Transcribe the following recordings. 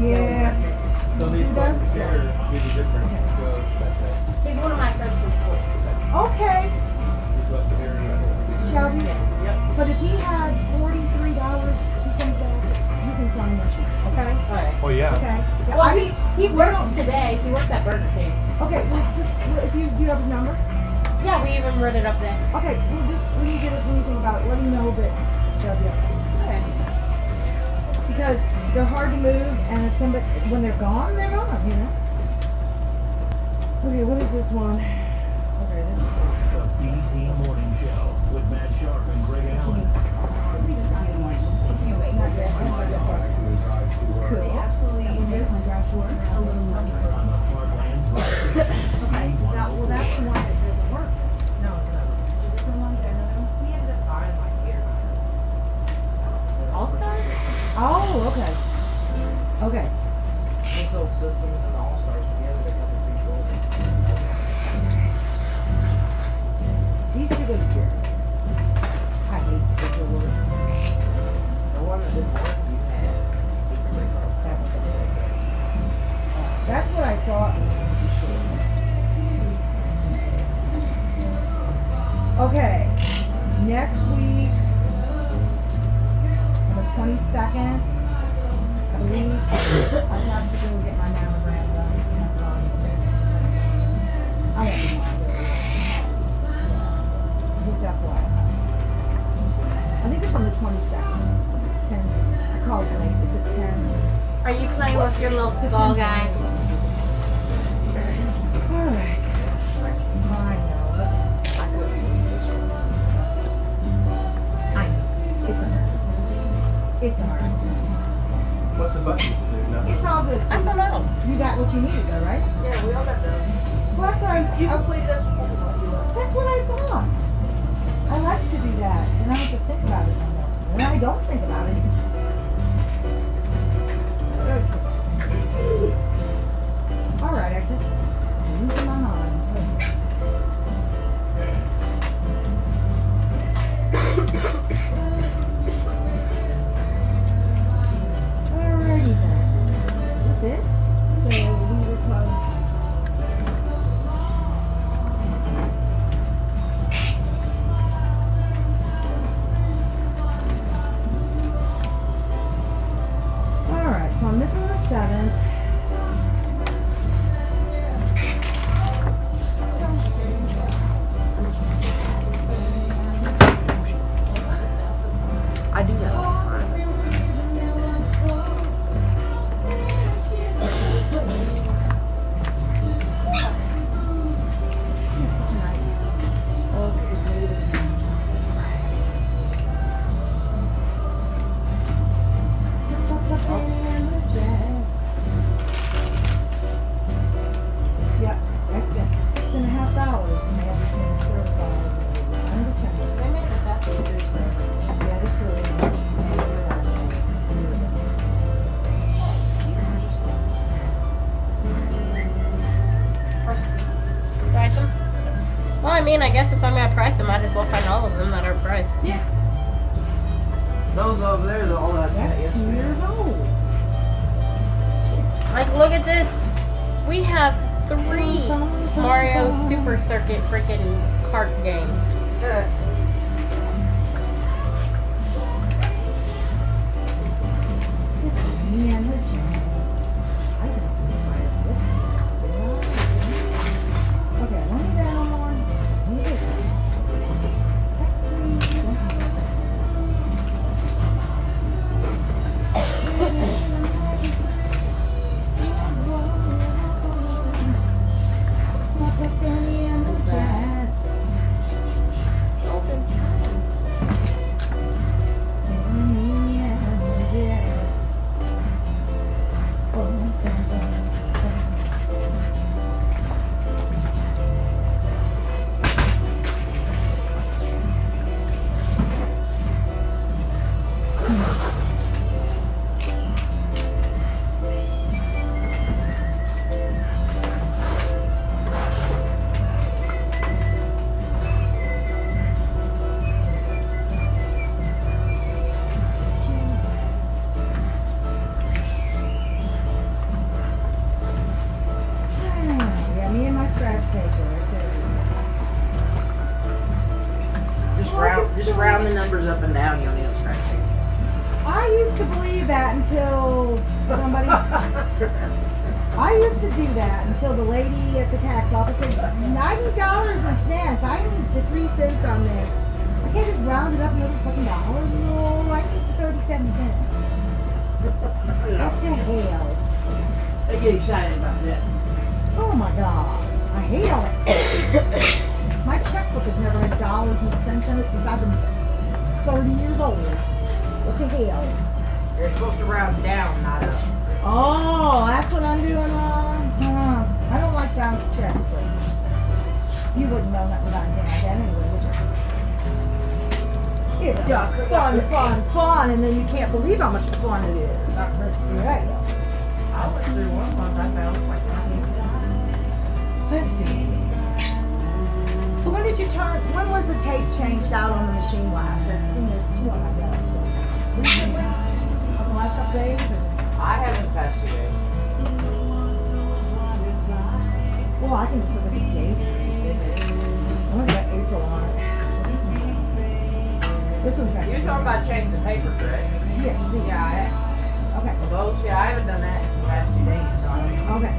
Yeah. So these Who does? ones here give you different Okay. skills that He's one of my friends from school. Okay. these up here. Shelby. Yep. But if he had $43, he can go. You can sign your sheet. Okay. Alright. Oh yeah. Okay. Yeah, Well, I he just- works today. He works at Burger King. Okay. Well, just if you do you have his number? Yeah, we even wrote it up there. Okay. Well, just when you get anything about it, let me know that they'll be okay. Okay. Because they're hard to move, and if somebody, when they're gone, you know. Okay, what is this one? Okay, this is The BT Morning Show with Matt Sharp and Greg Allen. not yet. Cool. Absolutely, there's my drive for a little money. On the Heartland's Road. Okay, well, that's the one that doesn't work. No, it's not. The one that we ended up buying like here. All Stars? Oh, okay. Okay. Consult systems and all stars together to cover pretty cool. These two go together. I hate the word. The one that didn't work, you had. That one's okay. That's what I thought. Okay. Next week, on the 22nd, I believe I have to go get my mammogram done. I won't be able to do it. Yeah. Just FYI. I think it's on the 22nd. It's 10. I called it late. It's at 10. Are you playing with your little skull guy? Alright. I know, but I couldn't do this one. I know. It's alright. It's alright. What's the buttons do? Nothing. It's all good. I don't know. You got what you needed though, right? Yeah, we all got those. Well, that's what You I completed us before we let you up. that's what I thought. I like to do that, and I don't have to think about it no more. And I don't think about it. Alright, I just losing my mind. Alrighty then. Is this it? So we will close. Alright, so I'm missing the 7th. I do that all the time. Yep, I spent $6.50 to make everything certified. Understand? They made it that. Yeah, this really. Price them? Well, I mean, I guess if I'm gonna price them, I might as well find all of them that are priced. Yeah. Those over there, they're all that. That's 2 years old. Like, look at this. We have 3 Mario Super Circuit freaking kart games. Me and her jazz. I can fire this. Okay, let me down more. Let me this. do that until the lady at the tax office says, $90.00. I need the 3 cents on there. I can't just round it up another fucking dollar. No, I need the 37 cents. What the hell? They get excited about that. Oh my god. I hate all that. My checkbook has never had dollars and cents in it since I've been 30 years old. What the hell? You're supposed to round down, not up. Oh, that's what I'm doing wrong? I don't like bounced checks, but you wouldn't know nothing about anything like that anyway, would you? It's just fun, and then you can't believe how much fun it is. Right. I went through one month, I found it's like 98 cents. Let's see. So when was the tape changed out on the machine last? I've seen there's 2 on my desk. Recently? Over the last couple days? Or? I haven't passed 2 days. Well, I can just look at the dates. I only got April on it. This one's got You're talking about changing the paper, correct? Yes, these. Yeah, Okay. well, those, yeah, I haven't done that in the past 2 days, so I don't know. Okay.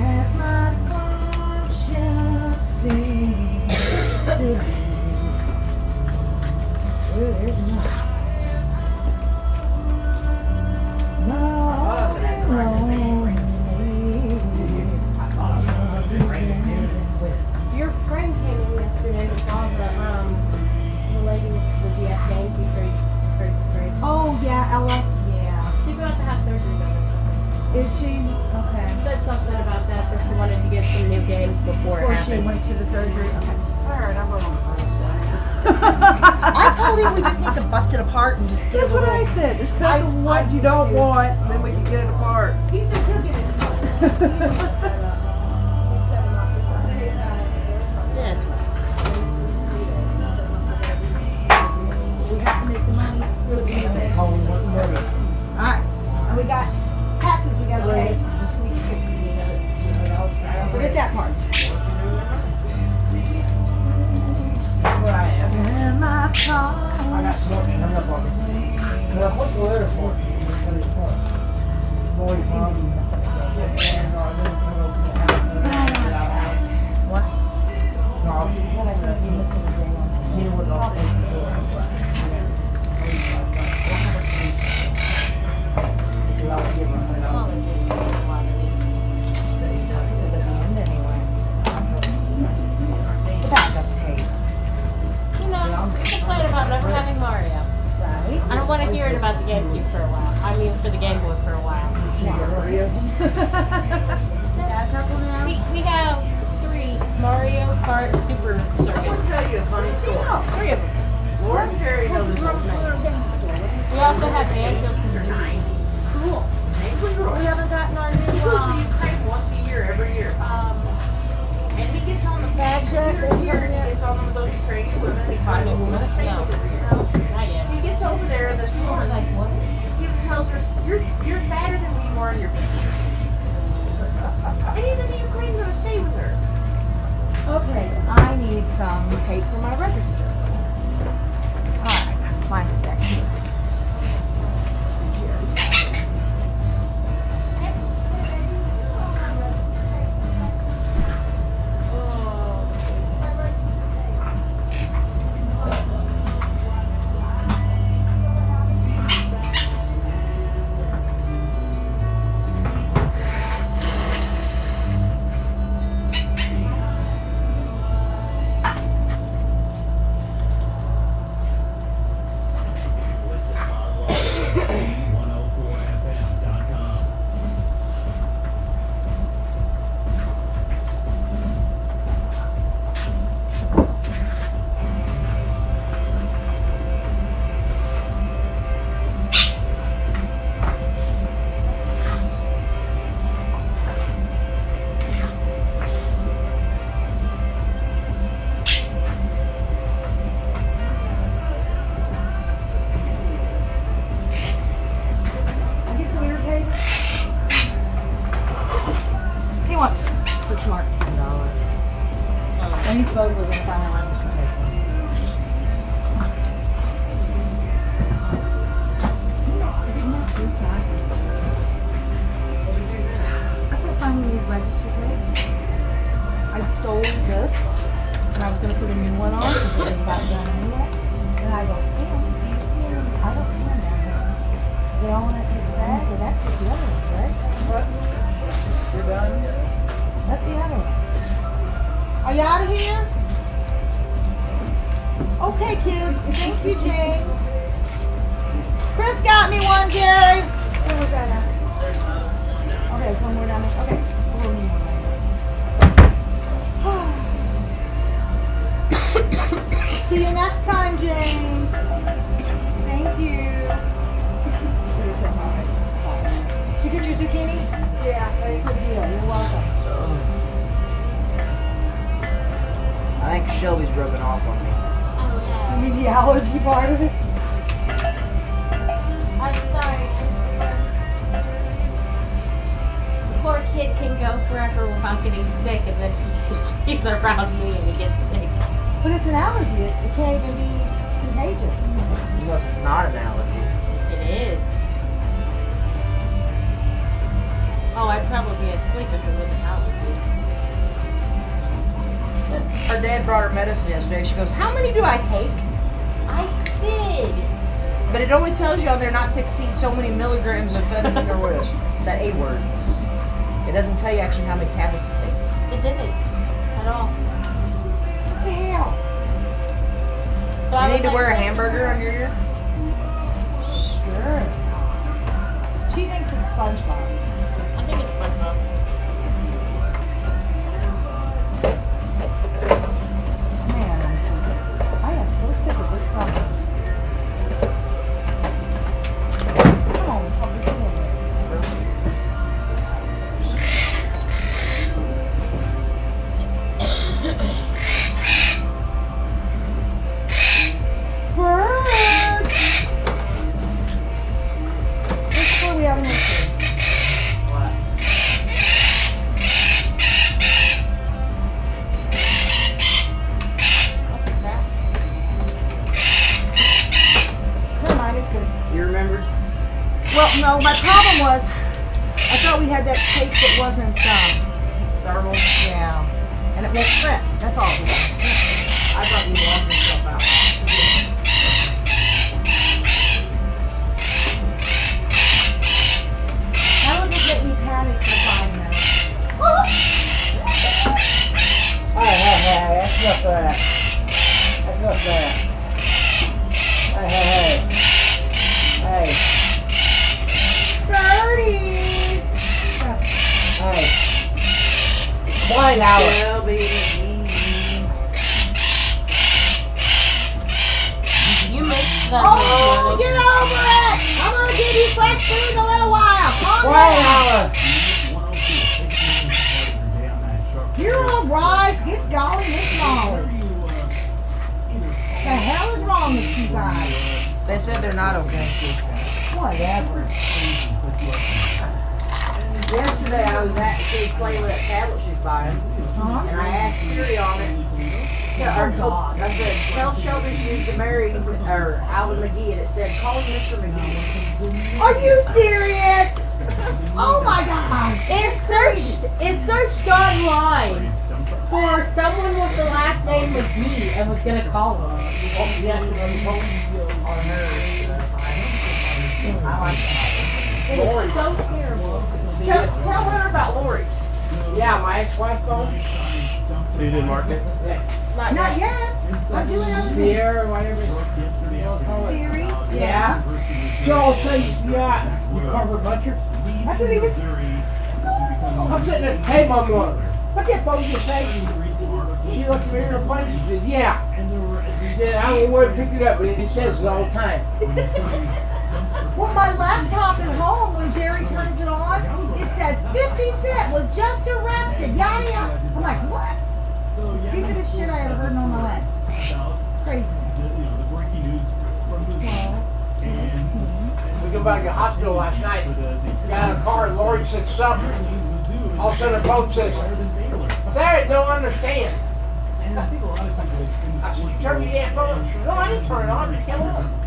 As my conscience sings to me. There's Your friend came in yesterday and saw the lady with the Yankee trade. Oh, yeah, Ella. Yeah. She's about to have surgery done or something. Is she? Okay. Said something about that, so she wanted to get some new games before it Before she happened. went to the surgery? Okay. Alright, I'm going on the I told him we just need to bust it apart and just steal That's the what I little... said. Just cut the what you don't want, then we can get it apart. He says he'll get it apart. He set him up this way. Yeah, it's fine. We have to make the money. We'll be in there. Alright. And we got taxes we gotta pay in 2 weeks too. Forget that part. Where I am. And my car. I got something hung up on me. Well, what's the letter for? They seem to be missing a day. What? What I said, be missing a day on that. This was at the end anyway. The backup tape. You know, complain about never having Mario. Right? I don't want to hear it about the GameCube for a while. I mean, for the Game Boy for a while. We have 3 Mario Kart Super I want to Circuits. tell you a funny story. 3 of them. Lauren and Terry know this whole thing. We also have Banjo Kazooie. Cool. Ainsley Roy. We haven't gotten our He goes to new, Ukraine once a year, every year. And he gets on the Bag check, computer they here, turn and it. gets on them with those Ukrainian women, and he finds a woman to stay with her here. Not yet. He gets over there, and this woman like, what? He tells her, you're fatter than me, more on your picture. And he's in the Ukraine going to stay with her. okay, I need some tape for my register. Alright, find it back here. That's just the other ones, right? What? You're done? That's the other ones. Are you out of here? Okay, kids. Thank you, James. Chris got me one, Jerry. Where was that at? Okay, there's one more down there. Okay. We'll need one right here. See you next time, James. Thank you. So you said bye. Bye. Did you get your zucchini? Yeah, thanks. Good deal. You're welcome. I think Shelby's rubbing off on me. Oh You mean the allergy part of it? no. I'm sorry. The poor kid can go forever without getting sick, and then he's around me and he gets sick. But it's an allergy. It can't even be contagious. Unless it's not an allergy. It is. Oh, I'd probably be asleep if it wasn't allergies. Her dad brought her medicine yesterday. She goes, "How many do I take?" I did. But it only tells you on there not to exceed so many milligrams of amphetamine or whatever. That A word. It doesn't tell you actually how many tablets to take. It didn't. At all. What the hell? So I You was need to like, wear a listen, hamburger on your ear? Sure. She thinks it's SpongeBob. I think it's SpongeBob. Man, I am so sick of this summer. Come on, Papa, come in. Birds! Which store we having this year? What? What the crap? Never mind, it's good. You remember? Well, no, my problem was I thought we had that tape that wasn't, Thermal? yeah. And it won't print. That's all it was. I thought you lost yourself out. That would just make me panic for 5 minutes. Hey, that's enough of that. That's enough of that. Hey. Birdies! Hey. Quiet, Alex. Shelby. You missed that Oh, this get morning. over it! I'm gonna give you fresh food in a little while. Calm Quiet, down. Alex. You're all right. Good golly, Miss Molly. The hell is wrong with you guys? They said they're not okay. Whatever. Yesterday I was actually playing with that tablet she's buying, Huh? and I asked Siri on it. I said, tell Shelby she needs to marry Alvin McGee, and it said, call him Mr. McGee. Are you serious? Oh my God. It searched online for someone with the last name McGee and was gonna call him. I like that. It is so terrible. Tell her about Lori. Yeah, my ex-wife called. So you didn't mark it? Not Not yet. yet. I'm doing other things. Sierra, whatever. Siri? Yeah. Joel says, yeah, you covered butcher. That's what he was. I'm sitting at the table, I'm going, what's that phone just say? She looked at me in her face, she said, yeah. She said, I don't know where to pick it up, but it says it all the time. Well, my laptop at home, when Jerry turns it on, it says 50 Cent was just arrested, yada yada. I'm like, what? Stupidest shit I ever heard in all my life. Crazy. We go back to the hospital last night, got in a car, and Lori said something. All of a sudden the phone says, Sarah, don't understand. I said, turn your damn phone on. No, I didn't turn it on, it came on.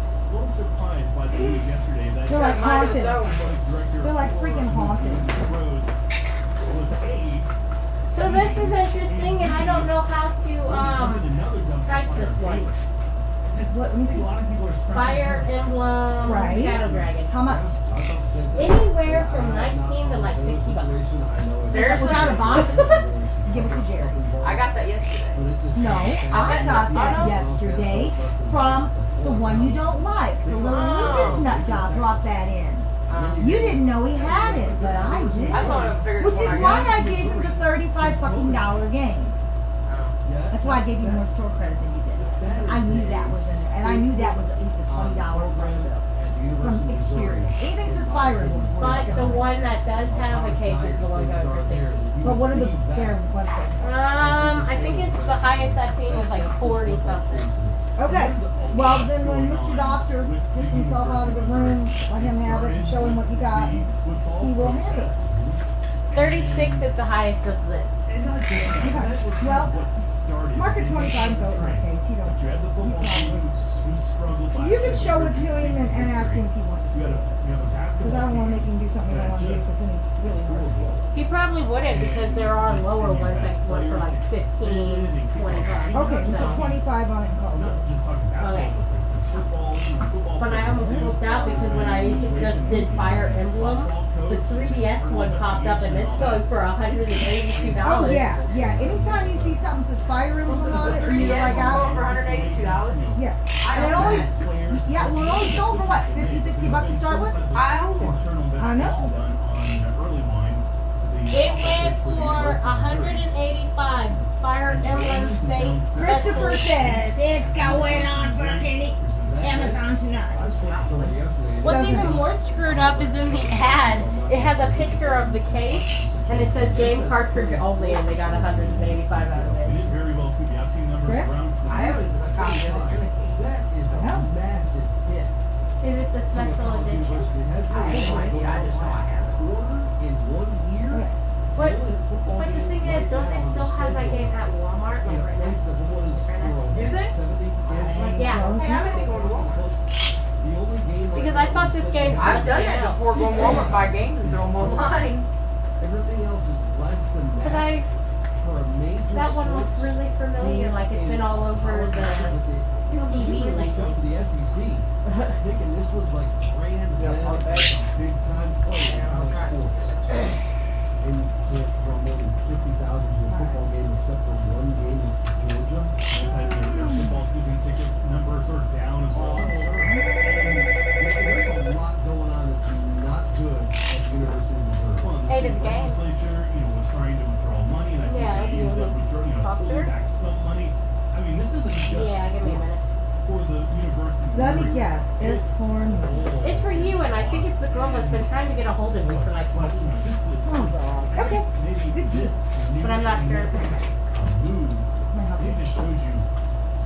Surprised by the news yesterday that They're like Mind of haunted. its own. They're like freaking haunted. So this is interesting, and I don't know how to type this one. What? Let me see. A lot of people are Fire Emblem Right. Shadow Dragon. How much? Anywhere from 19 to like $60. Seriously? Without a box? Give it to Jerry. I got that yesterday. No, I got that yesterday from the one you don't like. The little Lucas nut job brought that in. You didn't know he had it, but I did. I thought it figured Which is when I why got I gave you the $35 fucking game. That's why I gave you more store credit than you did. I knew that was in there, and I knew that was at least a $20 plus bill from experience. Anything says Fire Emblem is worth But it. the one that does have a case is the one going for 60. But what are the bare ones? I think it's the highest I've seen was like 40 something. Okay, well then when Mr. Doctor gets himself out of the room, let him have it and show him what you got, he will handle it. 36 is the highest of this. Okay, well, mark it 25 and go in that case, he don't. You had the football team who struggled last You can year. show it to him and ask him if he wants to. You have a Because basketball I don't want to team. make him do something I don't want to do because then he's really hard to do. He probably wouldn't because there are lower ones that work for like 15, 20 bucks. Okay, we So- put 25 on it and call it. Not just talking basketball, Okay. but football. But I almost flipped out because when I just did Fire Emblem, the 3DS one popped up and it's going for $182. Oh yeah, yeah. Anytime you see something that says Fire Emblem on it, and you're 3DS like, will go out. for $182. Yeah. I And it own always, that. yeah, well, it only sold for what, 50, 60 bucks to start with? I own one. I know. It went for $185. Fire Emblem Fates. Christopher says it's going on fucking Amazon tonight. What's even more screwed up is in the ad, it has a picture of the case and it says game cartridge only and they got $185 out of it. Chris? I have a copy of it. That is a Yeah. massive hit. Is it the special edition? I have no idea. I just know I have it. Quarter in 1 year. Okay. But the thing is, don't they still have that game at Walmart? Like right now? Do they? Like, yeah. Hey, I may be going to Walmart. Because I thought this game I've just done came that out. before, going to Walmart, buy games and throw them online. Everything else is less than But that. For a major that one looks sports really familiar, like it's been all over the TV lately. The SEC, thinking this was like brand new, big time play in college sports. And for more than 50,000 to a football game, except for one game in Georgia. Football season ticket numbers are down as well. There's a lot going on that's not good at the University of Missouri. Well, the Hey, state this game. legislature, was trying to withdraw money, and I think Yeah, they do you ended up want withdrawing, popcorn? pulling back some money. I mean, this isn't just Yeah, give me a minute. for the University of Let me Missouri. guess, it's for me. It's for you, and I think it's the girl that's been trying to get a hold of me for like 20 years. Oh God. Okay. Maybe Good this deal. But I'm not sure. move, it just shows you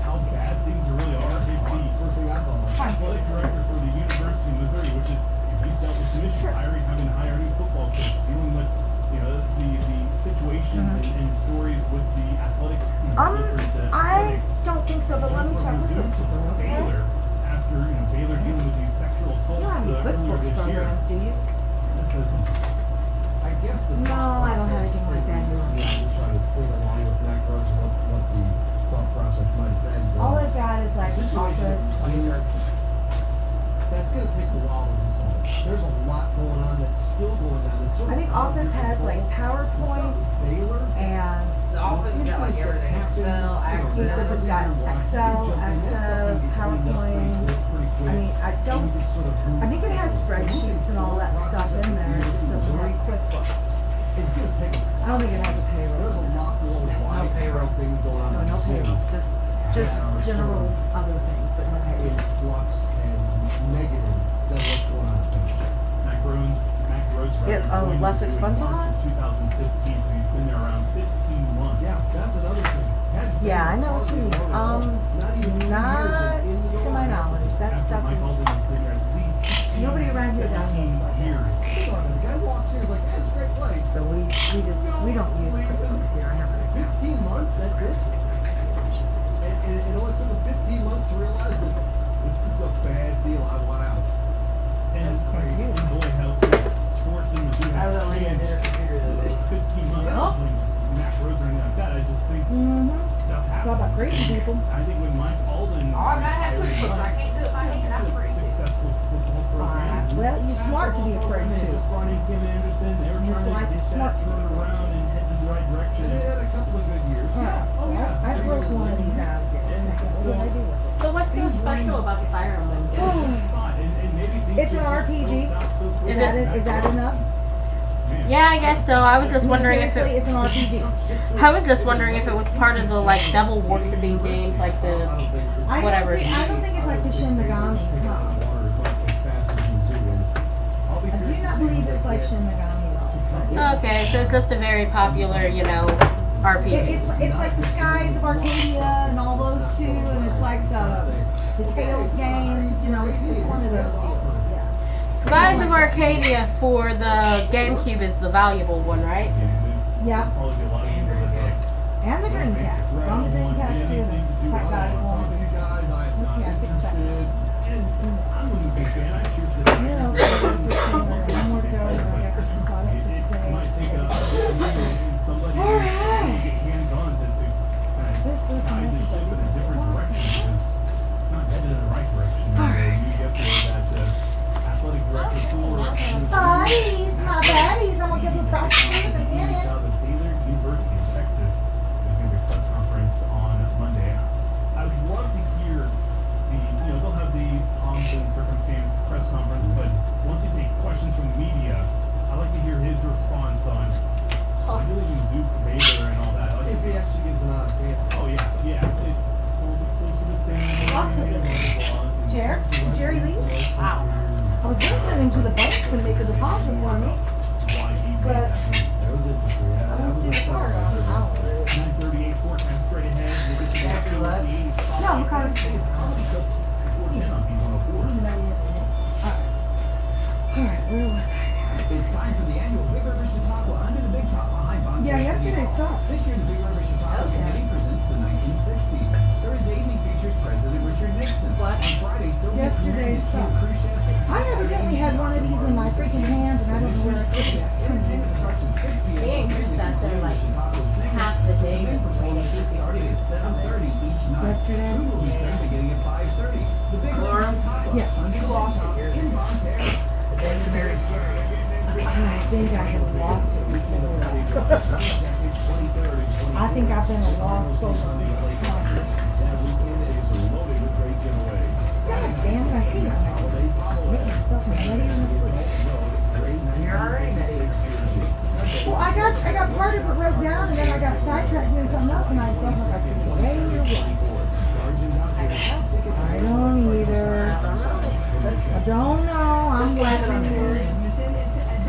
how bad things really are. If the First thing I thought of. athletic director for the University of Missouri, which is, he's dealt with some issues, having to hire new football coaches, dealing with, the situations and stories with the athletics. Different, I athletics. don't think so, but let me check with Christopher, okay? Baylor, after, Baylor dealing with these sexual assaults You don't have any earlier QuickBooks this year. programs, do you? That says something. I guess the No, I don't have anything like that here. Yeah, I'm just trying to think along with Mac Rose and what the thought process might have been. All I've got is like Office 2013. That's gonna take a while to resolve. There's a lot going on that's still going on. It's sort I of think out of Office your has like control. PowerPoint Baylor. and The office has got like everything. Excel, he says Access. it's got Excel, Access, PowerPoint. I mean, I don't, I think it has spreadsheets and all that stuff in there. It just doesn't have QuickBooks. It's gonna take. I don't think it has a There's payroll. a lot more widespread things going on. No, no payroll. Just general other things, but no In payroll. flux and negative than what's going on. Mac Rhodes. Get a joined less the team in expensive March one? of 2015, so he's been there around 15 months. Yeah, that's another thing. Yeah, I know what you mean. Not to my knowledge. That After stuff Mike Alden is. has been there at least Nobody around here does 17 things like that. years. Think about it. The guy walks in, he's like, that's a great place. So we don't use QuickBooks here. I have an account. 15 months, that's it. And it only took him 15 months to realize that this is a bad deal. I want out. And boy, how sports in Mizzou I was has only changed in their computer the other day. 15 months Yeah. when Mac Rhodes or anything like that. I just think Mm-hmm. stuff It's all happens. about greeting people. I think when Mike Alden Oh, I got that Kim Anderson, they were It's trying like to get smart. that turned around and head in the right direction. They had a couple of good years. Alright, Oh, so yeah. I broke one of these out of it. What do I do with it? So what's so special about the Fire Emblem game? And maybe things It's an just RPG. go south so quick. Is that enough? Man. Yeah, I guess so. I was just wondering if Seriously, it. it's an RPG. I was just wondering if it was part of the like devil worshipping games, like the. Whatever. I don't think it's like the Shin Megamis, huh? I do not believe it's like Shin Megami at all. Okay, so it's just a very popular, RPG. It's like the Skies of Arcadia and all those two, and it's like the Tales games, it's one of those deals, yeah. Skies of Arcadia for the GameCube is the valuable one, right? Yeah, Probably be a lot of people that like, and the Dreamcast. It's on the Dreamcast too, and it's quite valuable. Okay, I fixed that. I'm a music fan. I choose to. Yeah, I'll go for it. One more to go, and then I got some caught up It today. might take somebody All right. to get hands-on to kind of This is guide the ship in a different direction because it's not headed in the right direction. All right. You get that athletic director for Buddies, my buddies, I'm gonna give you practice in a minute. out of Baylor University of Texas is going to be a press conference on Monday. I would love to hear they'll have the pomp and circumstance press conference, but once you take questions from the media, I'd like to hear his response on really Duke Baylor and all that. Like, If he actually gives an honest answer. oh yeah, it's those are the things. Awesome. Chair, Jerry Lee. Wow. I was gonna send him to the bank to make a deposit for me, Why he made but that move. That was interesting. Yeah, I that don't was see the car. I don't know. 9:38 forecast straight ahead. We'll get to After the lunch? No, because Alright, where was I? It's time for the annual Big River Chautauqua Under the Big Top behind Bonjour. Yeah, yesterday sucked. This year, the Big River Chautauqua Committee presents the 1960s. Thursday evening features President Richard Nixon. On Friday, Sylvia Yesterday Community sucked. Cruise Chef. I evidently had one of these in my freaking hand and I don't know where I put it. Entertainment starts at 6 p.m. Me and Chris sat there like half the day with Performances starting at 7:30 each night. Yesterday? Food will be served beginning at 5:30. The Big River Chautauqua Yes. Under the Lost in Bonne Terre. I think I have lost it before. I think I've been a lost soul. God damn it, I hate it. Make myself ready in the fridge. You're already ready. Well, I got part of it wrote down and then I got sidetracked doing something else and I felt like I could way or what. I don't either. I don't know. I'm lucky.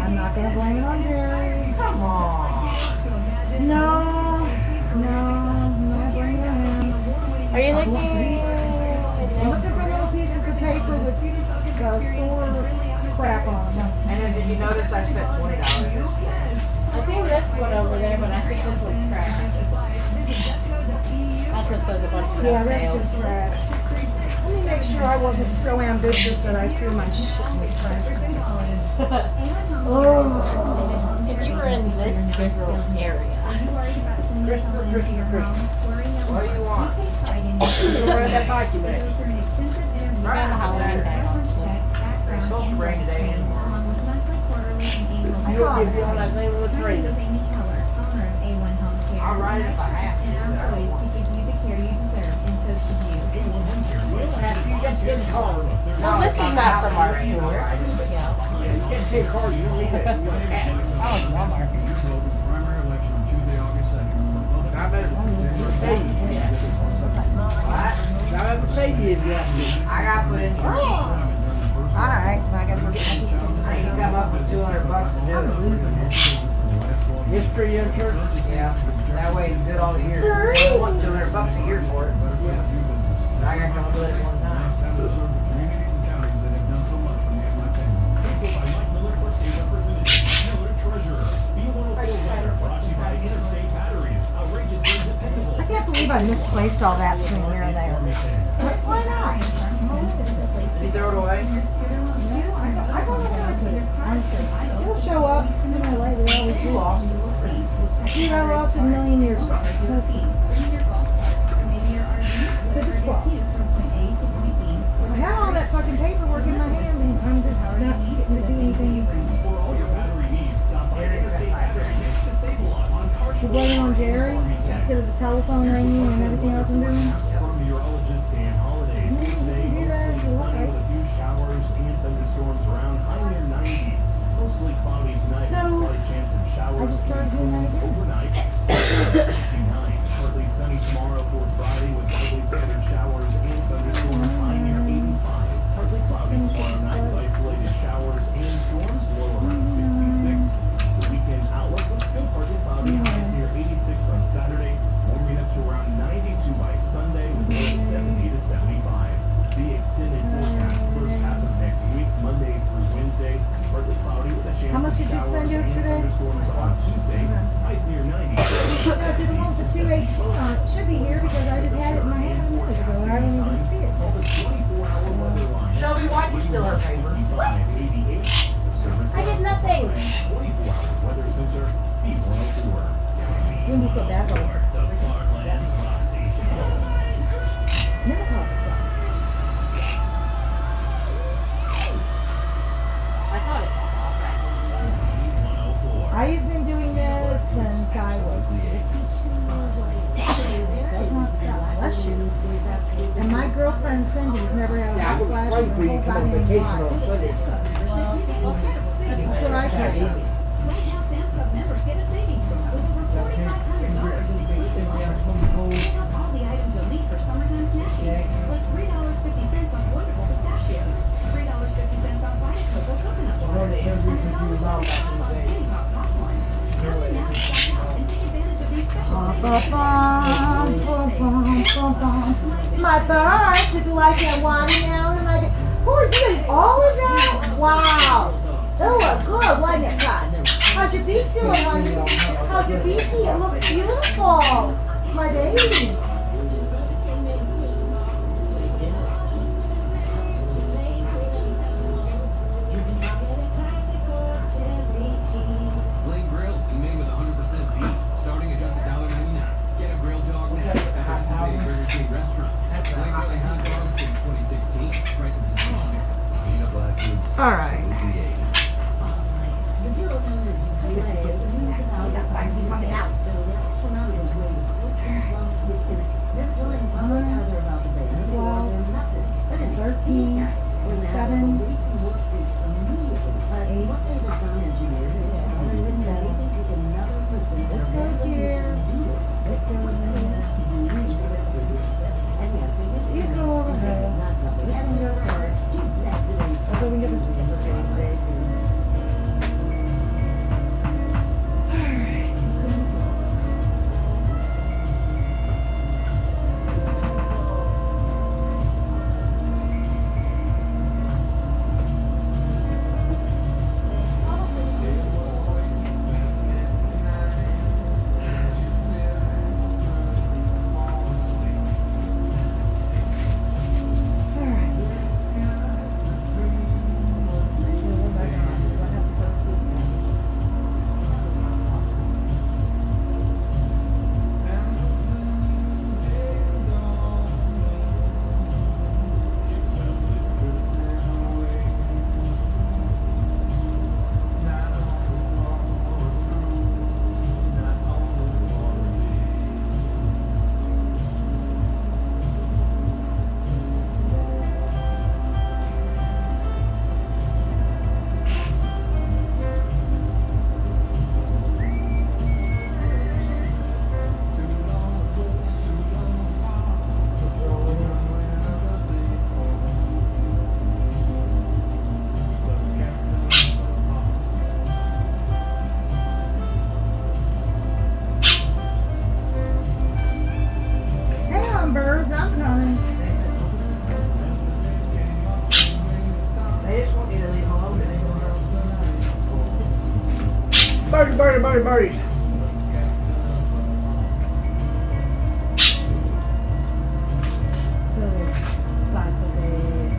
I'm not gonna blame it on Jerry. Come on. No, not blaming him. Are you looking? I'm looking for little pieces of paper with store crap on them. And then did you notice I spent $20? I think this one over there, but I think this one's trash. That just does a bunch of Yeah, that's nails. just trash. Let me make sure I wasn't so ambitious that I threw my shit in the trash. Oh. If you were in this general area, What do you want? Where that hockey match? you got a Halloween bag on. It's supposed to rain today and tomorrow. I You'll saw be that. on that thing with raining. I'll ride it if I have to. You got 10 cars. Well, this is not from our store. You get 10 cars, you leave it. You're a cat. That was Walmart. Primary election on Tuesday, August 2nd. I better say you. What? I better say you adjusted. I got put in. Alright, now I gotta forget my piece of I need to come up with $200 to do it. losing it. History insurance. Yeah. That way it's good all the year. I want $200 a year for it. Yeah. But I gotta come up with it one time. I can't believe I misplaced all that between here and there. Why not? Did you throw it away? I don't know where I put it. Honestly, it'll show up sooner or later. They always do. Lost. Dude, I lost a million years ago. Civic Club. I had all that fucking paperwork in my hand and I'm just not getting to do anything. blame it on Jerry instead of the telephone ringing and everything else I'm doing? From meteorologist Dan Holiday. Yeah, you Today, can do that if mostly you want, sunny right? with a few showers and thunderstorms around, high near 90. Mostly cloudy tonight So, with a slight chance of showers I just started and doing that storms again. overnight. 59. Partly sunny tomorrow for Friday with widely scattered showers and thunderstorms, high near 85. Partly cloudy tomorrow night with isolated showers and storms, low around 66. The weekend outlook looks good, partly cloudy, highs near 86 on Saturday, warming up to around 92 by Sunday with lows 70 to 75. The extended forecast first half of next week, Monday through Wednesday, partly cloudy with a chance How much of did you showers spend and yesterday? thunderstorms on Tuesday, highs near 90. No, see, the one with the 218 on it should be here because I just had it in my hand a minute ago and I didn't even see it. Call the 24-hour weather line. Shelby, why do you steal her paper? 88. Service I did nothing. 24-hour weather center, B104. Wouldn't be so bad though. Menopause sucks. I thought it. I have been doing this since I was 52. Does not stop. Bless you. And my girlfriend Cindy's never had a Yeah, I hot was flash waiting in for her you whole to come on goddamn vacation on life. Sunday. That's what I told her. Right now, Sam's Club members get a savings of over $4,500. Pick up all the items you'll need for summertime snacking, like $3.50 off wonderful pistachios, $3.50 off Vita Coco coconut water, and $1 off Skinny Pop popcorn. Hurry now to stock out and take advantage of these special savings. My bird, did you like that watermelon? Who are you eating all of that? Wow. It looked good, wasn't it, Gus? How's your beef doing, honey? How's your beefy? It looks beautiful. My baby. Flame Grill and made with 100% beef, starting at just $1.99. Get a grilled dog now at participating Burger King restaurants. Flame Grilling hot dogs since 2016. Price of decision. Peanut Black Goods. All right. Well, 13, 7, 8. This goes here. This goes here. These go over here. This one goes here. So we get this. Birds, I'm coming. They just want you to leave alone. Birdies. So, 5 days.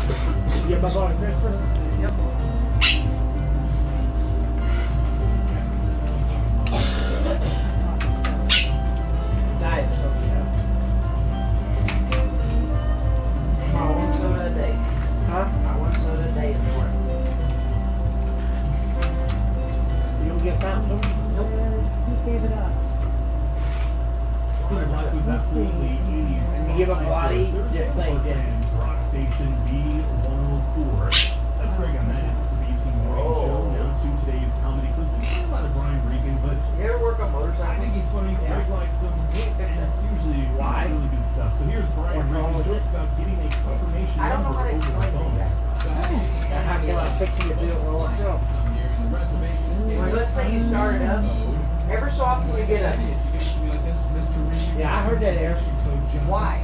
You get my boy Christmas? Yep. Diet soda, yeah. One soda a day. Huh? One soda a day in the morning. You don't get fountain? He gave it up. His life was absolutely 80s. And you give up a lot of eating, just things, yeah. Rock Station B104. That's Greg on that. It's the BT Morning Show. Now to today's comedy clip. We hear a lot of Brian Regan, but You ever work on I motorcycles? think he's funny. Yeah. Greg likes him. And it's usually really good stuff. So here's Brian What's wrong Regan. with Jokes about getting a confirmation I don't know number how to over the explain phone. that. How can I fix you to do it well myself? Well, let's say you started up. Every so often you get a. Yeah, I heard that there. Why?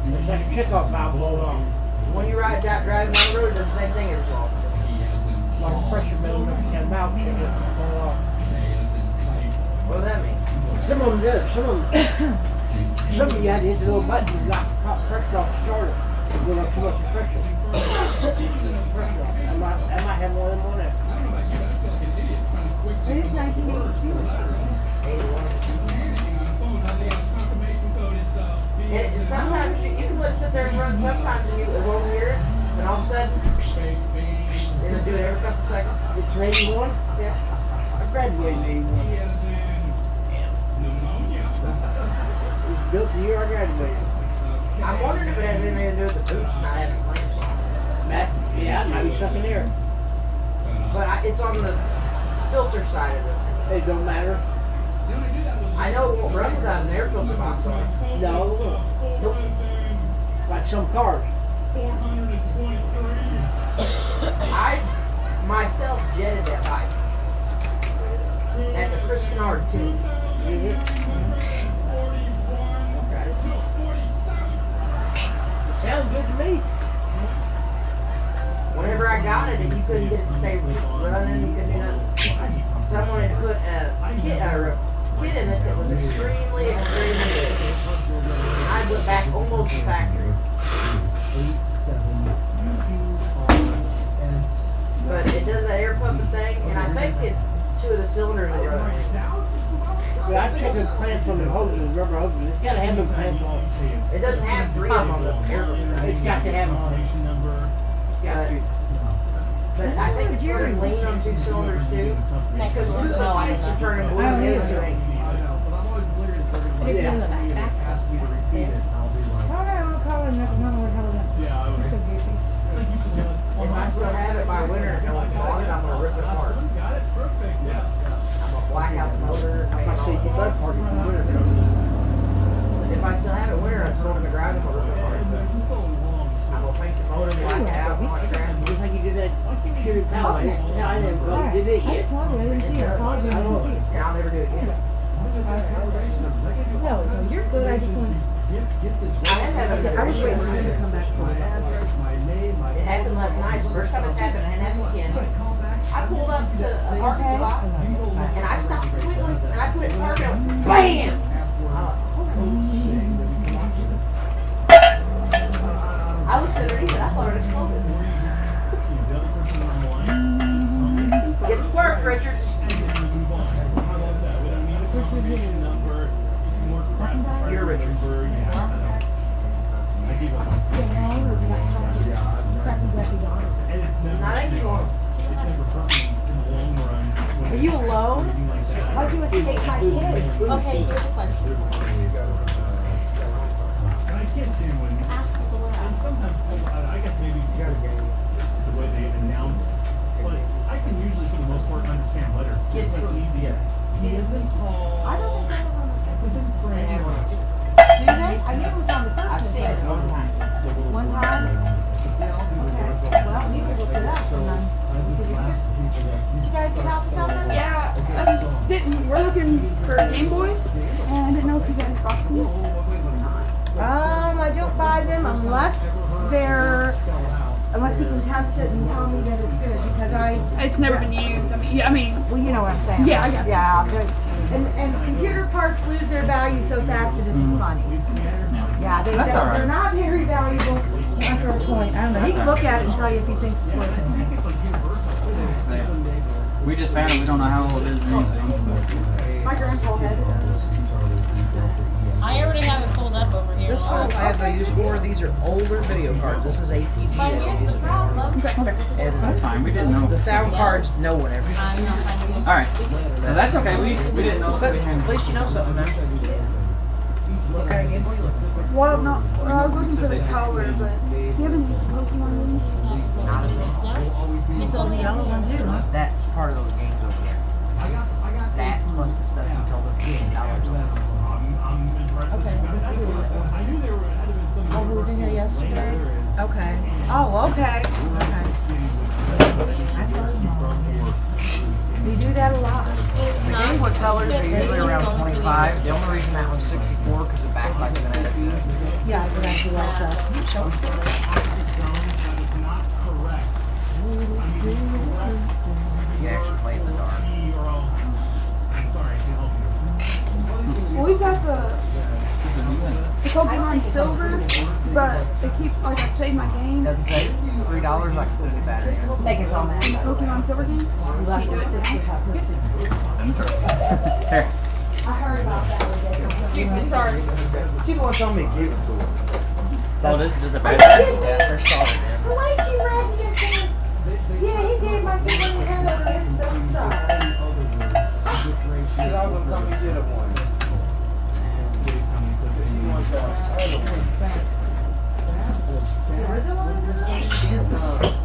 It's like a kickoff valve blowed off. When you ride that driving down the road, it does the same thing every so often. Like a pressure building up in the valve should just blow off. What does that mean? Some of them do. Some of you had to hit the little button and knock the pressure off the starter. Build up too much pressure. Pressure off. I might have more than one there. But it's 1982 or something. 81. And sometimes you can let it sit there and run sometimes and you won't hear it, and all of a sudden, it'll do it every couple seconds. It's an 81? Yeah. I graduated in 81. It was built the year I graduated. I'm wondering if it has anything to do with the boots not having clamps on. Yeah, I might be stuck in there. But it's on the filter side of it. It don't matter. I know it won't run without an air filter box on it. No. Nope. Like some cars. I myself jetted that bike. That's a Chris Kennard too. Okay. It sounds good to me. Whenever I got it, and you couldn't get it to stay running, you couldn't do nothing. Someone had put a kit in it that was extremely good. I went back almost to factory. But it does that air pumping thing, and I think it two of the cylinders are running. But I checked the clamps on the hoses, rubber hoses. It's got to have them clamps on it. It doesn't have three of them on the air filter. It's got to have them on it. It's got to. But I think it's running lean on two cylinders too, because two of the lights are turning blue and the other two ain't. Put it in the backpack. Oh, no, I'm gonna call him. That's not what hell is that? Yeah, I He's would. so goofy. If I still have it by winter and no one's bought it, I'm gonna rip it apart. Got it. Perfect. Yeah. I'm gonna black out the motor. I and see all you that. both parking in the winter. If I still have it winter, I'm throwing it in the garage and I'm gonna rip it apart. I'm gonna paint the motor, black it out, and all that crap. Just like you did that shooting power. Yeah, I didn't go did it I yet. just wondered. I didn't see it. I called you. I didn't see it. And I'll never do it again. No, you're good. I just want. I had that. I was waiting for him to come back. My address, my name, my. It happened last night. It's the first time it's happened. It hadn't happened again. I pulled up to a parking spot and I stopped quickly and I put it in park and I went, BAM! I looked underneath it. I thought it exploded. Get to work, Richard. You're Richard. Not anymore. Are you alone? How'd you escape my kid? Okay, here's a question. And I can't stand when, Ask the Lord. and sometimes, I guess maybe the way they announce, but I can usually for the most part understand letters. Kid Yeah. He isn't Paul. I don't think that was on the second. Isn't They have Frank. one. Do they? I knew it was on the first. I've seen it one time. One time? Okay. Well, you can look it up and then see if you can. Did you guys get help with something? Yeah, we're looking for a Game Boy, and I didn't know if you guys got these. I don't buy them unless you can test it and tell me that it's good because It's never been used. I mean, well, you know what I'm saying. Yeah, I got it. Yeah, good. And computer parts lose their value so fast it isn't funny. Yeah, they're not very valuable after a point. don't know. He can look at it and tell you if he thinks it's worth it. We just found it. We don't know how old it is or anything. My grandpa had it. I already have it pulled up over here. This one I have no use for. These are older video cards. This is APG. But here's the problem. And That's fine. We didn't know. the sound cards, no one ever I'm uses. not finding it. All right. So that's okay. We didn't know. But We had. at least you know something now. What kind of Game Boy you looking for? Well, no, I was looking for the color, but do you have any Pokemon ones? He sold the yellow one too, huh? That's part of those games over here. That plus the stuff you told them $15. I'm impressed. Okay. I knew there had to been some. Oh, who was in here yesterday? Okay. Oh, okay. Okay. I saw him all. We do that a lot. The Game Boy colors are usually around 25. The only reason that one's 64 because the backlight's been added to it. Yeah, I do that too. Lots of. Show me. You can actually play in the dark. Well, we've got the Pokemon Silver, but they keep, like, I saved my game. Doesn't say $3. I can put the battery in. Make it all mad. Pokemon Silver game. Here. I heard about that one day. Sorry. People want to tell me to give it to them. Oh, this is a Are bad. you kidding me? Yeah, they're solid, man. The way she read me and said, yeah, he gave my son kind of his sister.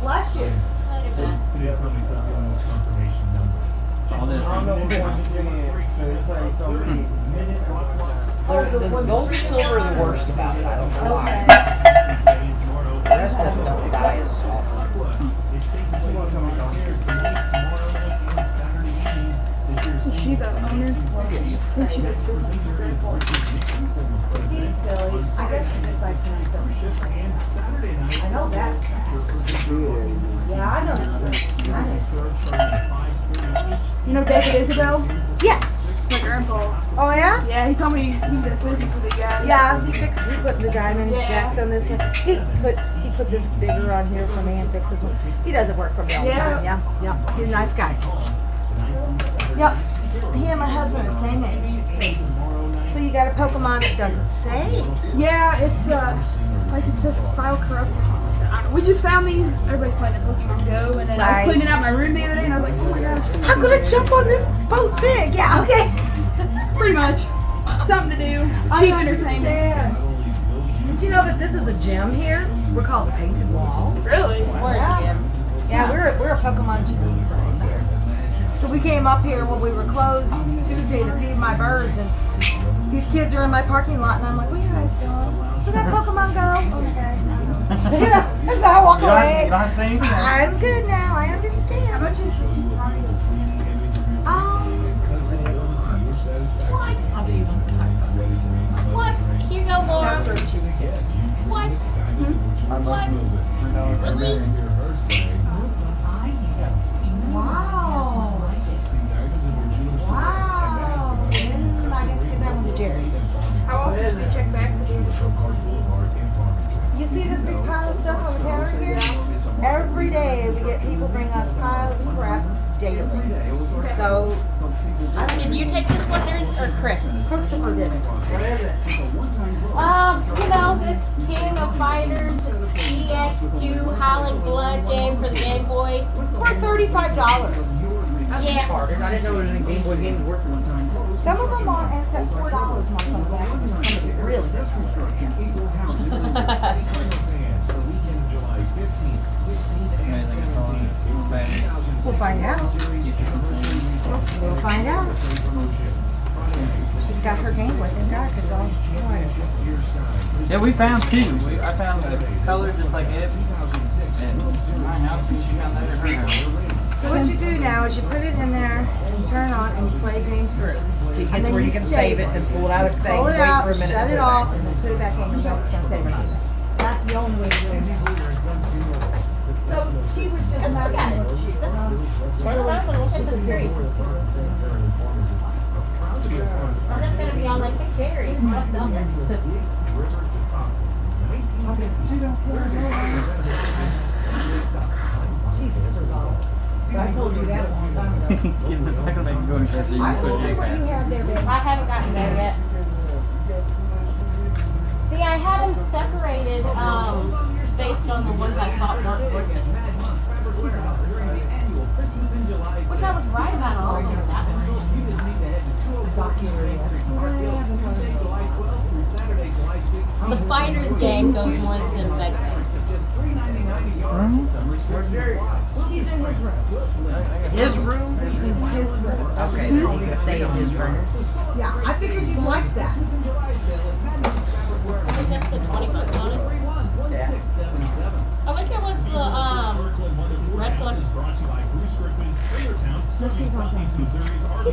Bless you. The gold and silver are the worst about it. I don't know why. The rest of them don't die as often. Is she the owner? Yes. I think she does business with her grandpa. She's silly. I guess she just likes him so. I know that. Yeah, I know. You know David Isabel? Yes. My grandpa. Oh yeah? Yeah, he told me he does business with a guy. Yeah, he put the diamond Yeah. back on this one. He put this bigger on here for me and fix this one. He doesn't work for me all the time. Yeah, yeah. He's a nice guy. Yep. He and my husband are the same age. So you got a Pokemon that doesn't say. Yeah, it's like it says file corrupt. I don't know. We just found these. Everybody's playing at Pokemon Go, and then I Right. was cleaning out my room the other day, and I was like, oh my gosh. I'm gonna jump on this boat big. Yeah, okay. Pretty much. Something to do. Cheap entertainment. Did you know that this is a gym here? We're called the Painted Wall. Really? Where's Jim? Yeah, we're a Pokemon gym place here. So we came up here when we were closed Tuesday to feed my birds, and these kids are in my parking lot, and I'm like, what are you guys doing? We got Pokemon Go. Okay. You know, so I walk You away. don't have to say anything. I'm good now. I How understand. much is the seat party? What? I'll do you one for $5. What? Here you go, That's Laura. very cheap. What? What? Really? Wow. Wow. Then I guess get that one to Jerry. How often does he check back for the You see this big pile of stuff on the counter here? Every day we get people bring us piles of crap daily. So Did you take this one or Chris? Christopher did it. What is it? You know, this King of Fighters EX2 Howling Blood game for the Game Boy. It's worth $35. That's Yeah. retarded. I didn't know there was any Game Boy game worth one time. Some of them are, and it's got $4 marked on the back. This is some of the really good We'll find out. We'll find out. She's got her Game Boy, thank God, because all she wanted. Yeah, we found two. I found a color just like Ed. And my house, and she found that at her house. So what you do now is you put it in there, and you turn it on, and you play game through. So you And get to then where you you can save save it, it. then pull it out of the thing, Pull wait it out, for a minute, shut and it put off, back. and then put it back in, and know it's going to save or not. That's the only way to do it. So she was just Look at it. messing with you. Shut it up and look at the screen. I'm just gonna be on like, hey Jerry, what's up? It's not gonna make you go any faster. You I can put will it see in what you faster. have there, babe. I haven't gotten there yet. See, I had them separated based on the ones I thought weren't working. Which I was right about all of them. The fighters game goes more than Vega. He's in his room. His room? He's in his room. Okay, then you can stay in his room. Yeah, I figured you'd like that. I think that's the 20 bucks on it. Yeah. I wish there was the red one. No, she's on time. He's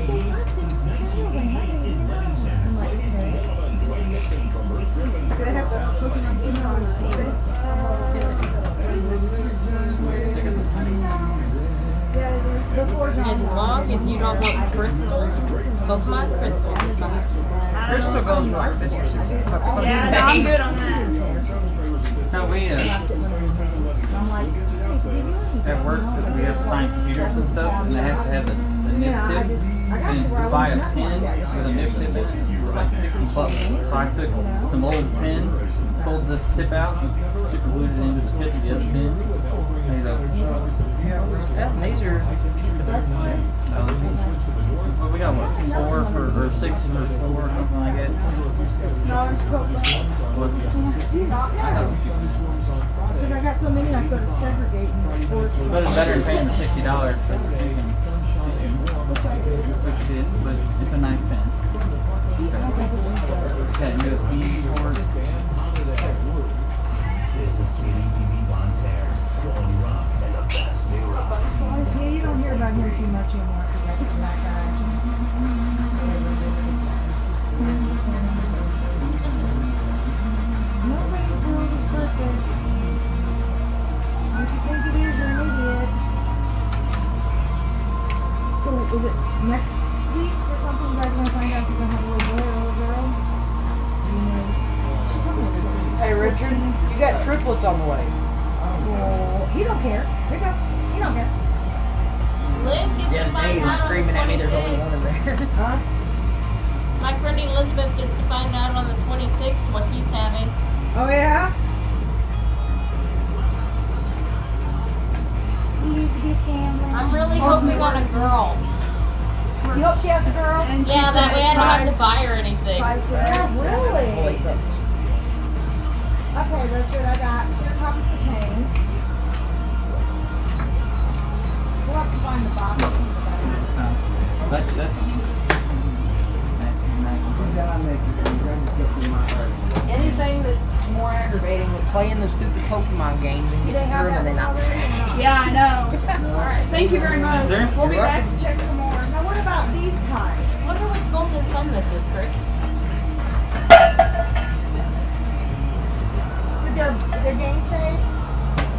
been listening to the radio by Monday. You know. I'm like, okay. Did I have to look at you know and see it? Yeah, before John. As long as you don't want crystal, Pokemon crystal is fine. Crystal goes for like 50 or 60 bucks. Yeah, no, I'm good on that. No, we I'm like, hey, did you at work we have assigned computers and stuff, and they have to have the nib tip. And to buy a pen with a nib tip in it for like 60 bucks. So I took some old pens, pulled this tip out, and super glued it into the tip of the other pen. Made Yeah, these are. well, we got what, 4 or 6 for 4 or something like that. No, it's cool. Do you not know? Because I got so many, I started segregating the sports. But it's better than paying the $60 for the pen. Which it is, but it's a nice pen. It's got USB port. Yeah, you don't hear about him too much anymore because I'm that guy. Nobody's world is perfect. If you think it is, you're an idiot. So is it next week or something you guys are going to find out if you're going to have a little boy or a little girl? You know, she told me it was. Hey, Richard, you got triplets on the way. Well, he don't care. Here you go. He don't care. Liz gets The to other day find he was out on the screaming at me there's only 26th. one in there. Huh? My friend Elizabeth gets to find out on the 26th what she's having. Oh, yeah? We used to be a family. I'm really hoping on a girl. You hope she has a girl? And Yeah, she's that way I don't have to five- buy her anything. Yeah, really? Holy crap. Okay, Richard, I got here comes the pain. We'll have to find the bottle. That's Anything that's more aggravating than playing the stupid Pokemon games and Do they getting have through them that and they one not say. already or not? Yeah, I know. Alright, thank you very much. Sir? We'll be You're back to check for more. Now what about these kind? Wonder what Golden Sun this is, Chris. Did their game save?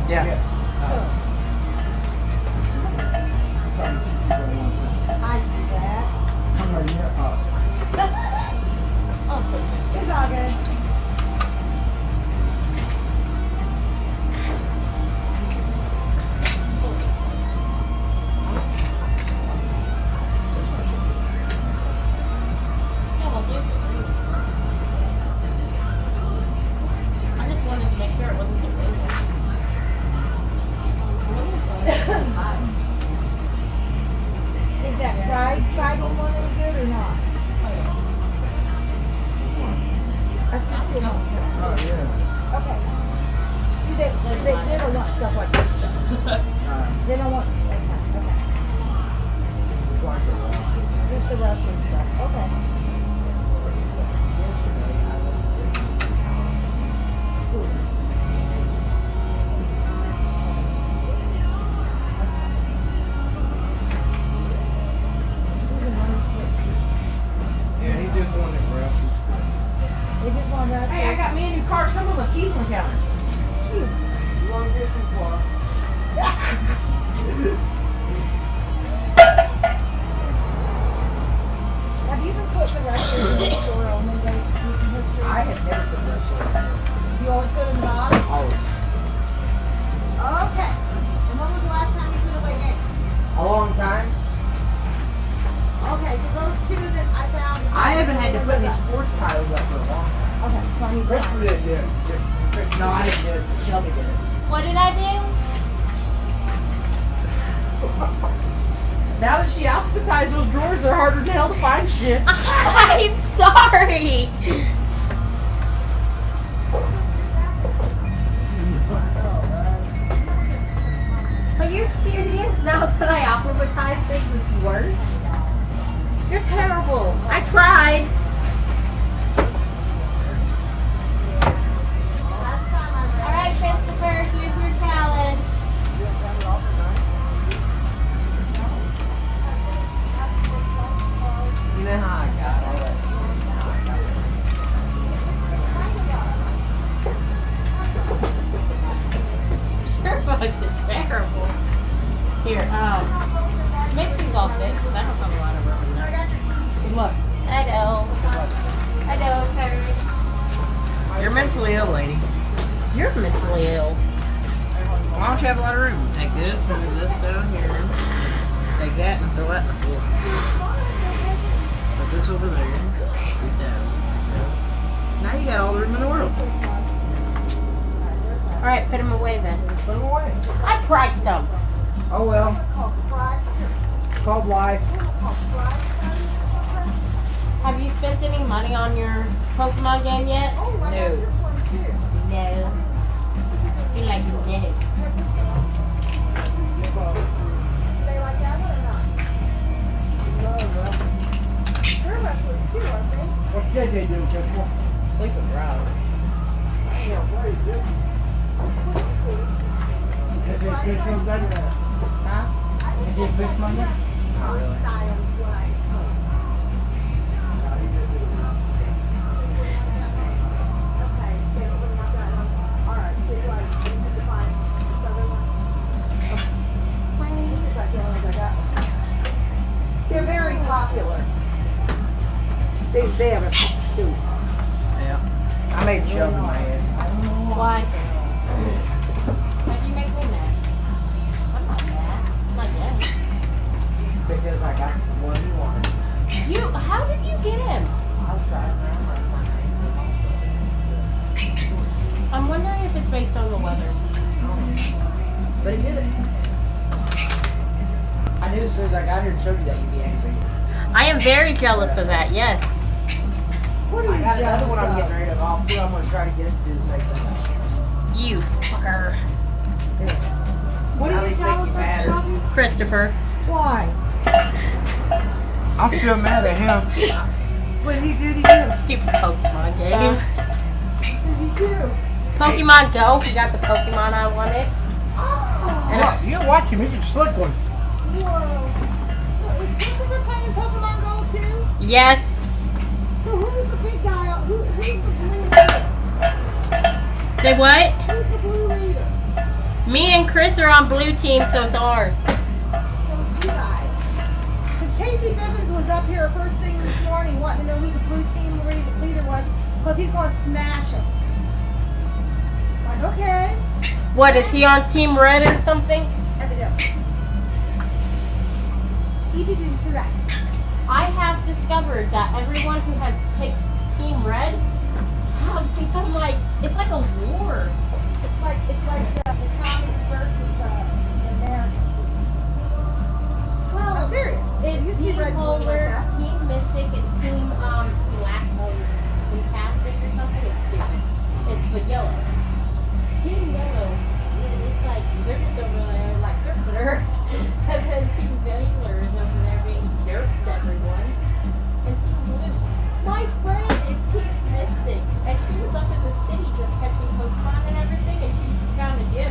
Yeah. I do that. Oh, it's all good. Yeah, well, here's it. I just wanted to make sure it wasn't the big one. Is that fried fighting one any good or not? I think they don't care. Oh, yeah. Okay. Do they don't want stuff like this stuff. They don't want, okay. Just the wrestling stuff, okay. Ooh. Yeah, he just wanted wrestling. They just want that. Hey, I got me a new car. Someone left keys on the counter. You want to get too far? Have you been putting the wrestlers in the store on those recent history? I have never been wrestling. You always put in the bottom? Always. Okay. And when was the last time you put away games? A long time. funny. Christopher didn't do it. No, I didn't do it. Shelby did it. What did I do? Now that she alphabetized those drawers, they're harder than hell to find shit. I'm sorry. Are you serious? Now that I alphabetize things, it's worse? You're terrible. I tried. All right, Christopher, here's your challenge. You know how I got all that. Your bugs is terrible. Here, make things all fit, because I don't have a lot of room in there. Good luck. I know. I know, Terry. You're mentally ill, lady. You're mentally ill. Why don't you have a lot of room? Take this and move this down here. Take that and throw that in the floor. Put this over there. Scoot down. Now you got all the room in the world. Alright, put them away then. Put them away. I priced them. Oh well. It's called life. Have you spent any money on your Pokemon game yet? No. No. You're like, no. They like that one or not? They're wrestlers too, aren't they? What did they do, Christopher? Sleeping proud. Is it fish on that? Huh? Is it fish Monday? Not really. They're very popular. They have a too. Yeah. I made a joke in my head. Why? Why do you make me mad? I'm not mad. Not yet. Because I got the one you wanted. How did you get him? I was driving around last night. I'm wondering if it's based on the weather. But he did it. I knew as soon as I got here and showed you that you'd be angry. I am very jealous of that, yes. What are I you got another one I'm jealous getting rid of. I'm going to try to get it to do the same thing. You fucker. What Now are they you think jealous you of, matter. Chubby? Christopher. Why? I'm still mad at him. What did he do to you? Stupid Pokemon game. What did he do? Pokemon Go, he got the Pokemon I wanted. Oh. And Look, you watch him, he's a slick one. Whoa. So is Christopher playing Pokemon Go too? yes. So who's the big guy? Who's the blue leader? Say what? Who's the blue leader? Me and Chris are on blue team, so it's ours. So it's you guys. Because Casey Bivens was up here first thing this morning wanting to know who the blue team leader was because he's going to smash him. Like, okay. What, is he on Team Red or something? Evidently. He didn't select. I have discovered that everyone who has picked Team Red has become like, it's like a war. It's like the commies versus the Americans. Well, I'm serious. It's used to be Team red and blue like Polar, that. Team Mystic, and Team Fantastic or something. It's stupid. It's the yellow. Team Yellow, it's like, they're just over there like Christopher. And then Team Baylor is over there being jerks to everyone. And Team Blue. My friend is Team Mystic. And she was up in the city just catching Pokemon and everything. And she found a gym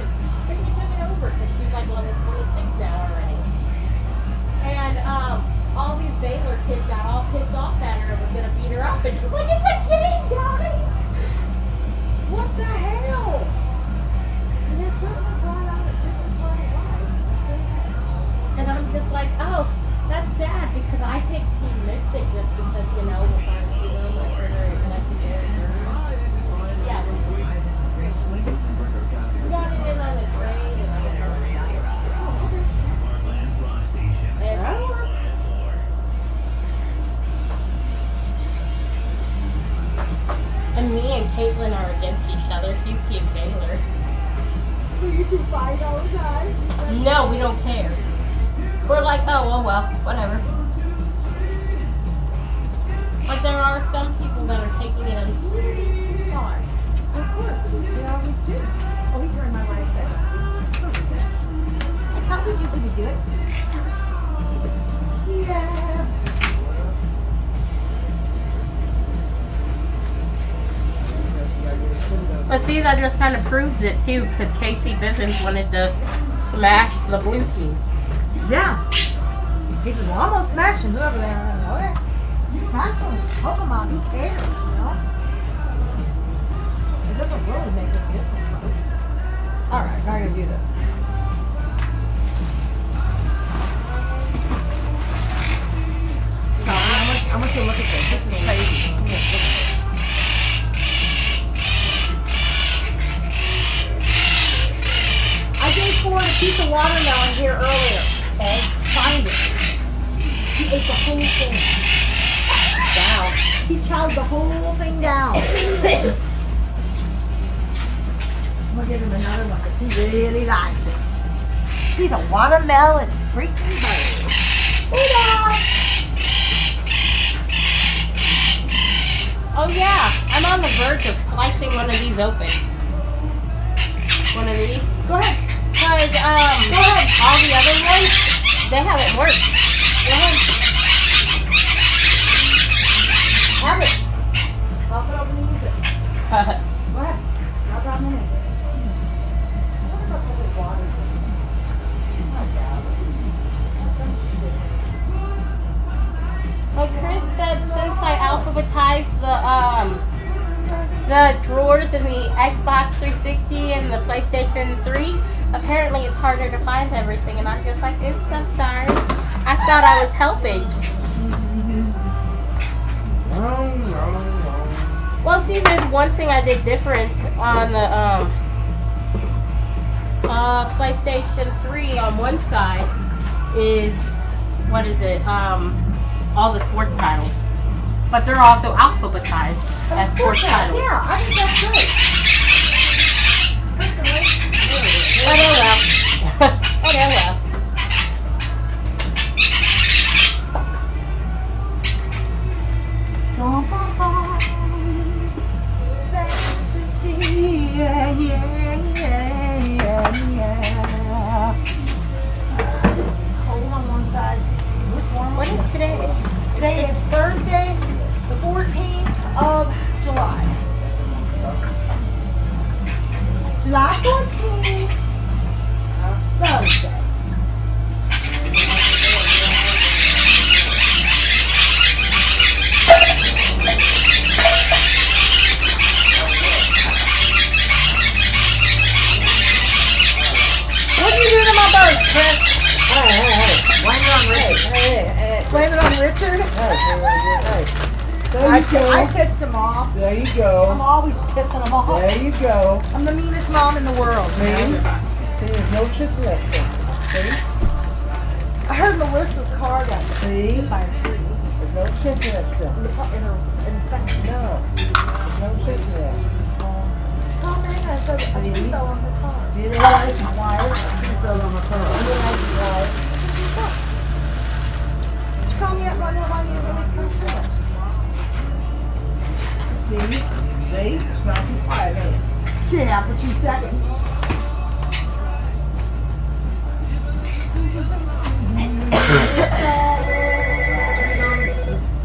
she's Team Taylor. So you two fight all the time? No, we don't care. We're like, oh well, whatever. Like there are some people that are taking it as far. Of course, they always do. Oh, he turned my lights back on. See, don't do that. I told you to do it. Yeah. But see, that just kind of proves it too, because Casey Bivens wanted to smash the blue team. Yeah. He was almost smashing whoever they are. Okay. Smashing Pokemon, who cares, you know? It doesn't really make a difference, folks. Alright, now I'm gonna do this. So, I want you to look at this. This is crazy. Look at this. I gave Ford a piece of watermelon here earlier. Okay? Find it. He ate the whole thing. Down. He chowed the whole thing down. I'm gonna give him another one because he really likes it. He's a watermelon freaking bird. Oh yeah, I'm on the verge of slicing one of these open. One of these. Go ahead. Because Go ahead. all the other ones, they haven't worked. Go ahead. Have it. Pop it open and use it. Go ahead. No problem in it. I wonder if I'll put the water in it. Oh, yeah. Like Chris said, since I alphabetized the drawers in the Xbox 360 and the PlayStation 3, apparently it's harder to find everything, and I'm just like, oops, I'm sorry. I thought I was helping. Well, see, there's one thing I did different on the PlayStation 3 on one side is, what is it, all the sports titles. But they're also alphabetized as sports titles. Yeah, I think that's good. Personally. But oh well. But oh well. Yeah, yeah, yeah. Hold on one side. Which one? What is today? Today is Thursday, the 14th of July. July 14th, Thursday. What do you do to my bird, Chris? Hey. Blame it on Richard. Hey. Blame it on Richard? I pissed him off. There you go. I'm always pissing him off. There you go. I'm the meanest mom in the world. See? There's no shit left there. See? I heard Melissa's car got See? hit by a tree. There's no shit left there. In fact, No. There's no shit left. oh man, I said a tree fell on her car. You didn't like the wire? She fell on the car. You didn't like the wire. Did you call me up right now while you were really quick? See? See? It's not too quiet, eh? Yeah, for 2 seconds.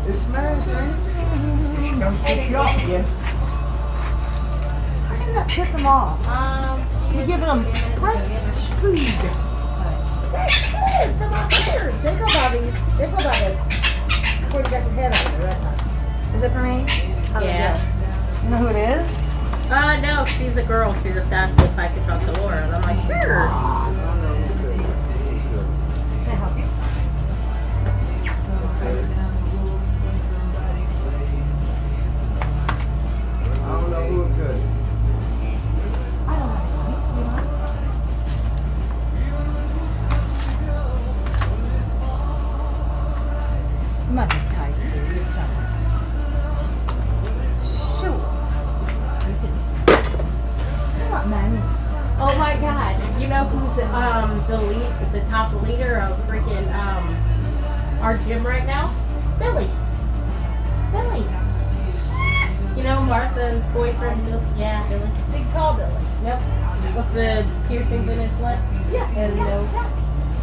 It's smashed, ain't it? Don't pick you off again. I did not piss him off. You're giving them great food. Come on, birds. They go by these. They go by this. Before you got your head out of there that time. Is it for me? Oh, Yeah. You know who it is? No, she's a girl. She just asked me if I could talk to Laura, and I'm like, sure. Can I help you? I don't know who it could. I don't have money, sweetheart. Money's tight, sweetie. It's summer. Sure. You too. the top leader of freaking our gym right now? Billy. Billy. You know Martha's boyfriend, Billy? Yeah, Billy. Big tall Billy. Yep. With the piercings in his lip. Yeah. And yeah, nose. yeah.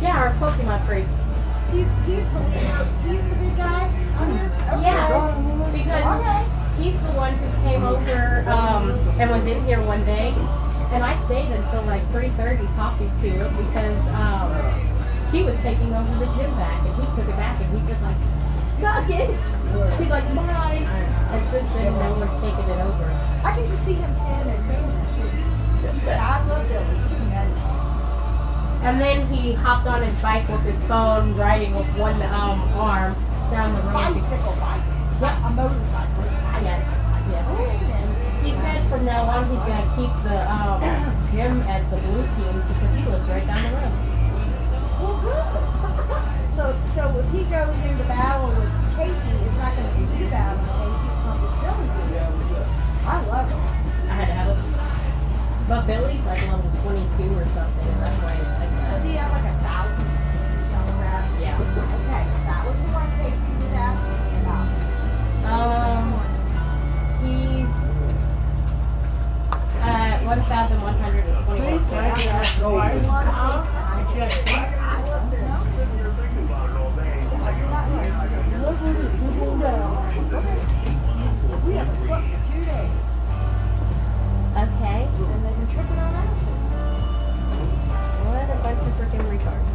Yeah, our Pokemon freak. He's the big guy on here? Okay. Yeah. Because Okay. he's the one who came over and was in here one day. And I stayed until like 3:30 talking to him because he was taking over the gym back and he took it back and he just like, suck it. He's like, mine. And since then, no one's taken it over. I can just see him standing there saying that too. I love Billy. He's nice. And then he hopped on his bike with his phone, riding with one arm down the ramp. Bicycle bike. Yeah. A motorcycle. Yes. Yes. He said from now on he's gonna keep the gym as the blue team because he lives right down the road. Well, good. so if he goes into battle with Casey, it's not going to be you battle with Casey. It's going to be Billy. I love it. I had to have it. But Billy's like level 22 or something, and that's why it's like that. Does he have like 1,000 on the rack? Yeah. Okay, that was the one Casey was asking me about. He's at 1,121. We haven't slept for 2 days. Okay. And they've been tripping on acid. What a bunch of freaking retards.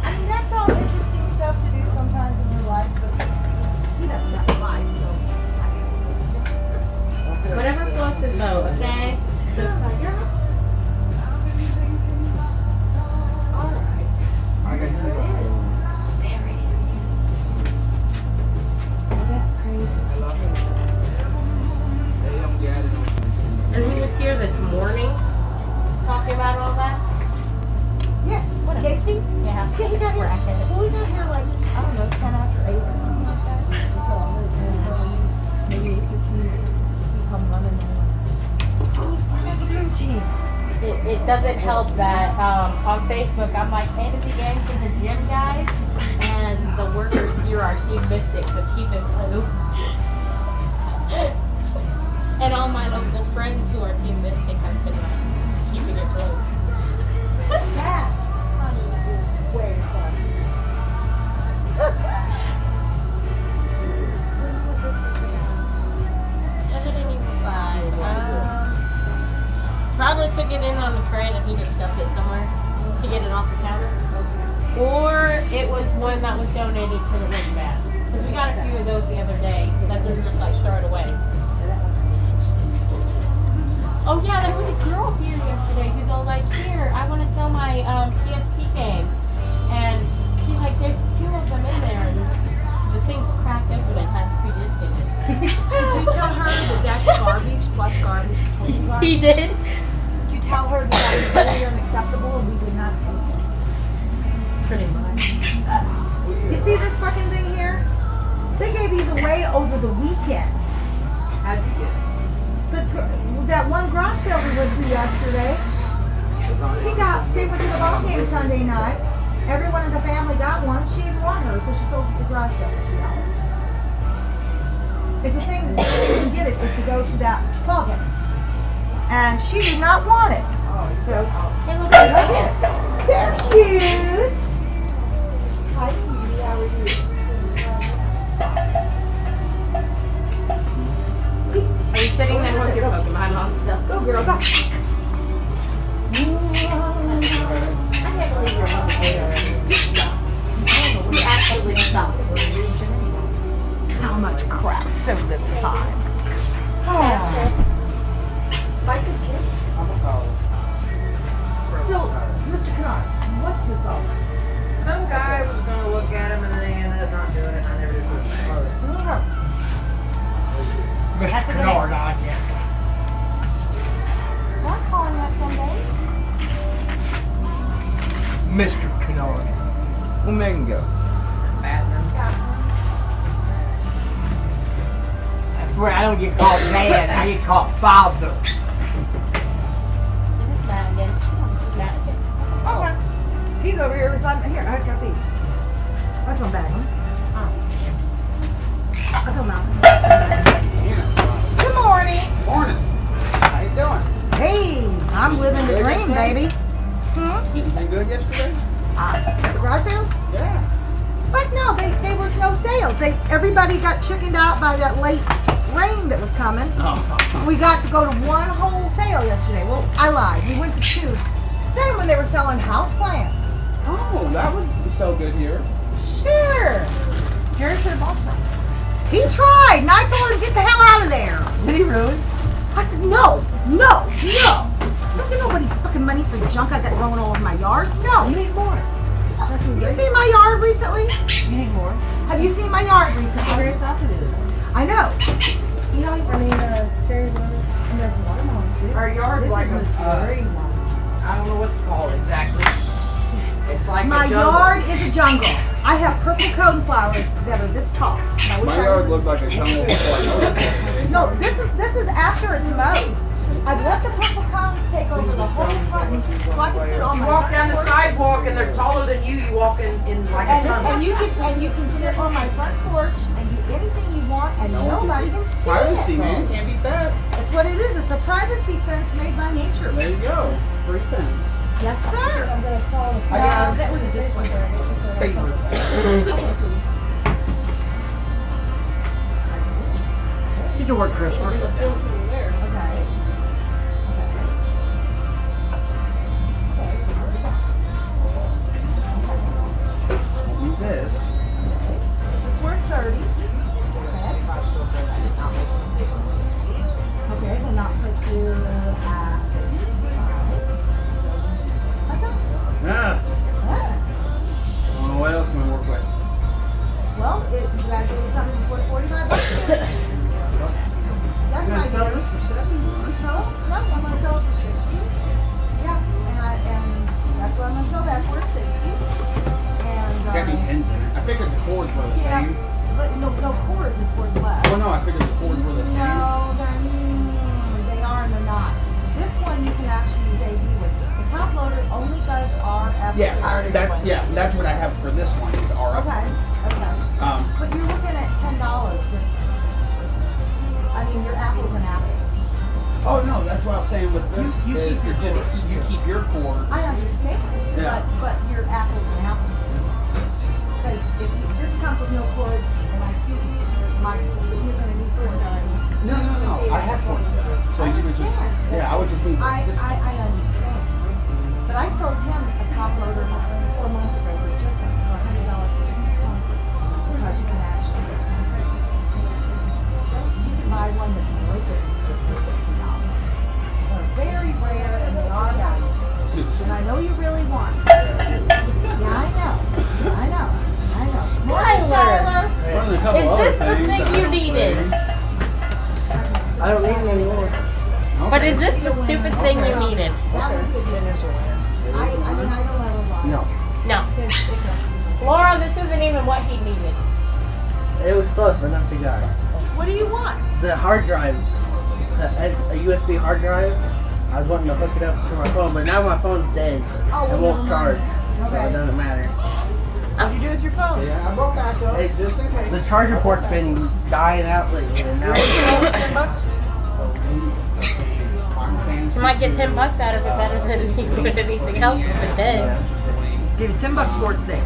I mean, that's all interesting stuff to do sometimes in your life, but he doesn't have a life, so I guess. Whatever floats his boat, okay? Alright. There it is. Oh, that's crazy. And he was here this morning talking about all that. Yeah. What a- Casey? Yeah. Yeah, he got here. Bracket. Well, we got here like, I don't know, 10 after 8 or something like that. We put all those in, maybe 8:15. He come running and like, who's running the blue team? It doesn't help that on Facebook I'm like, hey to the gang to the gym guys, and the workers here are Team Mystic, so keep it blue. And all my local friends who are Team Mystic have been like, keeping it blue. That, honey, is way fun. Probably took it in on the train and he just stuffed it somewhere to get it off the counter. Or it was one that was donated to the Rich Bath. Because we got a few of those the other day that didn't just like throw it away. Oh yeah, there was a girl here yesterday who's all like, here, I want to sell my PSP game. And she's like, there's 2 of them in there and the thing's cracked open and has 2 discs in it. Did you tell her that that's garbage plus garbage plus garbage? He did. Did you tell her that that was very unacceptable and we did not take it? Pretty much. You see this fucking thing here? They gave these away over the weekend. How'd you get it? That one garage sale we went to yesterday, they went to the ball game Sunday night. Everyone in the family got one. She didn't want hers, so she sold it to the garage sale for $2. It's the thing that you can get it is to go to that ball game. And she did not want it. So, Say what about it? there she is. Hi, sweetie. How are you? Are you sitting there with your Pokemon on stuff? Go, girl, go. I can't believe you're on the way already. You actually stopped. So much crap, so little time. Fight the kids. So, Mr. Kennard, what's this all? Some guy was going to look at him and then he ended up not doing it and I never did put it back. That's a good answer. I'm calling that some days. Mr. Kennard. Where Megan go? Bathroom. Where I don't get called man, I get called father. Is this bad? I got these. That's my bag, huh? That's my mouth. Good morning. Morning. How you doing? Hey, I'm living the dream, baby. Anything good yesterday? The garage sales? Yeah. But no, there was no sales. Everybody got chickened out by that late rain that was coming. We got to go to one whole sale yesterday. Well, I lied. We went to two. Same when they were selling house plants. Oh, that would sell good here. Sure. Jerry should have bought some. He tried, and I told him to get the hell out of there. Did he really? I said, no. Don't get nobody fucking money for junk I got growing all over my yard. No. You need more. You seen my yard recently? You need more. Have you seen my yard recently? Very stuff it is. I know. You know, Cherry lemon, and there's watermelon too. Our yard's This like is a, cherry one. I don't know what to call it exactly. It's like my a jungle. yard is a jungle. I have purple coneflowers that are this tall. I wish My I yard was- looked like a jungle before I noticed it today. No, this is after it's mowed. I've let the purple cones take over the whole front, so I can sit on You my walk down the front porch. sidewalk and they're taller than you. You walk in like a tunnel. And you can sit on my front porch and do anything you want, and nobody can see Privacy, it. man. Can't beat that. That's what it is. It's a privacy fence made by nature. There you go. Free fence. Yes, sir. I'm gonna call the I got that was a disappointment. favorite. You can work, Christopher. Okay. Do this. It's worth 30. Okay, then not put you at 55. Okay. Ah. Yeah. I don't know what else I'm gonna work with. Well, you gotta give me something for $45. That's I'm my gonna sell deal. this for 70. No, I'm gonna sell it for 60. Yeah, and that's what I'm gonna sell that for, 60. And Got new pins in it. I figured the cords were the yeah, same. but no cords is worth less. Well, no, I figured the cords were the same. No, they are and they're not. This one you can actually use AV with. The top loader only does RF. That's what I have for this one. Is the RF. Okay. But you're looking at $10 difference. I mean, your apples and apples. Oh no, that's what I was saying with this You is keep your cords. you keep your cords. I understand. Yeah. But your apples and apples. Because if this comes with no cords, and you're gonna need cords already. No. I have cords for it. So you would just I would just need the system. I understand. But I sold him a top loader 4 months ago for just for $100 for just a console. Because you can actually you can buy one that's broken for $60. They're very rare and they are valuable. And I know you really want it. Yeah, I know. Morning, Skylar. Running a couple Is other this the things, thing I you don't needed? think. I don't need it anymore. But is this the stupid thing you needed? That one could be initial wear. I mean, I don't ever lie. No. No. It's a, Laura, this isn't even what he needed. It was close, but not cigar. what do you want? The hard drive, a USB hard drive. I was wanting to hook it up to my phone, but now my phone's dead. Oh, It well, won't never mind. charge, so Okay. it doesn't matter. What do you do with your phone? Yeah, I brought back up. Hey, Just in case. The charger port's been dying out lately, and now $10? You might get $10 out of it better than you would anything else if it did. Give you $10 for it today.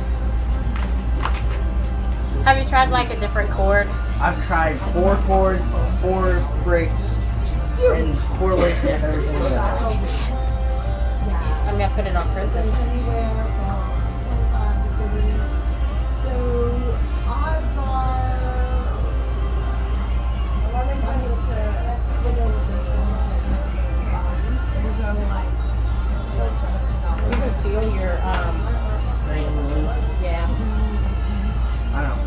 Have you tried like a different cord? I've tried 4 cords, 4 bricks, and 4 lights and everything else. Yeah. I'm gonna put it on It's Christmas. anywhere from 25 to 30. So odds are, I'm gonna put we'll go with this one. So we're going like $47. You can feel your yeah. I don't know.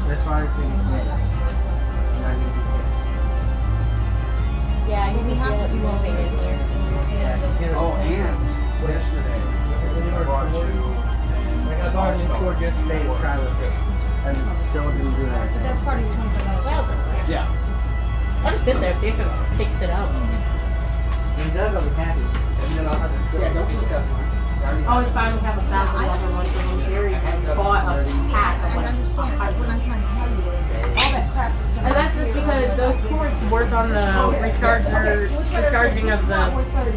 That's why I think it's made. Yeah, you can feel it moving in here. Oh, and yesterday I brought you. I bought a cord yesterday to try with it, and still didn't do that. But that's part of your $25. Well, Yeah. I'll just sit there, see if it picks it up. And Doug will be happy. And then I'll have to Yeah, don't eat that one. Oh, it's fine, we have $1,000 one for home Jerry. bought a pack of I like understand, but what I'm trying to tell you is, all that crap's just gonna. And that's just because those cords work on the recharging of the Worth $30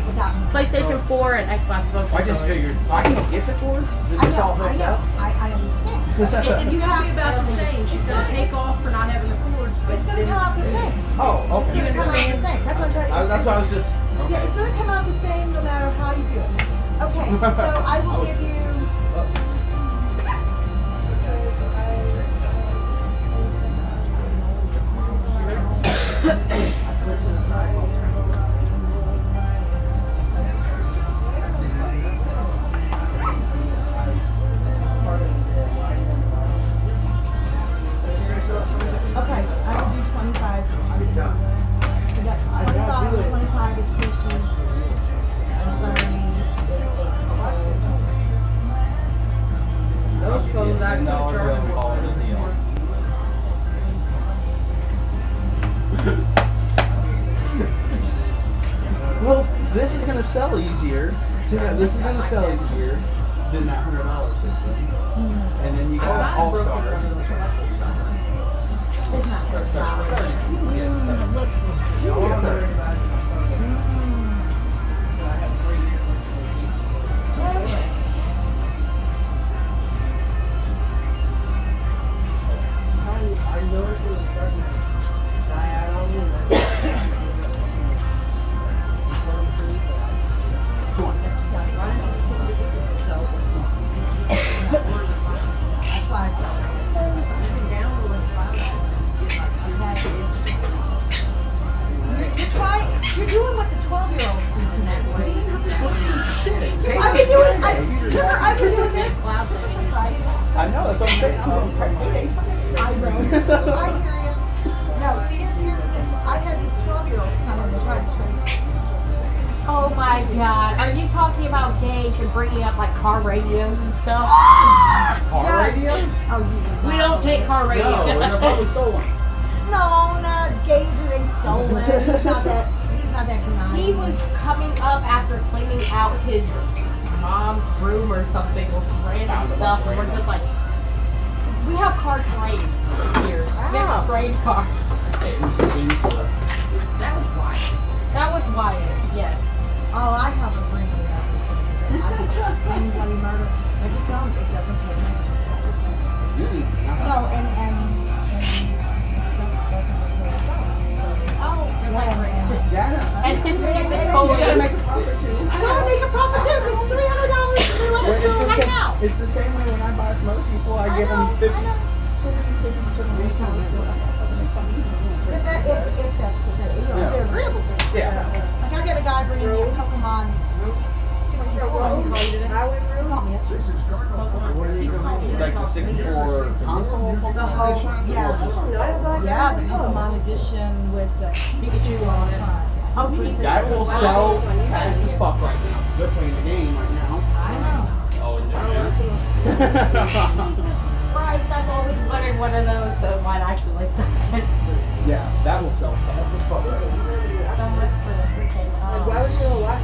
without. PlayStation 4 and Xbox One. I just figured I can get the cords. They're I just all know, hooked up. I understand. It's gonna be about the same. She's gonna take off for not having the cords, but It's gonna then come out the same. Oh, okay. It's gonna come out the same. That's what I'm trying to. That's why I was just. Yeah, it's gonna come out the same no matter how you do it. Okay, so I will give you. Okay, I will do 25 on these. So that's 25, 25 is 50, and 30 is 8. So those phones I can $10 charge bill, call it a deal. Well, this is gonna sell easier. This is gonna sell easier than that $100 system. And then you got All Stars. it's not 30. Let's see. You get 30. Okay. I know it was starting to die out on me. That's why I said. You're doing what the 12-year-olds do tonight, right? I've been doing this. I know, that's what I'm saying. I'm trying to do I hear you. No, see, here's the thing. I've had these 12-year-olds come in and try to trade. Oh my god. Are you talking about Gage and bringing up like car radios and stuff? Car radios? Oh, you We don't take car No, radios. they're probably stolen. No, not Gage. It ain't stolen. He's not that conniving. He was coming up after cleaning out his mom's room or something with random stuff, and we're just like, we have car trains here. We have a train car. That was why. That was Wyatt, yes. Oh, I have a brain with that. I could just scream bloody murder. Like it don't. It doesn't take me. No, and stuff doesn't look very soft. So. Oh, Yeah, I know. and his name is You Cody. gotta make a profit too. I gotta make a profit too. It's $300. We're Well, looking it's for the right same. now. It's the same way when I buy from other people. I give them 50% of the income. If that's what they're agreeable to. Yeah. So, like I got a guy bringing me a Pokemon 64. He called me yesterday. Like the 64 console Pokemon edition? Yeah, the Pokemon edition with the Pikachu on it. Oh, Jesus. That will sell fast as fuck right now. They're playing the game right now. I know. Oh, Jesus Christ, I've always wanted one of those, so might actually stop it. yeah, that will sell fast as fuck right now. So much for the freaking, Why would you go watch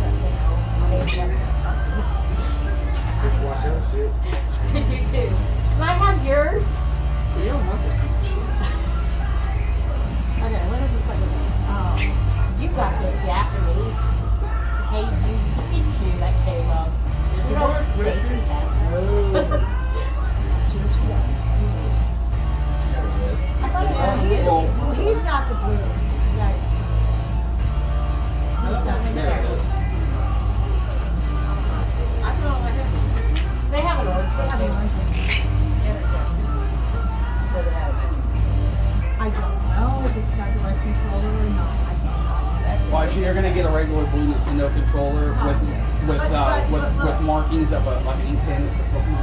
You too. Can I have yours? You don't want this piece of shit. Okay, what is this like about? You got this Japanese. Hey, you Pikachu that came up. You know, Stacy has. Sure she does. I thought it Yeah, was well, he's got the blue. Yeah, he's blue. He's got the There it is. I don't know. They have an orange. They have an orange. Does it have it? I don't know if it's got the right controller or not. I don't know. Well, actually, you're gonna get a regular blue Nintendo controller with markings of like an ink pen.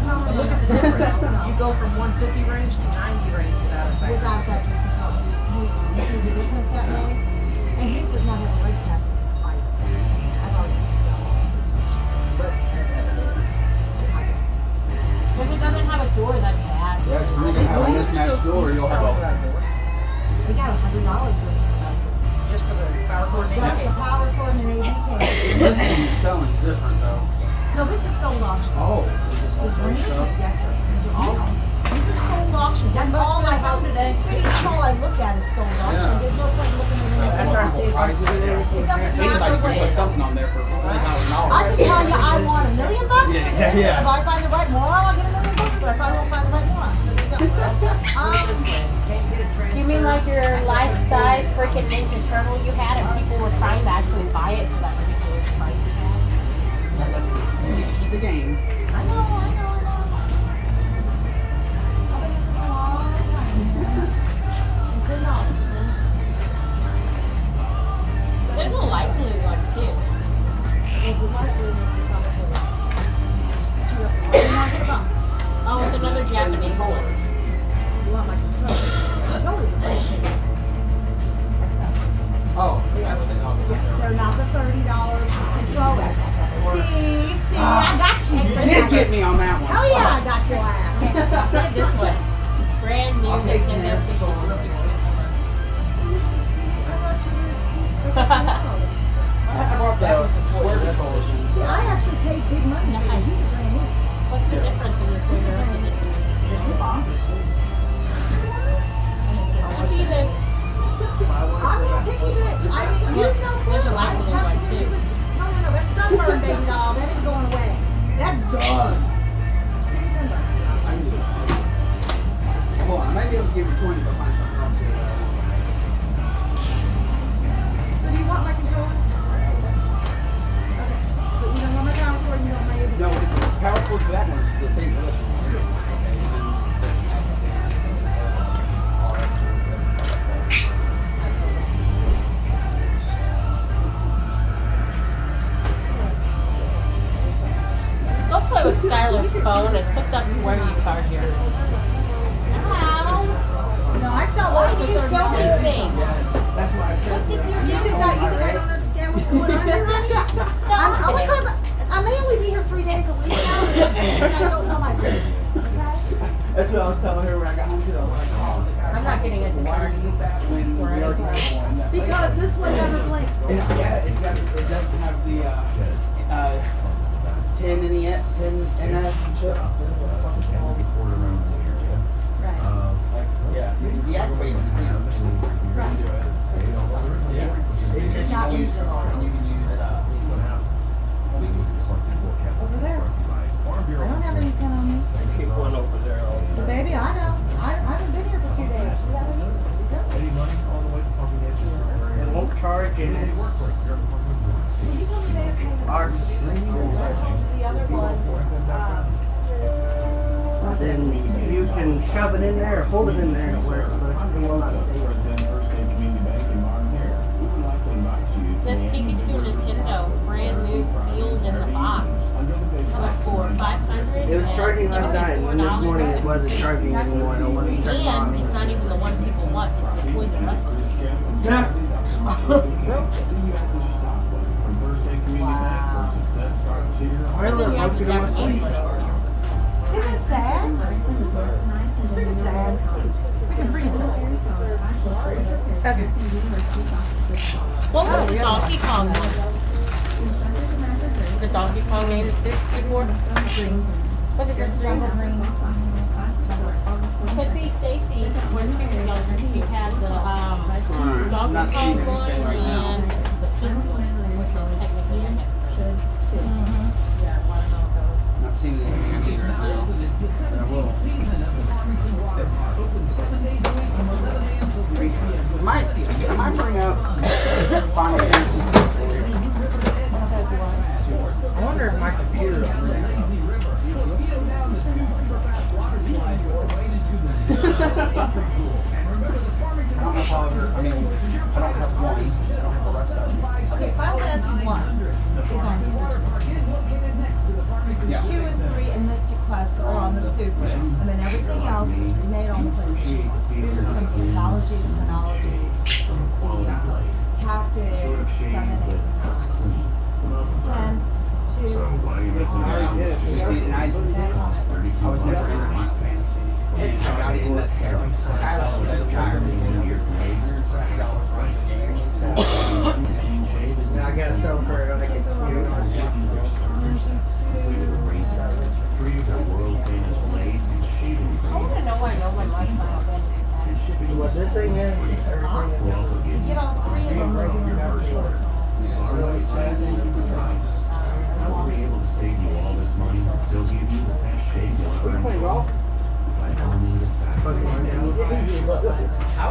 No, Look at the difference. You go from 150 range to 90 range without a factory. without that controller. You see the difference that makes? And his does not have a red cap either. I've already done this one. But that's evident. If it doesn't have a door, that's bad. Yeah, you're gonna have a mismatched door. You'll have a. They got $100 for this one. Just for the power cord. Just the power cord and an AV cable. This thing selling is different though. No, this is sold auctions. Oh. The green? Yes, sir. These are all. These are sold auctions. That's all I have today. Sweetie, that's all I look at is sold auctions. There's no point looking at anything else. It doesn't matter what. Put something on there for $20,000. I can tell you I want $1 million bucks for this, and if I find the right moron, I'll get $1 million bucks, but if I won't find the right moron, so there you go. You mean like your life-size freaking Ninja Turtle you had and people were trying to actually buy it for that ridiculous price you had? Keep the game. I know. I've been in this a long time. It's $10. There's a light blue one too. Well, the light blue ones are probably $2 Oh, it's another Japanese one. You want my controllers? Controllers are pretty big. Oh. Yes, they're not the $30 controllers. See, I got you. You did get me on that one. Hell yeah, I got your ass. Look at this one. Brand new I'll take Nintendo that. 64. I brought that Square Collision. See, I actually paid big money for these. These are brand new. What's the difference in the Toys R Us edition? There's the box. Look either. I'm a picky bitch. I mean, you have no clue. There's a light blue one too. No, that's sunburn, baby doll. That ain't going away. That's done. Give me $10. Well, I might be able to give you 20, but find something else here. So do you want my controllers? Okay. But you don't want my power cord, you don't want my AV. No, the power cord for that one is the same for this one. Yes. Go play with Skylar's phone. It's hooked up to where you charge yours. Ow! No, I sell Why one do for you show $30. these things? That's what I said. What did you You think I don't understand what's going on here, honey? Only because I may only be here 3 days a week now, and I don't know my business. Okay? That's what I was telling her when I got home too. I was like, oh, the guy. I'm not getting it to Why charge. do you get that when we already have one? That Because this one never blinks. Yeah, it doesn't have the 10 in the 10 NF chip. Right. Yeah, you can deactivate it. Right. Yeah. It's not regional. And you can use Over there. I don't have anything on me. Keep one over there. But baby, I know. I haven't been here for 2 days. You got any? Any money all the way to fucking edges. It won't charge and it's Well, you told me they had paid hard. the other one. Then you can shove it in there or hold it in there and it works, but it will not stay. Says Pikachu Nintendo, brand new, sealed in the box. For $500. It was charging last night, and this morning it wasn't charging anymore. It wasn't turning And it's on. not even the one people want. It's the Toys R Us one. Yeah. Well, it woke you in my sleep. Isn't it sad? It's freaking sad. Freaking sad. Okay. What was the Donkey Kong one? The Donkey Kong 64? What is this? Jungle Green. But see, Stacy, when she was younger, she had the Donkey Kong one and the pink one, which is technically a hit. Not seen anything either. I will. I might bring up Final Fantasy. I wonder if my computer I don't know if I'll ever, I mean, I don't have one. I don't have the rest of them. Okay, Final Fantasy 1 is on the original. Yeah. 2 and 3 and Mystic Quest are on the Super. And then everything else was remade on the PlayStation 1. From the mythology, the chronology, the tactics, 7, 8, 9, 10, 2. See, and I was never into Final Fantasy. And I got in that I gotta sell for it on the computer. playing golf? I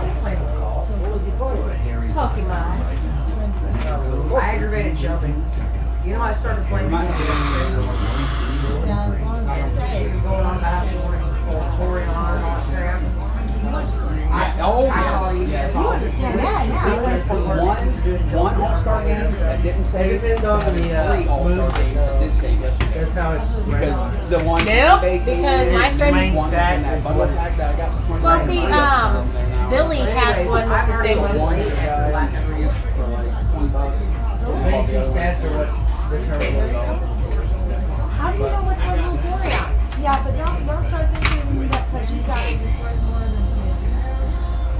was playing golf. What was you playing? Pokemon. I aggravated Shelby. You know I started playing. Yeah, as long as I say. Going on basketball and Torian and all that crap. Yes. You understand that We now. went from one All-Star game that didn't say It depends on the three All-Star games that did say yesterday. That's how it's Because the one Nope, vacated, because my friend- one was in that bundle pack that I got for Well, see, $29. Billy had one with the same So one. one guy and three for like $20. stats are what determine what goes. How do you know what's on the Gloria? Yeah, but don't start thinking that because you got it, it's worth more than somebody else.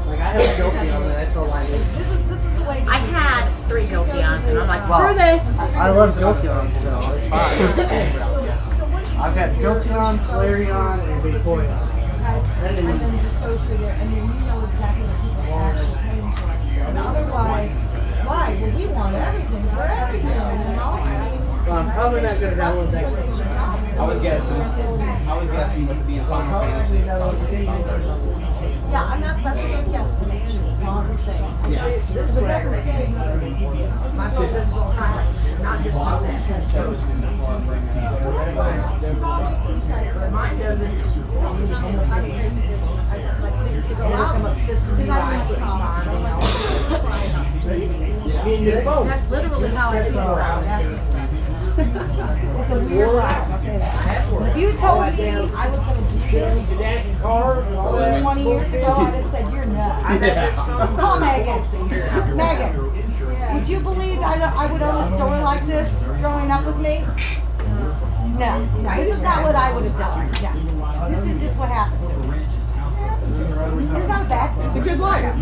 Like I have a Jolteon on there, that's all I need. This is the way. I had 3 Jolteons, and I'm like, Well, screw this. I love Jolteon, so it's fine. So what you I've got do Jolteon, Flareon, and Vaporeon. okay, and then just go through there, and then you know exactly what people are actually paying for. And otherwise, why? Well, we want everything for everything, you know? I mean, Well, I'm probably not gonna download that. I was guessing with it being Final Fantasy. Yeah, I'm not. That's a good guesstimation, as long as it says. Yeah. This is what aggravates me. My focus is on highlights, not just on that. Mine doesn't. To go out, come up system, Because I That's literally how I feel about asking. It's a weird life, I'll say that. If you told me I was going to do this 20 years ago, I'd have said, you're nuts. Call Megan. Megan, would you believe I would own a store like this growing up with me? No, this is not what I would have done. No. This is just what happened to me. It's not a bad thing. It's a good life.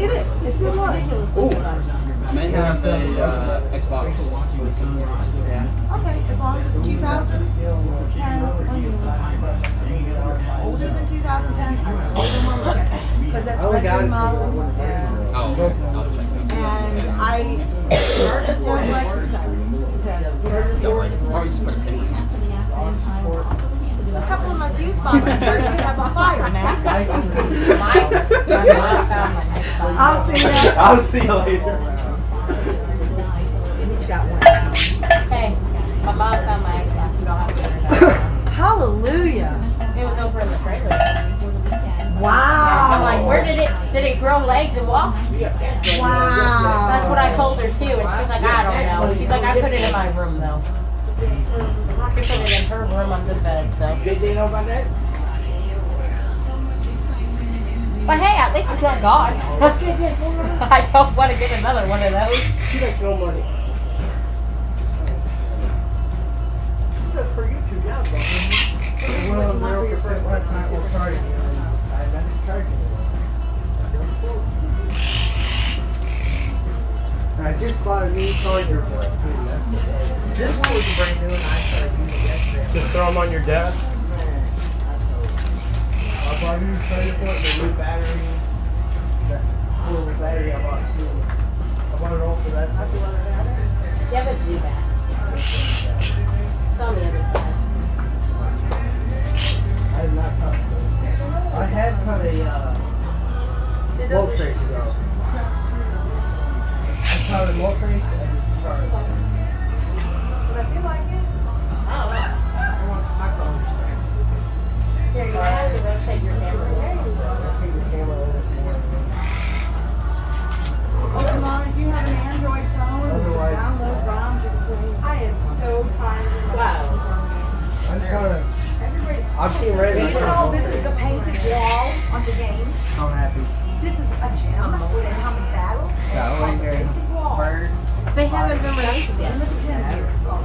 It is. It's ridiculously good life. I may have the Xbox. Yeah. Okay, as long as it's 2010, older than 2010, I don't want to look at it. Because that's retro models, and I don't like to sell because Or you just put a penny in. a couple of my fuse boxes are have on fire, man. I'll see you. I'll see you later. Each got one. Hey, my mom found my Xbox. You don't have to turn it on. Hallelujah. It was over in the trailer. Wow. I'm like, where did it grow legs and walk? Wow. That's what I told her too, and she's like, I don't know. She's like, I put it in my room though. She put it in her room under the bed, so. Did they know about that? But hey, at least it's not gone. I don't want to get another one of those. She doesn't throw money. That's for YouTube, yeah, bro. Well, 0% last night was charging you. I just charging you. I just bought a new charger for it too. This one was brand new and I started using it yesterday. Just throw them on your desk. I bought a new charger for it, the new battery. That little battery I bought too. I bought it all for that. Yeah, but do that. It's on the other side. I had not cut it. I had cut a volt trace ago. I cut a volt trace and charged. But I feel like it. I don't know. I want my phone to stand. Here, you have to rotate your camera. There you I'll go. take the camera over this morning. Mom, if you have an Android phone, Otherwise- download ROMs, you can play. I am so tired of Wow. I'm kind of. I'm seeing red. You know, this is the painted wall on the game. I'm happy. This is a gem. And how many battles? Yeah, I like it. Painted wall. Bird. They haven't been released yet. Look at this here.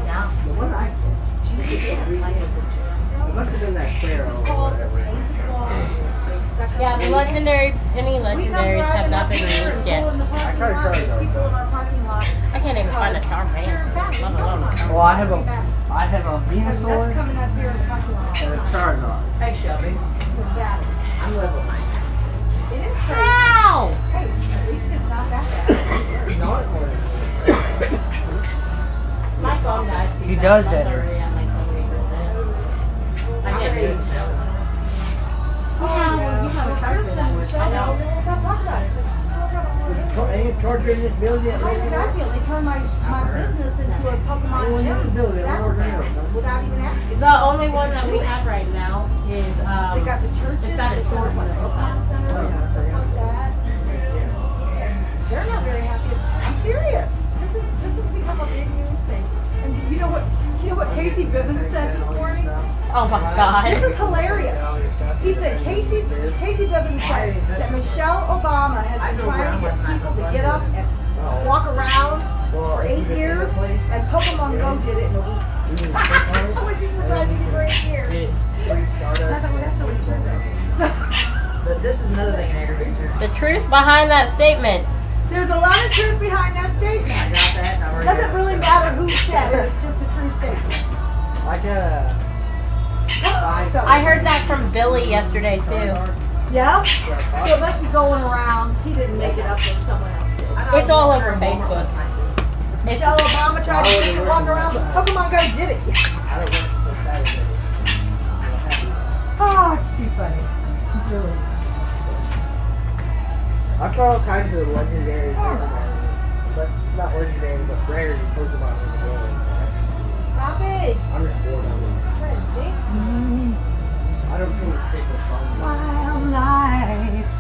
Yeah. The one I. It must have been that Sparrow or whatever. Yeah, the legendary, any legendaries have not been released yet. I tried to charge those. I can't even find a Charmander, let alone a Well, I have a Venusaur That's coming up here in the parking lot. and a Charizard. Hey, Shelby. Yeah. I'm level 9. It is crazy. Ow! Hey, at least it's not that bad. My phone died. He does that. I get it. Michelle, stop talking about it. Ain't charging in this building yet, I lady? definitely turned my business into a Pokemon gym without even asking. The only one that we have right now is They got the churches. it's got a short one. Center, stuff like that. They're not very happy. I'm serious. This has become a big news thing. And you know what Casey Bivens said this morning? Oh my God. This is hilarious. He said Casey Bivens said that Michelle Obama has been trying to get people to get up and walk around for 8 years, and Pokemon Go did it in a week. Which is like 8 years. But this is another thing that aggravates her. The truth behind that statement. There's a lot of truth behind that statement. I got that. I already Doesn't got really it. matter who said it. It's just a true statement. I got I heard that from Billy yesterday too. Yeah? So it must be going around. He didn't make it up when someone else did. It's all over Facebook. Michelle Obama tried to get to walk around, but Pokemon Go did it. I don't work until Saturday. Oh, it's too funny. Really. I've got all kinds of legendary Pokemon. But not legendary, but rare Pokemon in the world. Stop it. I'm just bored of them. I don't feel like taking a phone. Wildlife.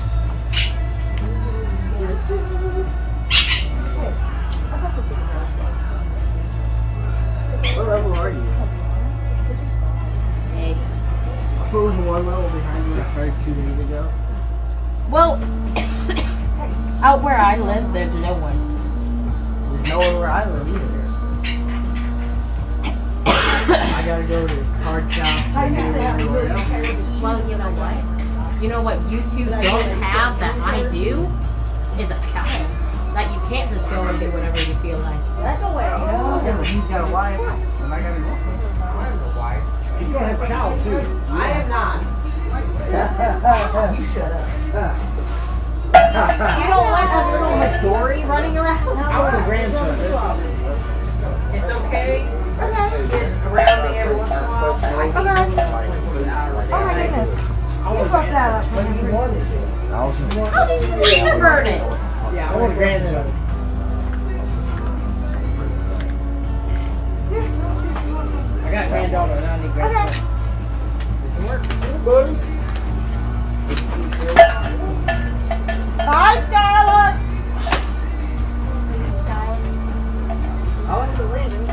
What level are you? Hey. I put like one level behind you like 2 days ago. Well, out where I live, there's no one. There's nowhere where I live either. I gotta go to card shop. I used to have a really everywhere. terrible Well, you know what? You know what YouTube don't have that I do is a calendar. Like you can't just go and do whatever you feel like. That's a way. Yeah, but he's got a wife, and I gotta go. I have a wife. He's gonna have a child too. I am not. You shut up. You don't want a little Midori running around? I want a grandson. It's okay. Okay. Get around me every once in a while. So I can Okay. like for an hour like Oh my goodness. You fucked that up. When you wanted it. How did you finger burn it? Yeah, I want a grandson. I got a granddaughter and I need Okay. grandson. Bye, Skylar. I wasn't leaving.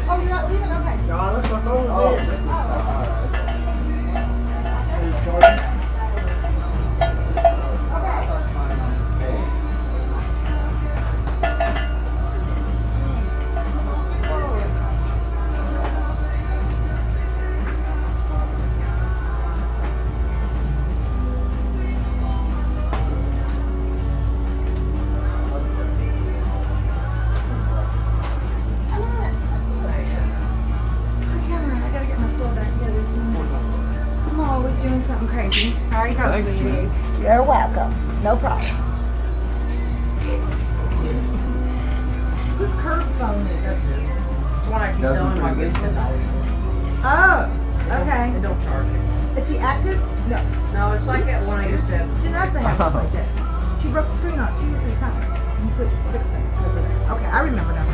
Oh, you're not leaving? Okay. No, I left my phone there. I gotta get my store back together soon. I'm always doing something crazy. How are you going, Thanks, sweetie? man. You're welcome. No problem. Whose curb phone is That's it? it. It's one I keep Doesn't telling my bring good it. $10. Oh, okay. It don't charge me. Is he active? No. No, it's like that one I used to have. Janessa had one like that. She broke the screen off 2 or 3 times. You couldn't fix it because of it. Okay, I remember now.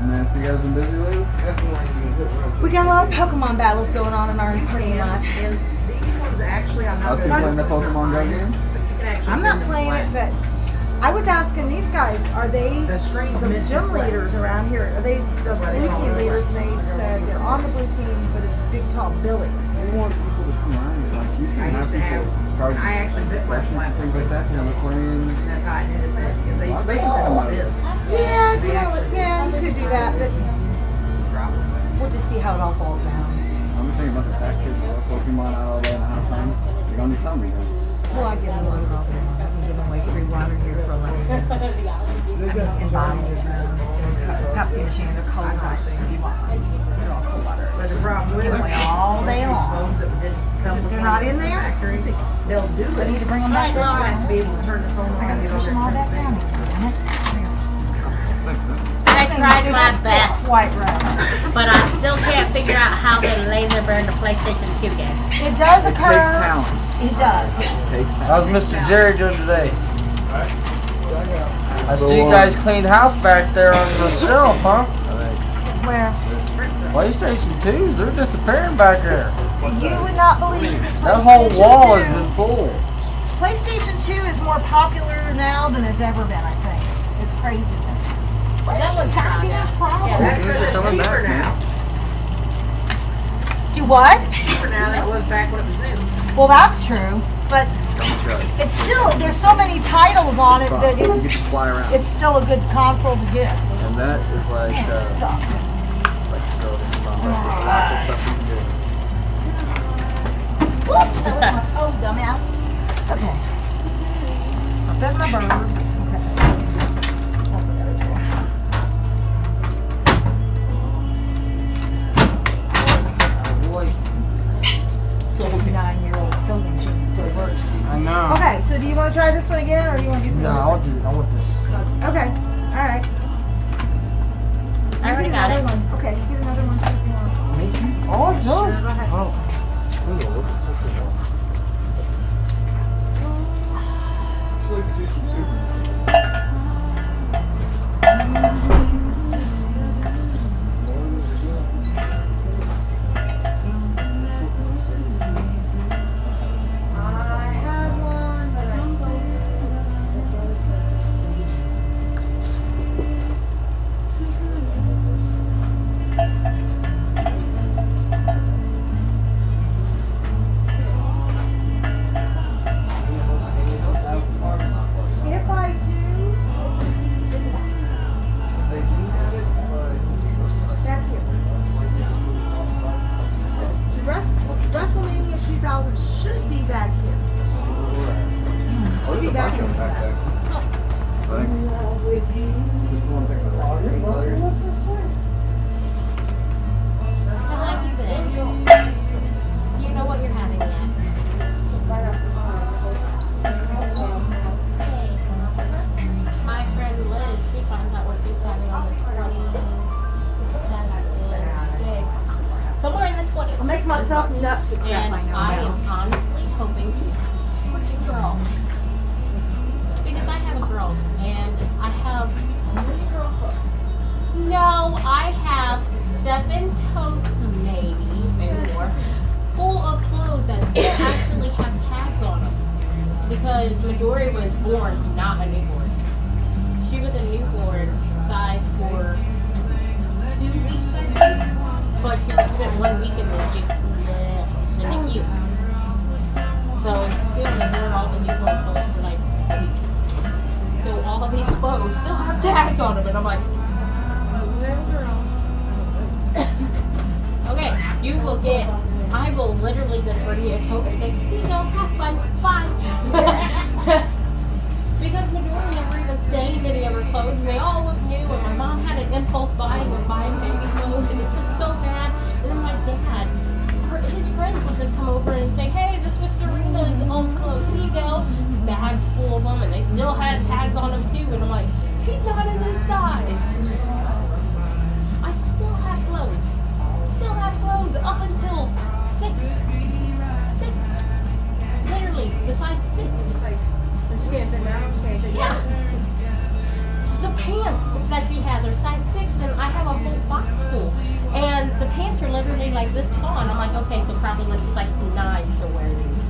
Man, so you guys been busy lately? That's the one you use. We got a lot of Pokemon battles going on in our parking lot. And these ones actually, I'm I not was good playing the at Pokemon Go game. But you can actually I'm not bend them playing flat. it, but I was asking these guys, are they The screen's the meant to gym flex. leaders around here? Are they the blue team leaders? And they said they're on the blue team, but it's Big Tall Billy. We want people to come around. Like, you I can have used to have. people charge I actually bit my sessions flat and things like that. You know, playing. And that's how I did it then. Because they used to do this. Yeah, you could do that, but Drop it. we'll just see how it all falls down. I'm just thinking about the fat kids that love Pokemon out all day in the house time. You're gonna do something. Well, I give them water all day long. I've been giving away free water here for 11 years. In bottles and Pepsi machine. They're cold ice. They're all cold water. But the problem with Give it, away all day these long. phones that didn't come If with they're not in the there, factory, they'll do I it. need to bring them back. But you have to be able to turn the phone on I and gotta get on push them all their back down. I tried my best, Quite right. but I still can't figure out how they lay them in the PlayStation 2 game. It does It occur. takes talents. It does. It takes talents. How's Mr. Jerry doing today? I So, see you guys cleaned house back there on the shelf, huh? Where? PlayStation 2s, they're disappearing back there. You would not believe That whole wall has 2 been full. PlayStation 2 is more popular now than it's ever been, I think. It's craziness. That one's not. Yeah, Yeah, that's These are because it's coming cheaper back, now. Do what? Cheaper now than it was back when it was new. Well, that's true, but Don't judge. it's still, there's so many titles on it that You get to fly around. it's still a good console to get. And that is like, Stop. like the building. There's lots of stuff you can do. Whoops, that was my toe, dumbass. Okay. I'm fed my birds. Okay. Also got it there. Oh boy. 9-year-old sewing machine still works. I know. Okay, so do you want to try this one again, or do you want to do No, something? I want this. Okay, all right. I already got it. One. Okay, get another one if you want. Me too. Oh, it's done. Sure, go ahead. Oh. I'm gonna look at something else. I had one, but I sold If I do, back here. WrestleMania 2000 should be back here. Should be back here. How long have you been? Do you know what you're having yet? Hey. My friend Liz, she finds out what she's having on the 26th. Somewhere in the 20s. I'll make myself nuts at crap And I know I now. am honestly hoping she's a girl. Because I have a girl and I have no, I have 7 totes, maybe more, full of clothes that still actually have tags on them. Because Midori was born not a newborn. She was a newborn size for 2 weeks, I think. But she spent 1 week in the NICU. So she was wearing all the newborn clothes for like a week. So all of these clothes still have tags on them, and I'm like, okay, you will get. I will literally just ready a coat and say, here you go, have fun, bye. Because Midori never even stained any of her clothes, and they all look new, and my mom had an impulse buying of buying baby clothes, and it's just so bad. And then my dad, his friends would just come over and say, hey, this was Serena's old clothes, here you go. Bags full of them, and they still had tags on them too, and I'm like, she's not in this size. I still have clothes. Still have clothes up until 6. Literally, the size 6. Yeah. The pants that she has are size 6, and I have a whole box full. And the pants are literally like this tall, and I'm like, okay, so probably when she's like 9, she'll wear these.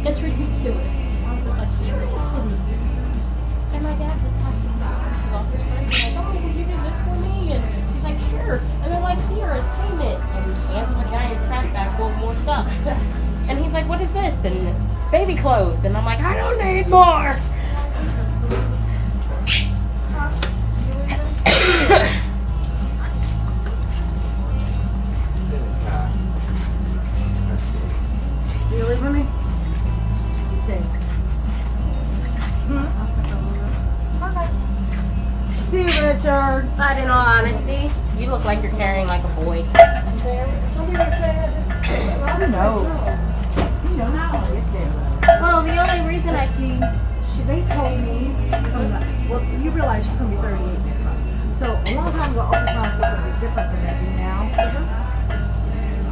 It's ridiculous. I was just like, seriously? And my dad just has to stop. She's all his friends are like, oh, would you do this for me? And he's like, sure. And they're like, here is payment. And he hands him a giant trash bag full of more stuff. And he's like, what is this? And baby clothes. And I'm like, I don't need more. You leave with me? You stay. Okay. See you, Richard. But in all honesty, you look like you're carrying like a boy. Who knows? Who knows how to get there? Well, the only reason I see They told me, well, you realize she's going to be 38 next month. So a long time ago, Oprah promised her to be different than they do now.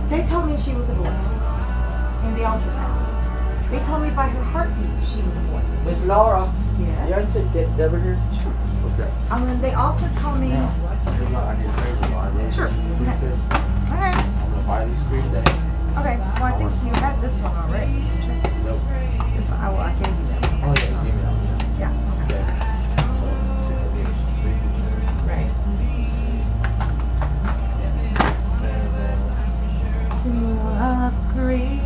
They told me she was a boy in the ultrasound. They told me by her heartbeat she was a boy. Miss Laura, Yes. you want to get over here? Okay. And then they also told me. I need to pay for my Sure. Okay. Okay. I'm gonna buy these 3 today. Okay. Well, I think you had this one already. Nope. This one. I gave you that one. Oh yeah, give me that one. Yeah. Okay. Right. To upgrade.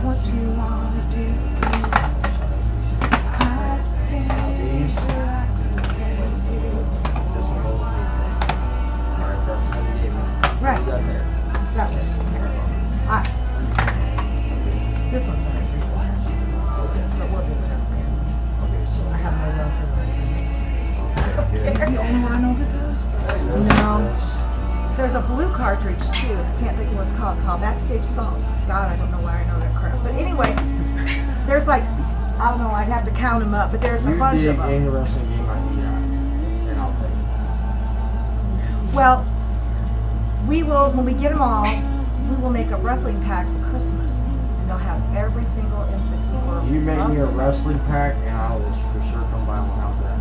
What you want to do? This one goes with me today. Alright, that's what you gave me. Right. You got there. Got it. Alright. This one's very free. But we'll do it. Okay, so I have no love for those things. here's the only one I know that does? No. There's a blue cartridge too. I can't think of what it's called. It's called Backstage Song. God, I don't know why I know that crap. But anyway, there's like, I don't know, I'd have to count them up, but there's a bunch of them. any wrestling game I need, and I'll tell you. Well, we will, when we get them all, we will make up wrestling packs at Christmas. And they'll have every single N64. You make me a wrestling- wrestling pack, and I will for sure come by one. How's that?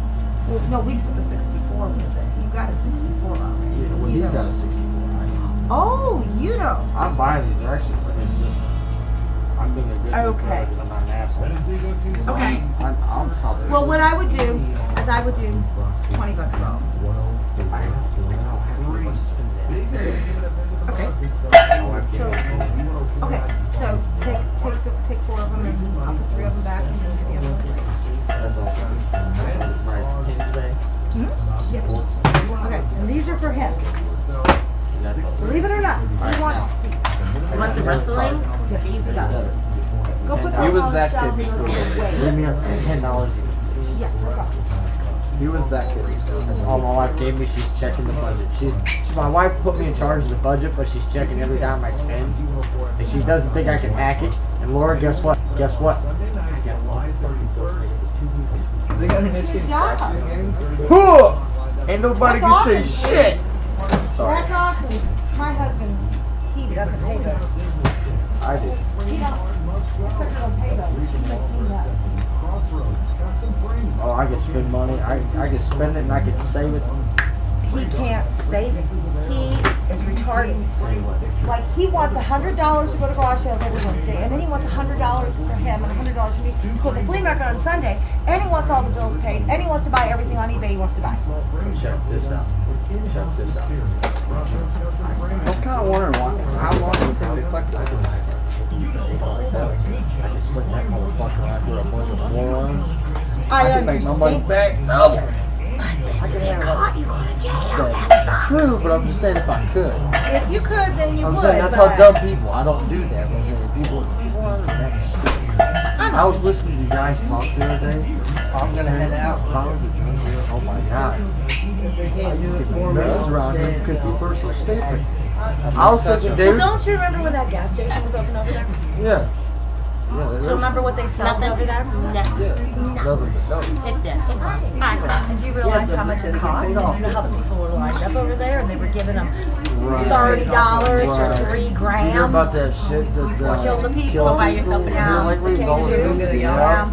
Well, no, we put the 64 with it. You got a 64 already. Yeah, well, You he's got don't. a 64. Oh, you know. I'm buying these. They're actually pretty system. I'm being a good Okay. because I'm not an asshole. Okay. I'm probably. Well, what I would do is I would do $20 for all. Okay. So, okay. So take 4 of them and I'll put 3 of them back and then give the other ones later. That's all. Right. Today. Hmm? Yeah. Okay. And these are for him. Believe it or not, he wants these. You want the wrestling? Yes, he does. Go put He those was on the that shelf kid. and they'll go away. Leave me $10 each. Yes, no problem. He was that kid. That's all my wife gave me. She's checking the budget. My wife put me in charge of the budget, but she's checking every dime I spend, and she doesn't think I can hack it. And Laura, guess what? Guess what? Good job. Ain't nobody That's can say awesome. shit. Sorry, That's awesome. My husband, he doesn't pay those. I do. He don't pay those. He makes me nuts. Oh, I can spend money. I can spend it and I can save it. He can't save it. He is retarded. Like, he wants $100 to go to garage sales every Wednesday, and then he wants $100 for him and $100 for me to go to the flea market on Sunday, and he wants all the bills paid, and he wants to buy everything on eBay he wants to buy. Check this out. Check this out. I was kind of wondering how long do you think they collect that? I can slick that motherfucker after a bunch of morons. I can make my money understand. back double. I can have You go to jail. That's true, but I'm just saying if I could. If you could, then you I'm would. saying that's but how dumb people. I don't do that. But I'm saying people are that stupid. I was listening to you guys talk the other day. I'm gonna head out. Oh my god. They can't do it for me. Nerves around here because people are so stupid. I was thinking, Well, dude. don't you remember when that gas station was open over there? Yeah. Do you remember what they sold Nothing. over there? Nothing. Nothing but no. It's dead. It's fine. And do you realize how much it cost? And you know how the people were lined up over there and they were giving them $30 for 3 grams? You hear about that shit that Kill the people. By yourself in Yeah, like we they was all do. doing it, Yeah. That's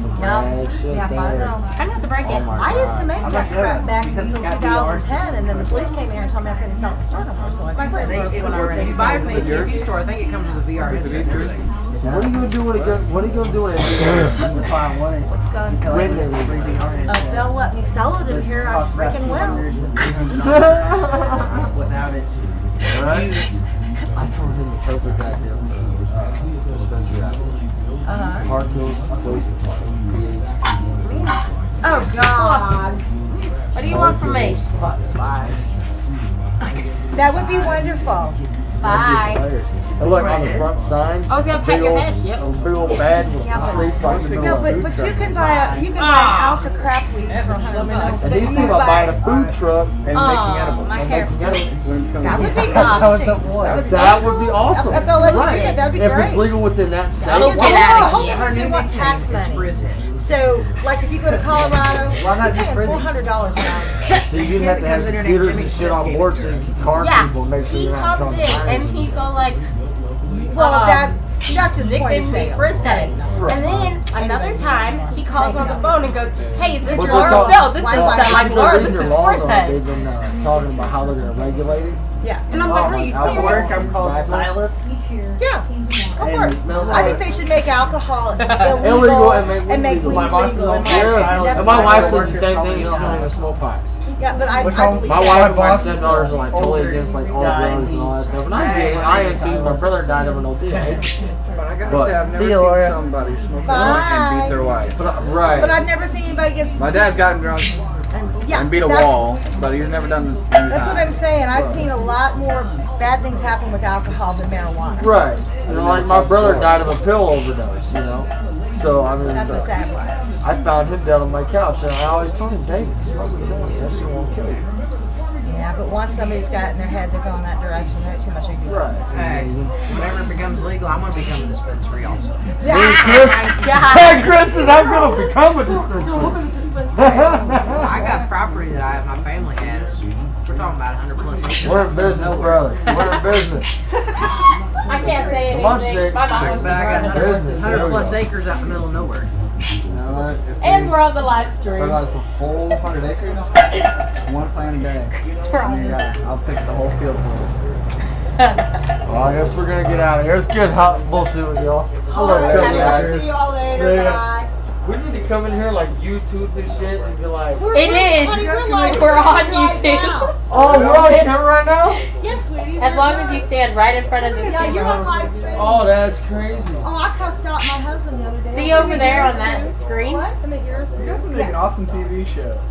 some bad shit Yeah, I there. know. I'm not to break it. Oh my I used to make I'm that not crap good. back Because until it's got 2010, and then the police came here and told me I couldn't sell it in the store no more, so I My friend quit. broke one already. If you buy it from the AT&T store, I think it comes with a VR headset and everything. So what are you gonna do when it goes? What are you gonna do when it goes? Find one. What's going on? When they read If they'll let me sell it in here, I freaking will. Without it. Right? I told him the perfect idea. Dispensary out there. Park Hills Police Department. PHPD. Oh, God. What do you want from me? That would be wonderful. Bye. And look on the front sign. I was gonna pet your head. Yep. A big old badge with leaf like the middle No, of but a but food you truck. can buy an ounce of crap weed for $100. And But he's you thinking about buying buy a food truck and making edibles. my and hair. making edibles. that would be That interesting. That would be awesome. If they'll let you Right. do that, that'd be If great. it's legal within that state. That'll Yeah, get the out of whole here. thing is they want tax money. So, like if you go to Colorado, Why not you're just paying prison? $400 an ounce. So you'd have to have computers and shit on board so you can card Yeah, people and make sure he you're not comes selling in and he's all like, Well, that's he's just point of victim sale. first That day. ain't nothing. And then another time, he calls on the phone and goes, "Hey, is this But Laura? they're talking- No, this is Why- like People Laura. reading This your is laws first on it. day." They've been talking about how they're going to regulate it. Yeah. And I'm like, "Are you At work, serious?" I'm called Silas. Yeah. Go for it. I think they should make alcohol Illegal illegal and make weed my wife legal. don't in my care. opinion. That's And my what wife I says would the same thing. You don't want to smoke pipe. Yeah, but I believe My that. wife and my stepdaughters are like totally against like all drugs and all that stuff. And I am too. My brother died of an OD. I hate this shit. But I gotta But- say, I've never See you, seen Laura. somebody smoke Bye. a joint and beat their wife. Right. But I've never seen anybody get. My dad's gotten drunk Yeah, and beat a that's- wall, but he's never done the That's what I'm saying. I've seen a lot more bad things happen with alcohol than marijuana. Right. You know, like my brother died of a pill overdose, you know? So, I mean, That's a sad one. I found him dead on my couch, and I always told him, David, smoke the joint. That shit won't kill you. Yeah, but once somebody's got in their head they're going that direction, they're too much ignorant. Right. Hey, whenever it becomes legal, I'm gonna become a dispensary also. Hey, Chris. Hey, Chris says I'm going to become a dispensary. I got property that my family has. We're talking about 100 plus acres. We're in business, brother. We're in business. I can't say Come on, anything. Stick. My mom was But I got running. 100, Business, there 100 we plus go. acres out in the middle of nowhere. You know what? If And we we're on the live stream. fertilize the whole 100 acres, one plant a day. It's for all this. I'll fix the whole field for you. Well, I guess we're going to get out of here. It's good hot bullshit with y'all. I love Alright, coming out I'll here. see you all later. See ya. Bye. We need to come in here like YouTube this shit and be like, It is. Honey, we're live We're on streaming right YouTube. now. oh, we're on camera right now? Yes, sweetie. As long as you stand right in front of this Yeah, you're on camera. live stream. Oh, that's crazy. Oh, I cussed out my husband the other day. See over there on that screen? What? Let me hear us. You guys would make an awesome TV show.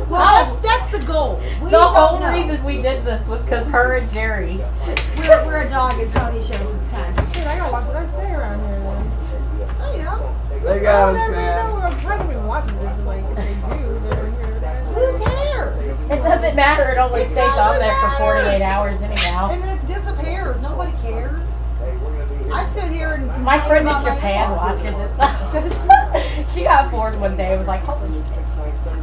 Well, that's the goal. We The whole don't know. reason we did this was because her and Jerry. We're a dog and pony show since time. Shit, I gotta watch what I say around here then. Oh, you know. They got us, I man. don't even watch it. Like, if they do, they're here. Who cares? It doesn't matter. It only It stays on doesn't there for matter. 48 hours anyhow. And it disappears. Nobody cares. I stood here and My friend in about my Japan in-laws. watching it. She got bored one day and was like, holy shit.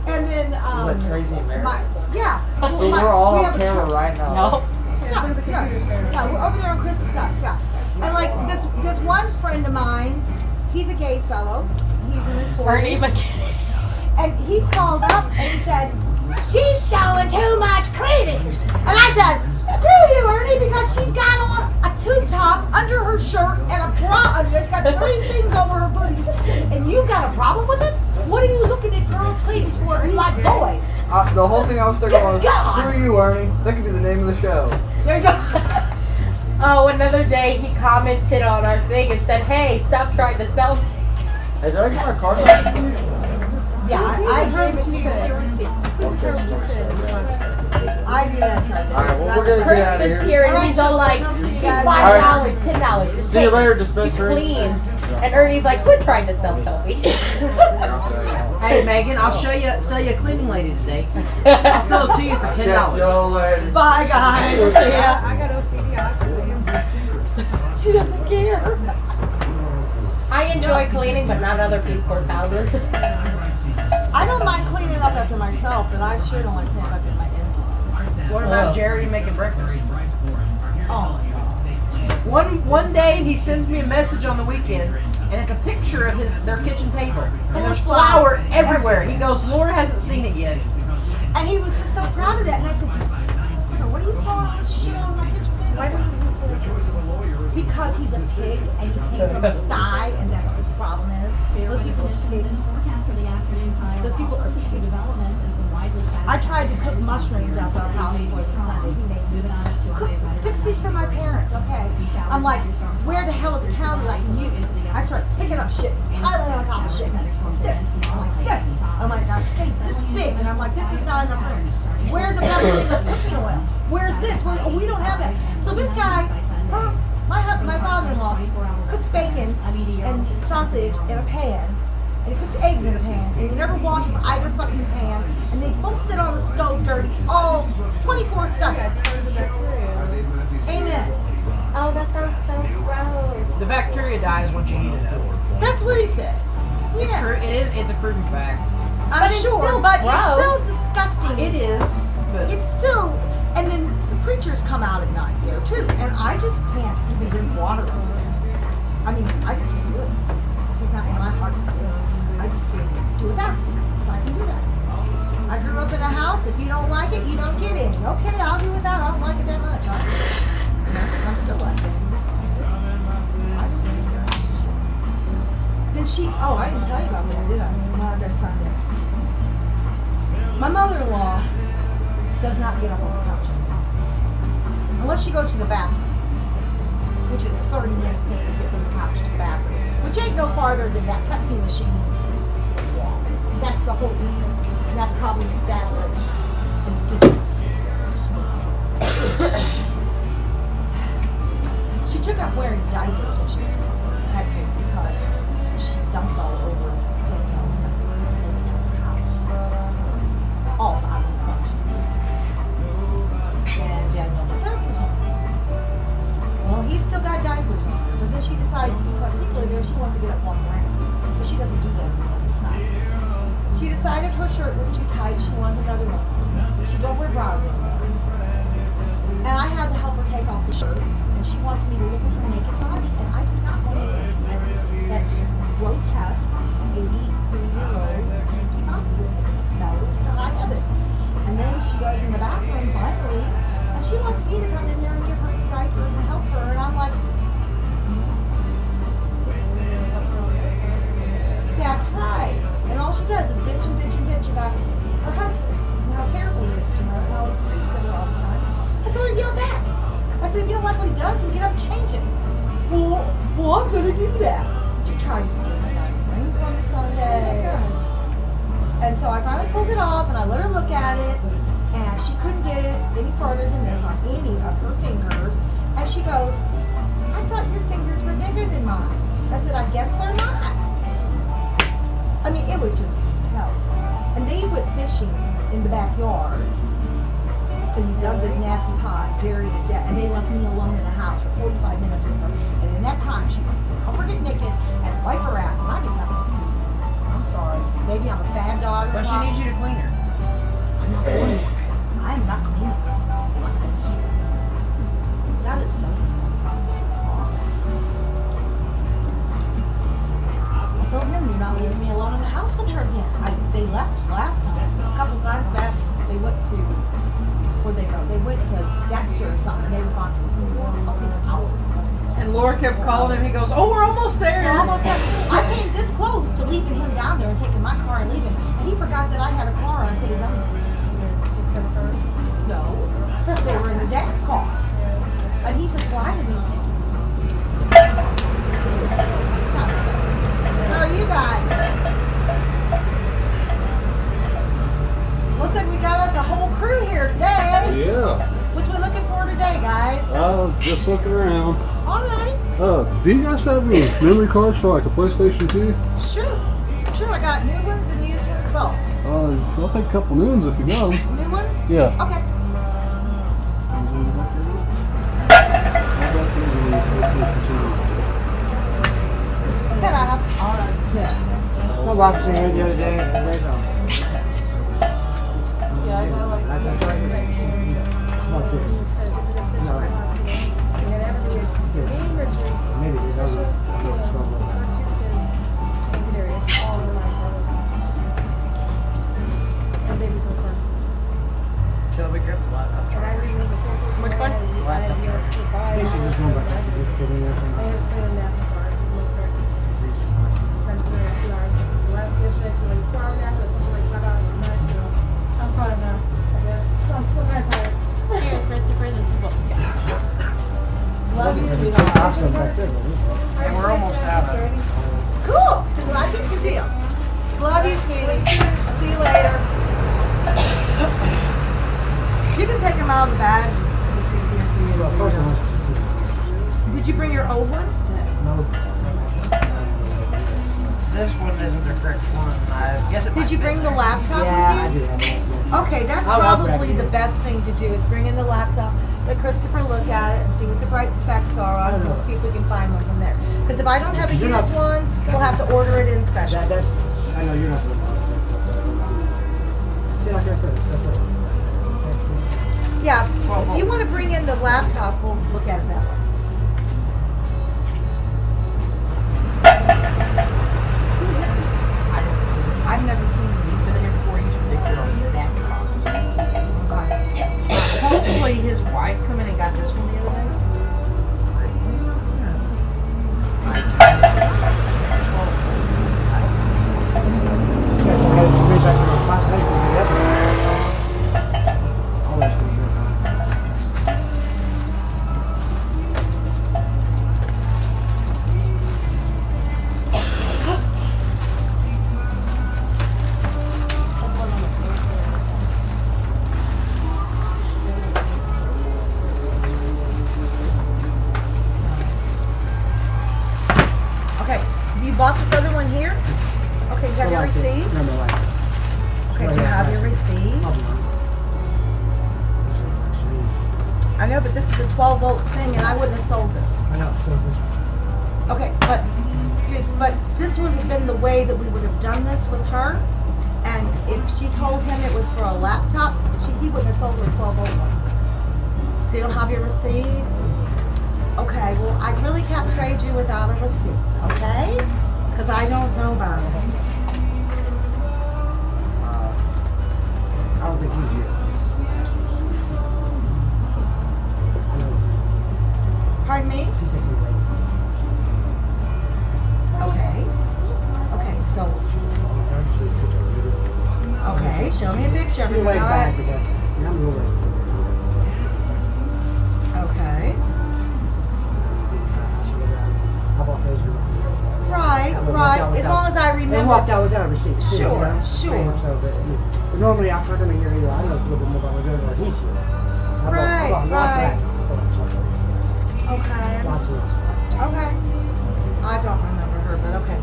And then, Like crazy Americans. yeah. So My- we're all we on have a camera truck. right now. No. No, we're over there on Chris's stuff, Scott. And like this one friend of mine, he's a gay fellow. He's in his 40s. And he called up and he said, "She's showing too much cleavage." And I said, "Screw you, Ernie, because she's got on a tube top under her shirt and a bra under it. She's got 3 things over her booties. And you got a problem with it? What are you looking at girls' cleavage for like boys?" The whole thing I was thinking was, God. screw you, Ernie. That could be the name of the show. There you go. Oh, another day he commented on our thing and said, hey, stop trying to sell me. Hey, did I get my card? Yeah, I gave it to you with your receipt. I do that Sunday. Alright, well, we're gonna get out of Chris is here. here and he's all like, it's $5, $10. Just See you take later, it. She's dispensary. clean. And Ernie's like, quit trying to sell Shelby. Hey Megan, I'll sell you a cleaning lady today. I'll sell it to you for $10. Y'all later. Bye, guys. See ya. I got OCD. I tell you. She doesn't care. I enjoy cleaning, but not other people's houses. I don't mind cleaning up after myself, but I sure don't like cleaning up after my in-laws. What about Jerry making breakfast? Oh, One day he sends me a message on the weekend, and it's a picture of their kitchen table. And there's flour everywhere. He goes, Laura hasn't seen it yet. and he was just so proud of that. And I said, just, what are you throwing all this shit on my kitchen table? Why doesn't he put it? Because he's a pig, and he came from a sty, and that's what the problem is. Those people are pigs. Those people are pigs. I tried to cook mushrooms out of our house for them Sunday. He made me fix these for my parents, okay? I'm like, where the hell is the counter I can use? I start picking up shit, piling on top of shit. This, I'm like, this. I'm like, our space this big, and I'm like, this is not enough room. Where's a better thing of cooking oil? Where's this? We don't have that. So this guy My father-in-law cooks bacon and sausage in a pan, and he cooks eggs in a pan, and he never washes either fucking pan, and they both sit on the stove dirty all 24/7. Amen. Oh, that sounds so gross. The bacteria dies once you heat it up. That's what he said. It's Yeah. true. It is. It's a proven fact. I'm But it's sure, still but gross. it's still disgusting. It is. But It's still, and then the preachers come out at night there too, and I just can't even drink water over there. I mean, I just can't do it. It's just not in my heart to do it. I just say, do it that, because I can do that. I grew up in a house, if you don't like it, you don't get any. Okay, I'll do without, I don't like it that much. I'm still like that. I don't care. Then I didn't tell you about that, did I? No, that's Sunday. My mother-in-law does not get up on the couch unless she goes to the bathroom, which is a 30-minute thing to get from the couch to the bathroom, which ain't no farther than that Pepsi machine wall. That's the whole distance, and that's probably an exaggeration in the distance. She took up wearing diapers when she went to Texas because she dumped all over Danielle's house. All bodily functions. And Danielle put diapers on. Well, he's still got diapers on, but then she decides because people are there, she wants to get up on the ground. But she doesn't do that all the time. She decided her shirt was too tight, she wanted another one. She don't wear bras anymore. And I had to help her take off the shirt, and she wants me to look at her naked body, and I do not want to look at that grotesque 83-year-old Mickey Mouse. It smells to high heaven. And then she goes in the bathroom finally, and she wants me to come in there and give her new diapers and help her, and I'm like, that's right. And all she does is bitch and bitch and bitch about her husband and how terrible he is to her and how he screams at her all the time. I told her to yell back. I said, if you don't like what he does, then get up and change it. Well, I'm going to do that. She tried to steal my diaper ring from me Sunday. And so I finally pulled it off and I let her look at it, and she couldn't get it any further than this on any of her fingers. And she goes, I thought your fingers were bigger than mine. I said, I guess they're not. I mean, it was just hell. And they went fishing in the backyard because he dug this nasty pond, buried his dad, and they left me alone in the house for 45 minutes with her. And in that time, she would help her get naked and wipe her ass, and I just got to clean her. I'm sorry. Maybe I'm a bad daughter. but she needs you to clean her. I'm not cleaning her. I'm not cleaning her. What the shit? That is so disgusting. I told him you're not leaving me alone in the house with her again. They left last time. A couple times back, they went to, where'd they go? They went to Dexter or something. They were gone for 4 fucking hours. And Laura kept calling him. He goes, "Oh, we're almost there." They're almost there. I came this close to leaving him down there and taking my car and leaving. And he forgot that I had a car and I could have done it. No. They were in the dad's car. And he says, well, I didn't even think you were. That's not good. How are you guys? Looks like we got us a whole crew here today. Yeah. What's we looking for today, guys? Just looking around. All right. Do you guys have any memory cards for like a PlayStation 2? Sure. Sure, I got new ones and used ones both. I'll take a couple new ones if you got them. New ones? Yeah. Okay. Bet I have. All right. Yeah. My wife was here the other day. Yeah, I know, like, Like this. No. Maybe there's other 12 of them. Shelby, grab the laptop charger. Which one? Laptop charger. Maybe she's just going back. Does this fit in there somewhere? I'm fine now, I guess. I'm still very tired. Here, Christopher, this is what we got. Love you, sweetheart. Awesome back there, but this one. And we're almost out. one isn't the correct one. I guess it Did might you fit bring the there. laptop Yeah, I with do you? have that. Okay, that's I'll grab probably it. the best thing to do is bring in the laptop, let Christopher look at it and see what the bright specs are on it, and we'll see if we can find one from there. Because if I don't have a You're used not- one, we'll have to order it in special. That's, I know you're not the one. See, like right there, stuff like that. Yeah, if you want to bring in the laptop, we'll look at it that way. I've never seen him. He's been here before. He's predicted on the desktop. Hopefully his wife come in and got this one the other day. Yeah, so I had to submit back to those spots. I didn't do that. All that's pretty good. Okay, you bought this other one here? Okay, you have your receipt? No, no, right. Okay, do you have your receipt? I know, but this is a 12-volt thing, and I wouldn't have sold this. I know, so is this one. Okay, but this would have been the way that we would have done this with her. And if she told him it was for a laptop, he wouldn't have sold her a 12-volt one. So you don't have your receipts? Okay, well, I really can't trade you without a receipt, okay? Because I don't know about it. I don't think he's here. Pardon me? She said some ladies. Okay. Okay, so, okay, show me a picture of She it. weighs All back right. because I'm really. Okay. How about those? Right, right. As long as I remember. They walked out without a receipt. too, Sure, you know? sure. So, but normally I'm not going to hear either. I know a little bit more about what he's here. Right, Lots right. of that. Okay. Lots of that. Okay. I don't remember her, but okay.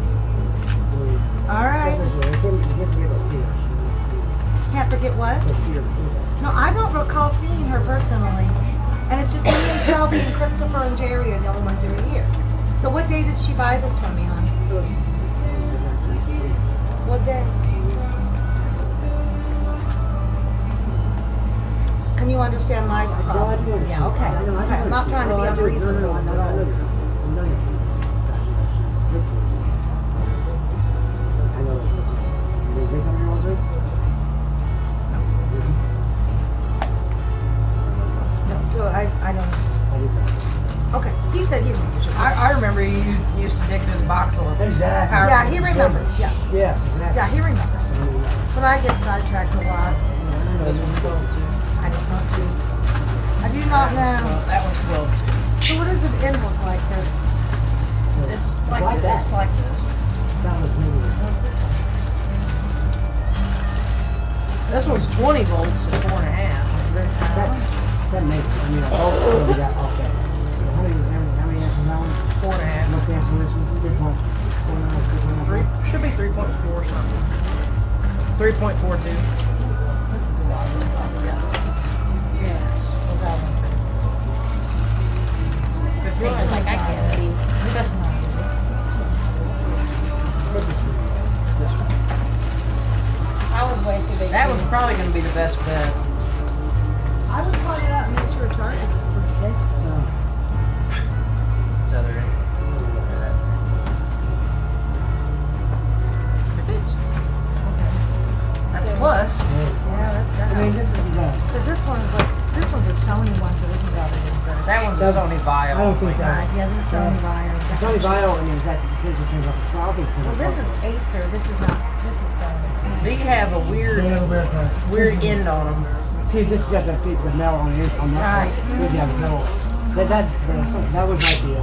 All right. Can't forget what? No, I don't recall seeing her personally. And it's just me and Shelby and Christopher and Jerry are the only ones who are here. So what day did she buy this from me, hon? What day? Can you understand my problem? Yeah, okay. Okay. I'm not trying to be unreasonable. So I don't. Okay. He said he remembers. I remember you used to dig through the box a lot. Exactly. Yeah, he remembers. Yeah. Yes, exactly. Yeah, he remembers. But I get sidetracked a lot. I don't know. Sweet. I do not know. That one's 12 So what does an end look like this? It's like like this. that. It's like this. That was really. What's this one? This one's 20 volts at 4.5. That makes, I mean, so we got off that. So how many amps is that one? 4.5. What's the amps on this one? 3.9. Should be 3.4 something. 3.42. This is a lot. Yes. What's that one? Good thing is, like, I can't see. I was way too big. That one's probably going to be the best bet. I would call it up and make sure it charges for the day. It's other end. That's So- plus. Yeah, that I mean, this is Because this one's like, this one's a Sony one, so this one's probably better. That one's a Sony Vaio. I don't think Right, that. yeah, this is Sony Vaio. It's only Bio, I mean, exactly. It says the same about the 12. It's Well, this is Acer. This is not. This is Sony. They have a weird end on them. See, this has got the metal on it. On that. Right. Yeah, so that was like the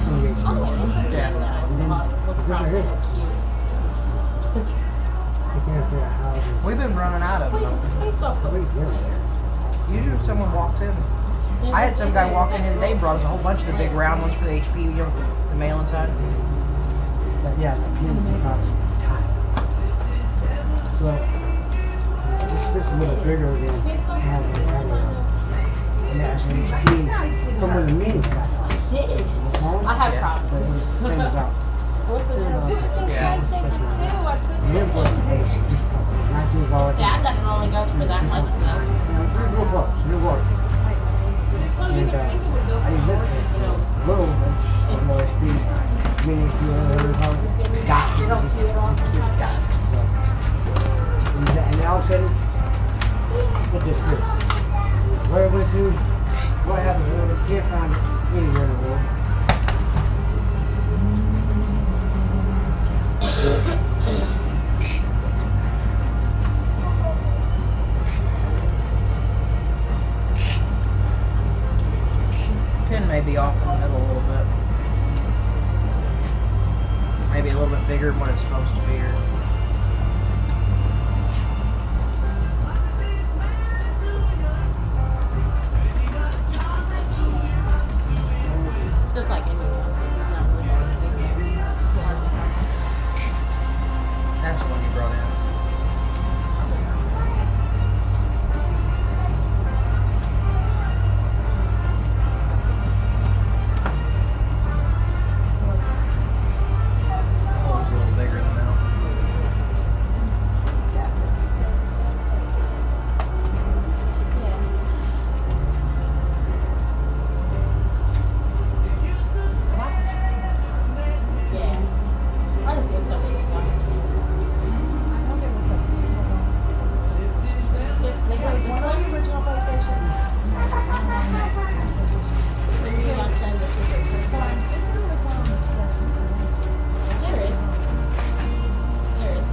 Sony HP. Yeah. And then this right here. I can't figure out how it is. We've been running out of Wait, them. it's a space off What is of there? Usually when someone walks in. I had some guy walk in the other day, brought us a whole bunch of the big round ones for the HP, you know, the mail inside. But yeah, the pins is not. bigger than and that's an HP from when the mini got out. Did. I have problems. But it was things about Yeah. it wasn't age, just 19 dollars. Dad doesn't only go for that much though. Real close, real work. Well, you And would think it would go I use it for for little ones, low speed, mini speed, whatever it's called. Got You don't see it all the time. So, and all of a sudden, it disappeared. Where it went to, what happened, we can't find it anywhere in the world. Pin may be off in the middle a little bit. Maybe a little bit bigger than what it's supposed to be here. It's just like anything. That's the one you brought in. Oh, it's a little bigger than that. Yeah. I just looked up at it. They got this one original PlayStation. The new one said this is their first one. There is. There is.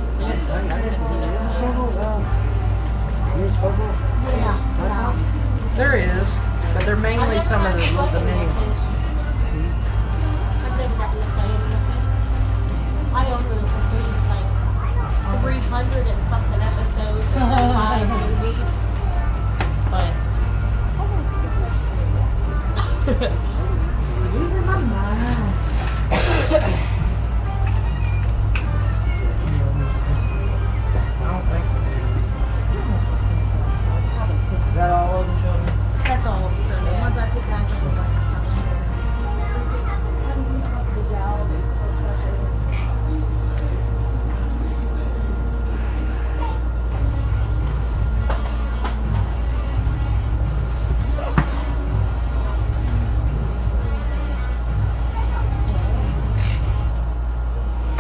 Yeah. There is, but they're mainly some of the mini ones. I've never gotten to play any of it. I own those complete, like, 300 and something episodes and 5 movies. But, Losing my mind. I don't think we do. Is that all of them, children? That's all of them. The ones I put down just look like something. Having been up with the job,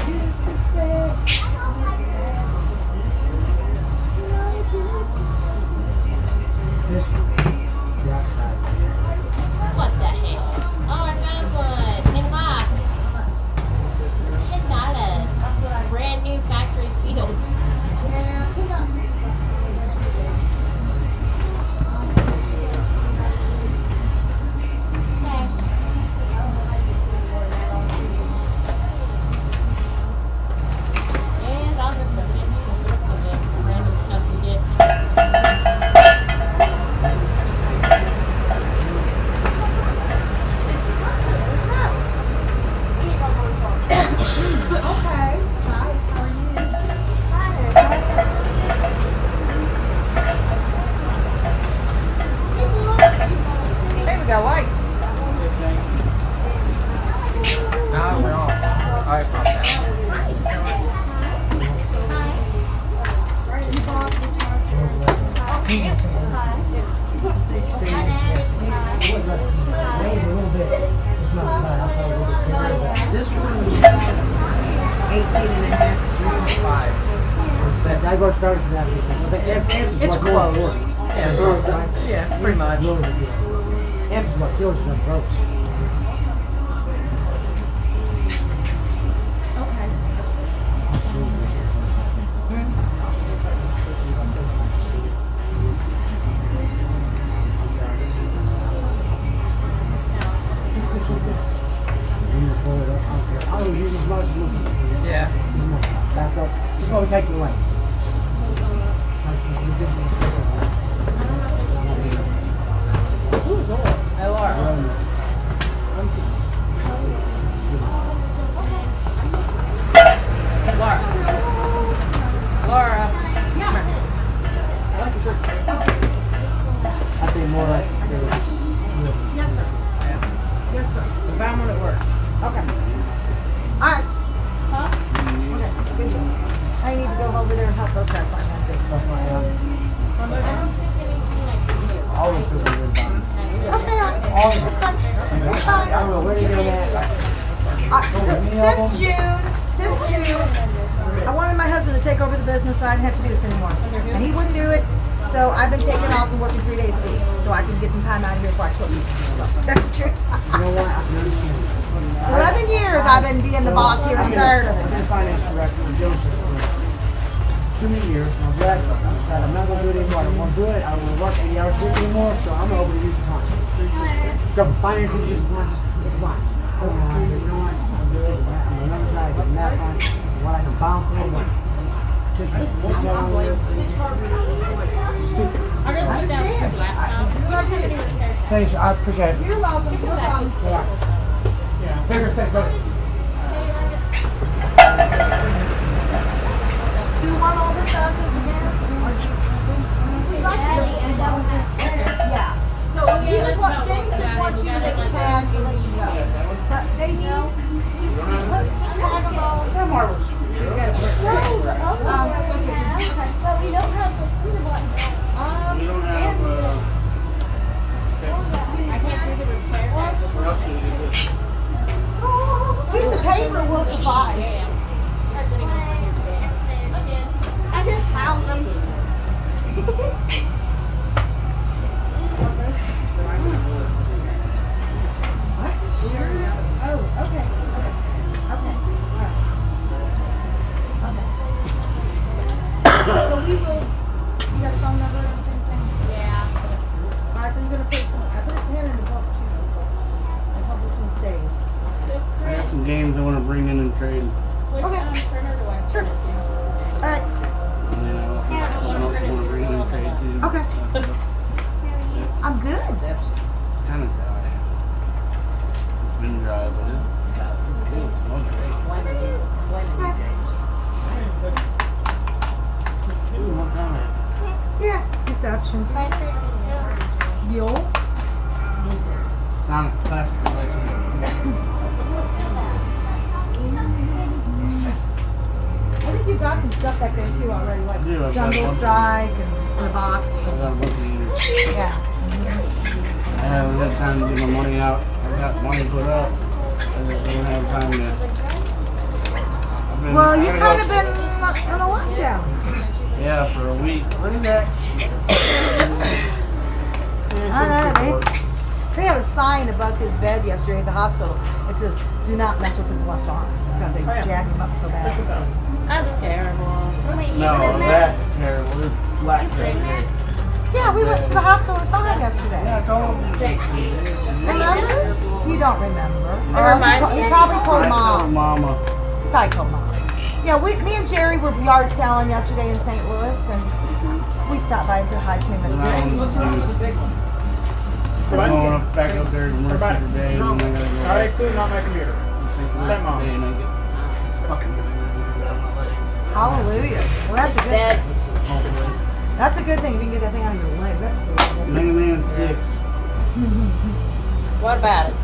used to say, This the outside. what the hell? Oh, I found one in a box. $10. Brand new factory sealed. yeah, pick up. And I'll just put it in the rest of the random stuff we get. Okay. Hi, how are you? Hey, we got light. No, we're on. I brought that. Weighs a little bit. It's not bad. I saw a little bit bigger. This one is 18 and a half, 3.5. That goes better than that. It's close. Yeah, pretty much. Amps is what kills them folks. I don't use as much as Yeah. back up. This is what we take to the lane. LR. Laura. Laura. Yes. I like your shirt. help those guys find one thing. That's my I don't think anything like this. always feel good about it. Okay, it's fine. It's fine. I will. Where are you going at? Since June, I wanted my husband to take over the business so I didn't have to do this anymore. And he wouldn't do it, so I've been taking off and working 3 days a week so I can get some time out of here before I quit. So that's the truth. You know what? I can understand. 11 years I've been being the boss here. I'm tired of I've it. been finance director in dealership for too many years. And I'm glad I decided I'm not going to do it anymore. I don't want to do it. I don't want to work 80 hours a week anymore, so I'm going to overuse the time. Go from finance and just want to fine. You know what? I'm good. I'm another guy getting that fine. What I can bounce for the money. Just I really put down the laptop. Thanks, I appreciate it. You're welcome. No problem. Yeah. Bigger thing, but Do you want all this nonsense again? We'd like you to. Yeah. So James just wants you to make a tag so that you go. But they need, just tag them all. They're marbles. She's got to put But we don't have the cedar button. We don't have, I can't do the repair. what else do we do this? piece of paper will suffice. I just found them. Oh, okay. So we will, you got a phone number and everything? Yeah. Alright, so you're gonna put some, I put a pen in the book too. Let's hope this one stays. I got some games I want to bring in and trade. Which printer do I Sure. print it to? Alright, And then something else I want to bring in and trade too. okay. I'm good. Kind of dry. It's been dry, but it smells great. Ooh, what color? Yeah, deception. Mule. Sonic Classic Collection. I think you've got some stuff back there too already, like I do, I've got Jungle one. Strike and the box. I got a bunch of units. Yeah. I haven't had time to get my money out. I got money put up. I just don't have time to. Well, you've kind of been on a lockdown. Yeah, for a week. Pretty much. I know, they had a sign above his bed yesterday at the hospital. It says, "Do not mess with his left arm," because they jacked him up so bad. That's terrible. No, that's terrible. It's flat right there. Yeah, we went to the hospital and saw him yesterday. Yeah, I told him. Remember? You don't remember. It You probably told I Mom. told Mama. You probably told Mom. Yeah, me and Jerry were yard selling yesterday in St. Louis, and we stopped by and said hi to him. And I wanted to So I'm we going did. back up there to Mercer today, and then I gotta go Alright, back clean out my computer. to St. Louis Same today and I get fucking out of my leg. Hallelujah. Well, that's a good Dead. Hopefully. That's a good thing if you can get that thing out of your leg. That's cool. Mega Man 6. What about it?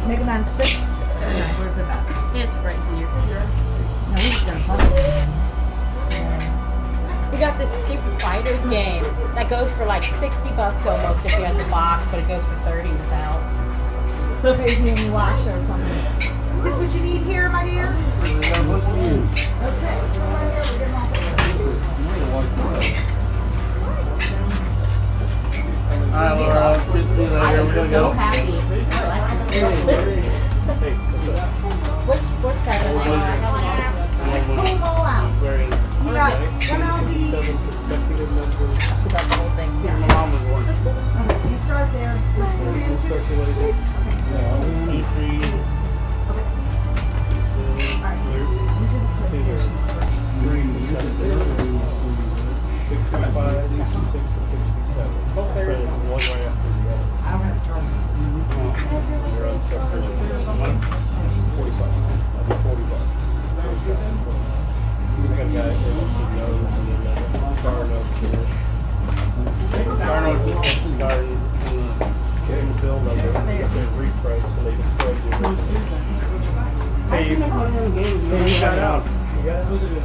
Mega Man 6. Where's it at? It's right here. No, he's gonna find it. We got this stupid fighters game that goes for like $60 almost if you have the box, but it goes for 30 without. So maybe in the washer or something. Is this what you need here, my dear? Okay. So right here, we're getting Alright, Laura, see you later. I We're am gonna so go. happy. What's that? Let's pull them all out. You got MLB. That's the whole thing. Okay, you start there. Alright, so these are the PlayStations.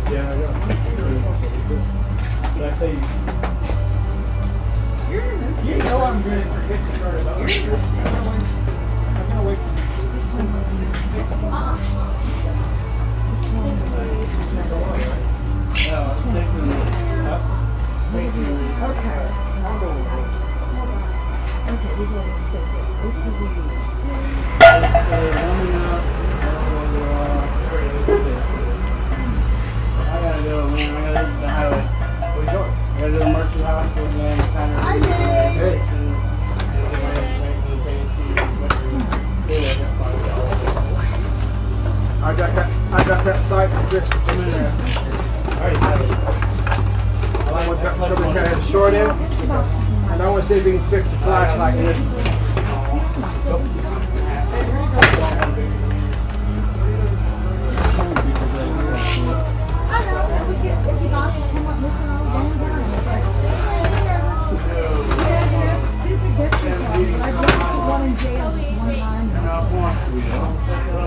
Yeah, I got but I tell you, you know I'm good at forgetting about it. I'm gonna wait since No, I'm taking up. Okay. Okay, these are the same thing. I gotta go, man. I gotta hit the highway. Where you going? I gotta go to Mercy Hospital again. Hi, Dave. Hey. I got that site for Chris to come in there. I want that somebody kind of had a short end, and I want to see if we can fix the flashlight in this. I know, if we get, if the bosses come up missing all the damn time, it's like, yeah, that's stupid pictures of them, but I just put one in jail one time.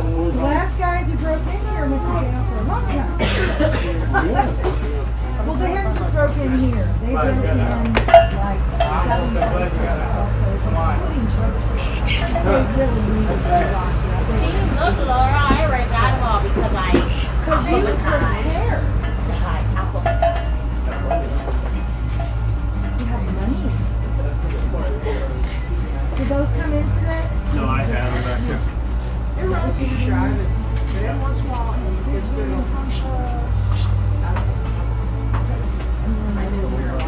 The last guys who broke in here went to jail for a long time. Well, they hadn't just broken in here, they broke in like 7 months ago. They really need to be locked up. Look, Laura, I already got them all because I Because you were prepared. You have money. Did those come in today? No, I haven't back there. It runs you drive it, but every once in a while it's good. I knew where I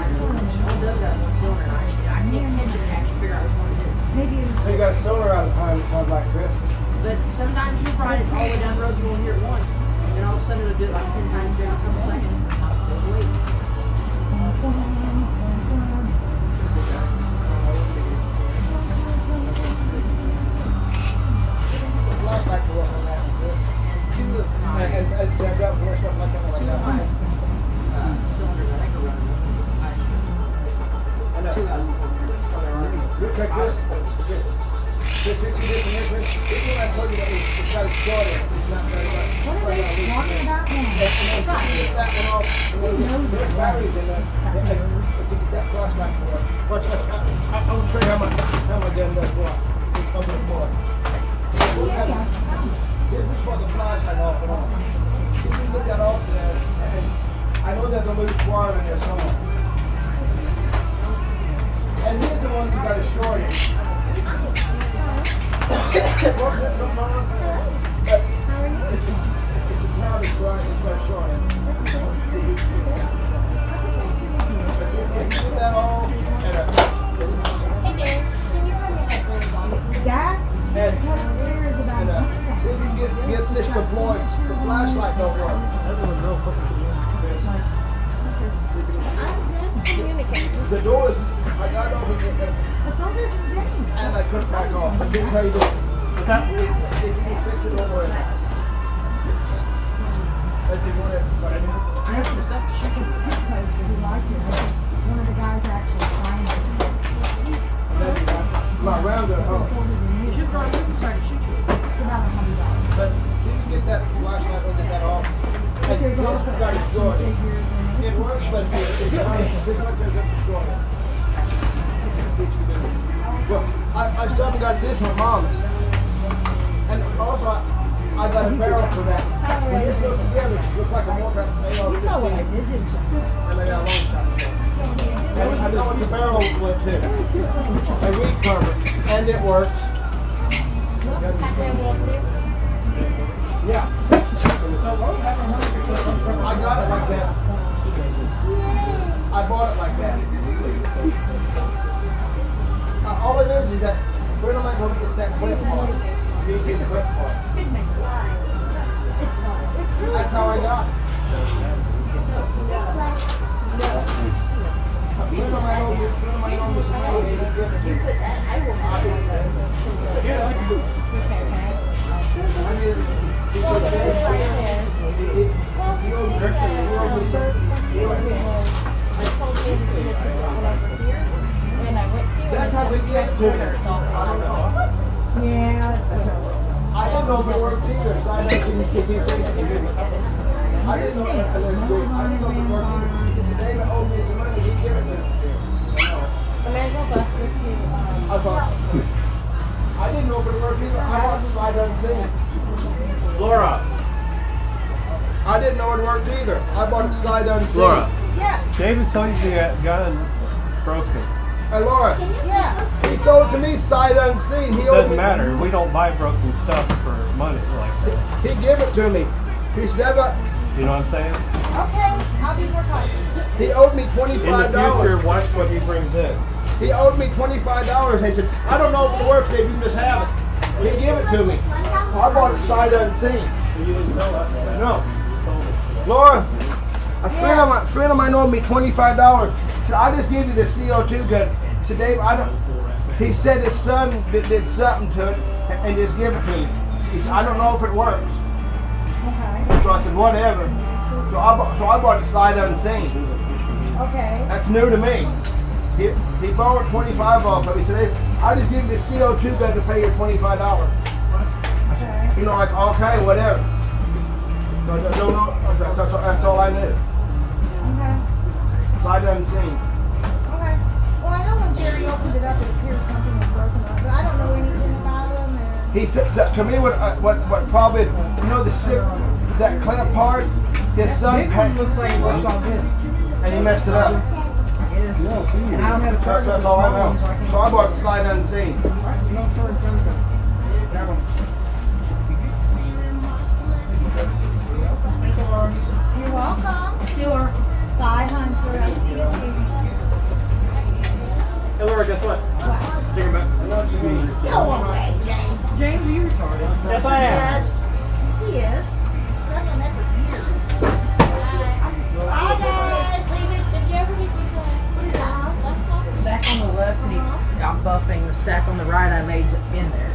dug that one cylinder and I can't catch it and actually figure out which one it is. Maybe it was. You got a solar out of time, it sounds like Chris. But sometimes you ride it all the way down the road, you won't hear it once. And all of a sudden it'll do it like 10 times every couple seconds. Just wait. The flashlight to work on that, Chris. Two of my And I've got more stuff like that. cylinders I think are running. I know. Look at this. This one I told you that it's got a short end. It's not very much. What are they talking about now? If you get that one off, there's batteries in there. To get that flashlight to work. Watch, I'm going to show you how my gun does work. It's coming more. This is for the flashlight off and on. You can get that off there, and I know there's a loose wire in there somewhere. And here's the one that got a short end. It's a childish grind, it's got a short end. But you can get that all, and Hey, Dave, can you run me that goes on? Dad? and What scare is about see if you can get this deployed. The flashlight don't work. The doors, I got over here, It's older than James. and I cut back off. But this is how you do it. If you can fix it over it. If you want it, but I mean, I have some stuff to shoot you. His poster, he liked it. One of the guys actually signed it. my round at home. You should probably look inside to shoot you. About $100. But see if you get that flashlight or get that off. But And there's this also has got a short. figures in it. It works, but it's not the short. Well, I still haven't got this, my mom's. And also, I got a barrel for that. When this goes together, it looks like a mortar. You saw what I did, didn't you? And they got a long shot. And I know what the barrel went to. A weed cover. And it works. Yeah. I got it like that. I bought it like that. All it is that friend of mine told me it's that clip part. You get the clip part. That's how I got it. A friend of mine told me somebody he was giving me. That's how we get it to me. I don't know. Yeah, that's I didn't know if it worked either, so I didn't see I didn't know that. I didn't know the work. He said, David owed me some money. He gave it to me. I thought, I didn't know if it worked either. I bought sight unseen. Laura. I didn't know it worked either. I bought it sight unseen. Laura. Yes. David told you the gun broken. Hey, Laura. Yeah. He sold it to me sight unseen. He owed Doesn't me. matter. We don't buy broken stuff for money like that. He gave it to me. He said, You know what I'm saying? Okay, I'll be more cautious. he owed me In the $25. future, watch what he brings in. He owed me $25. He said, I don't know if it works, Dave. You can just have it. He gave it to me. I bought it sight unseen. You didn't know that. No. Laura, a friend of mine owed me $25. So I just gave you the CO2 gun. He said, Dave, I don't. He said his son did something to it and just give it to me. He said, I don't know if it works. Okay. So I said, whatever. So I bought it sight unseen. Okay. That's new to me. He borrowed $25 off of me. He said, hey, I just give you the CO2 gun to pay your $25. Okay. You know, like, okay, whatever. So I don't know. That's all I knew. Okay. Sight unseen. Okay. Well, I know when Jerry opened it up, it appeared something was broken up, but I don't know anything about him. And He said to me what probably that clamp part. His son had, looks like it works all good. and he messed it up. And I don't have a charger. That's all I know. So I bought it sight unseen. you're welcome. Sure. Bye, Hunter. I see you soon. Hey, Laura, guess what? What? Take him back. I know what you mean. Go away, James. James, are you retarded? Yes, I am. Yes. He is. I've done that for years. Bye, guys. Did you ever make me The stack on the left needs, I'm buffing. The stack on the right I made in there.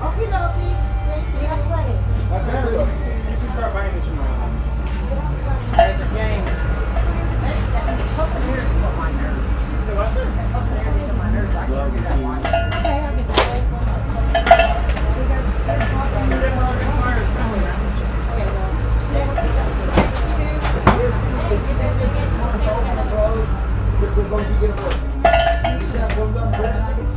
Okay, dokie. Thank you. Have plenty. That's it. You can start buying it tomorrow. Hey, but James, something here is on my nerves. Say what? Something here is on my nerves. I can't do that one. Okay, I'll get that. Which was going to get it working. You just have one done, Chris. If you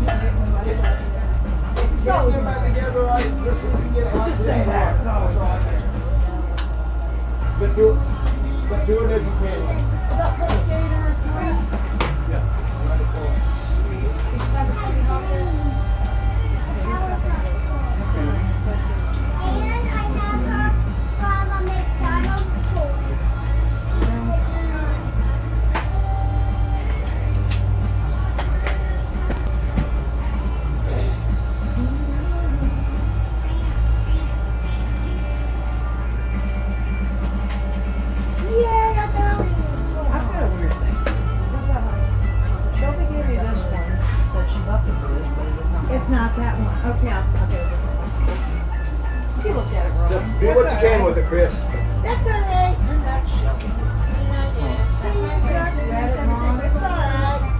can't get them back together, right, let's see if we can get it. Let's just say that. That's all I can. But do it as you can. Yay, I found it. I've got a weird thing. Shelby gave me this one. Said she buffed it for this, but it is not. It's not that one. Okay, I'll get a different one. She looked at it wrong. Do what you can with it, Chris. That's all right. You're not Shelby. She just read it wrong. It's all right.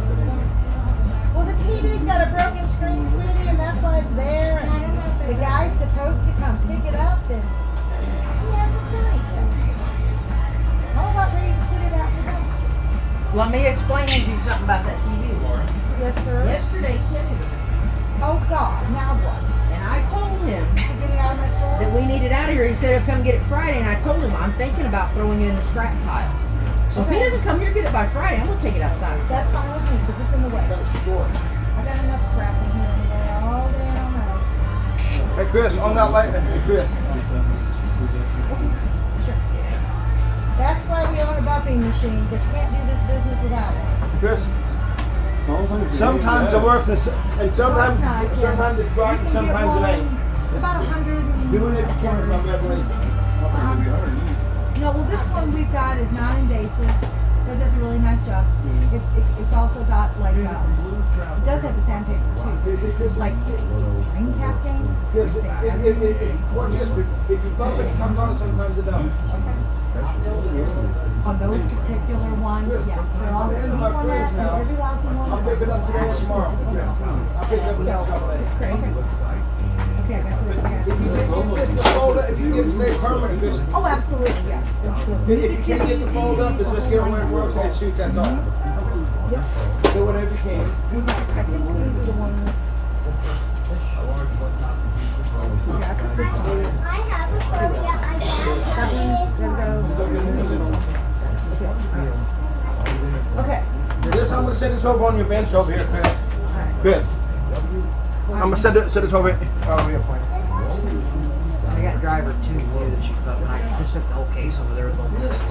Well, the TV's got a broken screen, sweetie, and that's why it's there. And the guy's supposed to come pick it up, and he hasn't done it yet. How about ready to put it out the dumpster? Let me explain to you something about that TV, Laura. Yes, sir. Yesterday, Timmy was in. Oh, God. Now what? And I told him To get it out of my store? that we need it out of here. He said he'll come get it Friday, and I told him I'm thinking about throwing it in the scrap pile. So if he doesn't come here and get it by Friday, I'm gonna take it outside. That's fine with me, because it's in the way. I got enough crap in here anyway, all day and all night. Hey, Chris, on that light, hey, Chris. Sure. That's why we own a buffing machine, but you can't do this business without one. Chris. Sometimes it works, and sometimes it's bright, and sometimes it ain't. It's about 100. Do it if you can, my bad, please. No, well, this one we've got is non-invasive. That does a really nice job. It's also got like, it does have the sandpaper too. Like rain casting. Yes, watch this. If you bump it, it comes on, sometimes it don't. Okay. On those particular ones, yes. They're all speed limit, every last one. I'll pick it up today and tomorrow. I'll pick it up the next couple days. It's crazy. Okay, I guess If you get the folder, if you get it stay permanent, just, oh, absolutely, yes. if you can't get the fold up, just get it where it works and it shoots, that's all. Do whatever you can. I think these are the ones. Yeah, I took this one. I have a phobia. I can't Okay. This, I'm gonna set this over on your bench over here, Chris. Chris. I'm gonna set this over here for you. I got driver two too that she felt, and I just took the whole case over there with both discs.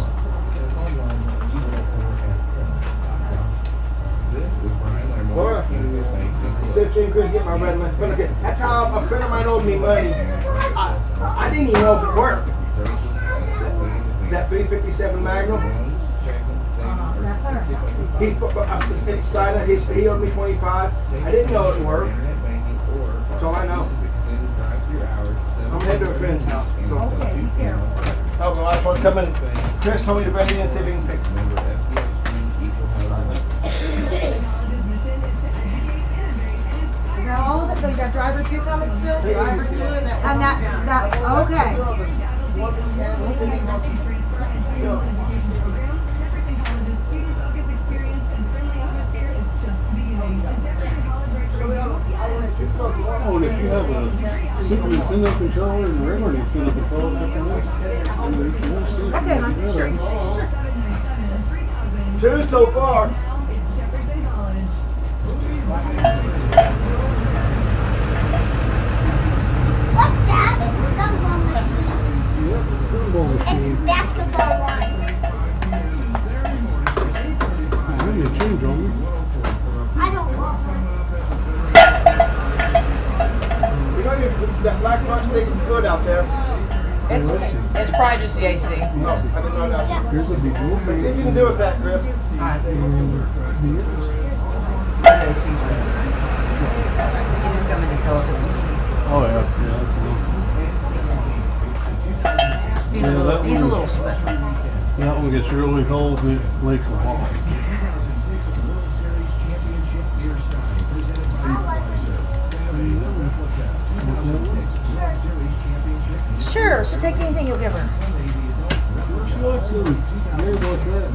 Laura, see if she could get my red light. But look at, that's how a friend of mine owed me money. I didn't even know if it worked. That 357 Magnum. He put inside it. He owed me 25. I didn't know it worked. That's all I know. I'm headed to a friend's house. Okay, be careful. Oh, well, I just want to come in. Chris told me to bring it in and see if he can fix it. Now all of it, so you got driver two coming still? Driver two and that okay. Oh, and if you have a Super Nintendo controller and a regular Nintendo controller, Two so far. What's that? Gumball machine. It's basketball one. I need a change on me. I don't want one. You know that black punch big foot out there? It's probably just the AC. No, I didn't know that. Here's a big one. Let's see if you can do with that, Chris. He just come in and tell us it was. Oh yeah, that's enough. He's a little special. That one gets really cold and it makes a walk. Sure, she'll take anything you'll give her. She likes them very much that.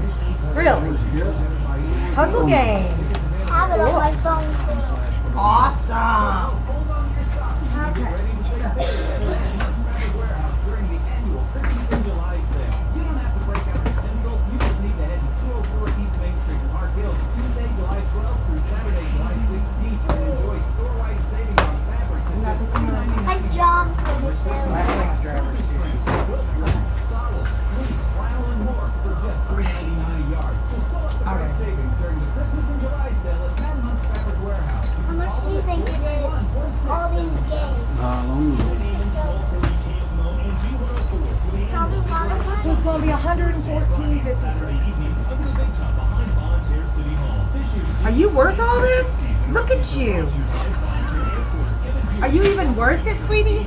Really? Yeah. Puzzle games. I have it on my phone. Awesome. I jumped in the field. How much do you think it is? All these games. Probably one of So it's going to be $114.56. Are you worth all this? Look at you. Are you even worth it, sweetie?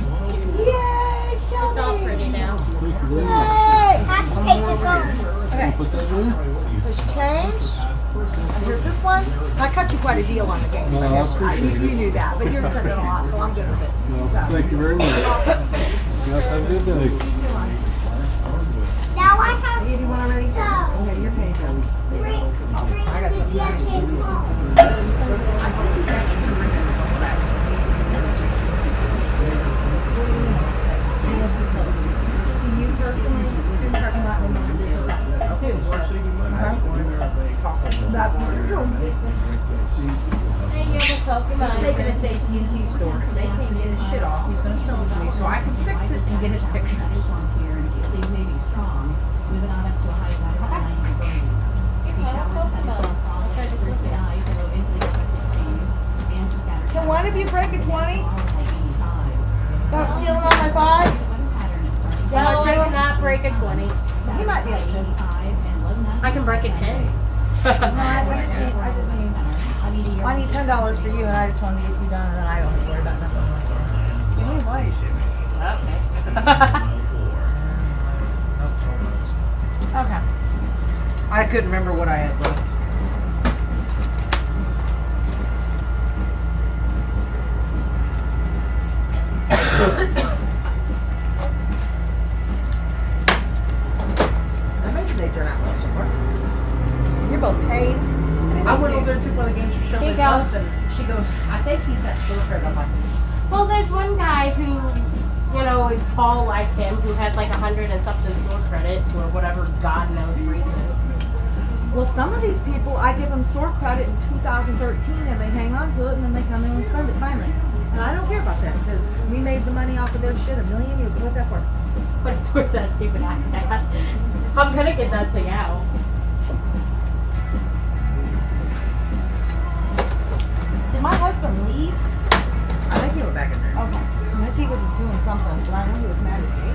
Yay, It's all Shelby! pretty now. Yay! I have to take this over. Okay, Put that in there? there's your change. And here's this one. I cut you quite a deal on the game. No, I appreciate You it. knew that, but you're spending a lot, so I'm good with it. Well, So. thank you very much. Yes, have a good day. Now I have You do one already? Okay, your page up. three PSA cards. To you personally, you're talking about the money. Hey, you have a Pokemon. He's taking it to AT&T store. They can't get his shit off. He's gonna sell it to me so I can fix it and get his pictures. Can one of you break a 20? About stealing all my fives? No, I cannot break a 20. Yeah, He might be able to. I can break it 10. No, I need $10 for you, and I just wanted to get you done, and then I don't have to worry about nothing else. You need money. Okay. Okay. I couldn't remember what I had left. Maybe they turn out well somewhere. You're both paid. I went over there and took one of the games for Here you Shelby's go. and she goes, I think he's got store credit. I'm like, Well, there's one guy who, you know, is tall like him, who has like 100 and something store credit for whatever God knows reason. Well, some of these people, I give them store credit in 2013, and they hang on to it, and then they come in and spend it finally. And I don't care about that, because we made the money off of their shit a million years. What's that for? But it's worth that stupid iPad. I'm gonna get that thing out. Did my husband leave? I think he went back in there. Okay. Unless he was doing something, but I know he was mad at me.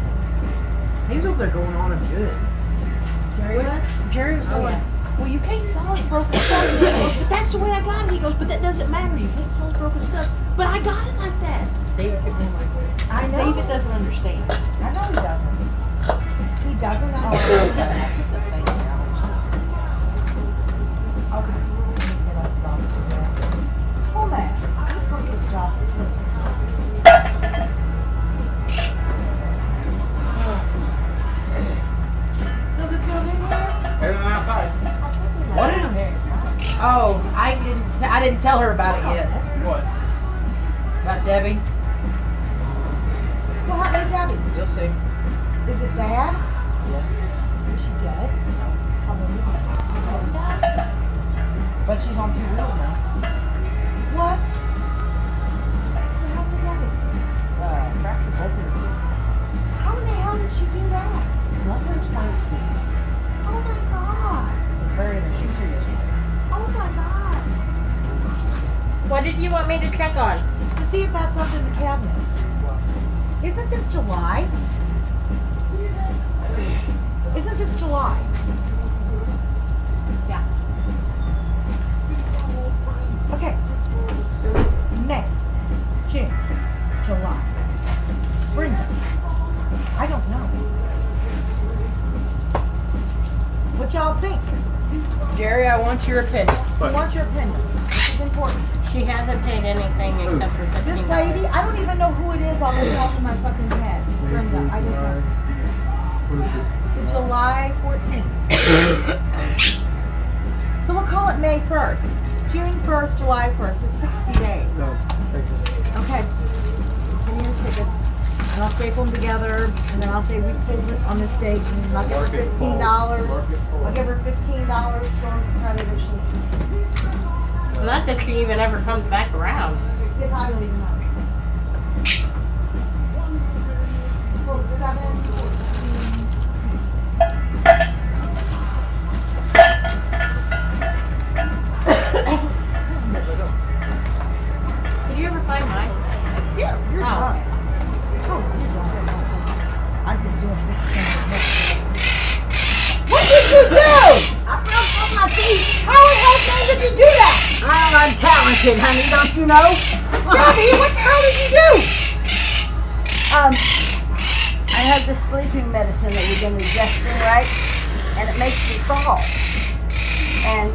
He was over there going on and good. Jerry left? Jerry was Oh, going, yeah. well, you can't sell it broken stuff. And he goes, but that's the way I got it. He goes, but that doesn't matter. You can't sell it broken stuff. But I got it like that. David kept being like, I know. David doesn't understand. I know he doesn't. He doesn't Oh, understand. I put the thing down. Okay. Get on to Boston today. Hold that. He's supposed to get the job. Does it feel good here? Better than outside. What? Oh, I didn't tell her about it yet. What? About Debbie. What happened to Debbie? You'll see. Is it bad? Yes. Is she dead? Probably. Okay. But she's on 2 wheels now. What? What happened to Debbie? Fractured both of her. How in the hell did she do that? Let her explain it to you. Oh my god. It's very interesting. She was here yesterday. Oh my god. What did you want me to check on? To see if that's up in the cabinet. Isn't this July? Isn't this July? Yeah. Okay. May, June, July. Brenda. I don't know. What y'all think? Jerry, I want your opinion. I want your opinion. This is important. She hasn't paid anything except for $15. This lady, I don't even know who it is off the top of my fucking head. Brenda, I don't know. What is this? The July 14th. So we'll call it May 1st. June 1st, July 1st. It's 60 days. No, thank you. Okay. Give me your tickets. And I'll staple them together. And then I'll say we pulled it on this date. And I'll give her $15. I'll give her $15 for credit if she needs. Not that she even ever comes back around. If I don't even know. Well, 7, 14. Did you ever find mine? Yeah, you're drunk. Oh, you're drunk. I'm just doing 50%. What did you do? I broke off my feet. How in hell did you do that? I'm talented, honey, don't you know? Debbie, what the hell did you do? I have the sleeping medicine that you've been ingesting, right? And it makes you fall. And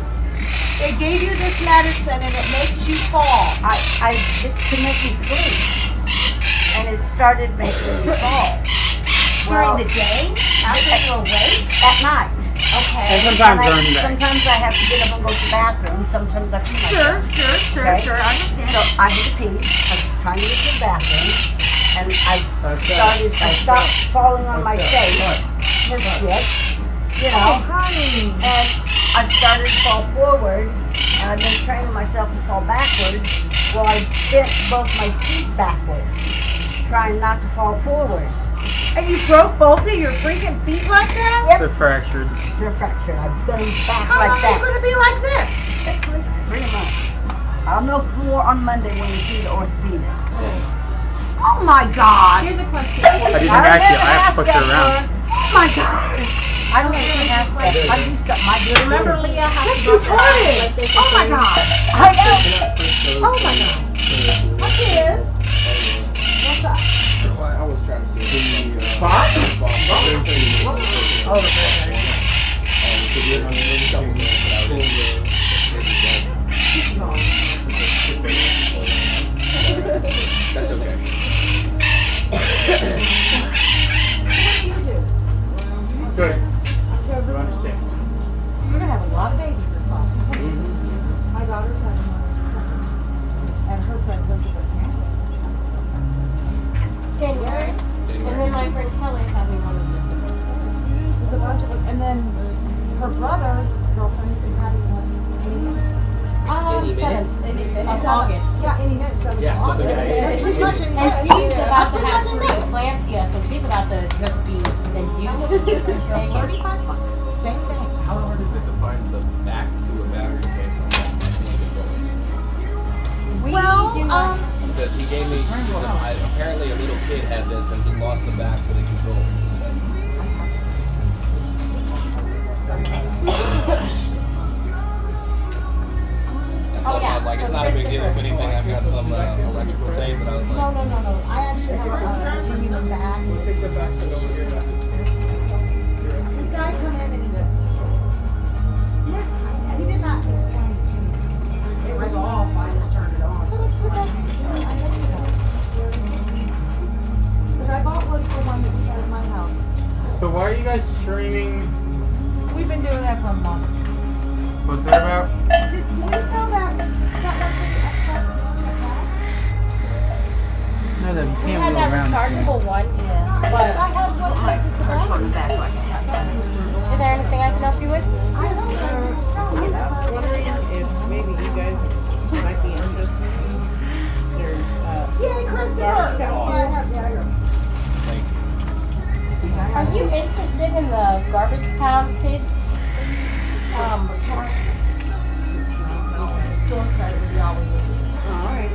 They gave you this medicine and it makes you fall. it's to make me sleep. And it started making me fall. During the day? After you're awake? At night. Okay. And sometimes during the day. Sometimes I have to get up and go to the bathroom. Sometimes I pee Sure, myself. sure, Okay? I understand. So I had to pee. I was trying to get to the bathroom. And I stopped falling on my face. This shit. You know. honey. And I started to fall forward. And I've been training myself to fall backwards. Well, I bent both my feet backwards. Trying not to fall forward. And you broke both of your freaking feet like that? Yep. They're fractured. They're fractured. I've bent them back How like long are that. you going to be like this? 6 weeks to 3 months. I'll know more on Monday when we see the orthopedist. Oh my God. Here's a question. I didn't actually. I have to push her around. Oh my God. I don't even have stuff. I do something. I do. Remember Leah? How That's she broke out retarded. PlayStation Oh my 3? god. I know. Oh my god. My kids. What's up? I was trying to see the Bob? Oh, that's okay. What do you do? Good. October. You understand? We're gonna have a lot of babies this fall. My daughter's having one in December, and her friend Elizabeth. January. And then my friend Kelly's having one of them. There's a bunch of them, and then her brother's girlfriend is having one. Seventh. Of August. Yeah, any minute, 7th Yeah, so August. the guy- That's pretty much in And May. she's about to That's have pretty 3 much in May. eclampsia, so she's about to just be the youth. $35. Bang bang. How hard is it to find the back to a battery case on that Well, because he gave me, apparently a little kid had this and he lost the back to the controller. I was like, it's not a big deal. If anything, I've got some electrical tape, but I was like, no. I actually have a genuine back. This guy come in and he did not explain it to me. It was off. I just turned it on. Because I bought one for one that was at my house. So why are you guys streaming? We've been doing that for a month. What's that about? Did we sell that one for the Xbox One at that? No, no, you We can't had go that around. rechargeable one. I But have one that's disability. is there anything I can help you with? I know that. I was wondering if maybe you guys might be interested in their Yay, Christopher! That's why I have, yeah, thank you. Are you interested in the garbage pound kids? Just store credit would be all we need. Alright.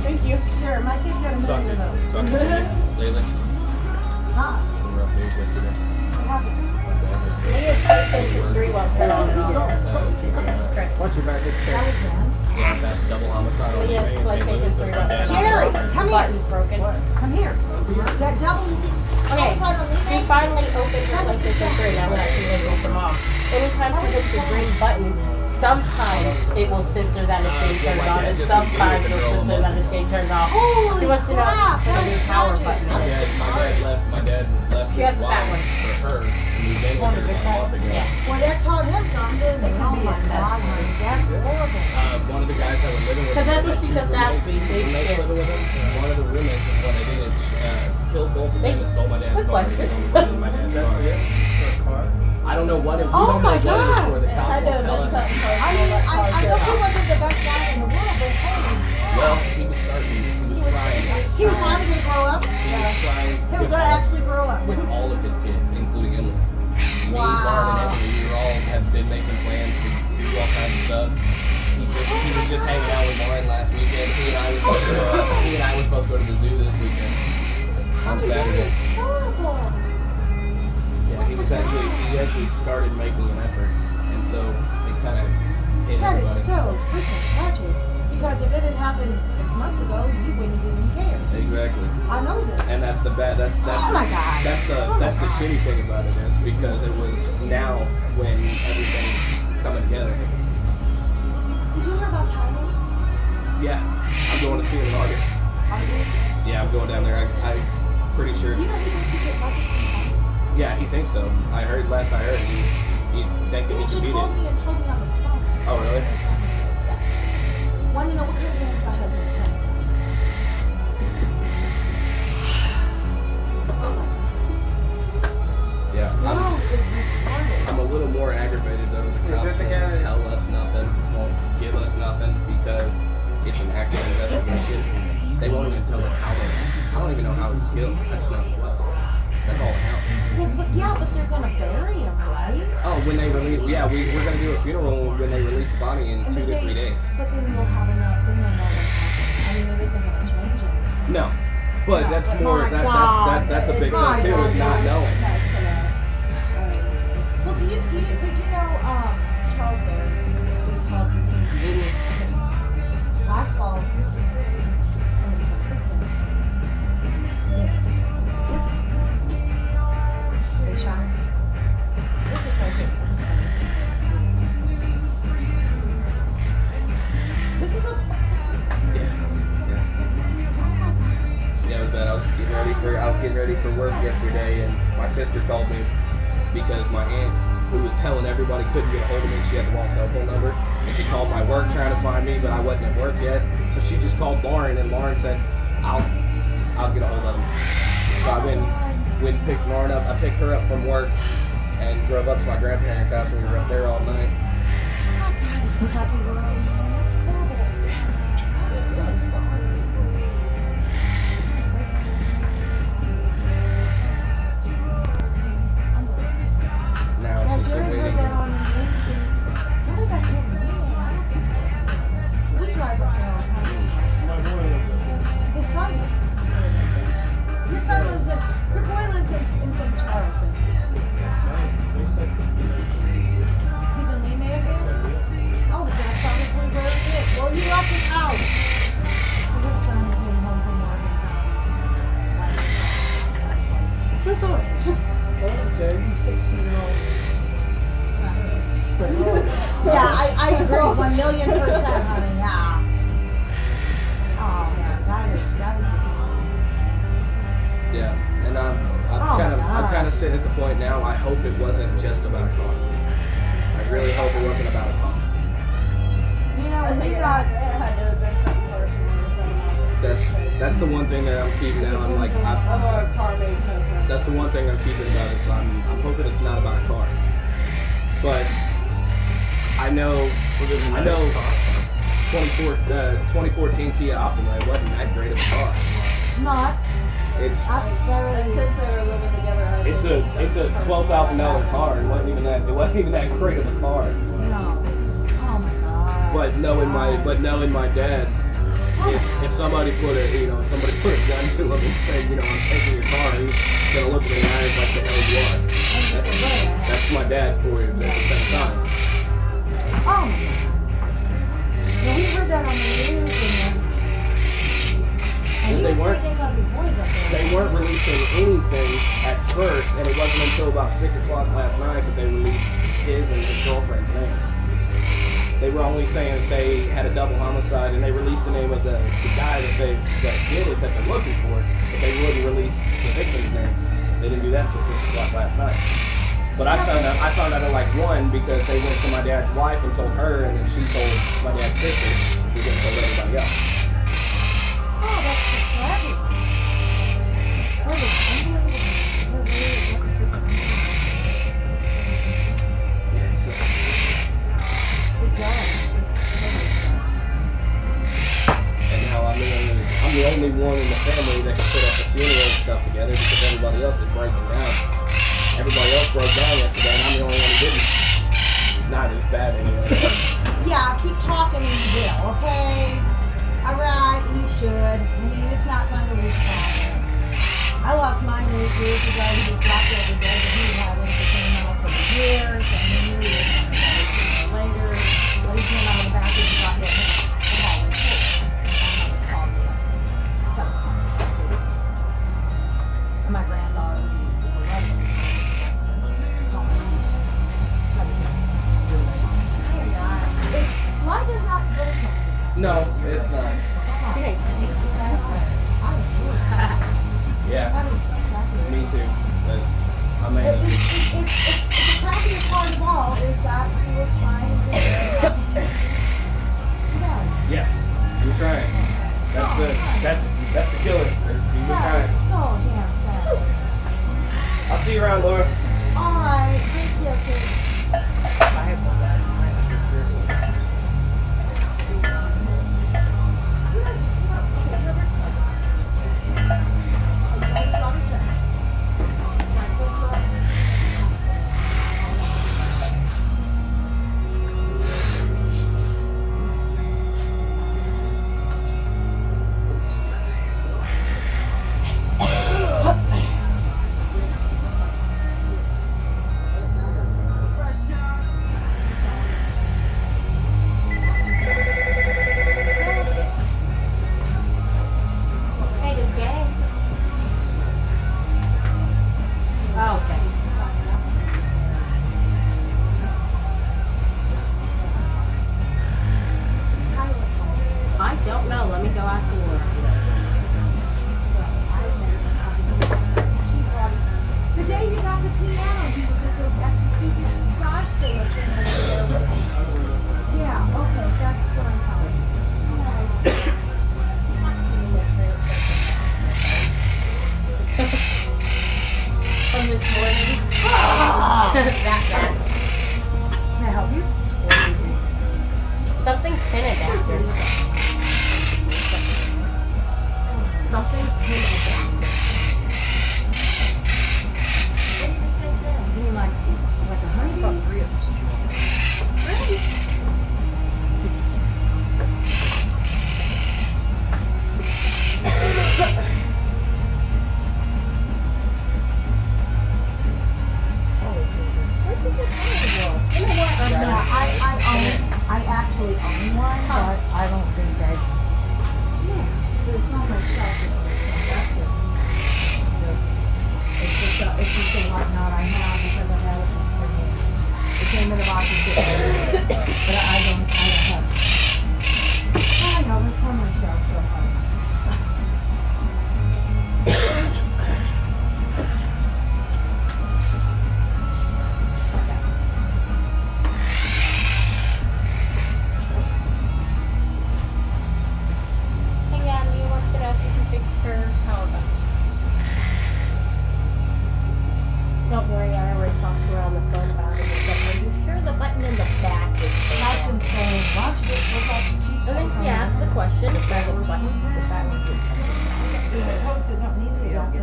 Thank you. Sure, my kid's got a million of those. Talking to you lately. Huh? Some rough news yesterday. What happened? Leah's PlayStation 3 won't turn on at all. What's your back? That was them. Yeah, that double homicide on Leah's May in St. Louis. PlayStation 3 won't turn on. Jerry, come here. Button's broken. Come here. That double Okay, homicide on she Lee finally opened her PlayStation 3 now that she's able to mom. Anytime she hits the green button, sometimes it will censor that it's being turned on, and sometimes it will censor that it's being turned off. Holy She wants to know crap, if there's a new power that's button. My dad left She his has the fat wife one. for her and moved in with her about a month ago. Yeah. Well, that taught him something. They can be a mess. That's horrible. One of the guys that were living with him, Because that's what had she two just asked me. roommates living with him, and one of the roommates is what they did is killed both of them and stole my dad's Good car. question. He was on the phone with my dad's car. I don't know what it, we Oh don't know my what it was God. for. The cops won't tell us. I mean, I know he wasn't the best guy in the world, but holy Well, he was starting, he was trying. he was finally going to grow up. He was trying He was going to actually grow up. with all of his kids, including Emily. Me, Wow. Barb, and Emily, we all have been making plans to do all kinds of stuff. He was just hanging out with Lauren last weekend. He and I were supposed to go to the zoo this weekend on Saturday. Yeah, he actually started making an effort, and so it kind of hit That everybody. is so freaking tragic. Because if it had happened 6 months ago, you wouldn't even care. Exactly. I know this. And that's the bad. That's Oh my God. That's the shitty thing about it is because it was now when everything's coming together. Did you hear about Thailand? Yeah, I'm going to see it in August. Are you? Yeah, I'm going down there. I'm pretty sure. Do you know he thinks he could like Yeah, he thinks so. Last I heard, he thinking He he could actually beat called it. me and told me on the phone. Oh, really? Wanted to know what kind of games my husband's playing. Yeah. Wow, it's retarded. I'm a little more aggravated though. The cops won't tell us nothing, won't give us nothing because it's an active investigation. They won't even tell us how they. I don't even know how he was killed. I just know he was. That's all I know. Well, but they're gonna bury him, right? Oh, when they release, yeah, we're gonna do a funeral when they release the body in 2 to 3 days. But then we'll have enough. Then we'll know what happened. I mean, it isn't gonna change anything. No, but that's more. My God. That's a big My thing too. Is God. not knowing. everybody couldn't get a hold of me. She had the wrong cell phone number. And she called my work trying to find me, but I wasn't at work yet. So she just called Lauren, and Lauren said, I'll get a hold of him. So I went and picked Lauren up. I picked her up from work and drove up to my grandparents' house, and we were up there all night. It sucks. Now it's just a waiting. We drive up there all the time. His son Your son lives in, your boy lives in St. Charleston. He's in Lima again? Oh, that's probably where he is. Well, he left his house. His son came home from work and Okay. He's 60-year-old. Yeah, I agree 1,000,000%, honey. Yeah. Oh man, that is just. Yeah, and I'm kind of sitting at the point now. I hope it wasn't just about a car. I really hope it wasn't about a car. You know, we got. That's the one thing that I'm keeping now. I'm like, that's the one thing I'm keeping about is I'm hoping it's not about a car. But I know 2014 Kia Optima, it wasn't that great of a car. No, It's that's very. Since they were living together, it's a $12,000 car. It wasn't even that great of a car. No. Oh my God. But knowing my dad, if somebody put a gun to him and said, I'm taking your car, he's gonna look at me in the eyes like the hell you are. That's my dad for you at the same time. Oh my God. Yeah, we heard that on the news and he was freaking because his boys up there. They weren't releasing anything at first, and it wasn't until about 6 o'clock last night that they released his and his girlfriend's name. They were only saying that they had a double homicide, and they released the name of the guy that did it, that they're looking for, but they wouldn't release the victims' names. They didn't do that until 6 o'clock last night. But I found out at like 1 because they went to my dad's wife and told her, and then she told my dad's sister, who then told everybody else. Oh, that's just tragic. Oh, it's unbelievable. Yeah, so. It does. And now I'm the only one in the family that can put up the funeral and stuff together because everybody else is breaking down. Everybody else broke down yesterday, and I'm the only one who didn't. Not as bad anyway. Yeah, keep talking and you will, okay? Alright, you should. I mean, it's not fun to lose father. I lost mine 8 years ago. He just dropped every day, but he had lymphoma for years, and then he was later. But he came out of the bathroom and got hit with the ball in full. So, and my granddaughter is 11. Life is not good. No, it's not. Yeah, me too. But I mean, it's the crappiest part of all is that he was trying to. yeah, you're trying. That's the killer. You're trying. So damn sad. I'll see you around, Laura. All right, thank you, kid. Something pin adapter. Something pin adapter. You mean like a honey bun? Really? You know what? I actually own one, but I don't think I. Yeah, but it's not my shelf. It's just a whatnot I have because I have it for me. It came in a box of shit, but I don't have it. I know, it's on my shelf, so Hey, Andy, what's it after you fix her power button? Don't worry, I already talked to her on the phone about it. But are you sure the button in the back is that's insane. Why don't you just look up the cheap? And then she asked the question if that was button, if that was good. There's folks that don't need the adapter.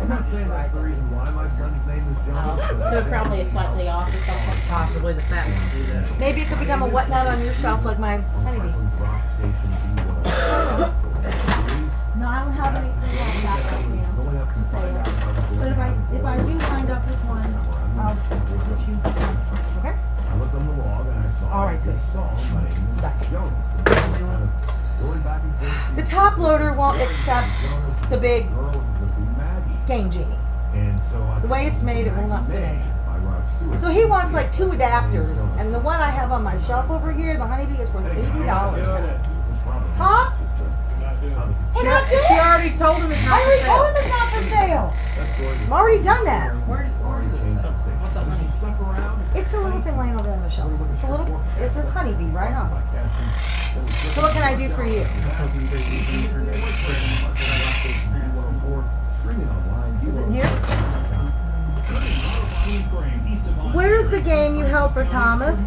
I'm not saying that's the reason why my son's name is John. So probably it's slightly off or something. Possibly the fat one do that. Maybe it could become a whatnot on your shelf like my honeybee. No, I don't have anything like that right now to say that. But if I do wind up with one, I'll put you. Okay? I looked on the log and I saw All right, this song by Mrs. Jones. Going back and forth. The top loader won't accept the big Game Genie. And so The way it's made, it will not fit in. So he wants like 2 adapters, and the one I have on my shelf over here, the honeybee, is worth $80. Huh? We're not doing She it. already told him it's I not for already told sale. him it's not for sale. I've already done that. Where is it? What's that money? It's a little thing laying over on the shelf. It says honeybee right on it. So what can I do for you? Is it in here? Where's the game you held for Thomas?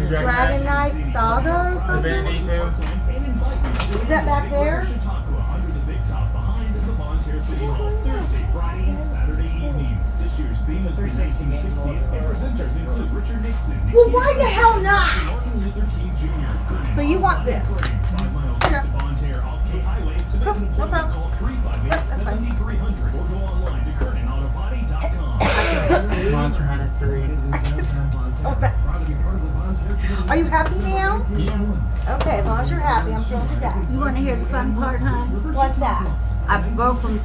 Dragon Knight Saga or something? Divinity 2. Is that back there? Well, why the hell not? So you want this? Okay. Cool, no problem. Yep, that's fine. Monster Hunter 3. Are you happy now? Yeah. Okay, as long as you're happy, I'm thrilled to death. You want to hear the fun part, hon? What's that? I broke them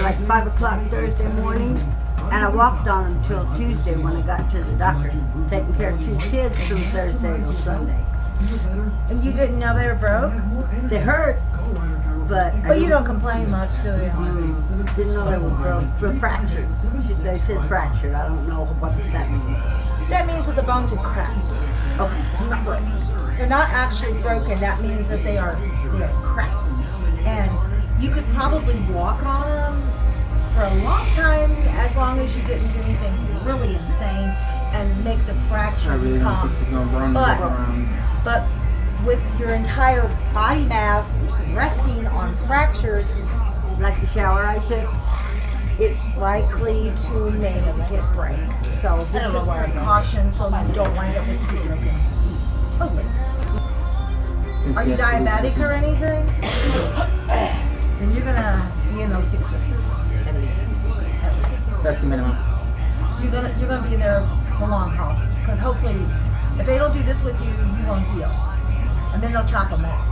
like 5 o'clock Thursday morning, and I walked on them till Tuesday when I got to the doctor, taking care of 2 kids from Thursday till Sunday. And you didn't know they were broke? They hurt, but you don't complain much, do you? Didn't know they were broke. They're fractured. They said fractured. I don't know what that means. That means that the bones are cracked. Okay, not broken. They're not actually broken. That means that they are cracked. And you could probably walk on them for a long time, as long as you didn't do anything really insane and make the fracture become. But with your entire body mass resting on fractures, like the shower I took, it's likely to make it break. So this is precaution, so you don't wind up with 2 broken. Totally. Are you diabetic or anything? Then you're gonna be in those 6 weeks. At least. That's the minimum. You're gonna be there the long haul. Because hopefully, if they don't do this with you, you won't heal. And then they'll chop them off.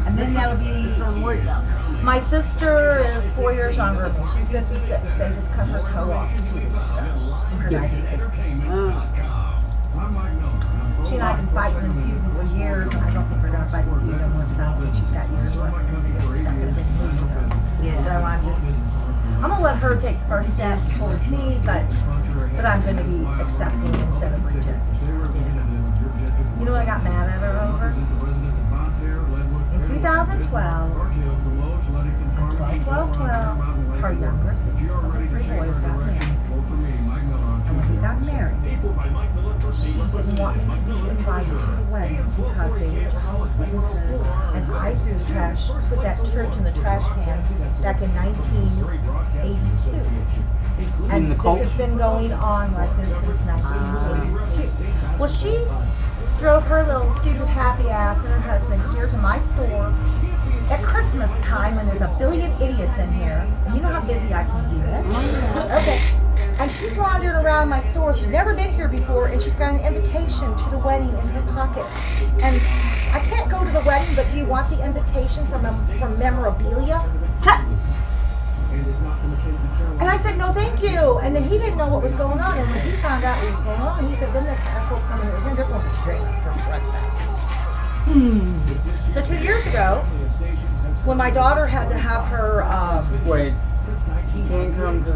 And then that'll be some worried about. My sister is 4 years younger than me. She's 56. They just cut her toe off 2 weeks ago from her diabetes. She and I have been fighting and feuding for years, and I don't think we're going to fight and feud no more because I don't think she's got years left. So I'm going to let her take the first steps towards me, but I'm going to be accepting instead of rejecting. You know what I got mad at her over? In 2012, 12, her youngest of the 3 boys got married. And when he got married, she didn't want me to be invited to the wedding because they were Jehovah's Witnesses, and I threw the trash, put that church in the trash can back in 1982. And this has been going on like this since 1982. Well, she drove her little stupid happy ass and her husband here to my store at Christmas time when there's a billion idiots in here. And you know how busy I can get. Okay. And she's wandering around my store. She's never been here before, and she's got an invitation to the wedding in her pocket. And I can't go to the wedding, but do you want the invitation from memorabilia? Ha! And I said, no, thank you. And then he didn't know what was going on. And when he found out what was going on, he said, them next assholes coming here again, they're going to jail for trespassing. So 2 years ago, when my daughter had to have her... Wait. Can't come to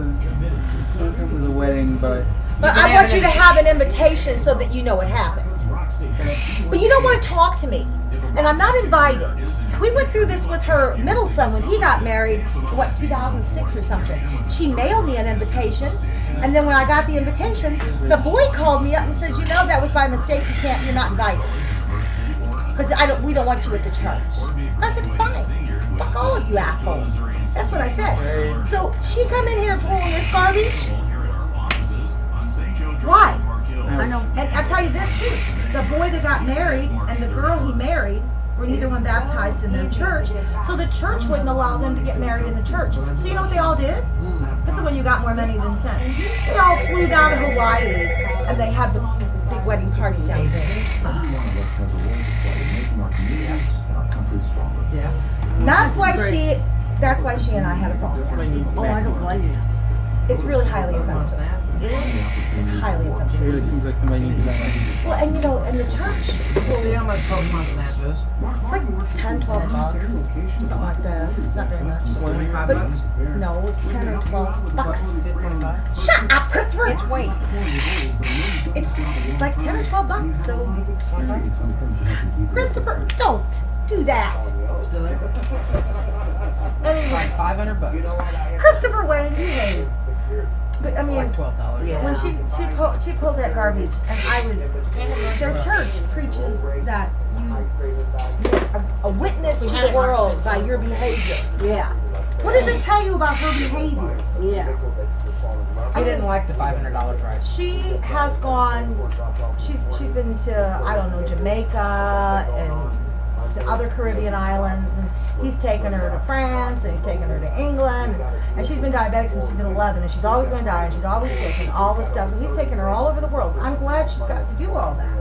the wedding, but I want you to have an invitation so that you know what happened. But you don't want to talk to me. And I'm not invited. We went through this with her middle son when he got married, 2006 or something. She mailed me an invitation, and then when I got the invitation, the boy called me up and said, you know, that was by mistake, you're not invited. Because we don't want you at the church. And I said, fine. Fuck all of you assholes. That's what I said. So she come in here pulling this garbage? Why? I know. And I'll tell you this too. The boy that got married and the girl he married were neither one baptized in their church. So the church wouldn't allow them to get married in the church. So you know what they all did? This is when you got more money than sense. They all flew down to Hawaii and they had the big wedding party down there. Yeah. That's why she and I had a problem. Oh, I don't blame you. It's really highly offensive. It's highly it offensive. really seems like somebody needs that. Well, and you know, in the church, See how much Pokemon Snap is? it's like 10, 12 bucks. Something like that. It's not very much. 25 But bucks? no, it's 10 or 12 bucks. 25? Shut up, Christopher! It's weight. It's like 10 or 12 bucks, so... Christopher, don't do that! Still there? It's like 500 bucks. Christopher Wayne, behave. But I mean, Like $12. when she pulled that garbage, and their church preaches that you a witness to the world by your behavior. Yeah. What does it tell you about her behavior? Yeah. I didn't like the $500 price. She has gone. She's been to Jamaica and to other Caribbean islands, and he's taken her to France, and he's taken her to England, and she's been diabetic since she's been 11, and she's always going to die, and she's always sick, and all this stuff. So he's taken her all over the world. I'm glad she's got to do all that.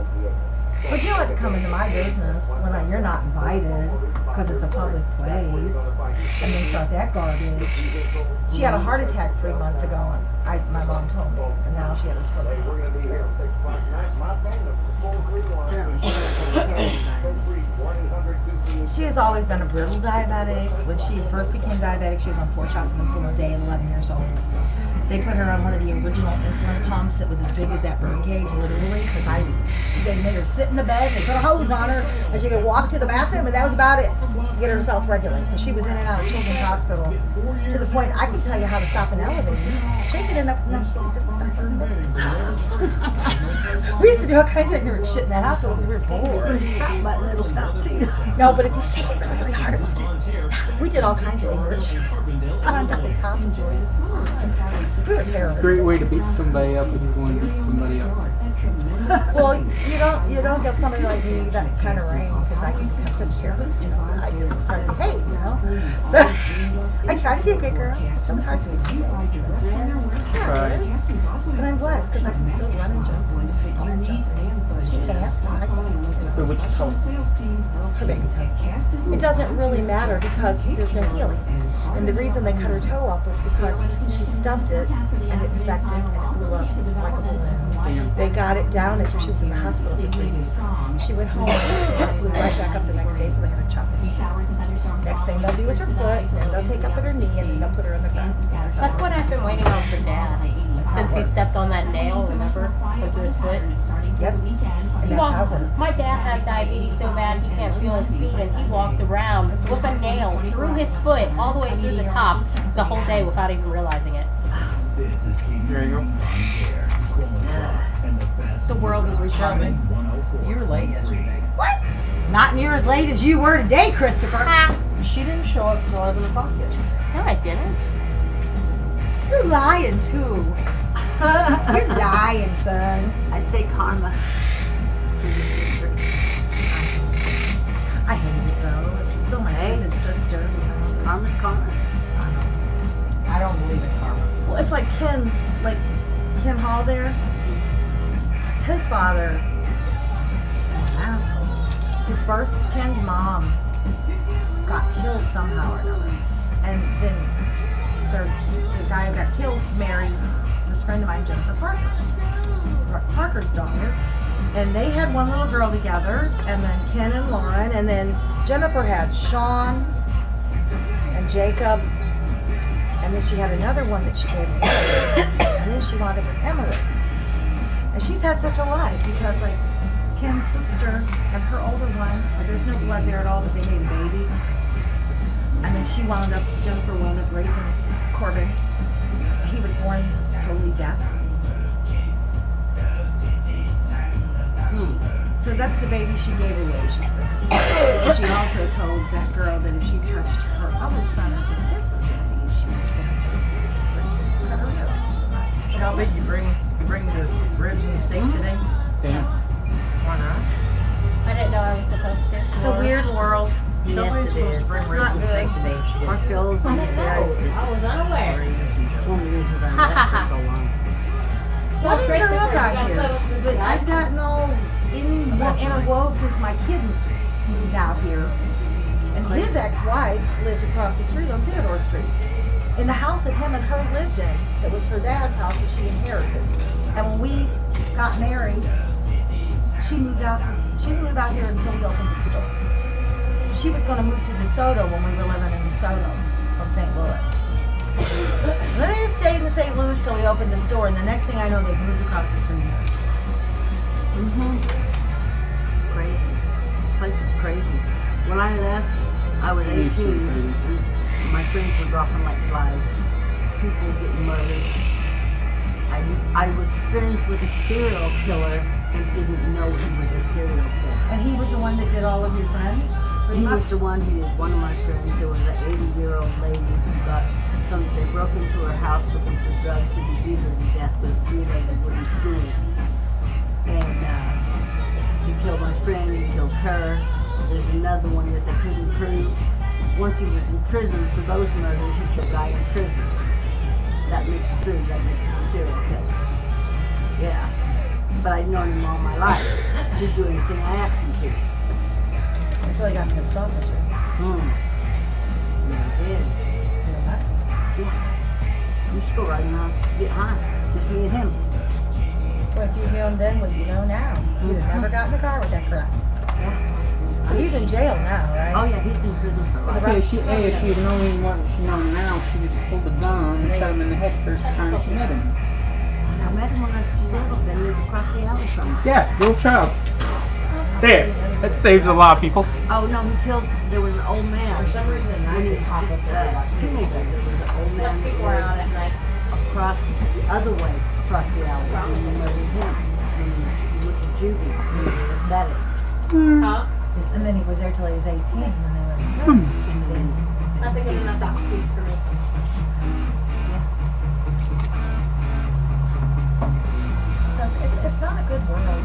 But you don't have to come into my business when you're not invited, because it's a public place, and then start that garbage. She had a heart attack 3 months ago, and my mom told me, and now she had a total heart. She has always been a brittle diabetic. When she first became diabetic, she was on 4 shots of insulin a day at 11 years old. They put her on one of the original insulin pumps that was as big as that bird cage, literally, because they made her sit in the bed, they put a hose on her, and she could walk to the bathroom, and that was about it to get herself regulated. Because she was in and out of Children's Hospital to the point I can tell you how to stop an elevator. Shake it enough to stop her. We used to do all kinds of ignorant shit in that hospital because we were bored. Stop button, it'll stop too. No, but if you shake it really, really hard, it will do. We did all kinds of ignorant shit. Climbed up the top and joined us. We were terrorists. It's a great way to beat somebody up if you're going to beat somebody up. Well, you don't give somebody like me that kind of range because I can become such a terrorist. I just try to behave, So I try to be a good girl. It's really hard to do something. Right. But I'm blessed because I can still run and jump and jump. She can't. I can. But which toe? Her baby toe. It doesn't really matter because there's no healing. And the reason they cut her toe off was because she stubbed it and it infected and it blew up like a balloon. They got it down after she was in the hospital for 3 weeks. She went home and it blew right back up the next day, so they had to chop it. Next thing they'll do is her foot, and they'll take up at her knee, and then they'll put her in the ground. That's what I've been waiting on for Dad. Since he stepped on that nail, remember? Went through his foot. Yep. And that's how it works. My dad has diabetes so bad he can't feel his feet, and he walked around with a nail through his foot all the way through the top the whole day without even realizing it. There you go. the world is retarded. You were late yesterday. What? Not near as late as you were today, Christopher. She didn't show up till 11 o'clock yesterday. No, I didn't. You're lying too. You're lying, son. I say karma. I hate it though. It's still my stupid sister. Karma's karma. I don't believe in karma. Well, it's like Ken Hall there. His father, an asshole. His first, Ken's mom got killed somehow or another. And then the guy who got killed married this friend of mine, Jennifer Parker's daughter. And they had one little girl together, and then Ken and Lauren, and then Jennifer had Sean and Jacob, and then she had another one that she gave away, and then she wound up with Emily. And she's had such a life because, like, Ken's sister and her older one, there's no blood there at all, but they made a baby. And then Jennifer wound up raising Corbin. He was born totally deaf. So that's the baby she gave away, she says. She also told that girl that if she touched her other son and took his virginity, she was going to cut her head off. How big you bring the ribs and steak today? Damn. Why not? I didn't know I was supposed to. It's a weird world. Nobody's supposed to bring ribs and steak today. She did. Mark Bills I and don't Sarah know. I was unaware. It's one of the reasons I left for so long. Well, I didn't grow up out here, but I've gotten all interwoven since my kid moved out here. And his ex-wife lives across the street on Theodore Street. In the house that him and her lived in, that was her dad's house that she inherited. And when we got married, she didn't move out here until we opened the store. She was going to move to DeSoto when we were living in DeSoto from St. Louis. And then they just stayed in St. Louis till we opened the store, and the next thing I know, they've moved across the street here. Crazy. This place is crazy. When I left, I was 18, and my friends were dropping like flies. People getting murdered. I was friends with a serial killer and didn't know he was a serial killer. And he was the one that did all of your friends? He was the one who did one of my friends. There was an 80-year-old lady who got they broke into her house looking for drugs and he beat her to death with a 3-legged wooden stool. And he killed my friend, he killed her. There's another one that they couldn't prove. Once he was in prison for those murders, he killed a guy in prison. That makes it a serial killer. Yeah. But I'd known him all my life. He'd do anything I asked him to. Until he got pissed off at you. Yeah, I did. Yeah. We should go right now, get high. Just me and him. Well, if you knew him then, what you know now, you'd have never got in the car with that crap. Yeah. So he's in jail now, right? Oh yeah, he's in prison for life. Okay, if she'd known him what she known now, she'd have pulled the gun and shot him in the head first time she met him. I met him when I was disabled, then lived across the alley from him. Yeah, little child. There, that saves a lot of people. Oh no, he killed, there was an old man. For some reason, When he was just a teenager, there was an old man People were out at night. across the other way, across the alley, and they murdered him. And he went to juvie, and he was that age. Huh? And then he was there till he was 18, and then they let him go. And then I think I'm enough excuse for me. So it's not a good world.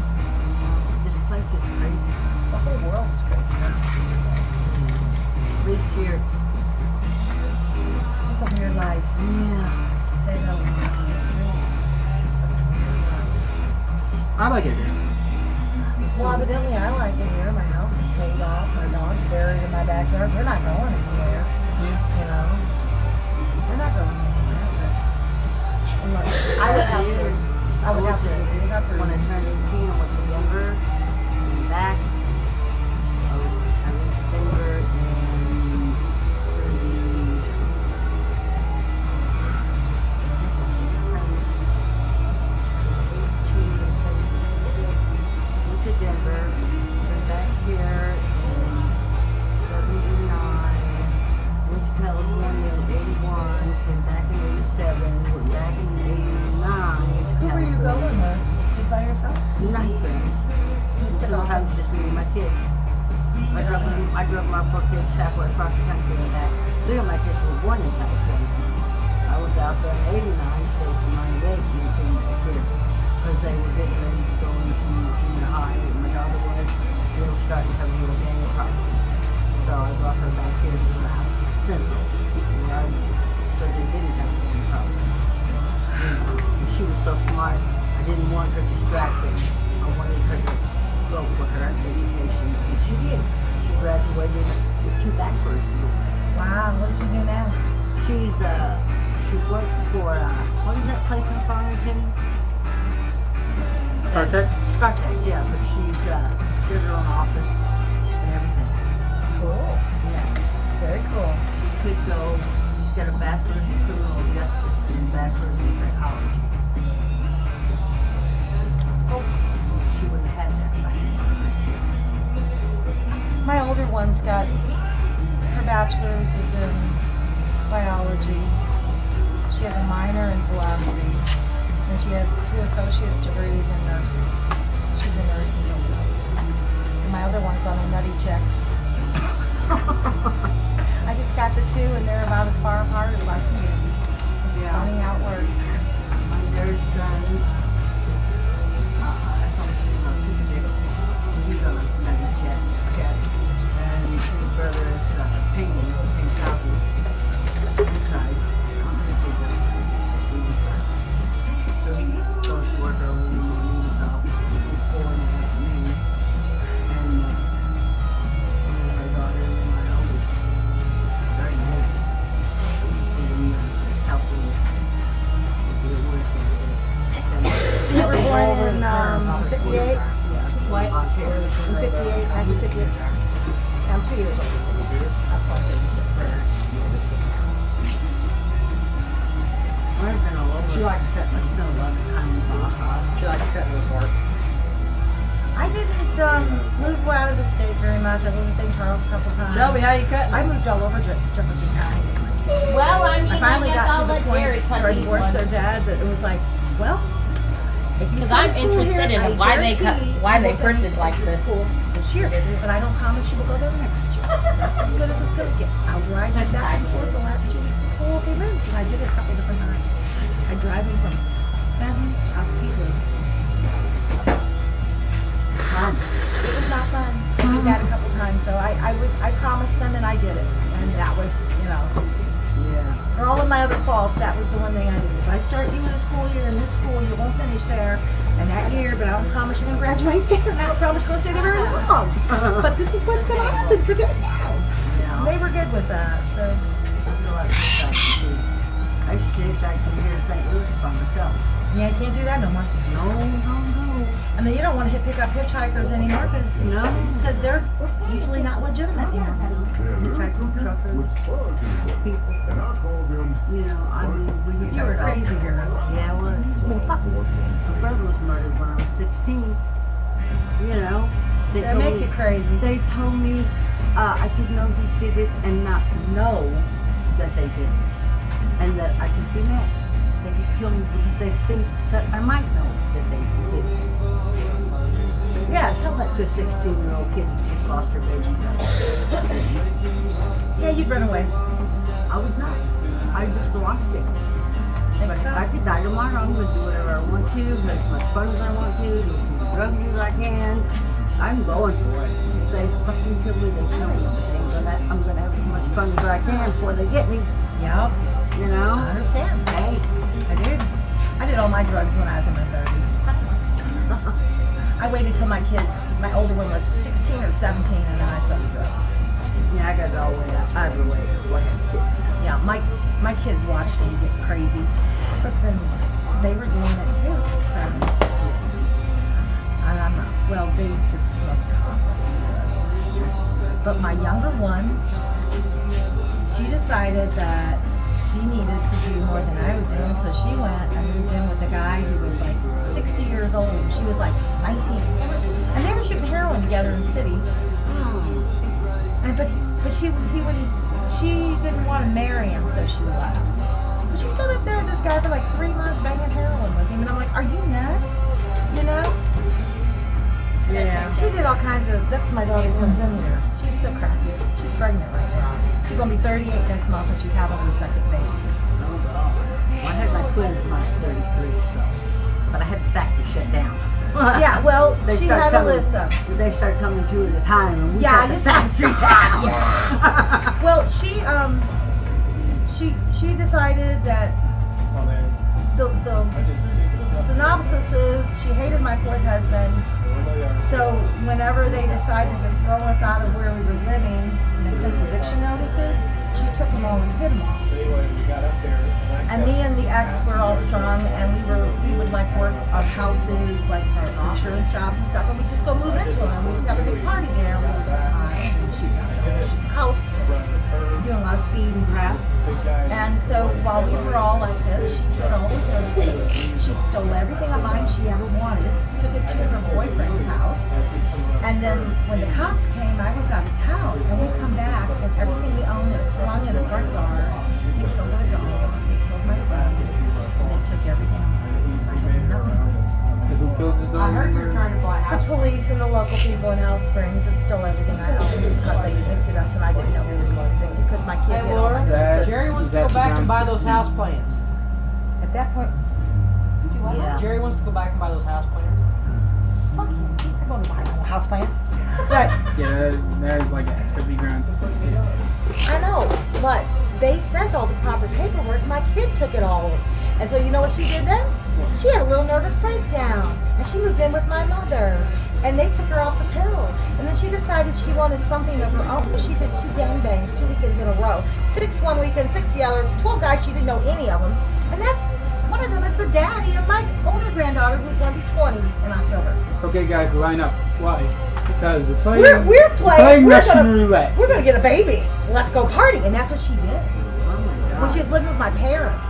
this place is crazy. The whole world is crazy. Please cheers. It's a weird life. Yeah. Say that a lot. It's true. I like it here. Well, evidently I like it here. My house is paid off. My dog's buried in my backyard. We're not going anywhere. You know? We're not going anywhere. I would have to give up. When I turned 18, I went to Denver and back. I went to Denver and went to Denver, came back here in 79, went to California in 81, came back in 87, went back in 89. Who were you going with? Just by yourself? night friends. Sometimes just me and my kids. I drove my poor kids halfway across the country and back. Three of my kids were born in California. I was out there in 89, stayed to 98, and came back here. Because they were getting ready to go into junior high, and my daughter was. They were starting to have a little gang problem. So I brought her back here to the house, Central, where I was, so they didn't have a gang problem. And she was so smart, I didn't want her distracted. I wanted her to go for her education, and she did. She graduated with 2 bachelor's degrees. Wow, what does she do now? She works for, what is that place in Farmington? StarTech? StarTech, yeah, but she's got her own office and everything. Cool. Yeah. Very cool. She could go, she's got a bachelor's in criminal justice and a bachelor's in psychology. That's cool. She wouldn't have had that back then. My older one's got, her bachelor's is in biology. She has a minor in philosophy. And she has 2 associate's degrees in nursing. She's a nurse in Philadelphia. And my other one's on a nutty check. I just got the 2 and they're about as far apart as life can be. It's funny how it works. My nurse son is, I told you he's autistic. He's on a nutty check. And his brother is painting houses inside. Just doing sides. So he goes to work early in the morning, he's out 4 in the afternoon. And my daughter and my oldest very late. So you see them helping with the worst of it. So you were born in 58? Yeah. What? In 58, 1958? I'm 2 years older than you. That's why I'm 36. I've been all over. She likes cutting I still love it kind of She likes cutting the part. I didn't move out of the state very much. I lived in St. Charles a couple times. Shelby, how you cutting? I moved all over Jefferson County. Well, I mean, I finally I guess got I'll to the let point Jerry cut where I these divorced ones. their dad that it was like, well, if you Because start I'm school interested here, in I why they cut, guarantee why you they will finish printed like this. school this year, but I don't promise you will go there next year. That's as good as it's going to get. I'll drive him back and forth the last 2 weeks of school if he moved, and I did it a couple different times. I drive him from Fenton out to Peterborough. It was not fun. I did that a couple times, so I promised them and I did it, and that was, yeah. For all of my other faults, that was the one thing I did. If I start you in a school year in this school, you won't finish there, and that year, but I don't promise you're going to graduate there, and I don't promise you're going to stay there very long. But this is what's going to happen for them now. Yeah. They were good with that, so. I feel like I used to see if I come here to St. Louis by myself. Yeah, I can't do that no more. No. And then you don't want to pick up hitchhikers anymore because they're usually not legitimate anymore. Hitchhikers, truckers, people. I mean, when You were crazy, girl. Yeah, I was. Well, fuck. My brother was murdered when I was 16. They So told make me, you crazy. They told me I could know who did it and not know that they did it. And that I could be next. They could kill me because they think that I might know that they did it. Yeah, tell that to a 16-year-old kid who just lost her baby brother. Yeah, you'd run away. I was not. I just lost it. But I could die tomorrow. I'm going to do whatever I want to, have as much fun as I want to, do as many drugs as I can. I'm going for it. If they fucking kill me, they kill me. I'm going to have as much fun as I can before they get me. Yep. I understand. Hey. I did all my drugs when I was in my 30s. I waited till my older one was 16 or 17, and then I started drugs. Yeah, I got it all the way out. Either way, I had kids. Yeah, my kids watched me get crazy, but then they were doing it too. So, and I'm not. Well, they just smoked pot. But my younger one, she decided that she needed to do more than I was doing, so she went and moved in with a guy who was like 60 years old, and she was like 19. And they were shooting heroin together in the city. But she didn't want to marry him, so she left. But she stayed up there with this guy for like 3 months banging heroin with him, and I'm like, are you nuts? She did all kinds of. That's my daughter who comes in here. She's so crappy. She's pregnant right now. She's gonna be 38 next month, and she's having her second baby. Oh God. Well, I had my twins when I was 33, so. But I had the factory shut down. Yeah, well, They she start had coming- Alyssa. They started coming 2 at a time, and we Yeah, shut the it's factory down. Yeah. Well, she decided that the synopsis is she hated my fourth husband. So whenever they decided to throw us out of where we were living and they sent eviction notices, she took them all and hid them all. And me and the ex were all strong, and we would like work on houses, like for insurance jobs and stuff, and we'd just go move into them. We just have a big party there. We would go behind and shoot the house, doing a lot of speed and crap. And so while we were all like this, she put all these notices. She stole everything of mine she ever wanted, took it to her boyfriend's house, and then when the cops came, I was out of town, and we come back, and everything we own is slung in the front yard. They killed our dog, they killed my friend, and they took everything of mine. I had nothing. Who killed the dog? I heard you're trying to buy The police and the local people in Alice Springs that stole everything I owned because they evicted us, and I didn't know we were being evicted because my kid Hey, hid all my Laura, notices. Jerry wants to go back and buy those house plants. At that point, do I? Yeah. Jerry wants to go back and buy those house plants. Fuck him. He's not going to buy no house plants. But Yeah, that is like activity grounds. I know, but they sent all the proper paperwork. My kid took it all. And so you know what she did then? She had a little nervous breakdown. And she moved in with my mother. And they took her off the pill. And then she decided she wanted something of her own. So she did 2 gangbangs, 2 weekends in a row. 6 one weekend, 6 the other. 12 guys, she didn't know any of them. And that's, one of them is the daddy of my older granddaughter who's going to be 20 in October. Okay, guys, line up. Why? Because we're playing. We're playing. We're Russian gonna, roulette. We're gonna get a baby. Let's go party, and that's what she did. When she was living with my parents,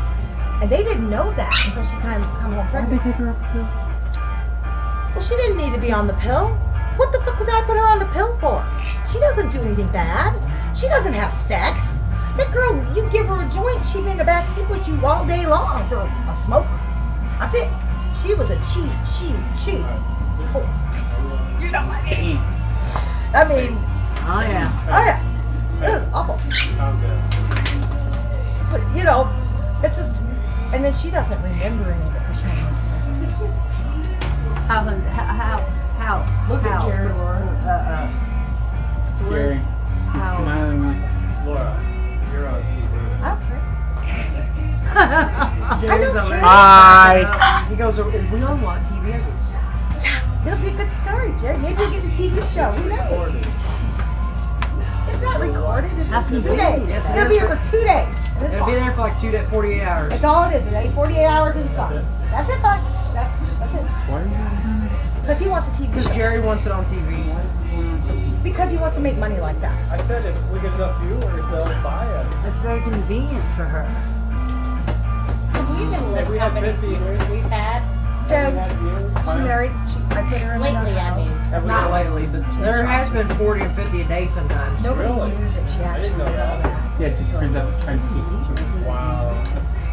and they didn't know that until she come home Why did pregnant. they take her off the pill? Well, she didn't need to be on the pill. What the fuck would I put her on the pill for? She doesn't do anything bad. She doesn't have sex. That girl, you give her a joint, she'd be in the back seat with you all day long for a smoke. That's it. She was a cheat. Oh, you know what I mean? I mean, Oh yeah. oh yeah, it was awful. But you know, it's just, and then she doesn't remember any of it because she knows me. How? Look at how? Jerry, Laura. Jerry. He's How? smiling like. Laura, you're on TV. I don't care. Hi. He goes, we on what TV? It'll be a good story, Jerry. Maybe you'll get a TV show. Who knows? It's not recorded. It's just 2 days. Yes, It's it gonna is be here for 2 days. And it's It'll be fine. there for like 48 hours. That's all it is. It ain't 48 hours and it's gone. That's it, folks. That's it. Why are you Because he wants a TV Because show. Jerry wants it on TV. Because he wants to make money like that. I said if we get enough viewers, they'll buy it. It's very convenient for her. We've been If we how have many 50 viewers we've had. So she married. I put her in Lately, another I house. mean. Not lately, but there has been 40 and 50 a day sometimes. Nobody Really? knew that she actually did all that. Yeah, it just turns out to try to tease each other. Wow.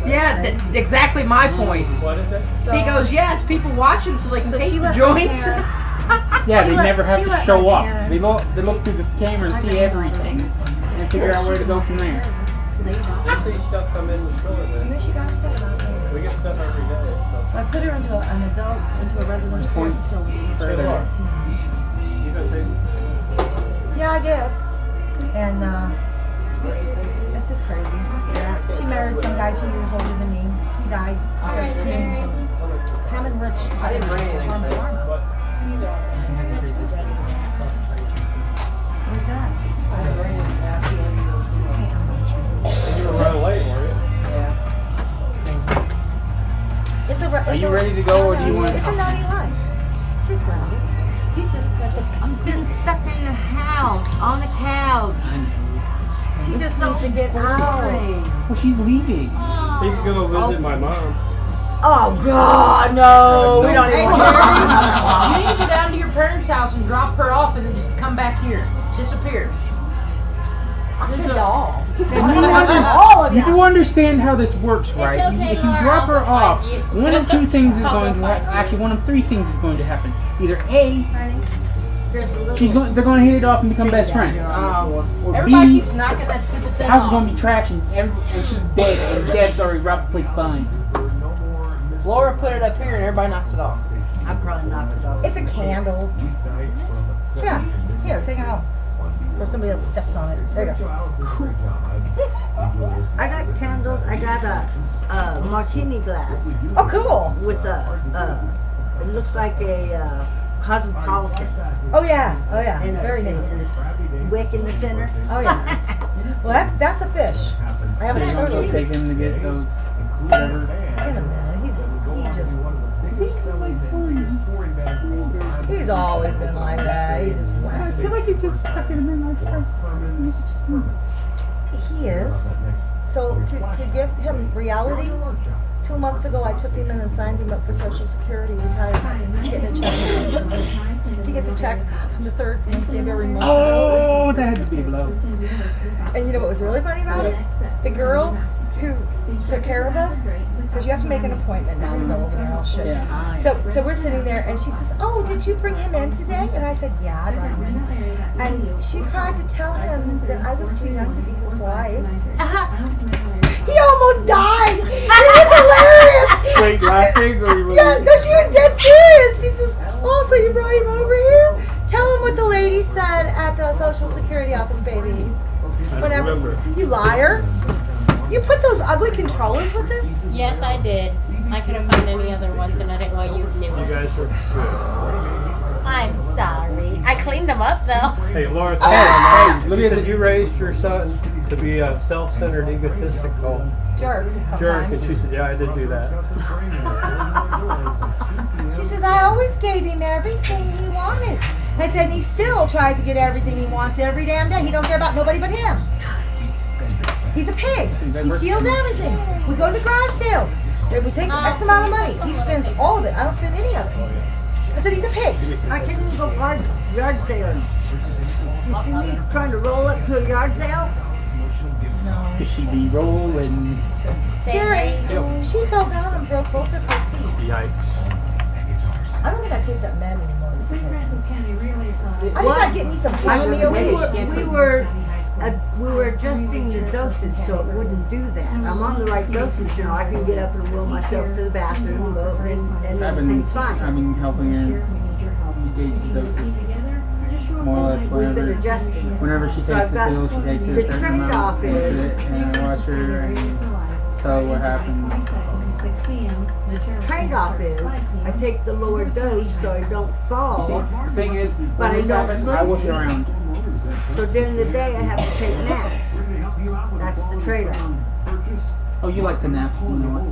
Yeah, that's exactly my point. What is it? So, He goes, yeah, it's people watching so they can so taste she the left my joints. parents- Yeah, She they let- never have she to let show my up. parents- They look through the camera and see everything and figure out where to go from there. So they They see stuff come in the store You then. know she got upset about me. We get stuff every day. So I put her into an adult, into a residential care Point facility. when she was further. 14. You gonna taste it? Yeah, I guess. And it's just crazy. Yeah. She married some guy 2 years older than me. He died. All right, Jerry. Him and Rich. I didn't bring anything Farm to today. Farm. Who's that? I didn't bring anything after any of those Just ham. And you were running late, weren't you? Yeah. It's a. Are you ready to go, or do you want? It's a naughty line. She's ready. You just got to. I'm getting stuck in the house, on the couch. She just needs to get out. Well, she's leaving. You can go visit my mom. Oh God, no! We don't Hey, even. Jerry, you need to go down to your parents' house and drop her off and then just come back here. Disappear. I kill y'all. All of you do understand how this works, right? okay, If you Laura, drop I'll her just off, find you. one of two things is I'll going go to find you. actually one of three things is going to happen. Either A, there's a little. They're going to hit it off and become best friends. Or Everybody B, keeps knocking that stupid the thing house is off. going to be trash and she's dead and Deb's already robbed the place blind. Laura put it up here and everybody knocks it off. I probably knocked it off. It's a candle. Yeah. Here, take it home. Before somebody else steps on it. There you go. I got candles. I got a martini glass. Oh, cool. With it looks like a cosmopolitan. Oh yeah. Oh yeah. And Very neat. And a wick in the center. Oh yeah. Well, that's a fish. I have a So you want to go turtle. take him to get those whatever. In a minute. He's always been like that. He's just I wacky. feel like he's just stuck in my purse. He is. So to give him reality, 2 months ago I took him in and signed him up for Social Security retirement. He's getting a check. He gets a check on the third Wednesday of every month. Oh, that had to be a blow. And you know what was really funny about it? The girl who took care of us, because you have to make an appointment now to go over there, all shit. Yeah. So we're sitting there, and she says, "Oh, did you bring him in today?" And I said, "Yeah, I brought him in." And she tried to tell him that I was too young to be his wife. He almost died. It was hilarious. Wait, laughing or you Yeah, no, she was dead serious. She says, "Oh, so you brought him over here? Tell him what the lady said at the Social Security office, baby." Whenever you liar. You put those ugly controllers with this? Yes, I did. I couldn't find any other ones, and I didn't want to use new ones. You guys are good. I'm sorry. I cleaned them up, though. Hey, Laura, Hey, look you at said this. you raised your son to be a self-centered, egotistical Jerk, sometimes. jerk, and she said, yeah, I did do that. She says, "I always gave him everything he wanted." I said, "And he still tries to get everything he wants every damn day. He don't care about nobody but him. He's a pig. He steals everything. We go to the garage sales. We take X amount of money. He spends all of it. I don't spend any of it." I said, "He's a pig." I can't even go yard sailing. You see me trying to roll up to a yard sale? Could she be rolling? Jerry, she fell down and broke both of her teeth. Yikes. I don't think I take that med anymore. I think I'd get me some chamomile tea. We were adjusting the dosage so it wouldn't do that. I'm on the right dosage now. I can get up and wheel myself to the bathroom and go, and everything's fine. I've been helping her gauge the dosage. More or less We've been adjusting. whenever she So takes I've the got pill, she takes it the a certain trade-off amount. is And I watch her and tell her what happens. the trade-off is I take the lower dose so I don't fall. You see, the thing is, but when I this don't happens, sleep. I will get around. So during the day I have to take naps. That's the trade-off. Oh, you like the naps, you know what?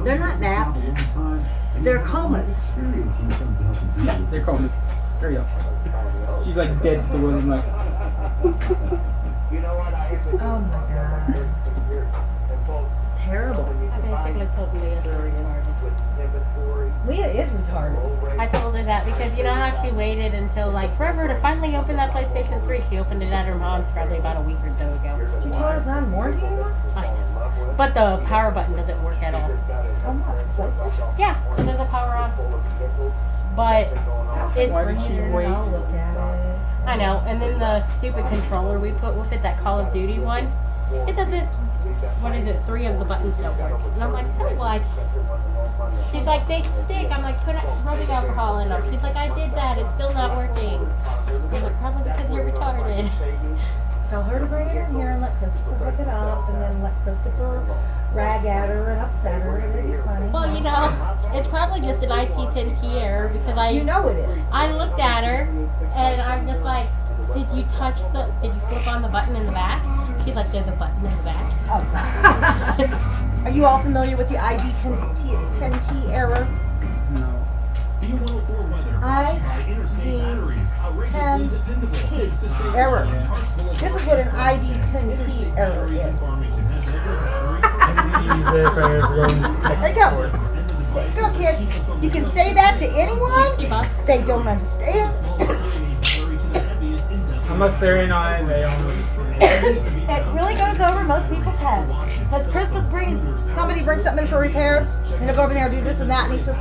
They're not naps. They're comas. Yeah, they're comas. Hurry up. She's like dead to the world. I'm like, Oh my god. It's terrible. I basically told Leah she was retarded. Leah is retarded. I told her that because you know how she waited until like forever to finally open that PlayStation 3. She opened it at her mom's probably about a week or so ago. You told her it's not in warranty anymore? I know. But the power button doesn't work at all. Oh what? PlayStation? Yeah, and there's a power on. But it's why did she wait? I'll look at it. I know, and then the stupid controller we put with it, that Call of Duty one, it doesn't, what is it, 3 of the buttons don't work. And I'm like, so what? She's like, they stick. I'm like, put rubbing alcohol in them. She's like, I did that. It's still not working. I'm like, probably because you're retarded. Tell her to bring it in here and let Christopher hook it up, and then let Christopher rag at her and upset her. It'd be funny. Well, you know, it's probably just an IT10T error because I... You know it is. I looked at her and I'm just like, did you flip on the button in the back? She's like, there's a button in the back. Oh, God. Are you all familiar with the ID10T error? no. ID10T error. This is what an ID10T error is. There you go. There you go, kids. You can say that to anyone. They don't understand. Unless they're in on it, they don't understand. It really goes over most people's heads. Because Chris will somebody brings something in for repair, and he'll go over there and do this and that, and he says,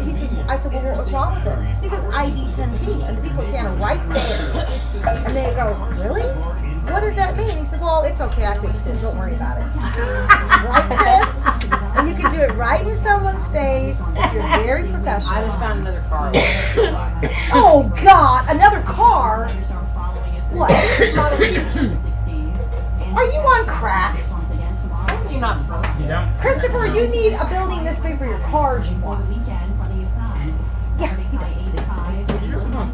he says, I said, well, what was wrong with it? He says, ID 10T. And the people are standing right there. And they go, really? What does that mean? He says, well, it's okay. I fixed it. Don't worry about it. Right, Chris? And you can do it right in someone's face if you're very professional. I just found another car. Oh, God. Another car? What? Are you on crack? You're not. Christopher, you need a building this big for your cars you want. Yeah, he does.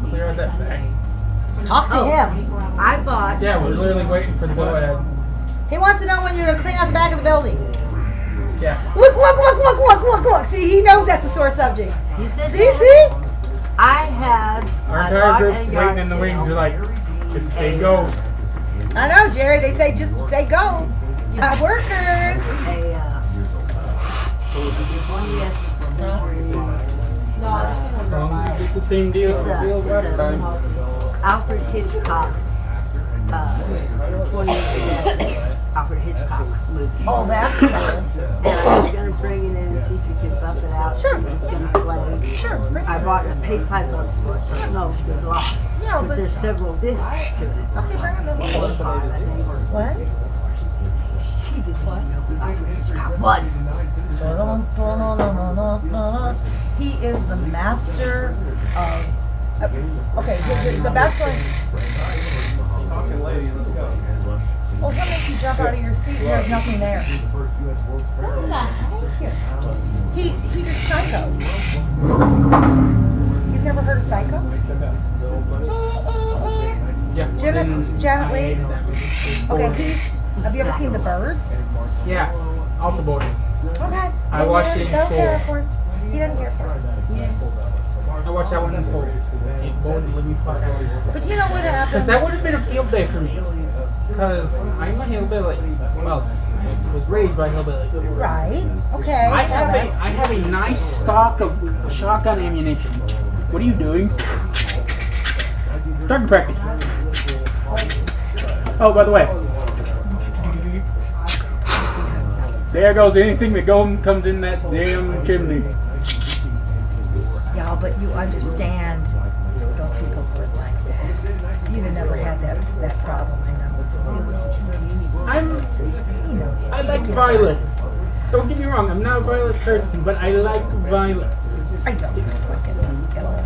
Clear out that bag. Talk to him. I bought. Yeah, we're literally waiting for the go ahead. He wants to know when you're going to clean out the back of the building. Yeah. Look. See, he knows that's a sore subject. He said See? I had. Our entire group's waiting in the wings. We're like, just say go. I know, Jerry. They say just say go. Not workers. No, I just As long as we get the same deal as last time. Alfred Hitchcock. 20 years ago. Alfred Hitchcock movie. Oh, that's cool. And I was going to bring it in and see if you could buff it out. Sure. It's going to play. Sure. I bought a paid $5 for it. No, it's lost. Yeah, but there's several discs to it. Okay, bring them in. 4 or 5, I think. What? She did what? Alfred Hitchcock was. He is the master of. Okay, the best one. Oh, he'll make you jump out of your seat. There's nothing there. What the heck? He did Psycho. You've never heard of Psycho? Yeah. Janet Leigh. Okay, have you ever seen The Birds? Yeah. Also boarding. Okay. I watched it in Don't care school. for it. He doesn't care for it. I watched that one in school. It bored the living fuck out of me. But you know what happens? Because that would have been a field day for me. Because I'm a hillbilly. Well, I was raised by hillbillies. Right. Okay. I have a nice stock of shotgun ammunition. What are you doing? Target practice. Oh, by the way. There goes anything that comes in that damn chimney. Yeah, but you understand those people were like that. You'd have never had that problem, I know. I like violence. Don't get me wrong, I'm not a violent person, but I like violence. I don't like it at all.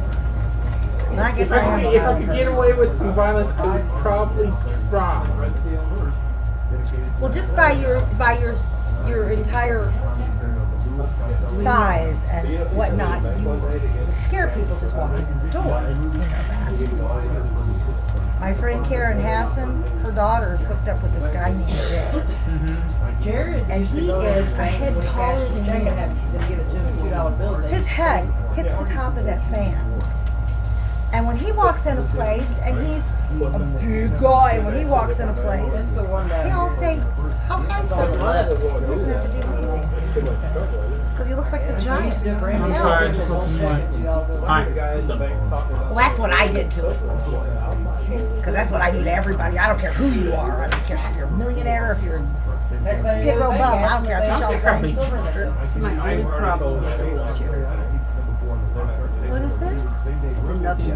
But I guess If I could get away with some violence, I would probably try. Well, just by your entire size and whatnot, you would scare people just walking in the door. You know that. My friend Karen Hassan, her daughter's hooked up with this guy named Jay. And he is a head taller than you. His head hits the top of that fan. And when he walks in a place, and he's a big guy, and when he walks in a place, they all say, how high, sir? He doesn't have to do anything. Because he looks like the giant. I'm sorry, I just looked in the light. Hi. Well, that's what I did to him. Because that's what I do to everybody. I don't care who you are. I don't care if you're a millionaire, if you're a Skid Row bum. I don't care. That's what y'all say. That's my only problem. What is that? Nothing.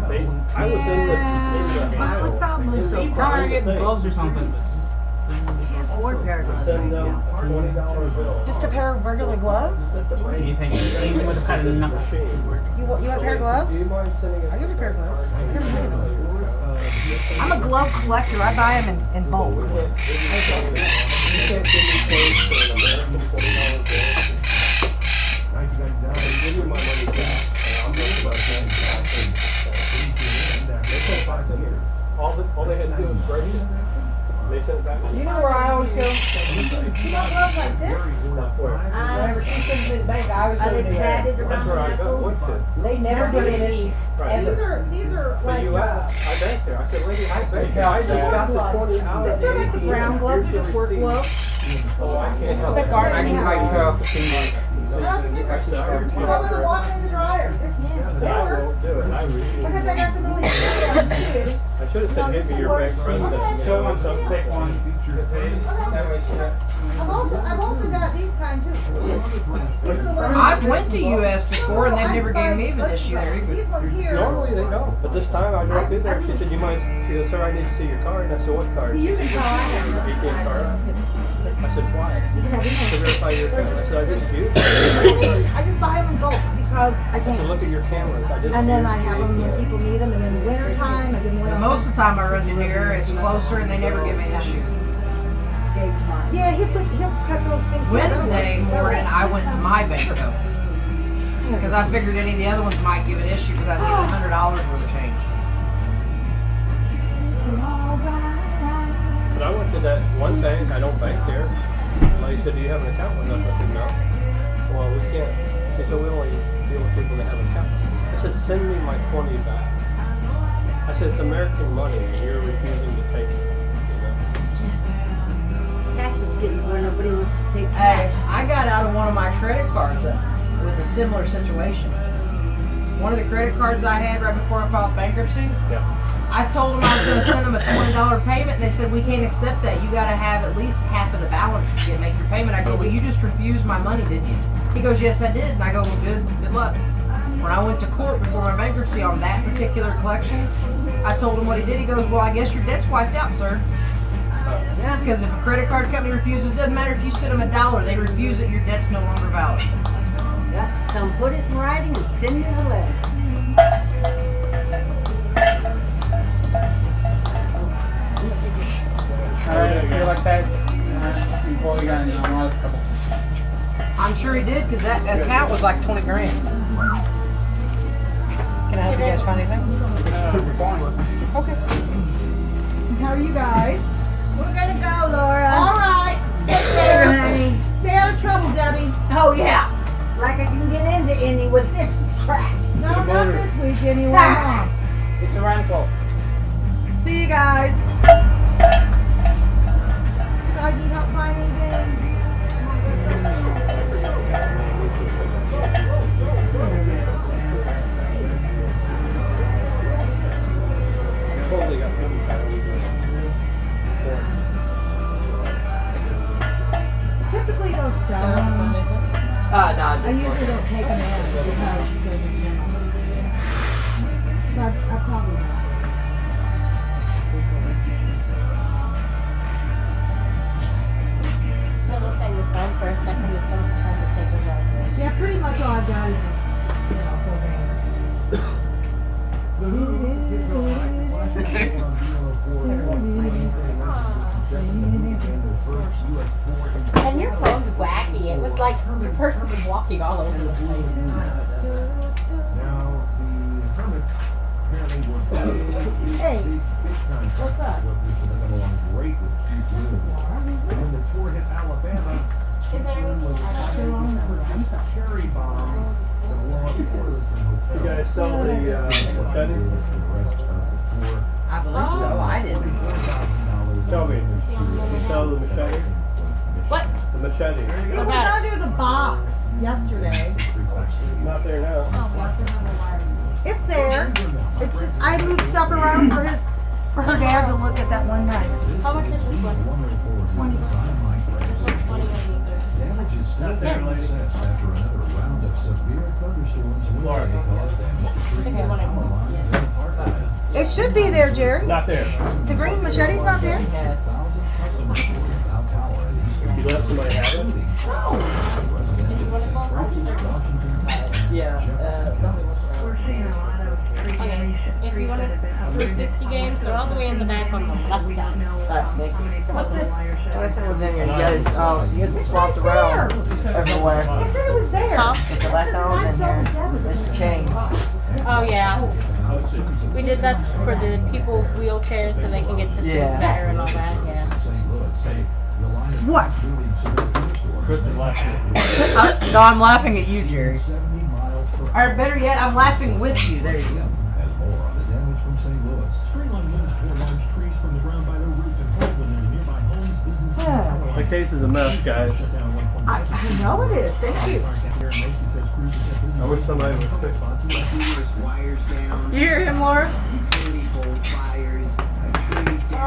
I was in this. My only problem is so Tell her far. to get gloves or something. He has 4 pair of gloves right now. Just a pair of regular gloves? Anything. Anything with a pattern of knuckle. You want a pair of gloves? I'll give you a pair of gloves. I'm a glove collector. I buy them in bulk. All they had to do was break it. They sent it back. You know where I always go? You want gloves like this? Whenever she sends me the bank, I always go Are to they the padded around the knuckles? They never give me an issue. These are But like you asked, I banked there. I said, lady, I banked there. Yeah, I just got the 20 hours. They're like the brown gloves. They're just work gloves. Oh, I can't help The it. garden I can house. like cut off the fingers. Put them in the washer and the dryer. I won't do it. I really Because I got some really good ones too. should have said, give me your bank president. Show them some thick ones. That way she got. I've also got these kind too. These are the ones. I've went to US before and they've never gave me even issue there either. These ones here. Normally they don't, but this time I drove through there. She said, "You might." She goes, "Sir, I need to see your card." And I said, "What card?" See, you can She tell I have your one. ATM card. I said, "Why?" To verify your account. I said, "I just viewed." I just buy them in bulk because I I said, can't. "Look at your cameras." I just. And then I viewed have the them when ATM. people need them, and in the winter time, I give them away. And most of the time I run to here, it's closer and they never give me issue. Yeah, he'll cut those things. Wednesday morning, I went to my bank though. Because I figured any of the other ones might give an issue because I needed $100 worth of change. But I went to that one bank. I don't bank there. Like said, "Do you have an account with us?" I said, "No." "Well, we can't." She said, "We only deal with people that have an account." I said, "Send me my 20 back." I said, "It's American money, and you're refusing to take it." You know? Cash is getting where nobody wants to take Hey, cash. I got out of one of my credit cards with a similar situation. One of the credit cards I had right before I filed bankruptcy, Yeah. I told them I was going to send them a $20 payment, and they said, "We can't accept that. You got to have at least half of the balance to make your payment." I go, "Well, you just refused my money, didn't you?" He goes, "Yes, I did." And I go, "Well, good luck." When I went to court before my bankruptcy on that particular collection, I told him what he did. He goes, "Well, I guess your debt's wiped out, sir." Yeah, because if a credit card company refuses, it doesn't matter if you send them $1, they refuse it, your debt's no longer valid. Yep. Come put it in writing and send me a letter. Alright, I feel like that employee got in a lot of trouble. I'm sure he did, because that account was like 20 grand. Can I help you guys find anything? Okay. How are you guys? We're gonna go, Laura. All right. Take Later, care. honey. Stay out of trouble, Debbie. Oh yeah. Like I can get into any with this crap. No, not this week anyway. Ah. Huh? It's around 12. See you guys. You guys need help find anything? Totally got 50 pounds. Typically don't sell them. No, I usually don't take them in because they're just so I probably won't. So it looks like your phone for a second, your phone trying to take us out. Yeah, pretty much all I've done is just, full And your phone's wacky. It was like the person was walking all over the place. Now, the Hermits apparently were Hey, what's up? So they're going along great with Keith Moon. When the tour hit Alabama, Moon was purchased cherry bombs to blow up Fullerton Hotel. You guys sell the machetes? I believe so. I didn't. Tell me, you sell the machete? What? The machete. It was under the box yesterday. Not there now. It's there. It's just I moved stuff around for her dad to look at that one night. How much is this one? 20. This one's 20 Damages Not there, lady. after another round of severe thunderstorms Wednesday caused damage to trees. It should be there, Jerry. Not there. The green machete's not there. You let somebody have it? Okay, if you wanted 360 games, they're all the way in the back on the left side. What's this? Everything was in here. You guys swapped around everywhere. It said it was there. It's a left arm in there. It's changed. Oh yeah. We did that for the people with wheelchairs so they can get to food Yeah. better and all that, yeah. What? No, I'm laughing at you, Jerry. Or better yet, I'm laughing with you. There you go. The case is a mess, guys. I know it is. Thank you. I wish somebody would fix it. You hear him, Laura? Utility pole fires,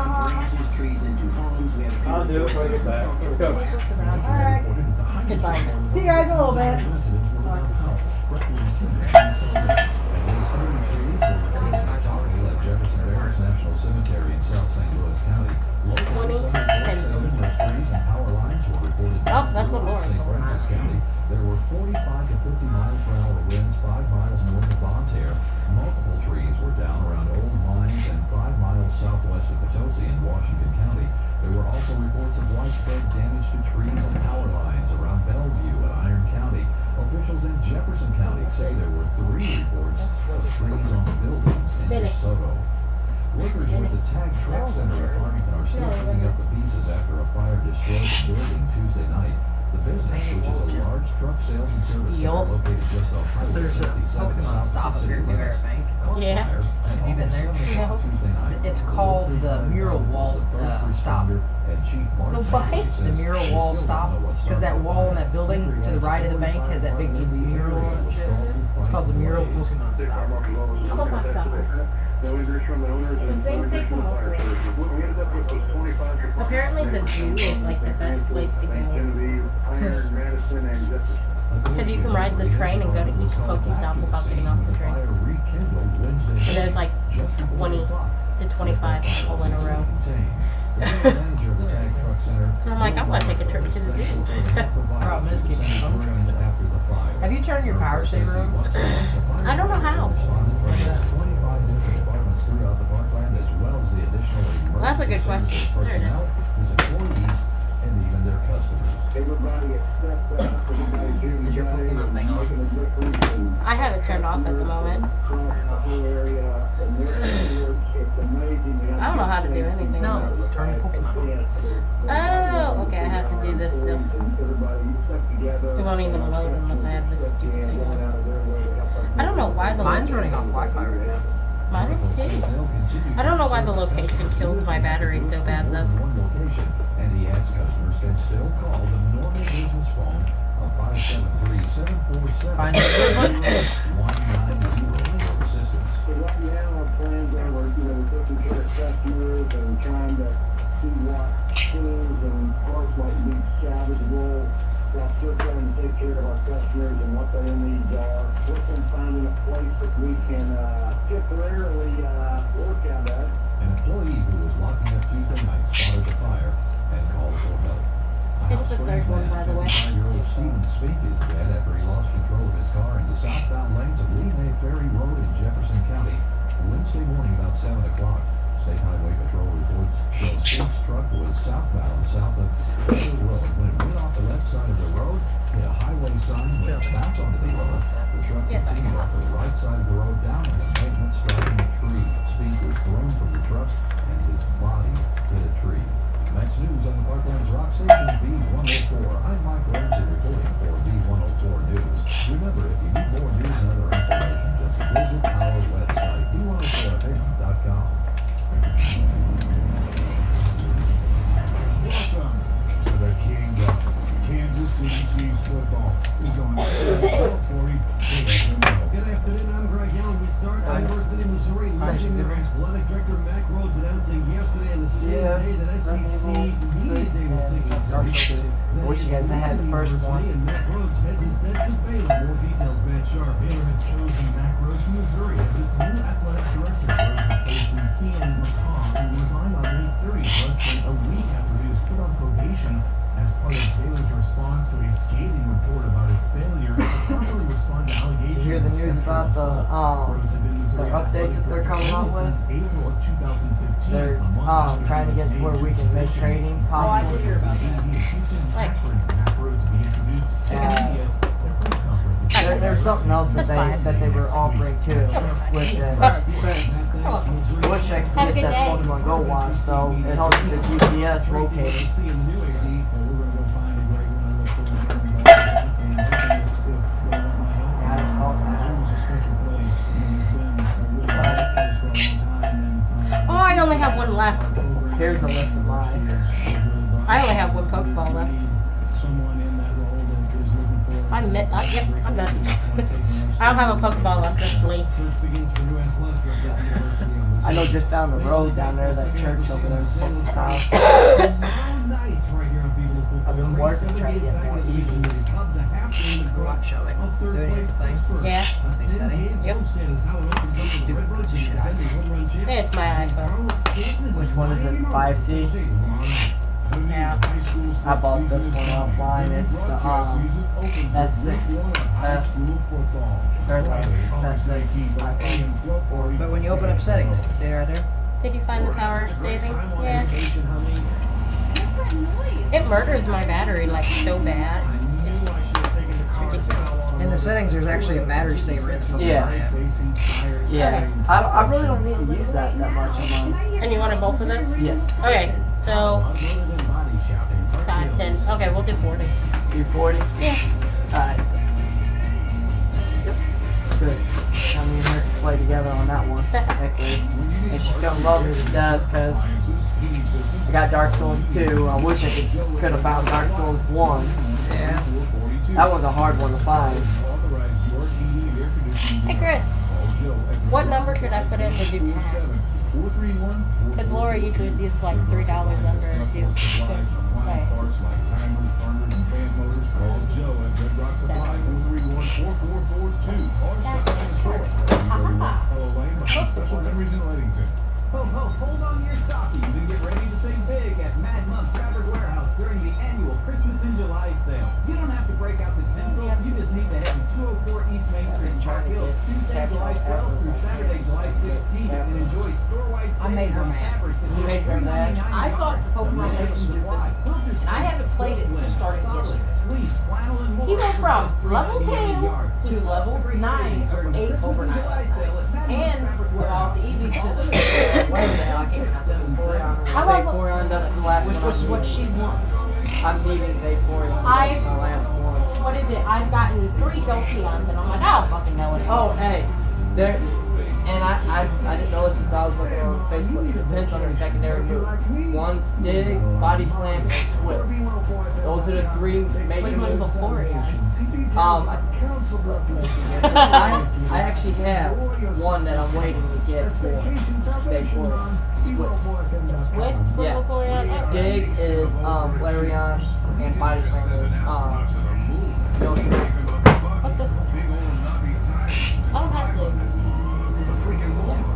branches, trees into homes. We have I'll do it when I get back. Let's go. Alright. Goodbye. See you guys in a little bit. Jefferson Barracks National Cemetery in South St. Louis County. 2010. Power lines were reported. Oh, that's what Lauren St. Francis County. There were 45 to 50 miles per hour winds 5 miles north of Bonne Terre. Multiple trees were down around Old Mines and 5 miles southwest of Potosi in Washington County. There were also reports of widespread damage to trees and power lines around Bellevue and Iron County. Officials in Jefferson County say there were 3 reports of trees on buildings in DeSoto. Workers with the Tag Truck Center in Farmington are still picking up the pieces after a fire destroyed the building Tuesday night. The business, which is a large truck sales and service center located just off Highway There's a 57 Pokemon stop up here near our bank. Yeah. Have you been there? It's called the Mural Wall Stop. The what? The Mural Wall Stop. Because that wall in that building to the right of the bank has that big mural on it. It's called the Mural Pokemon Stop. Oh my god. Apparently the view is like the best place to go. Because you can ride the train and go to each Pokestop without getting off the train. And there's like 20 to 25 people in a row. And I'm like, I want to take a trip to the zoo. Problem is keeping it home. Have you turned your power saver on? I don't know how. Well, that's a good question. There it is. Is your Pokemon thing on? I have it turned off at the moment. I don't know how to do anything. No, turn your Pokemon on. Oh, okay, I have to do this still. It won't even load unless I have this stupid thing on. I don't know why the Mine's running off Wi-Fi right now. Mine is too. I don't know why the location kills my battery so bad though. And he adds customers can still call the normal business phone of 573-747-190 for assistance. So right now our plans are we're taking care of customers and trying to see what things and parts might be salvageable. While still trying to take care of our customers and what their needs are. Working on finding a place that we can temporarily work out at. An employee who was locking up Tuesday night spotted the fire and called for help. It's the third one, by the way. 55-year-old Stephen Spink is dead after he lost control of his car in the southbound lanes of Lee May Ferry Road in Jefferson County Wednesday morning about 7 o'clock. State Highway Patrol reports shows Spink's truck was southbound south of Ferry Road. When it went off the left side of the road, hit a highway sign, went bounce onto the road. The truck continued off the right side of the road down on the pavement, striking a tree. Spink was thrown from the truck and his body hit a tree. Next news on the Parklands Rock Station, B104. I'm Mike Ramsey reporting for B104 News. Remember, if you need more news and other information, just visit our website, b104fm.com. Welcome to the kingdom. Kansas City Chiefs football is on 40. Good afternoon, I'm Greg Allen. We start in University City, Missouri. Losing their athletic director Mack Rhodes announcing yesterday on the same day that SEC Media Day was taking place. I wish you guys had the first one. And Mack Rhodes heads instead to Baylor. More details, Matt Sharp. Baylor has chosen Mack Rhodes from Missouri as its new athletic director. Rhodes replaces Ian McCaw, who resigned on May 30th, less than a week after he was put on probation as part of Baylor's response to a scathing report about its failure to properly respond to allegations. Did you hear the news about the updates that they're coming up with? April of 2015. They're trying to get to where we can make trading possible. Oh, I did hear about that. Like, there's something else that they were offering too. With I wish I could get that Pokemon Go watch, so it helps the GPS locating. oh, I only have one left. Here's a list of mine. I only have one Pokeball left. Yep, I'm done. I don't have a Pokeball left, just Lee. I know just down the road down there, that church over there is Fulton's house. I've been working trying to get more EVs. What, shall we? Doing his thing? Yeah. Stay steady. Yep. Stupid piece of shit. Hey, it's my iPhone. Which one is it? 5C? Yeah. I bought this one offline. It's the S6S. Or the S6. But when you open up settings, stay right there. Did you find the power saving? Yeah. It murders my battery like so bad. It's ridiculous. In the settings, there's actually a battery saver in the phone. Yeah. Yeah. I really don't need to use that much on mine. And you wanted both of those? Yes. Okay, so 5, 10. Okay, we'll do 40. Do 40? Yeah. Alright. Good. I mean, her can play together on that one, at least. And she's gonna love it to death because I got Dark Souls 2. I wish I could have found Dark Souls 1. Yeah. That was a hard one to find. Hey, Chris. What number should I put in to do tax? Because Laura usually leaves like $3 under a few. Right. Ho ho, hold on to your stockings and get ready to save big at Mad Month's Fabric Warehouse during the annual Christmas in July sale. You don't have to break out the tinsel, you just need to head to 204 East Main Street, Park Hills, Tuesday, July 12th through Saturday, July 16th, and enjoy store-wide I made her mad. You made her mad? I thought Pokemon Go was stupid. And I haven't played it since starting yesterday. He went from level 2 to level 9 or 8 overnight last night. And with all the EVs to the whatever the hell I can't remember. Vaporeon, that's the last Which one. was what she wants. I'm needing Vaporeon. That's my last one. What is it? I've gotten 3 Jolteons and I'm like, I don't fucking know it. Oh, hey. There. And I didn't know this since I was looking on Facebook. It depends on their secondary move. One's Dig, Body Slam, and Swift. Those are the 3 major Which one's moves. before it? I actually have one that I'm waiting to get for Vaporeon. Swift. Swift for Yeah. Vaporeon? Okay. Dig is Flareon, and Body Slam is Jolteon. What's this one? I don't have Dig.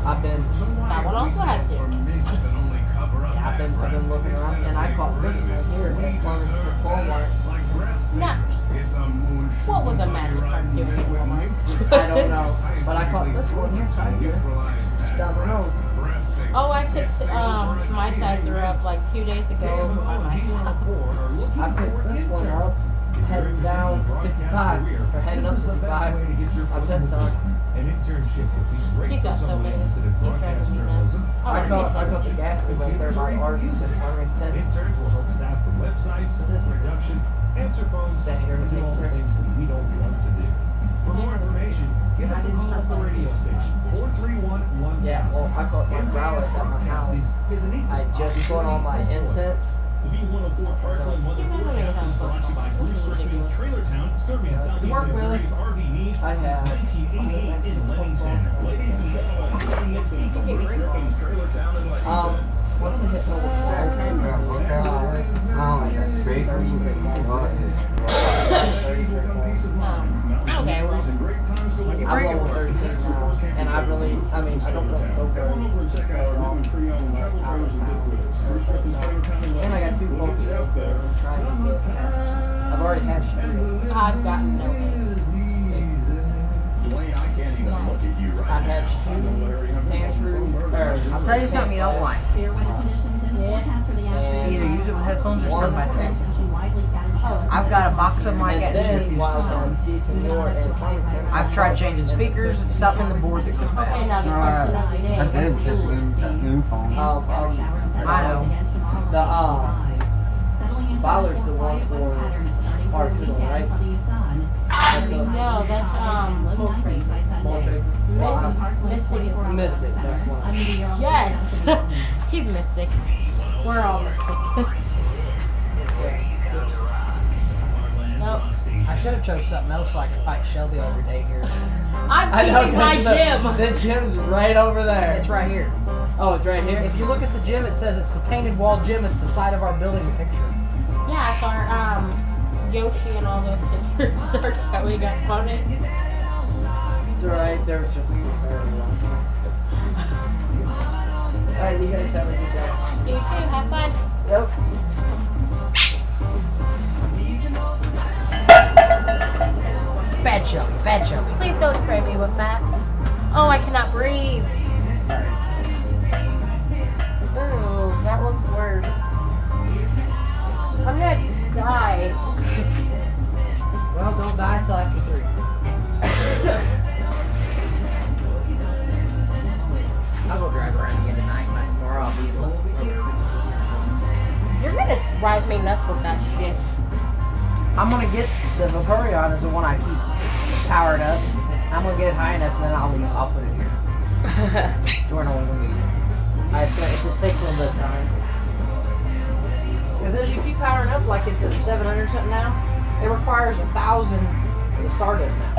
I've been. That one also has Dig. Yeah, I've been looking around, and I caught this one right here at Farmington Walmart. Nah. What was a Magikarp doing in Walmart? I don't know, but I caught this one here, right here, just down the road. Oh, I picked my sizer up like 2 days ago by myself. I picked this one up, heading down 55, or heading up 55. I've been son. He's got so many. He's driving me nuts. I caught the gas right there by Arby's and Farmington. Interns will help staff the websites, production, answer phones, and all the things that we don't want to do. For more information, give us a call at the radio station, 431-1. Yeah, well, I caught my growler at my house. I just put on my incense. The B104 Parkland Weather Forecast is brought to you by Bruce Rifkin's Trailer Town, serving Southeast Missouri's RV needs I have. since 1988 in Leadington. Ladies and gentlemen, sitting next to me from Bruce Rifkin's Trailer Town in Leadington. What's the hit level? Okay, well. I'm level 13 now, and I really, I mean, I don't know if and I got 2 Pokeballs that I'm trying to get. I've already had 3. I've gotten no I've had 2 Sandshrew. I'll tell you something you don't like. Either use it with headphones or turn back down. I've got a box of them like that. And then while I was on C Senor and Farmington, I've tried changing speakers and something in the board that goes Okay, now bad. this is I know. The Fowler's the one for Arturo, right? No, that's Moltres. Mystic is Mystic, that's one. Yes! He's Mystic. We're all Mystic. Nope. I I should have chose something else so I could fight Shelby every day here. I'm I know, keeping my 'cause gym. The gym's right over there. It's right here. Oh, it's right here? If you look at the gym, it says it's the painted wall gym. It's the side of our building picture. Yeah, it's our Yoshi and all those pictures are showing up on it. It's alright. There's just a very long time. Alright, you guys have a good day. You too. Have fun. Yep. Bad Shelby. Bad Shelby. Please don't spray me with that. Oh, I cannot breathe. Ooh, that looks worse. I'm gonna die. Well, don't die until after 3. I'll go drive around again tonight, but tomorrow I'll be You're gonna drive me nuts with that shit. I'm gonna get the Vaporeon is the one I keep powered up. I'm gonna get it high enough and then I'll leave. I'll put it here. Jordan will need it. It just takes a little bit of time. Because as you keep powering up, like it's at 700 something now, it requires 1,000 for the Stardust now.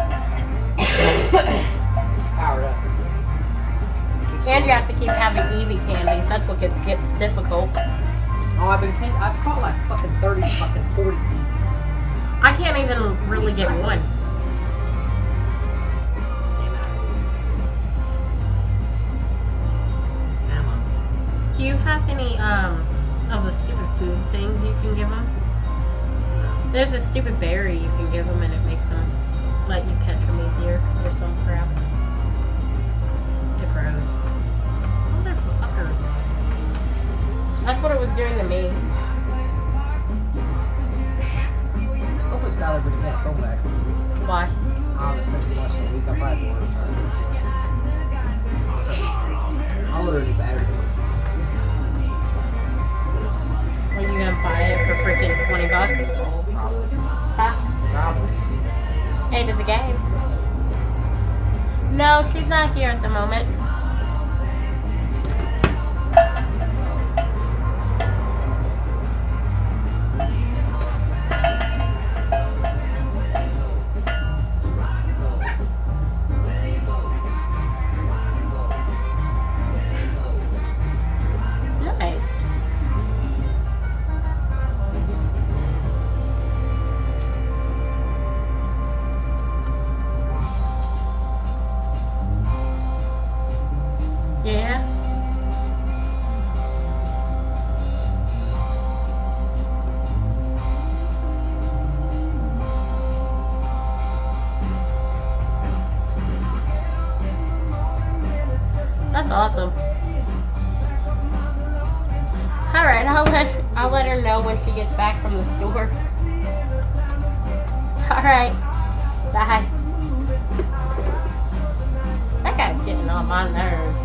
Powered up. And you have to keep having Eevee candies. That's what gets difficult. Oh, I've caught like fucking 40 Eevees. I can't even really get one. Do you have any of the stupid food things you can give them? There's a stupid berry you can give them and it makes them let you catch them easier or some crap. They're gross. Motherfuckers. That's what it was doing to me. Hope it's got everything that go back. Why? Oh, it takes less than a week. I'll probably order it. I'll order the battery. Are you gonna buy it for freaking $20? Huh? Probably. Hey, to the games. No, she's not here at the moment. Nice. Yeah. That's awesome. All right, I'll let her know when she gets back from the store. All right. Bye. That guy's getting on my nerves.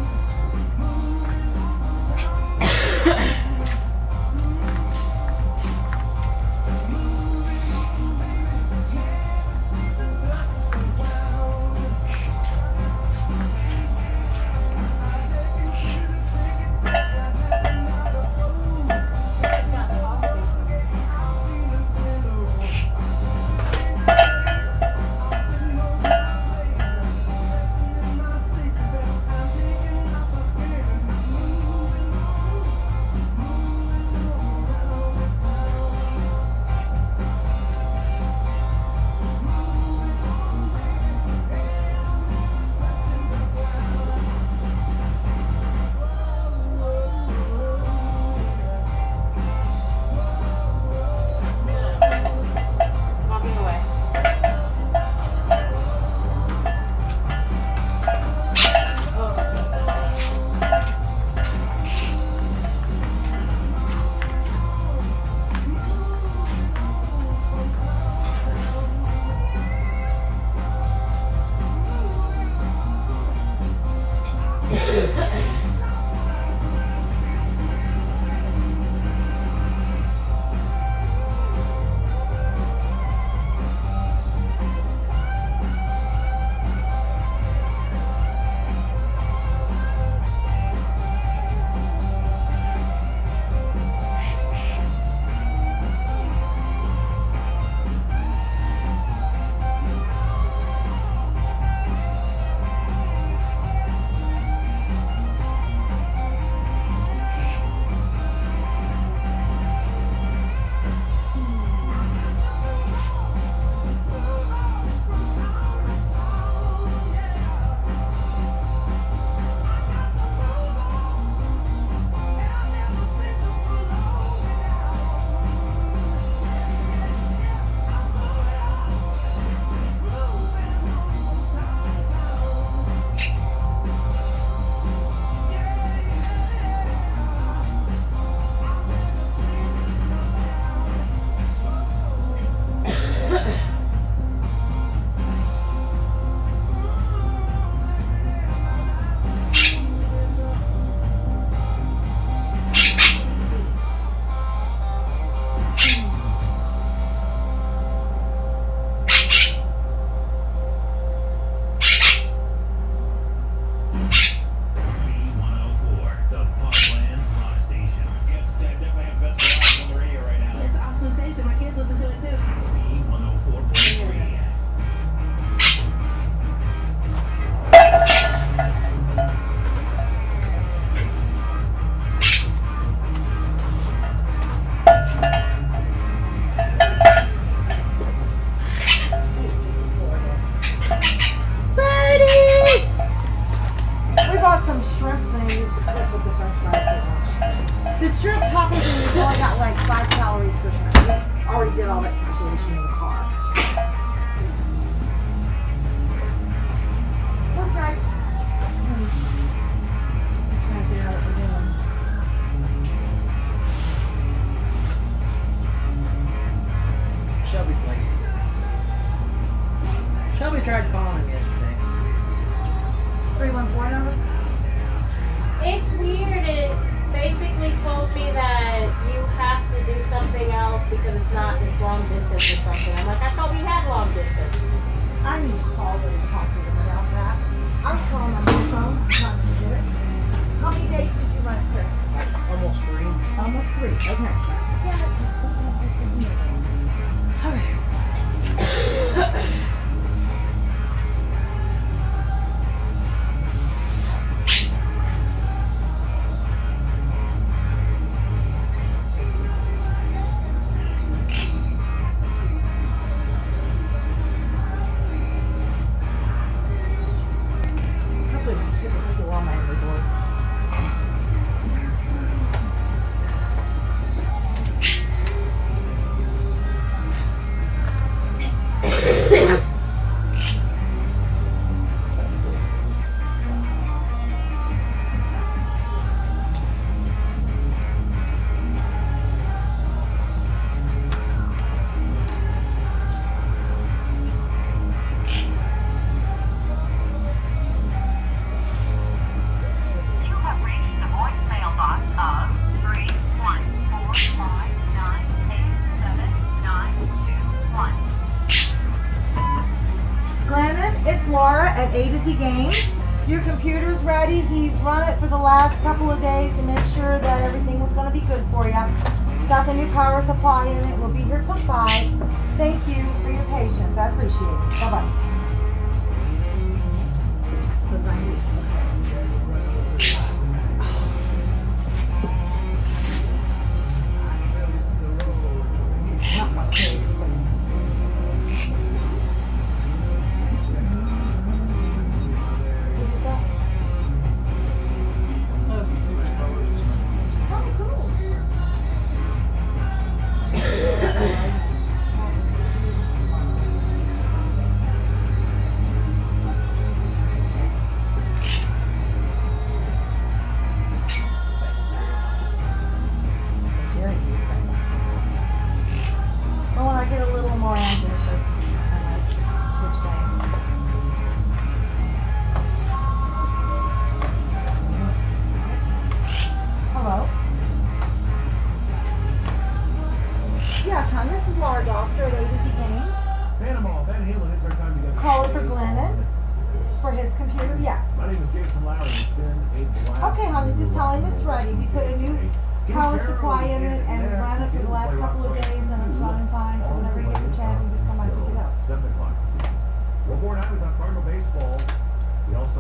like 5 calories per shrimp. We already did all that calculation in the car. What's nice? Trying to figure out what we're doing. Shelby's late. Shelby tried calling him yesterday. 314 number? It's weird. It basically told me that you have to do something else because it's long distance or something. I'm like, I thought we had long distance. I need to call them and talk to them about that. I was calling on my phone, trying to get it. How many days did you run, Chris? Almost 3. Almost 3. Okay. A to Z Games. Your computer's ready. He's run it for the last couple of days to make sure that everything was going to be good for you. It's got the new power supply in it. We'll be here till 5. Thank you for your patience. I appreciate it. Bye-bye. Not my case, but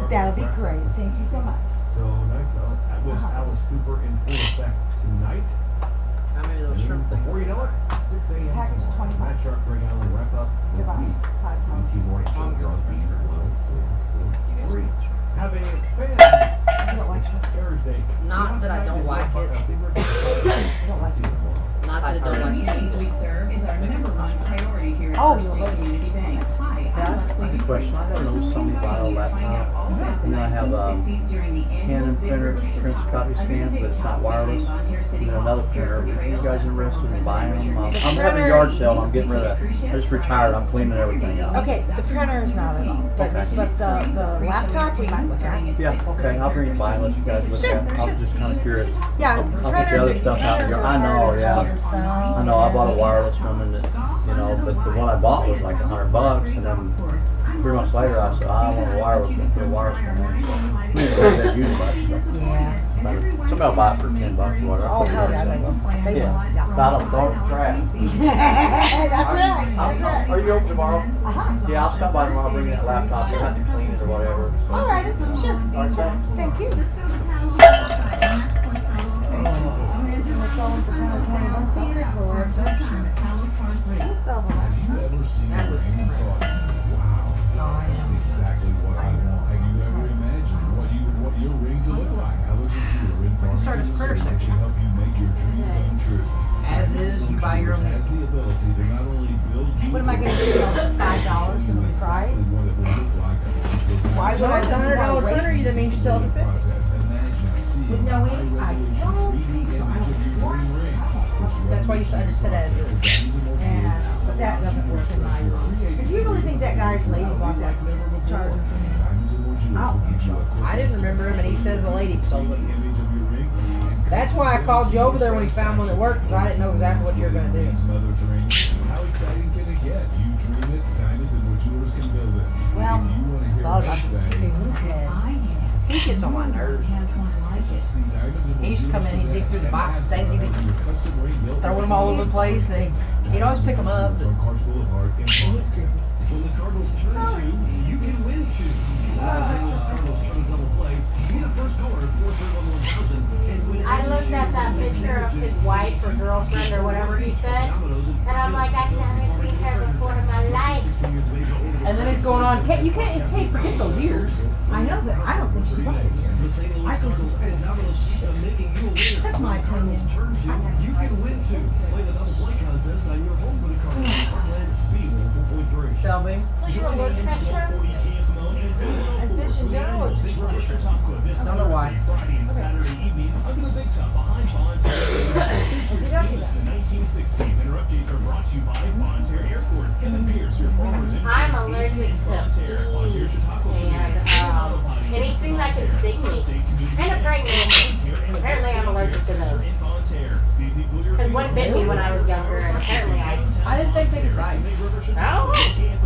that'll be great. Thank you so much. So next up with Alice Cooper in full effect tonight. How many of those shrimp things? Before you know it, 6 a.m. Package of 25. Matt Sharp, Greg Allen wrap up with me. BT Morning Show draws feature 1, 4, 3. Have a Thursday. Not that I don't like it. Not that I don't like it. We serve is our number one priority here at Oh, First State Community Bank. Hi, I have a question. I have an old Sony Bio laptop, and then I have a Canon printer, prints copy scan, but it's not wireless, and then another printer. Are you guys interested in buying them? I'm having a yard sale. I'm getting rid of it. I just retired. I'm cleaning everything out. Okay, the printer is not at all, but the laptop we might look at. Yeah, okay. I'll bring it by and let you guys look at it. I was just kind of curious. Yeah, I'll get the other stuff out of here. I know, yeah. I know. I bought a wireless one, and but the one I bought was like $100, and then 3 months later I said, I want a wireless one. Put a wireless one in. So we didn't really use much. So. Yeah. Somebody will buy it for $10 or whatever. Oh, hell yeah, they will. They will. Yeah. I don't throw it in the trash. That's right. That's right. Are you open tomorrow? Uh-huh. Yeah, I'll stop by tomorrow. Bring that laptop. You have to clean it or whatever. So. All right. Sure. All right, thanks. Thank you. We're selling for $10 or $20. I'll take the word. We'll sell them. Never seen anything thought, wow, that's exactly what I want. Have you ever imagined what your ring to look like? Allergy Jeweler in Farmington Hills can help you make your dream come true. as is. You buy your own meal. has the ability to not only build What am I going to do? $5 in the price? Why would I It's a $100 printer, that means you sell it for $50. With no ink? I don't think so. I don't want it. That's why I just said as is. Yeah, but that doesn't work in my room. Do you really think that guy's lady bought that charger for me? I don't think so. I didn't remember him, and he says a lady sold it. That's why I called you over there when he found one that worked, because I didn't know exactly what you were going to do. How exciting can it get? You dream it, time is, and what yours can build it. Well, If you want to hear thought that about just say, keeping loose head. He gets on my nerves. He used to come in, he'd dig through the box things, he'd be throwing them all over the place, and then he'd always pick them up. But When the Cardinals turn to, you can win too. Cardinals turn double play. Be the first caller at 431-1000 and win. I looked at that picture of his wife or girlfriend or whatever he said, and I'm like, I've never seen her before in my life. And then he's going on, you can't forget those ears. I know, but I don't think she bought it. I think she's That's my opinion. You can win too. Play the double play contest on your home for the Cardinals. Heartland Speed 1.3. Shelby. So you're allergic to fish shrimp? And fish in general or just shrimp? Don't know why. Friday and Saturday evening under the big top behind Bonds. The 1960s interruptions are brought to you by Bonds Air Airport. Kevin Pierce, your farmers in I'm allergic to bees and anything that can sting me. And a pregnant. Apparently I'm allergic to those. Because one bit me when I was younger, and apparently I didn't think they could bite. No?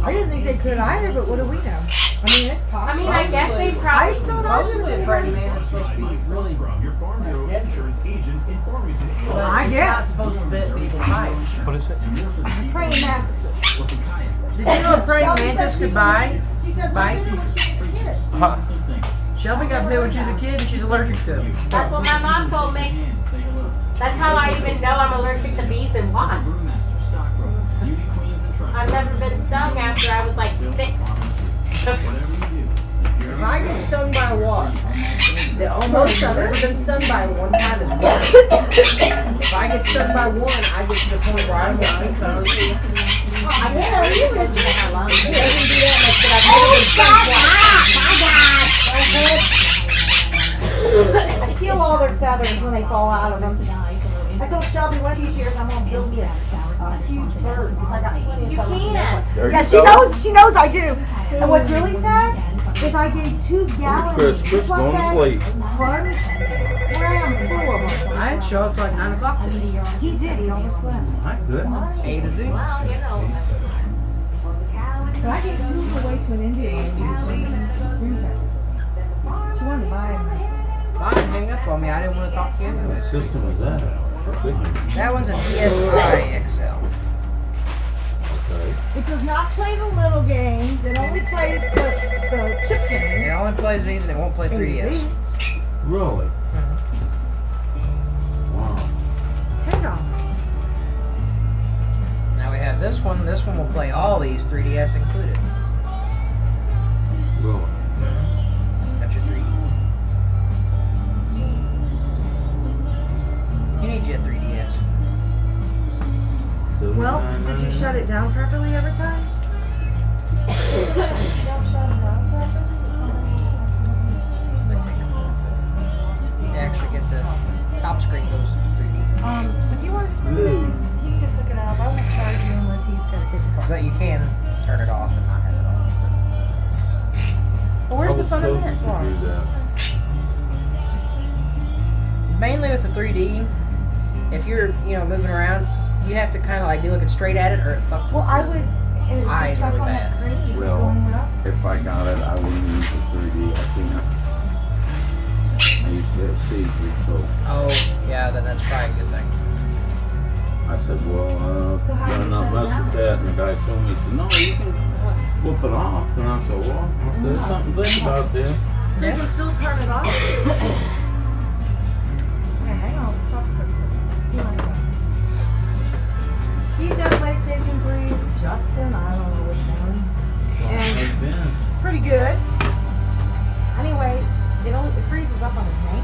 I didn't think they could either, but what do we know? I mean, it's possible. I mean, I guess they probably. I thought I would Supposedly a pregnant man is supposed to be really your Farm Bureau insurance agent in Farmington. But I it's guess. not supposed to be able to bite. What is it? Praying mantises. Did you know a praying mantis could bite? She said Bite? when she was a kid. Shelby got bit when she was a kid and she's allergic to them. That's what my mom told me. That's how I even know I'm allergic to bees and wasps. I've never been stung after I was like 6. If I get stung by a wasp, most I've ever been stung by one time is one. If I get stung by one, I get to the point where I don't want to I can't breathe because of my lungs. It doesn't do that much, but I've never been stung twice. I steal all their feathers when they fall out of them. I told Shelby one of these years I'm gonna build me a huge bird because I got plenty of You feathers. can't. Yeah, she knows I do. And what's really sad is I gave 2 gallons Chris going to sleep. Crunch gram full of them. I didn't show up till like 9 o'clock today. He did. He overslept. My goodness. A to Z. Well, you know. But I gave 2 away to an Indian lady. She wanted to buy them. Fine, hang up on me. I didn't want to talk to you anyway. What system is that? That one's a DSi XL. Okay. It does not play the little games. It only plays the chip games. It only plays these and it won't play 3DS. Really? Wow. $10. Now we have this one. This one will play all these 3DS included. Really? That's your 3D. You need your 3DS. Well, did you shut it down properly every time? You don't shut it down properly? You actually get the top screen goes 3D. If you want to just put it in, he can just hook it up. I won't charge you unless he's got to take it apart. But you can turn it off and not have it on. Well, where's the fun of I was this supposed to do one? that. Mainly with the 3D, if you're moving around, you have to kind of like be looking straight at it or it fucks. Well, I would. And it's Eyes just stuck really on bad. that screen. You Well, going up. if I got it, I wouldn't use the 3D. I think I used to have seizures, so Oh, yeah, then that's probably a good thing. I said, well, So how do better you not shut it mess down? with that. And the guy told me, he said, no, you can flip it off. And I said, well, there's something to think about this. You can still turn it off. Yeah, hang on. Talk to Chris. He's got PlayStation 3. Justin, I don't know which one. And pretty good. Anyway, it freezes up on his name,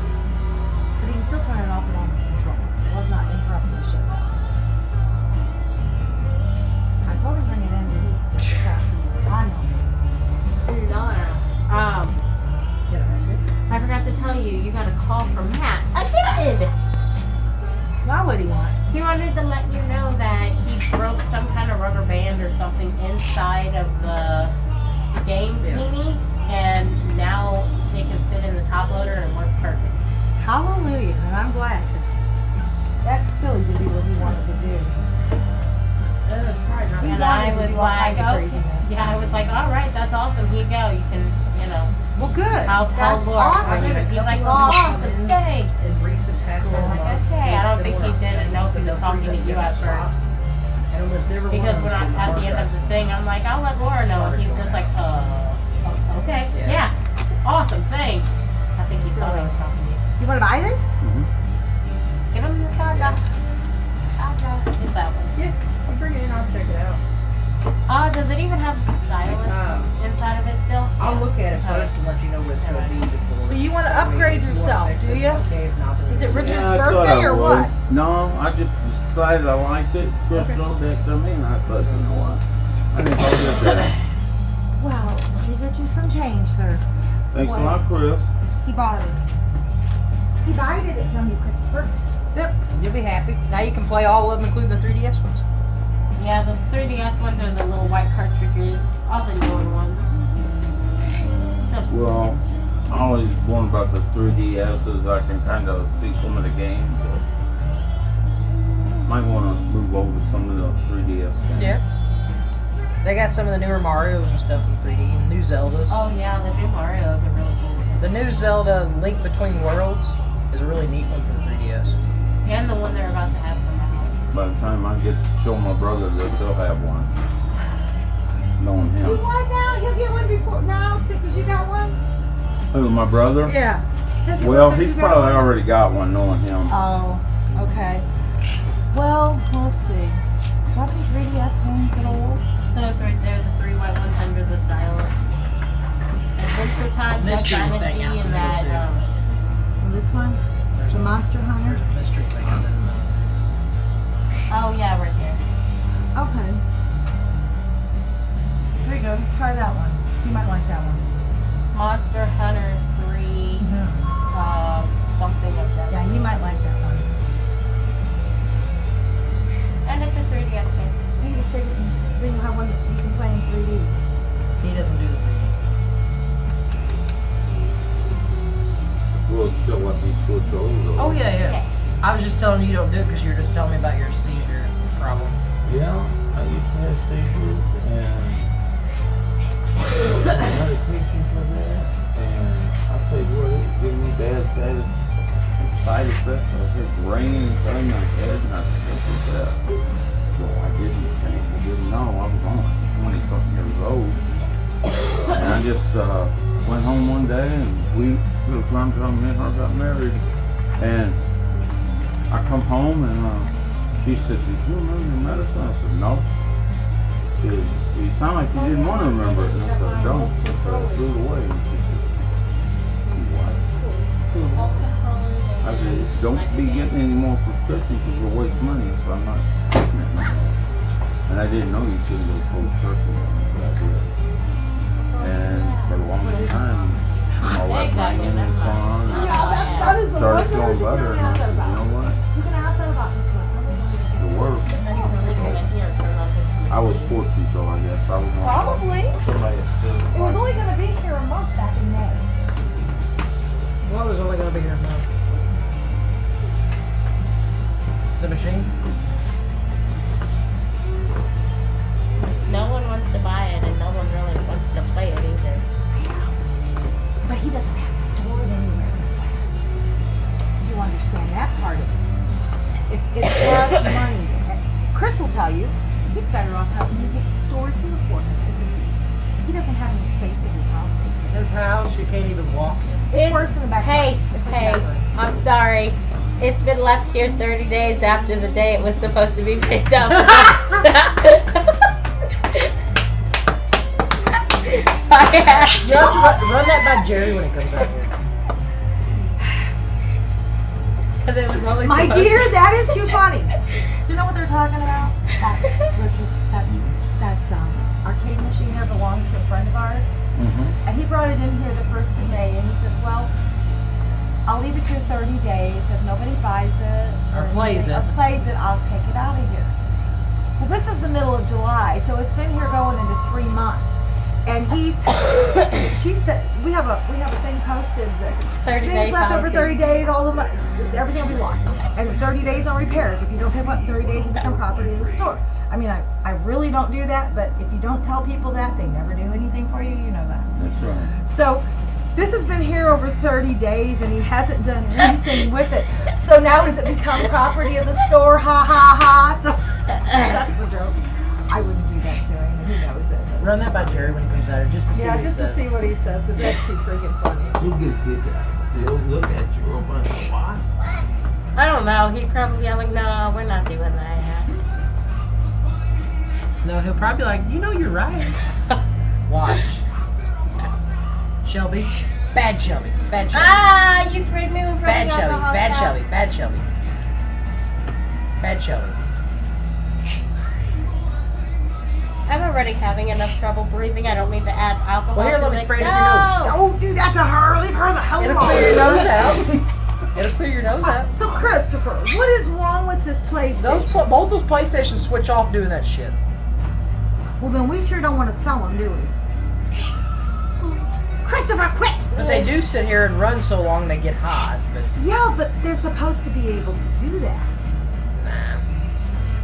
but he can still turn it off and on control. It was not interrupting the shutdown. side of the game thingy, and now they can fit in the top loader and works perfect. Hallelujah, and I'm glad, because that's silly to do what he wanted to do. He And wanted I to was do all like, kinds of okay. craziness. Yeah, I was like, all right, that's awesome. Here you go. You can, you know. Well, good. I'll tell That's Laura. awesome. He's like, Awesome. awesome, thanks. In recent past I'm like, months, okay. I don't it's think he similar. didn't know if he was talking to you at first. And almost every Because one when of I, them at the end of the thing, I'm like, I'll let Laura know. And he's just like, okay, yeah. Awesome, thanks. I think he thought I was talking to you. You want to buy this? Give him the charger. It's that one. Yeah, I'll bring it in. I'll check it out. Does it even have stylus inside of it still? I'll look at it first and let you know what it's going to be before. So you want to upgrade yourself, do you? Is it Richard's Yeah, I thought birthday I or would. what? No, I just decided I liked it. Crystal did to me, and I thought, you know what? I think I'll get that. Well, let me get you some change, sir. Thanks a lot, Chris. He bought it. He bought it from you, Christopher. Yep, you'll be happy. Now you can play all of them, including the 3DS ones. Yeah, the 3DS ones are the little white cartridges. All the newer ones. Well, I always wonder about the 3DSs. I can kind of see some of the games. But might want to move over to some of the 3DS games. Yeah. They got some of the newer Marios and stuff in 3D, and new Zeldas. Oh yeah, the new Marios are really cool. The new Zelda Link Between Worlds is a really neat one for the 3DS. And the one they're about to have come out. By the time I get to show my brother, they'll still have one. Knowing You him. want now? He'll get one before now, because you got one? Who, my brother? Yeah. He'll get Well, one 'cause he's you got probably one. already got one, knowing him. Oh, okay. Well, let's see. What the 3DS ones at all? Those right there, the three white ones under the stylus. Adventure Time, Duck Mystery Dynasty, thing out in the and middle, that. too. This one? There's The Monster Hunter? There's a mystery thing out there in the middle. Oh yeah, right there. Okay. There you go. Try that one. You might like that one. Monster Hunter 3, something like that. Yeah, you might like that one. And it's a 3DS game. You can just take it and then you'll have one that you can play in 3D. He doesn't do the 3D. Will still let me switch over. Oh yeah. I was just telling you don't do it because you were just telling me about your seizure problem. Yeah, I used to have seizures and medication for that. And I tell you what, it was giving me bad side effects. I was raining inside my head, and I said, "What is that?" So I didn't know. I was only 20-something years old, and I just went home one day, and we were trying to me and her got married, and I come home and she said, "Did you remember your medicine?" I said, "No." She said, "You sound like you didn't want to remember it." And I said, "I don't." So I threw it away. And she said, "What?" I said, "Don't be getting any more prescriptions because you'll waste money." So I'm not taking it no more. And I didn't know you couldn't go cold turkey on it, but I did. And for a long time, all that banging and so on. That is the Started one feeling person better, you and I can said, ask that "You know what? You can ask that about this one. The work." I was fortunate though, I guess. I was not Probably. somebody that said, It was only going to be here a month back in May. What was only going to be here now? The machine? No one wants to buy it, and no one really wants to play it either. But he doesn't have to store it anywhere this way. Do you understand that part of it? It's cost money. Chris will tell you, he's better off having it stored here for him, isn't he? He doesn't have any space in his house. His house, you can't even walk in. It's worse than the back. Hey, I'm sorry. It's been left here 30 days after the day it was supposed to be picked up. You have to run that by Jerry when it comes out here. It was only My supposed dear, to- that is too funny. Do you know what they're talking about? That, Richard, that arcade machine there belongs to a friend of ours. And he brought it in here the 1st of May, and he says, well, I'll leave it here 30 days. If nobody buys it Or plays anything, it. or plays it, I'll take it out of here. Well, this is the middle of July, so it's been here going into 3 months. And she said, we have a thing posted that 30 things days left over penalty. 30 days, all the money, everything will be lost. And 30 days on repairs. If you don't pick up 30 days, it become property of the store. I mean, I really don't do that, but if you don't tell people that, they never do anything for you, you know that. That's right. So this has been here over 30 days and he hasn't done anything with it. So now does it become property of the store? Ha ha ha. So that's the joke. I wouldn't do that to him. He knows it. Run that by Jerry when he comes out here, just to see what he just says. to see what he says, because that's too freaking funny. He'll get a kick out of it. He'll look at you real bunch of what? I don't know. He'd probably be like, no, we're not doing that. No, he'll probably be like, you know you're right. Watch. Shelby. Bad Shelby. Bad Shelby. Ah, you sprayed me in front Bad of the Shelby. alcohol Bad shop. Shelby. Bad Shelby. Bad Shelby. I'm already having enough trouble breathing. I don't need to add alcohol. Well, here, to let me it. spray it No! up your nose. Don't do that to her. Leave her the hell alone. It'll clear your nose out. It'll clear your nose out. So, Christopher, what is wrong with this PlayStation? Both those PlayStations switch off doing that shit. Well, then we sure don't want to sell them, do we? Christopher, quit! But they do sit here and run so long they get hot. But Yeah, but they're supposed to be able to do that.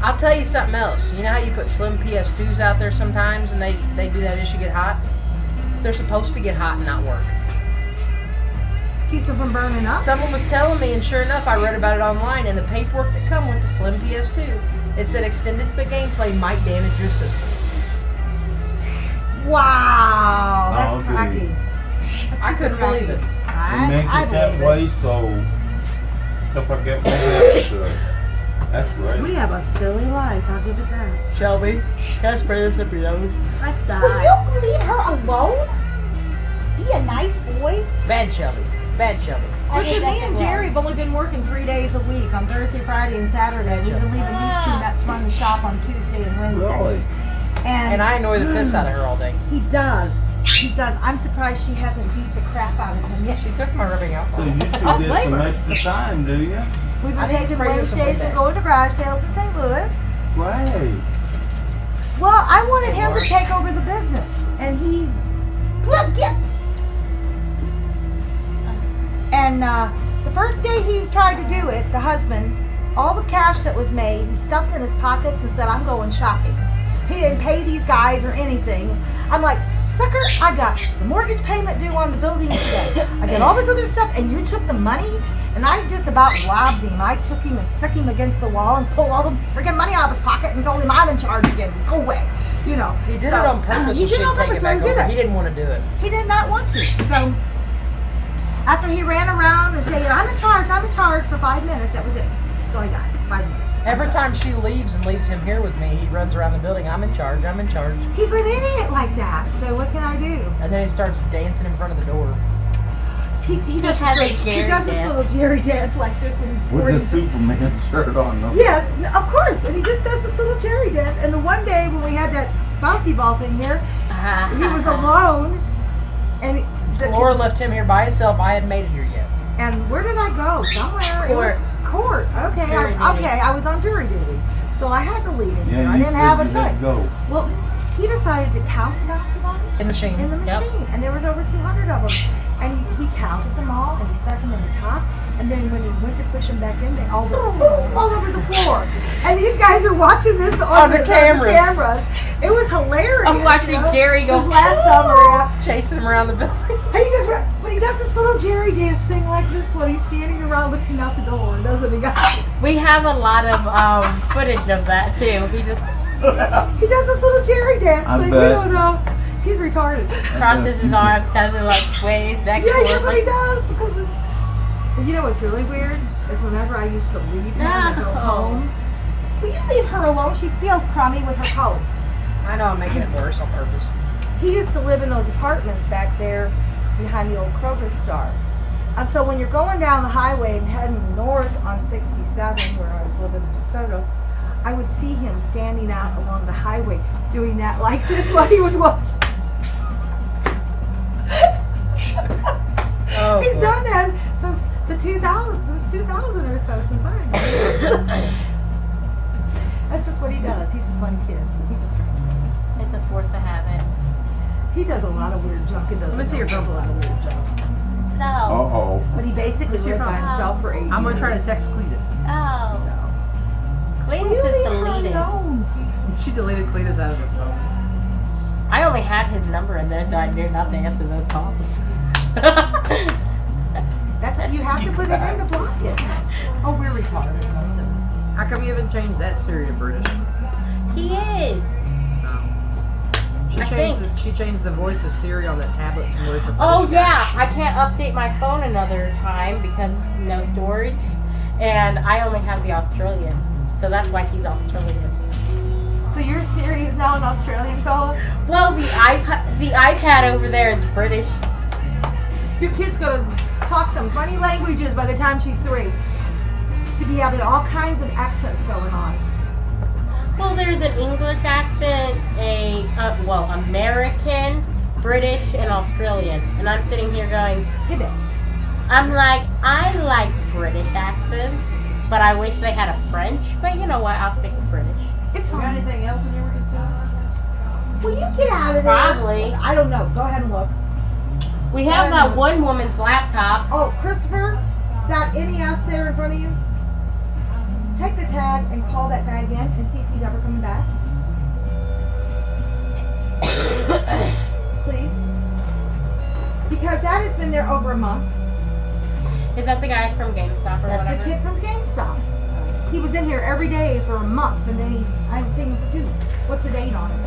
I'll tell you something else. You know how you put slim PS2s out there sometimes and they do that issue get hot? They're supposed to get hot and not work. Keeps them from burning up? Someone was telling me, and sure enough, I read about it online, and the paperwork that come with the slim PS2, it said extended gameplay might damage your system. Wow, that's Okay. cracky. That's I couldn't super believe it. cracky. They make I it that believe way so if I get one extra, that's great. We have a silly life, I'll give it that. Shelby, can I spray this up your nose? Let's die. Will you leave her alone? Be a nice boy. Bad Shelby. Bad Shelby. Because me and Jerry have only been working 3 days a week, on Thursday, Friday, and Saturday. We've been leaving these two nuts run the shop on Tuesday and Wednesday. Really? And I annoy the piss out of her all day. He does. He does. I'm surprised she hasn't beat the crap out of him yet. She took my rubbing alcohol. So you two Oh, get blame some her. extra time, do you? We've I been didn't taking spray you some Wednesdays and Windex. going to garage sales in St. Louis. Great. Well, I wanted him to take over the business, and he, look, get. And the first day he tried to do it, the husband, all the cash that was made, he stuffed in his pockets and said, "I'm going shopping." He didn't pay these guys or anything. I'm like, sucker, I got the mortgage payment due on the building today. I got all this other stuff, and you took the money. And I just about robbed him. I took him and stuck him against the wall and pulled all the freaking money out of his pocket and told him I'm in charge again. Go away. You know. He did it on purpose He so did it she'd on take purpose, it so back he did over. it. He didn't want to do it. He did not want to. So after he ran around and saying, I'm in charge for 5 minutes, that was it. That's all I got. 5 minutes. Every time she leaves and leaves him here with me, he runs around the building. I'm in charge. I'm in charge. He's an idiot like that. So what can I do? And then he starts dancing in front of the door. He does, he does this little Jerry dance like this when he's bored. With the Superman shirt on. No? Yes, of course. And he just does this little Jerry dance. And the one day when we had that bouncy ball thing here, he was alone. And Laura left him here by himself. I hadn't made it here yet. And where did I go? Somewhere. Court. It was court. Okay. Jury duty. I was on jury duty. So I had to leave him here. Yeah, I you didn't said have a you didn't choice. go. Well, he decided to count the bouncy balls In the machine. in the Yep. machine. And there was over 200 of them. And he counted them all and he stuck them in the top. And then when he went to push them back in, they all went boom, all over the floor. And these guys are watching this on the cameras. It was hilarious. I'm watching Jerry go, It was last summer. Yeah. Chasing him around the building. And he just, when he does this little Jerry dance thing like this when he's standing around looking out the door, doesn't he, guys? We have a lot of footage of that too. He just He does this little Jerry dance I thing. bet. We don't know. He's retarded. crosses his arms, kind of like sways back and Yeah, forth. that's what he does. Because and you know what's really weird is whenever I used to leave him and go home. Will you leave her alone? She feels crummy with her coat. I know I'm making it worse on purpose. He used to live in those apartments back there behind the old Kroger store. And so when you're going down the highway and heading north on 67, where I was living in DeSoto, I would see him standing out along the highway doing that like this while he was watching. Oh, He's boy. done that since the 2000s, since 2000 or so, since I That's just what he does. He's a fun kid. He's a strange kid. It's a force of habit. He does a lot of weird junk and doesn't Let me see your know he does a lot of weird junk. No. Uh-oh. But he basically What's your lived by phone? himself for 8 years. I'm gonna try to text Cletus. Oh. Cletus is deleted. She deleted Cletus out of her phone. I only had his number and then I knew not to answer those calls. That's you have to put it in to block it. Oh, we're retarded, most of us. How come you haven't changed that Siri to British? He is. She changed the voice of Siri on that tablet to where it's a British Oh guy. yeah, I can't update my phone another time because no storage, and I only have the Australian, so that's why he's Australian. So your Siri is now an Australian fella? Well, the iPad over there is British. Your kid's gonna talk some funny languages by the time she's 3. She'll be having all kinds of accents going on. Well, there's an English accent, American, British, and Australian, and I'm sitting here going, I'm like, I like British accents, but I wish they had a French. But you know what? I'll stick with British. It's You got anything else in your concern? Will you get out of there? Probably. I don't know. Go ahead and look. We have that one woman's laptop. Oh, Christopher, that NES there in front of you, take the tag and call that guy again and see if he's ever coming back. Please. Because that has been there over a month. Is that the guy from GameStop or That's whatever? the kid from GameStop. He was in here every day for a month, and then I haven't seen him for 2. What's the date on it?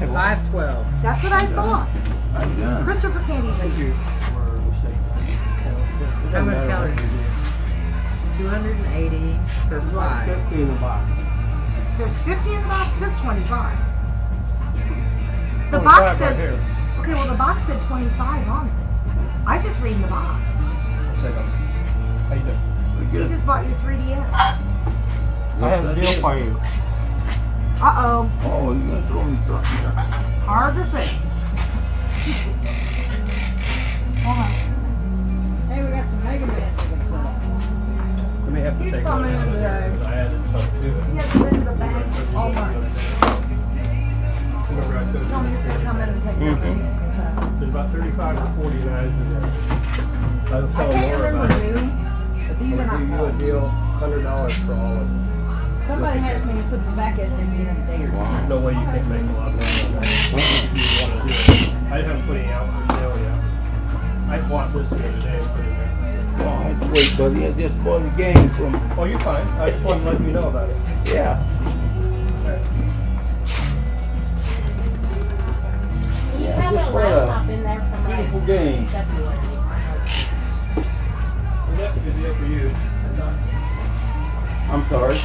5/12. That's what I thought. I'm done. Christopher Candy, please. How much calories? 280 per 5. 50 in the box. There's 50 in the box. It says 25. The 25 box right says. here. Okay, well the box said 25 on it. I was just reading the box. How you doing? He just bought you 3DS. I have a deal for you. Uh-oh. Oh, you gonna throw me something? Hard to say. Hold on. Hey, we got some Mega Man tickets up. I may have to He's take coming one out in of there today. because I added some to it. He hasn't been to the bank all month. Remember I told Tell me you? he's gonna come in and take Mhm. everything. There's about 35 or 40 guys in there. I was I telling can't Laura about remember it. who, but these are I'll not give you a full. deal, $100 for all of them. Somebody has me put the back as maybe in a day or two. There's no way you can make a lot of money on that. If you want to do it. I haven't put any out for sale yet. I bought this the other day and put it there. Oh, I had to wait, buddy. I just bought a game from. Oh, you're fine. I just wanted to let you know about it. Yeah. You Yeah, have a just for a laptop in there from beautiful like game. February. Well, that's a good deal for you. I'm sorry.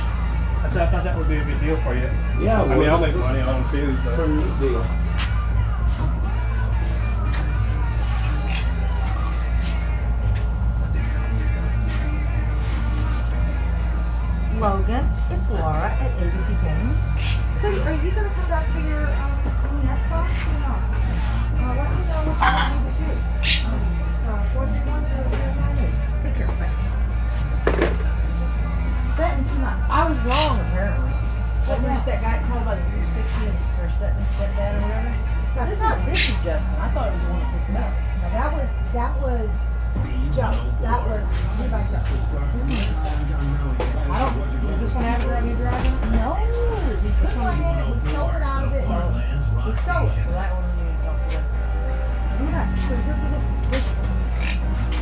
I thought that would be a good deal for you. Yeah, I mean, I'll make money on them too, but. Pretty neat deal. Logan, it's Laura at ABC Games. So are you gonna come back for your NES box or not? Let me know what you want me to do. 431 Take care, Frank. Betting too much. I was wrong, apparently. What was that guy called about the 360 or step and step dad or whatever? This is Justin. I thought it was the one that picked it up. No, that was Joe. That was Levi Joe. I don't. Is this one after I'm driving? No, this one had it. We stole it out of it. We stole it. So that one we need to talk to. Yeah, so this.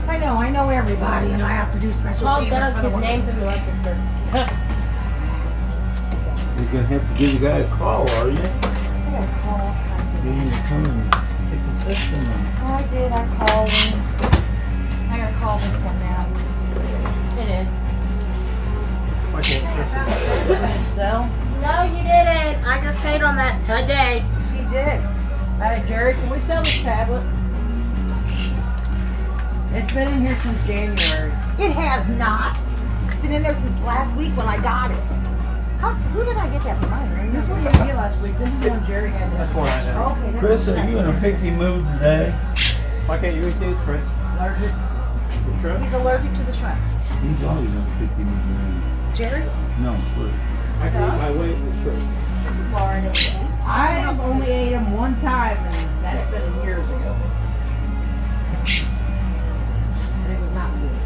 I know everybody, and I have to do special Call favors Doug, for the his women. name's in the register. You're gonna have to give the guy a call, are you? I gotta call all kinds of. You need to come and take a system. Oh, I did. I called him. I gotta call this one now. It is. I can't Sell? No, you didn't. I just paid on that today. She did. Hey, Jerry, can we sell this tablet? It's been in here since January. It has not. It's been in there since last week when I got it. Who did I get that from? I don't remember. This one you didn't get last week. This is the one Jerry had. That's one I have. Okay, that's Chris, are you in a picky mood today? Why can't you eat these, Chris? Allergic. You sure? He's allergic to the shrimp. He's always gonna pick him up. Jerry? No, but I can eat my weight in sugar. Florida. I have only ate them one time, and that's been years ago. And it was not good.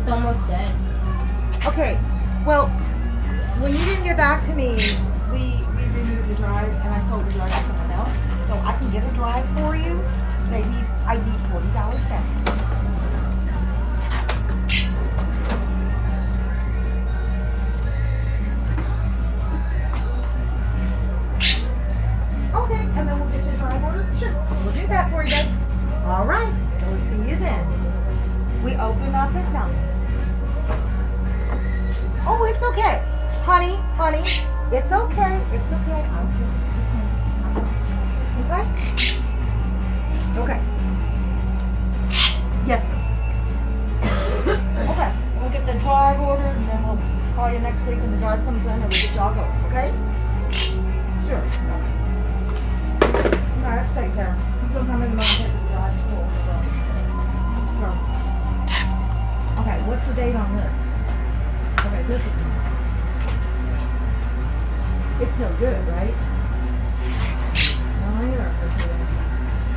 It's almost dead. Okay, well, when you didn't get back to me, we removed the drive and I sold the drive to someone else. So I can get a drive for you. I need $40 back. Okay, and then we'll get you a drive order? Sure, we'll do that for you, babe. All right, we'll see you then. We open up at 9. Oh, it's okay. Honey, it's okay. It's okay. Okay? Okay. Yes, sir. Okay, we'll get the drive ordered and then we'll call you next week when the drive comes in and we'll get y'all going, okay? Sure. All right, let's take care. He's gonna come in and take the drive full. Sure. Okay, what's the date on this? Okay, this is. It's still good, right? No, either.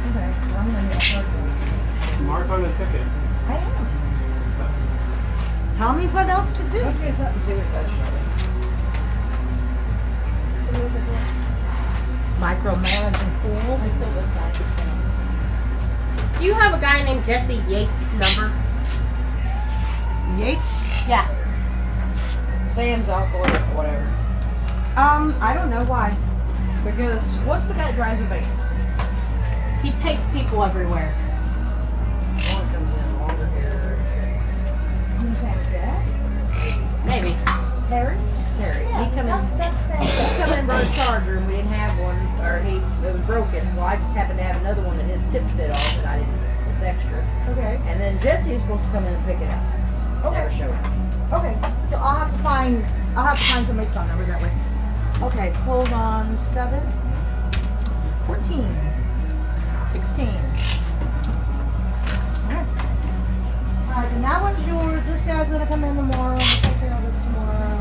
Okay, well, I'm gonna get a Mark on the ticket. I am. Tell me what else to do. Okay, something serious that Micromanaging pool. Do you have a guy named Jesse Yates' number? Yates? Yeah. Sam's uncle or whatever. I don't know why. Because what's the guy that drives a van? He takes people everywhere. One comes in longer hair. Who's that? Maybe. Terry? Terry. Yeah, He come that's in. He's come in and brought a charger and we didn't have one, or it was broken. Well, I just happened to have another one that his tip fit on that I didn't. It's extra. Okay. And then Jesse was supposed to come in and pick it up. Okay. Never showed up. Okay. So I'll have to find somebody's phone number that way. Okay, hold on. 7, 14, 16. Alright. Alright, then that one's yours. This guy's gonna come in tomorrow. We'll take care of this tomorrow.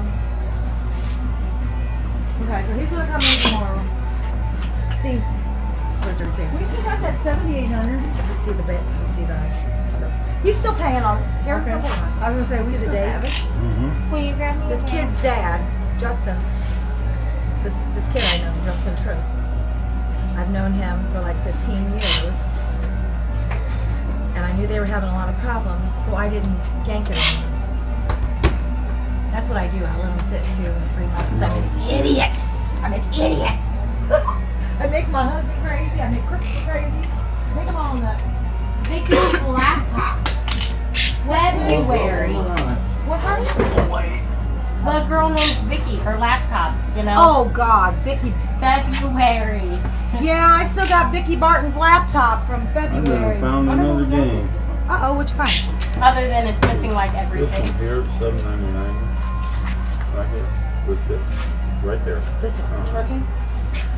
Okay, so he's gonna come in tomorrow. See, We still got that 7,800. you see the bit. You see the he's still paying on it. There's Okay. still paying on it. I was gonna say, See we the still date? have it. Mm-hmm. Will you grab me This a hand? kid's dad, Justin. This kid I know, Justin True. I've known him for like 15 years. And I knew they were having a lot of problems, so I didn't gank it on them. That's what I do. I let them sit 2 and 3 months because I'm an idiot. I'm an idiot. I make my husband crazy. I make Crystal crazy. I make them all nuts. Vicky's laptop. February. What, honey? The girl named Vicky, her laptop, you know? Oh, God. Vicky. February. Yeah, I still got Vicky Barton's laptop from I February. never found another game. Uh-oh, what'd you find? Other than it's missing like This everything. one here, $7.99. Right here, with it, right there. This one, working?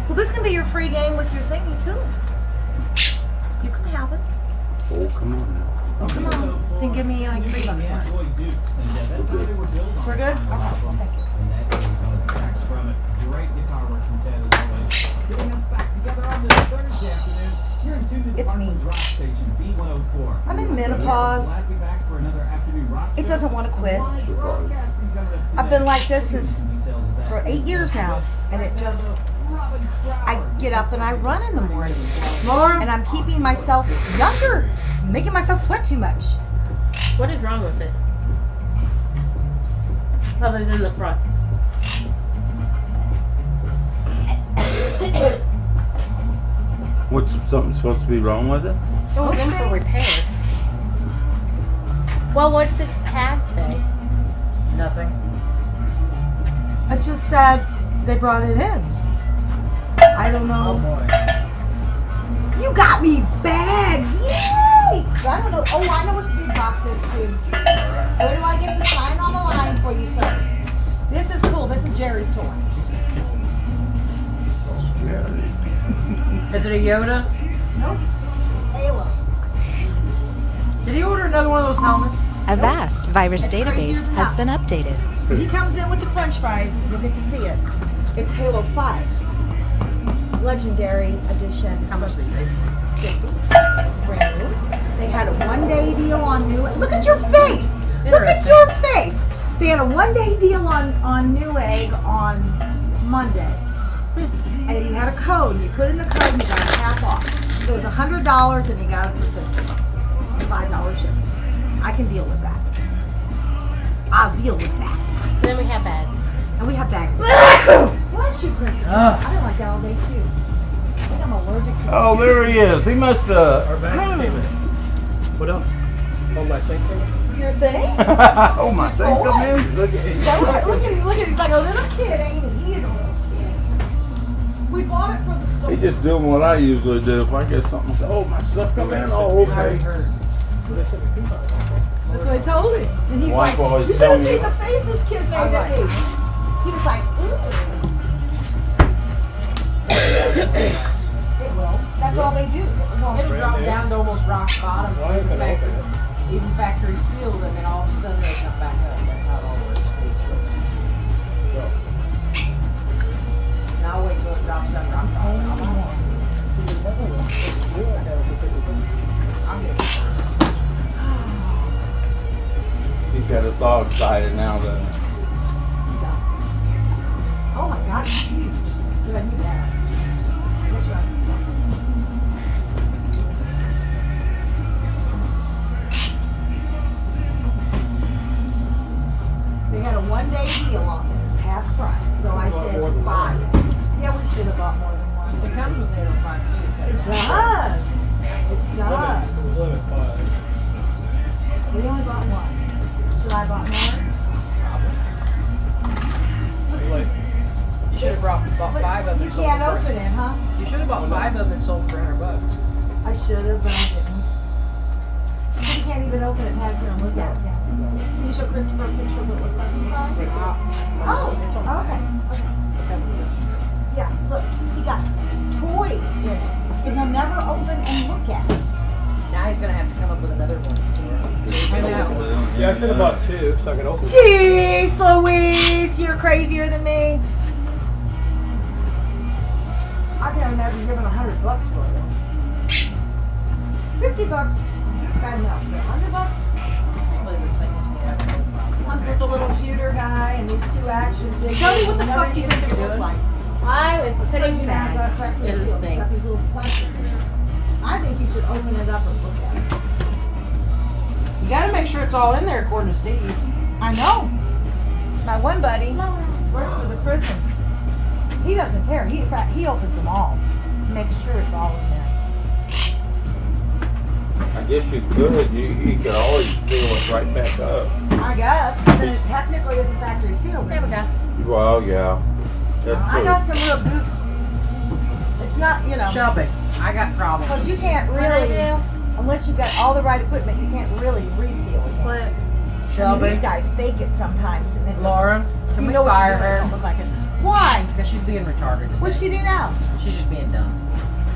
Well, this can be your free game with your thingy, too. You can have it. Oh, come on now. Oh, come on. Then give me like $3 for it. We're good? Okay, thank you. And that is on the tracks from it. Great guitar work from Ted as always. Getting us back together on this Thursday afternoon. You're in tune to the It's me. Parkland's Rock Station, B104. I'm in menopause. Glad to be back for another afternoon rock It show. doesn't want to quit. Broadcasting coming up I've been like this today. since Details of that. for 8 years now, and it just, I get up and I run in the mornings. And I'm keeping myself younger, making myself sweat too much. What is wrong with it? Other than the front. What's something supposed to be wrong with it? It was in for repair. Well, what's its tag say? Nothing. I just said they brought it in. I don't know. Oh boy. You got me bags! Yay! I don't know. Oh, I know what the big box is too. Where do I get the sign on the line for you, sir? This is cool. This is Jerry's toy. Yeah. Is it a Yoda? Nope. Halo. Did he order another one of those helmets? A vast virus database has been updated. He comes in with the French fries. You'll get to see it. It's Halo 5. Legendary edition. How much did they pay? 50. Brand new. They had a one-day deal on new. Look at your face. Look at your face. They had a one-day deal on Newegg on Monday. And you had a code. You put in the code and you got a half off. So it was $100 and you got it for $5 shipping. I can deal with that. I'll deal with that. Then we have bags. And we have bags. Bless you, Kristen. I didn't like that all day too. I think I'm allergic to Oh, there he is. He must Our bag came in. What else? Oh, my thing came in? your thing. Oh, my thing come in. Look at him. Look at him. Look at him. He's like a little kid, ain't he? He is a little kid. We bought it from the store. He's just doing what I usually do. If I get something, say, oh, my stuff come in. Oh, okay. That's what I told him. And he's Wife like, always you should have telling seen you. the face this kid made at me. He was like, it will. That's all they do. It'll drop down to almost rock bottom. Why haven't I opened it? Even factory sealed, and then all of a sudden they jump back up. That's how it all works, basically. Now I'll wait till it drops down to rock bottom. I'll get it. He's got us all excited now, though. Oh my God, it's huge. Dude, I need that. What's your They had a one-day deal on this, half price. So I said, buy it. Yeah, we should have bought more than one. It comes with Halo 5 too. It's got It does. It does. Limit 5. We only bought one. Should I bought more? You should have bought 5 of them. You can't open it, huh? You should have bought 5 of them and sold them for $100. I should have, but I didn't. You can't even open it past here and look at it, can you? Can you show Christopher a picture of what it looks like inside? Oh, okay. Yeah, look, he got toys in it. And he'll never open and look at it. Now he's going to have to come up with another one. Yeah, I should have bought 2 so I could open it. Jeez, Louise, you're crazier than me. I can't imagine giving $100 for it. $50, bad enough. $100? Comes with a little computer guy and these 2 action figures. Tell me what the fuck do you think it looks like? I was putting bags in the thing. These little plastic things. I think you should open it up and look at it. You got to make sure it's all in there, according to Steve. I know. My one buddy works for the prison. He doesn't care. In fact, he opens them all to make sure it's all in there. I guess you could. You could always seal it right back up. I guess, but then it technically isn't factory sealed. There we go. Well, yeah. That's I true. got some real goofs. It's not, you know. Shelby, I got problems. Because you can't really, unless you've got all the right equipment, you can't really reseal it. I Shelby. mean, these guys fake it sometimes. And it Laura, doesn't, can you we know what fire you're doing, it her? don't look like it. Why? Because she's being retarded. What's she do now? She's just being dumb.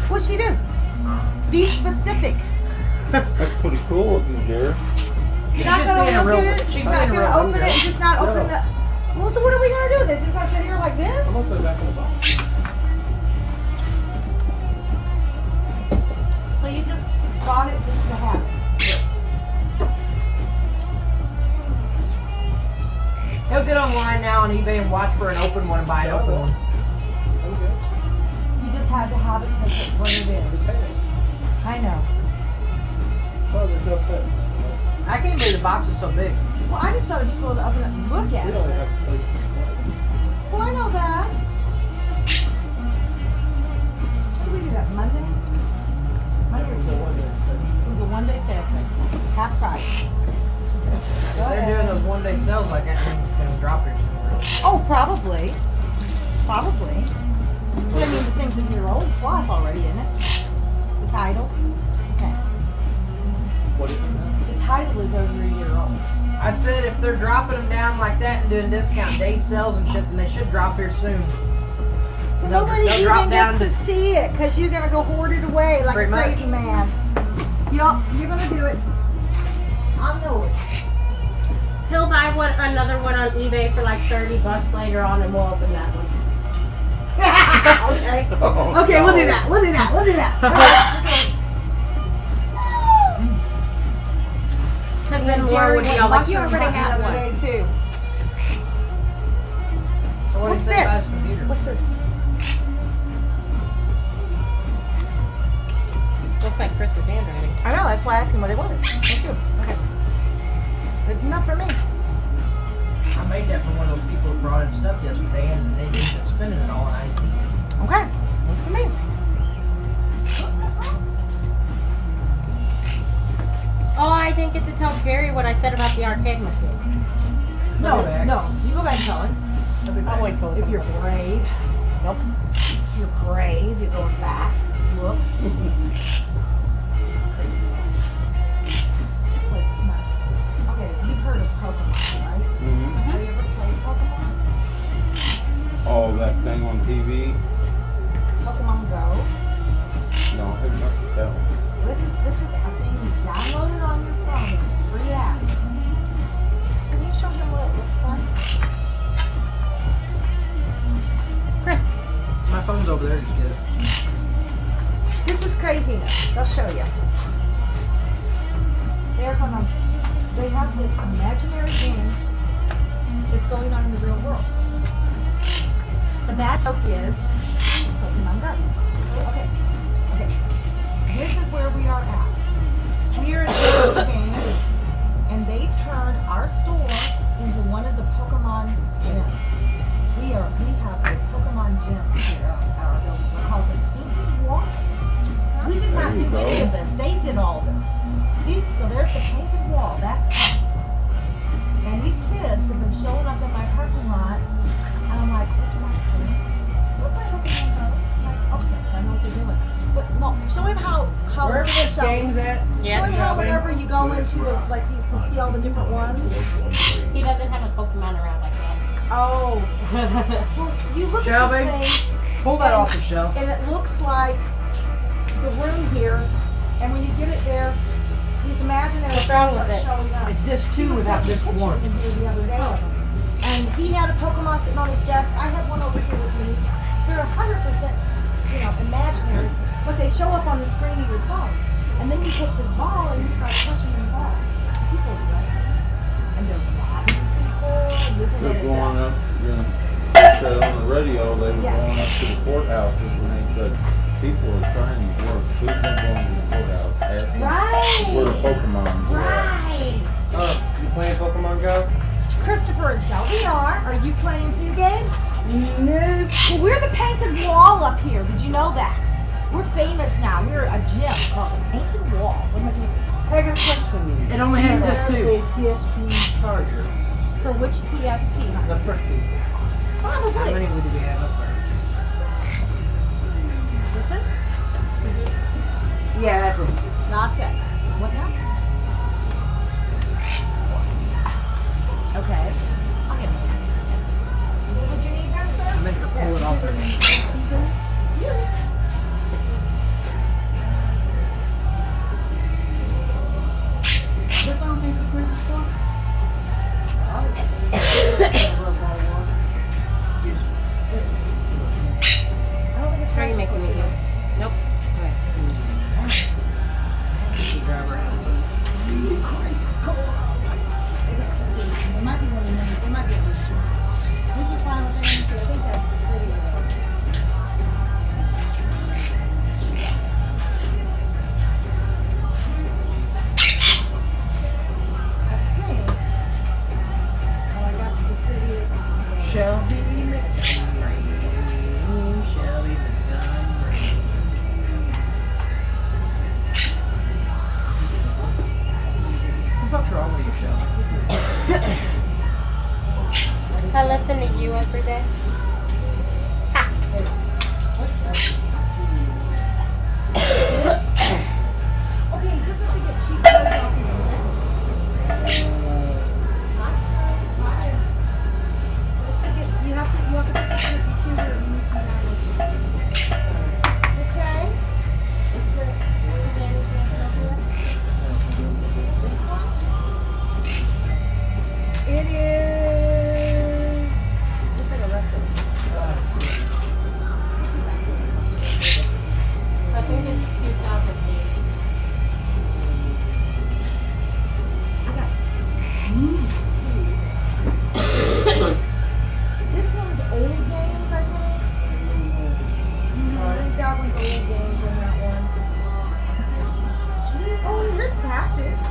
What's she do? Be specific. That's pretty cool looking, Jerry. You're not gonna look at it. She's not gonna open it. And just not open the. Well, so what are we gonna do? They're just gonna sit here like this? I'm gonna put it back in the box. So you just bought it just to have it. He'll get online now on eBay and watch for an open one and buy an open one. You just had to have it because it's what it is. I know. Oh, there's no fit. I can't believe the box is so big. Well, I just thought it'd be cool to open it and look at We it. don't have to play. Well, I know that. When did we do that? Monday? Monday or Tuesday? It was a one-day sale thing. Half price. If they're doing those one-day sales like that, then it's going to drop here soon. Oh, probably. Probably. But I mean, the thing's a year old plus already, isn't it? The title. Okay. What is it now? The title is over a year old. I said if they're dropping them down like that and doing discount day sales and shit, then they should drop here soon. So nobody they'll drop even down gets to see it because you're gonna go hoard it away like Pretty a much. crazy man. Yup, you're gonna do it. I know it. He'll buy another one on eBay for like $30 later on, and we'll open that one. Okay. Oh, Okay, we'll do no. that. We'll do that. We'll do that. Because And then Laura Jerry would be went all like, you mushroom already hunting have the other one. day too. So what do you What's say about his this? computer? What's this? Looks like Chris's handwriting. I know. That's why I asked him what it was. Thank you. Okay. It's enough for me. I made that for one of those people who brought in stuff yesterday, and they just ended up spending it all, and I didn't think it. Okay. That's for me. Oh, I didn't get to tell Jerry what I said about the arcade machine. No, no. You go back and tell him. I'll wait till If you're brave. Nope. If you're brave, you're going back. Look. This place is nuts. Okay, you've heard of Pokemon, right? Mhm. Have you ever played Pokemon? Oh, that thing on TV? Pokemon Go. No, I haven't messed with that one. This is a thing you download it on your phone. It's a free app. Can you show him what it looks like? Chris. My phone's over there. Just get it. This is craziness. I'll show you. They have this imaginary game that's going on in the real world. The bad joke is Pokemon Go. Okay. This is where we are at. We are in video games, and they turned our store into one of the Pokemon gyms. We have a Pokemon gym here at our building. We're called the Painted Wall. We did not do any of this. They did all this. See? So there's the painted wall. That's us. And these kids have been showing up in my parking lot, and I'm like, what you want to do? Look like Pokemon Go. I'm like, okay, I know what they're doing. But no, show him how Wherever this game's at. Yeah. show him how whenever you go into the, like, you can see all the different ones. He doesn't have a Pokemon around like that. Oh. Well, you look Shelby, at this thing. pull that off the shelf. And it looks like the room here. And when you get it there, these imaginary What's wrong things with start it? showing up. It's disc 2 without disc 1. In here the other day of them. And he had a Pokemon sitting on his desk. I had one over here with me. They're 100%, imaginary, but they show up on the screen of your phone. And then you take this ball and you try touching the ball. People do that. And they're robbing people. Using They're it as going a- up, said on the radio, they were Yes. going up to the courthouses when they said people are trying to work. Who's been going to the courthouse asking Right. where the Pokemon were. Right. You playing Pokemon Go? Christopher and Shelby are. Are you playing too, Gabe? No. Well, we're the painted wall up here. Did you know that? We're famous now. We're a gym called the Painted Wall. What am I doing this? I got a question for you. It only has disc 2. A PSP charger. For which PSP? The first piece. How Probably. many would we have up there? Listen. Yeah, that's it. That's it. What now? Okay. I'll get it. Is it what you need now, sir? I meant to pull it off there. Yeah. What phone thinks the Princess Club? I don't think it's How are you making me do? Nope. Crisis call. It might be one of them. It might be a This is Final Fantasy. I think that's the city. I think. Oh, I got the city. Shelby McGunn. Shelby McGunn. What the fuck's wrong with you, Shelby? I listen to you every day. Okay, this is to get cheap clothes off of you. It's to get, you have to put your computer and you can download tactics.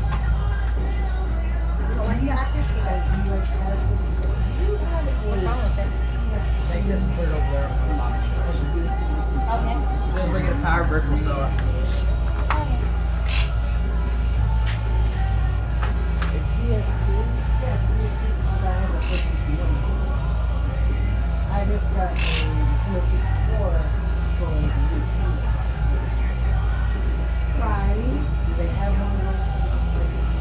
You don't like tactics? You like tactics? What's wrong with it? Take this and put it over there on the bottom. Okay. Then we get a power brick and sew it. I just got a 264 controlling the USB. Right. Do they have one of those?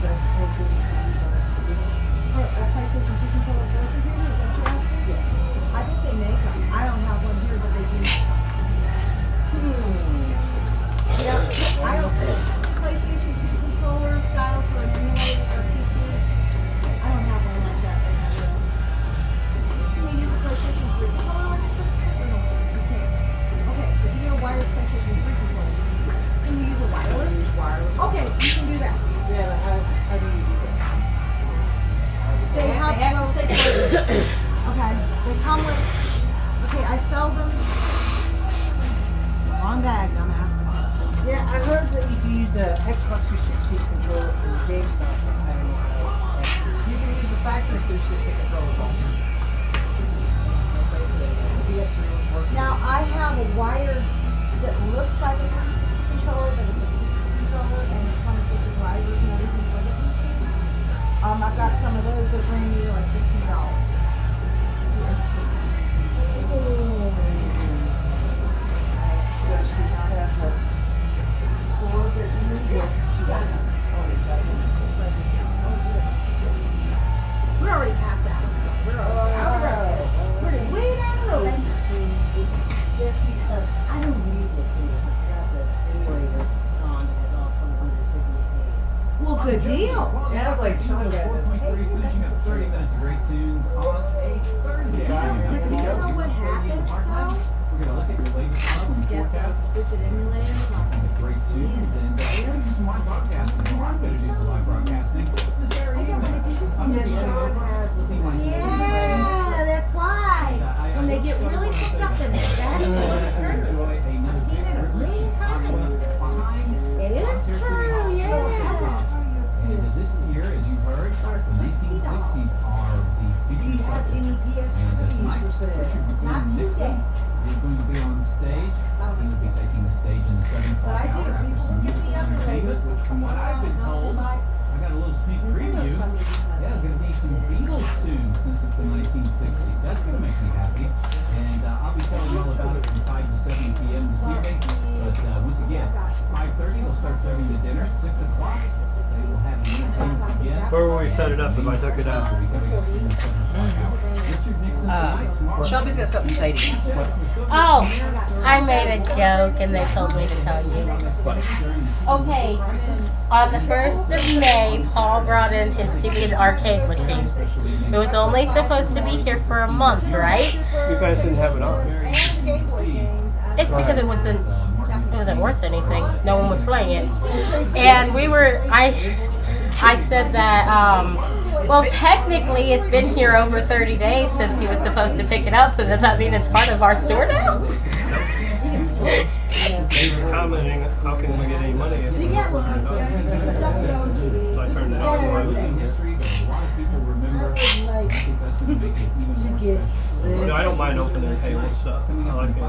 That same thing you can use on a computer? For a PlayStation 2 controller for a computer, is that what you're asking? Yeah. I think they make them. I don't have one here, but they do. Yeah, I don't. PlayStation 2 controller style for an emulator or PC. I don't have one like that right now. Can you use a PlayStation 3 controller like this? No, you can't. Okay, so if you get a wired PlayStation 3 controller, can you use a wireless? Okay, you can do that. Yeah, but how do you do that? They have to stick with it. Okay, they come with. Okay, I sell them. Wrong bag, dumbass. Yeah, I heard that you can use the Xbox 360 controller for GameStop. I don't know how. You can use the factory 360 controllers also. Now I have a wired that looks like a 360 controller, but it's a PC controller, and it comes with the drivers and everything for the PC. I've got some of those that bring me like $15. We're already past that. We're way down the road. Yeah, see, I don't use it too. I got the emulator on that has all some 150 games. Well, good deal. Yeah, I was like, Sean got this. Finishing up 30 minutes of great tunes on a Thursday. Do you know what happens though? We're going to look at your latest album forecast. Stupid emulators. The great tunes and we're going to do some live broadcasting. Well, I'm going to do some live broadcasting this very evening. Yeah, that's why. When they get really hooked up in it, that is what occurs. I've seen it a million times. It is true, yes. And this year, as you heard, the 1960s are the featured subject. And tonight, Richard Nixon is going to be on stage. He will be taking the stage in the 7 o'clock hour after some musical entertainment, which from what I've been told, I got a little sneak preview. Yeah, going to be some Beatles tunes since it's the 1960s. That's going to make me happy. And I'll be telling you all about it from 5 to 7 p.m. this evening. But once again, 5:30 they'll start serving the dinner. 6 o'clock they will have the entertainment again. Where will we set it up if I took it out? Shelby's got something to say to you. Oh, I made a joke and they told me to tell you. Okay, on the 1st of May, Paul brought in his stupid arcade machine. It was only supposed to be here for a month, right? You guys didn't have it on. It's because it wasn't worth anything. No one was playing it. And I said that, well, technically it's been here over 30 days since he was supposed to pick it up, so does that mean it's part of our store now? They were commenting, how can we get any money if we don't turn it on? So I turned it on. I don't mind opening table stuff. I like it.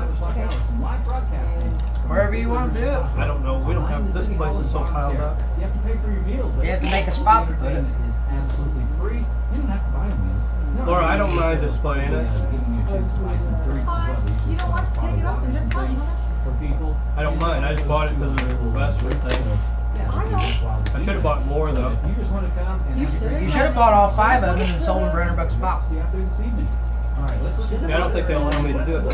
Wherever you want to do it. I don't know. We don't have, this place is so piled up. You have to pay for your meals. You have to make a spot to put it. Is absolutely free. You don't have to buy a meal. Laura, I don't mind displaying it. That's fine. You don't want to take it off, and that's fine. For people. I don't mind. I just bought it because of the Western thing. I know. I should have bought more though. You just want to come and You should have bought all 5 of them and sold them for $100 a pop. see after this evening. All right, let's look at Yeah, I don't think they'll allow me to do it now.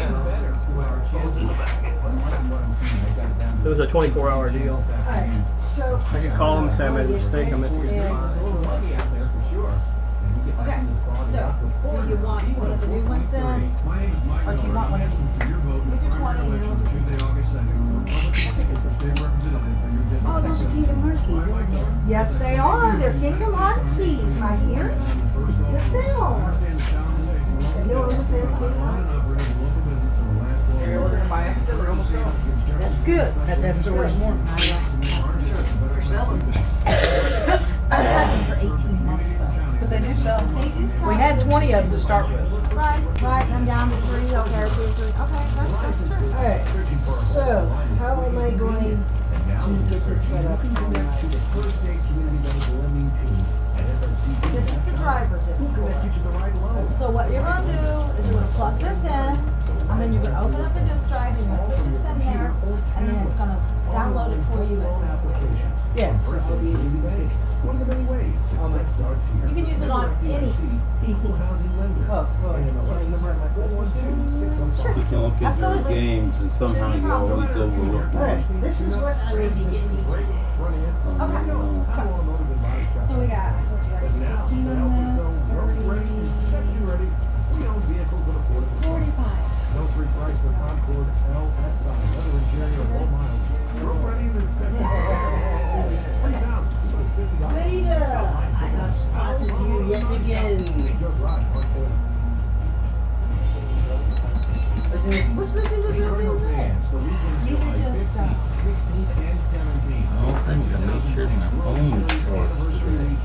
It was a 24-hour deal. Alright, so. I can call them and say I made a mistake. I meant to get Okay, so, do you want one of the new ones then? Or do you want one of these? These are 20 and those are 50. Oh, those are Kingdom Hearts keys. Yes, they are. They're Kingdom Hearts keys, my dear. Yes, they are. They were with their Kingdom Hearts. That's good. Had to have stores more. For selling. to start with. Right, I'm down to 3, okay, or 2 or 3. Okay, that's true. Alright, so how am I going to get this set up? This is the driver disc. So what you're going to do is you're going to plug this in, and then you're going to open up the disk drive, and you're going to put this in there, and then it's going to download it for you. Yeah, so I'll be able to use this. One of the many ways success starts here. You can use it on any Equal housing lender. Oh, slow. Can you look at Absolutely. those games and somehow you always overlook them. Alright, this is what I would be getting. Okay. So we got, I told you, I got 15 on this, 45. No free price for Concord LXI. Leather interior, all miles. We're ready to expect Beta! I have spotted you yet again. Which legend is it? These are just stuff. 16th and 17th. I don't think I made sure my phone was charged today.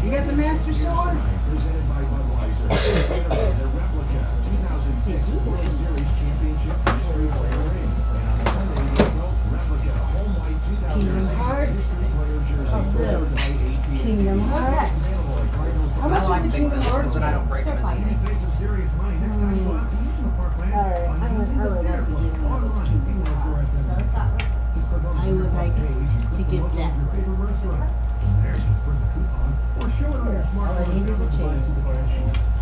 You got the Master Sword? Presented by Budweiser. Their replica 2006 World Series Championship Mystery Player Ring. And on Sunday, April, replica home white 2006 Kingdom Hearts. Player Jersey. Kingdom Hearts. How much I like are the big Kingdom ones, Hearts? but I don't break them as easy. Alright, I would like to get one of those Kingdom Hearts. I would like to get that. All I need is a chain.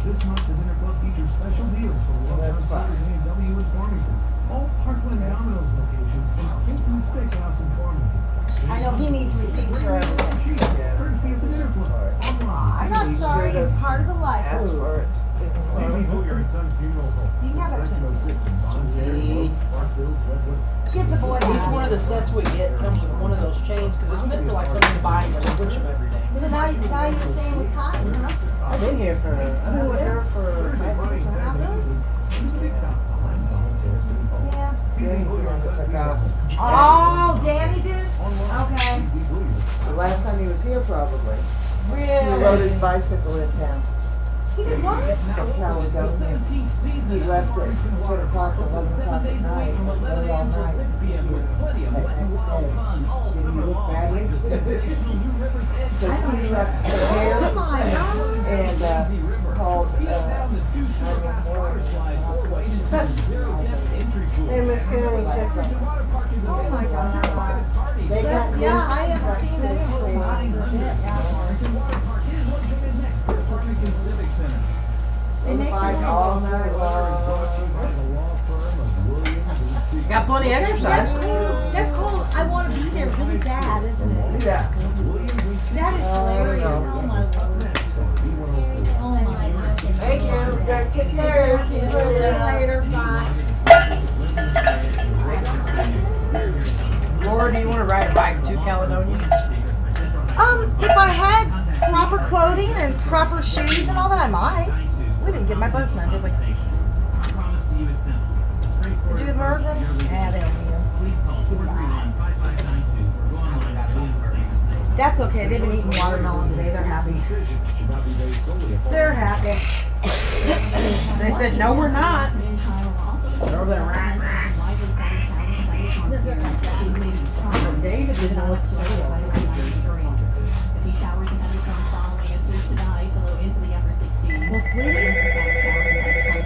This month, the Dinner Club features special deals for That's fine. A&W in Farmington. All Parkland Domino's locations and Kingston Steakhouse in Farmington. I know he needs receipts for everything. Courtesy of the Dinner Club. I'm not sorry, it's part of the life. Ask for it. Susie Booyer and Sons Funeral Home. You can have it too. Sweet. Give the boy Each that. one of the sets we get comes with one of those chains because it's meant for like something to buy and just switch them every day. So now you're staying with Ty, huh? I've been here for, I've been with her for 5 years. Not really? Yeah. Danny's the one that took off. Oh, Danny did? Okay. The last time he was here, probably. He Really? rode his bicycle in town. He did what? From Caledonia. He left at 10 o'clock or 11 o'clock at night. And rode all night. That next day. Did he look badly? Because he left the hair Oh my God. and called 911. Hey, Miss Karen, check them. Oh my God. They got Yeah, I haven't seen any of them. Not even a bit. They make Fight all night long. Got plenty of exercise. That's cool. That's cool. I want to be there really bad, isn't it? Yeah. That is hilarious. Oh my Lord. Oh my God. Thank you. Guys, take care. See you See you later. later. Bye. Laura, do you want to ride a bike to Caledonia? If I had proper clothing and proper shoes and all that, I might. We didn't get my birds none, did we? Did you get birds in? Yeah, they don't need them. That's okay. They've been eating watermelon today. They're happy. They're happy. They said, no, we're not. They're over there. David didn't know what to say. A few showers and thunderstorms following us through tonight, a low into the upper 60s. Well, sweetie.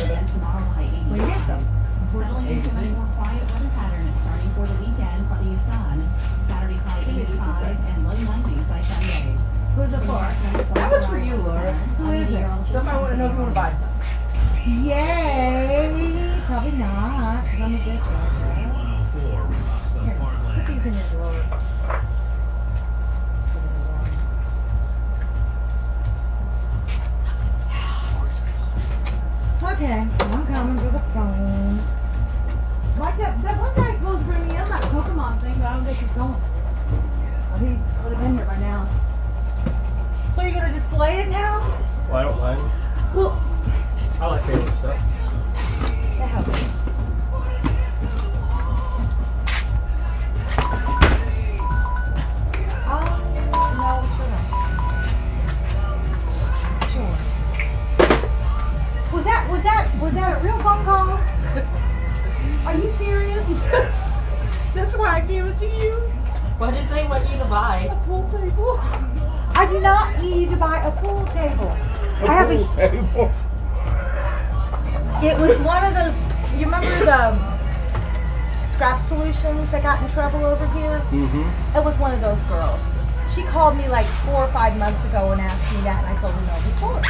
Again tomorrow, high 80s. Well, you get them. Unfortunately, it's a much more quiet weather pattern starting for the weekend. Plenty of sun. Saturday's high 85 and low 90s by Sunday. Who's it for? That was for you, Laura. Who is it? Somebody want to know if you want to buy something. Yay! Probably not, because I'm a bitch like that. Here, put these in your drawer. Okay, I'm coming for the phone. Like that one guy's supposed to bring me in that Pokemon thing, but I don't think he's going. Well, he would have been here by now. So you're gonna display it now? Well, I don't mind. Well, I like favorite stuff. that helps. No, sure not. That's why I gave it to you. What did they want you to buy? A pool table. I do not need to buy a pool table. I have a. table. It was one of the. You remember the Scrap Solutions that got in trouble over here? Mm-hmm. It was one of those girls. She called me like 4 or 5 months ago and asked me that, and I told her no before.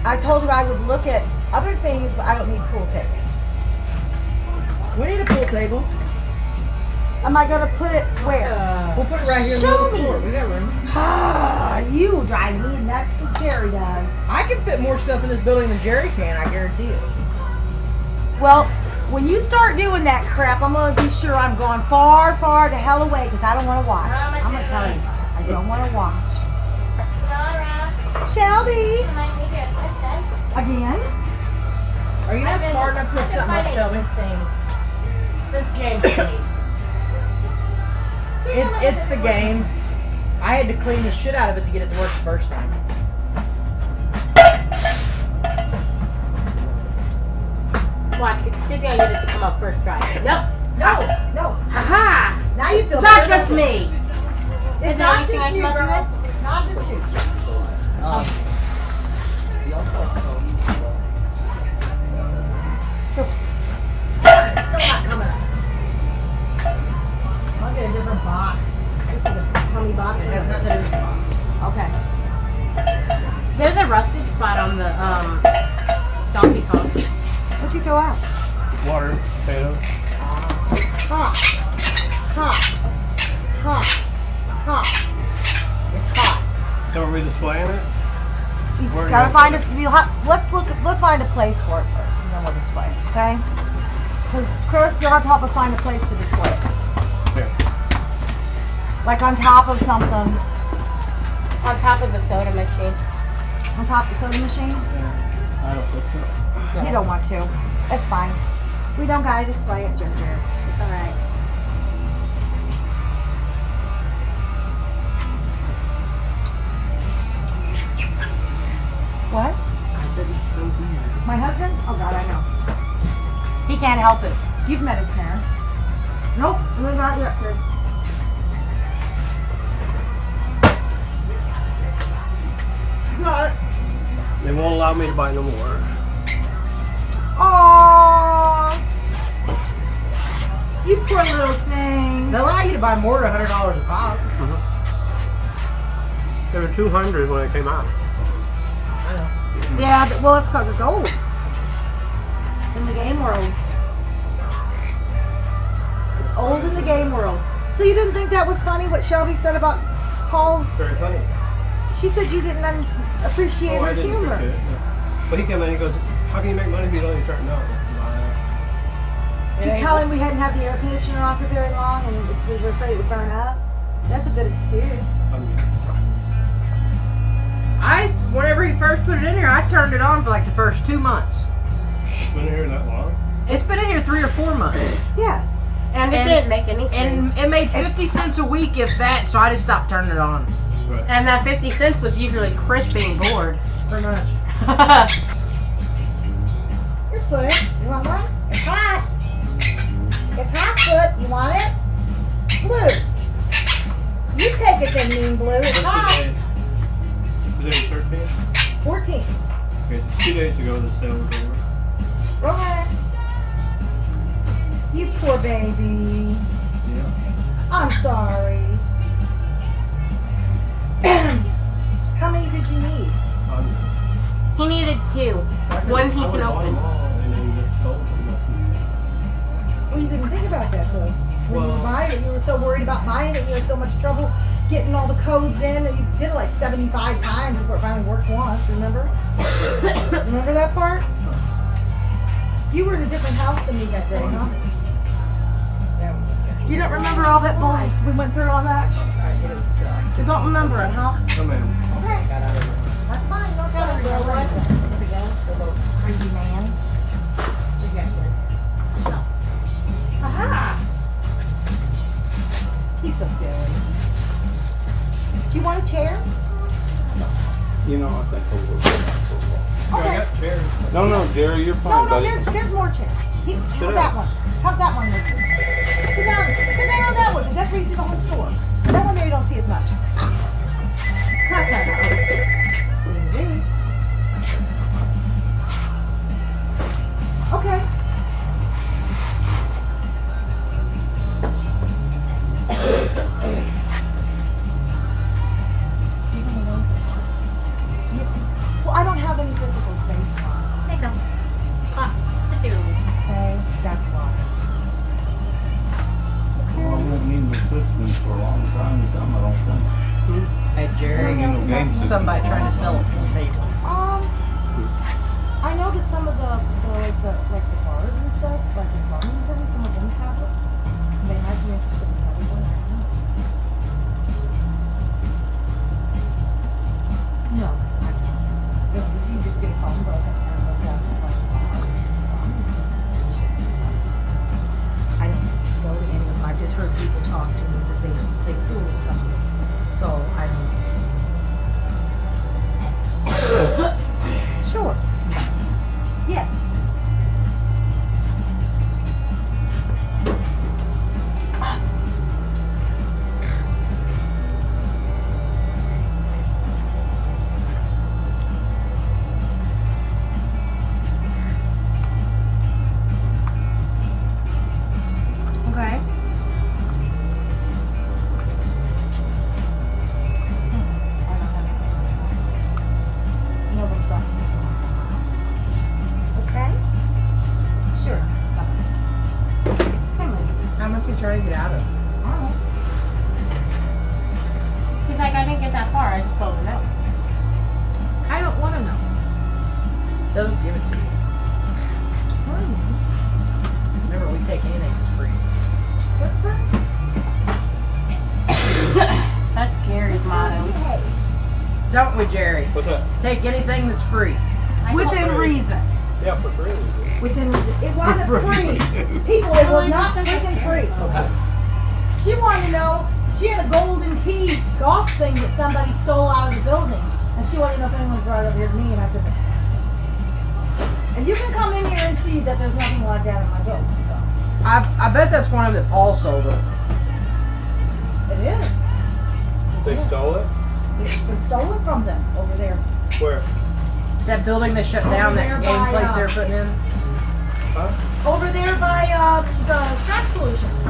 I told her I would look at other things, but I don't need pool tables. We need a pool table. Am I gonna put it where? We'll put it right here Show in the me. middle of the floor. We got room. Ah, you drive me nuts as Jerry does. I can fit more stuff in this building than Jerry can, I guarantee it. Well, when you start doing that crap, I'm gonna be sure I'm going far, far to hell away because I don't want to watch. I'm gonna tell you, I don't want to watch. Nora, Shelby, can I take your assistant? again? Are you not smart enough to put something up, Shelby? Since James came. It's the game. I had to clean the shit out of it to get it to work the first time. Watch, she's gonna get it to come up first try. Nope. No. Ha! Now you feel Not better. just me. It's Is there not anything just I you, can help you girl. with? Not just you. It's still not coming up. I'll get a different box. This is a crummy box. It has nothing to do with the box. Okay. There's a rusted spot on the Donkey Kong. What'd you throw out? Water, potatoes. Hot. It's hot. Don't we displaying it? You Where gotta you- find let's find a place for it first, and then we'll display it, okay? Because Chris, you'll have to help us find a place to display it. Here. Like on top of something. On top of the soda machine. On top of the soda machine? I don't think so. You don't want to. It's fine. We don't gotta display it, Ginger. It's alright. What? I said he's so weird. My husband? Oh God, I know. He can't help it. You've met his parents. Nope, we not yet, Chris. Got it. They won't allow me to buy no more. Aww. You poor little thing. They allow you to buy more than $100 a pop. There were 200 when it came out. I know. Yeah, well, it's because it's old. In the game world. It's old in the game world. So you didn't think that was funny what Shelby said about Paul's? Very funny. She said you didn't appreciate her I didn't humor. appreciate it, no. But he came in and he goes, how can you make money if you don't even turn out? Did you tell him we hadn't had the air conditioner on for very long and we were afraid it would burn up? That's a good excuse. Whenever he first put it in here, I turned it on for like the first 2 months. It's been here that long? It's been in here 3 or 4 months. Yes. And it didn't make any And sense. it made 50 cents a week, if that, so I just stopped turning it on. Right. And that 50 cents was usually Chris being bored. Pretty much. Your foot. You want one? It's hot. It's hot foot. You want it? Blue. You take it then, mean blue. It's hot. Was it 13? 14. Okay, 2 days ago the sale was over. Go ahead. You poor baby. Yeah. I'm sorry. How many did you need? He needed 2. One he can open. Well, you didn't think about that though. When you were buying it, you were so worried about buying it. You had so much trouble getting all the codes in. And you did it like 75 times before it finally worked once. Remember? Remember that part? You were in a different house than me that day, huh? You don't remember all that bull we went through on that? You don't remember it, huh? No, ma'am. Okay. That's fine. You don't have to go away. There we go. Crazy man. Aha! He's so silly. Do you want a chair? You know, I think I will. Okay. I got chairs. No, Jerry, you're No, fine, no, buddy. there's more chairs. Have Sit that down. one. How's that one looking? Sit down on that one, because that's where you see the whole store. That one there you don't see as much. It's crack that one. Easy. Okay. Well, I don't have any physical space, Mom. There you go. Hot to do. Okay, that's why. Well, I haven't needed assistance for a long time to come, I don't think. Hey Jerry, somebody trying to sell it to the taste. I know that some of the bars and stuff, like in Farmington, some of them have it. They might be interested in having one. I don't know. No, I don't. You just get a phone book and look up like bars in Farmington. I don't go to any of them. I've just heard people talk to me that they pull some of them. So I don't. Sure. Yes. Okay. No one's got me. Okay? Sure. How much you trying to get out of? I don't know. He's like, I didn't get that far. I just told him no. I don't want to know. They'll just give it to you. Remember, we take anything for free. What's that? That's Gary's motto. Don't we, Jerry? What's that? Take anything that's free. Within reason. Yeah, for free. Within reason. It wasn't free. People, it was not freaking free. Okay. She wanted to know, she had a Golden Tee golf thing that somebody stole out of the building. And she wanted to know if anyone brought it over here to me, and I said, no. And you can come in here and see that there's nothing like that in my book. So. I bet that's one of them that Paul sold it. It is. They stole it? It's been stolen from them over there. Where? That building they shut down, Over that there game by, place they were putting in. Huh? Over there by the Track Solutions.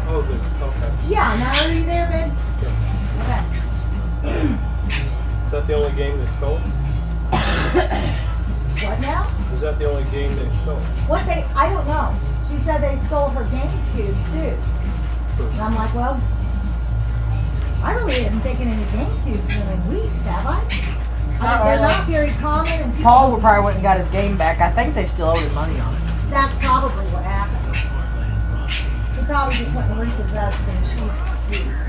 Oh, good. Okay. Yeah, now are you there, babe? Okay. Is that the only game they stole? What now? Is that the only game they stole? I don't know. She said they stole her GameCube too. And I'm like, well, I really haven't taken any GameCubes in weeks, have I? I mean, they're not very common. And people, Paul would probably went and got his game back. I think they still owe him money on it. that's probably what happened. He probably just went and repossessed and she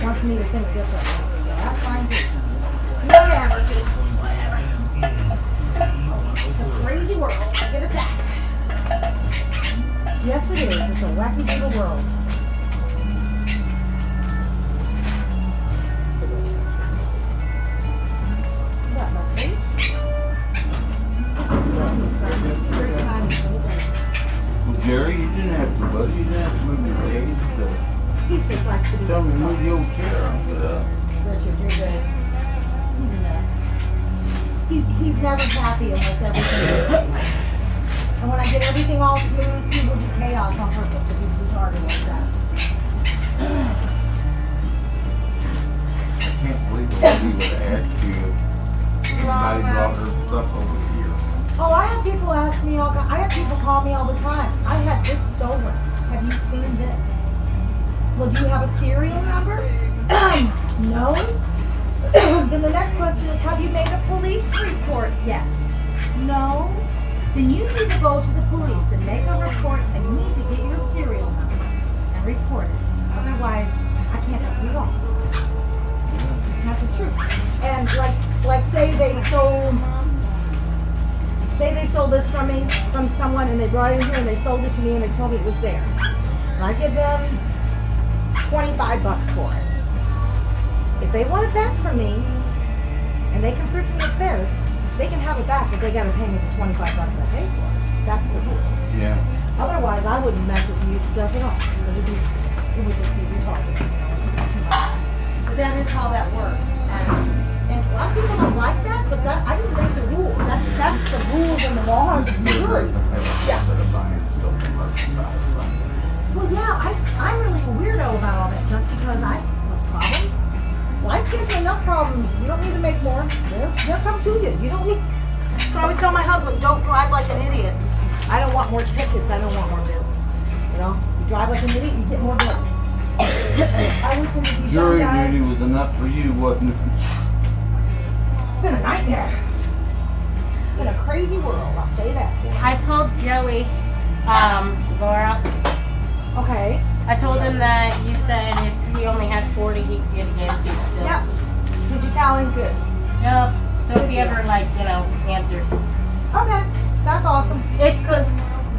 wants me to think differently. Yeah, that's fine too. Whatever. It's a crazy world. I get it that. Yes, it is. It's a wacky little world. What, my page? Well, Jerry, you didn't have to, buddy. You didn't have to move your legs. He's just like to be. Tell me to move the old chair. I'll get up. Richard, you're good. He's enough. He's never happy unless everything is chaos. And when I get everything all smooth, he will do chaos on purpose because he's retarded like that. I can't believe what we would have asked you if anybody brought her stuff over here. Oh, I have people ask me all. I have people call me all the time. I had this stolen. Have you seen this? Well, do you have a serial number? No. Then the next question is, have you made a police report yet? No. Then you need to go to the police and make a report, and you need to get your serial number and report it. Otherwise, I can't help you all. That's just true. And like say they stole this from me, from someone, and they brought it in here and they sold it to me and they told me it was theirs. And I give them $25 for it. If they want it back from me, and they can prove to me it's theirs, they can have it back, but they gotta pay me the $25 I paid for it. That's the rules. Yeah. Otherwise, I wouldn't mess with used stuff at all, because it would just be retarded. But that is how that works. And a lot of people don't like that, but that, I didn't make the rules. That's the rules and the laws of Missouri. Yeah. Well, yeah, I'm really a weirdo about all that junk because I have problems. Life gives you enough problems. You don't need to make more. They'll come to you. You don't need. So I always tell my husband, don't drive like an idiot. I don't want more tickets. I don't want more bills. You know, you drive like an idiot, you get more bills. I listen to these Jury young guys. duty was enough for you, wasn't it? It's been a nightmare. It's been a crazy world. I'll say that. I told Joey, Laura. Okay. I told him that you said if he only had 40, he could get a GameCube still. Yep. Did you tell him? Good. Yep. So if he ever, like, you know, answers. Okay. That's awesome. It's because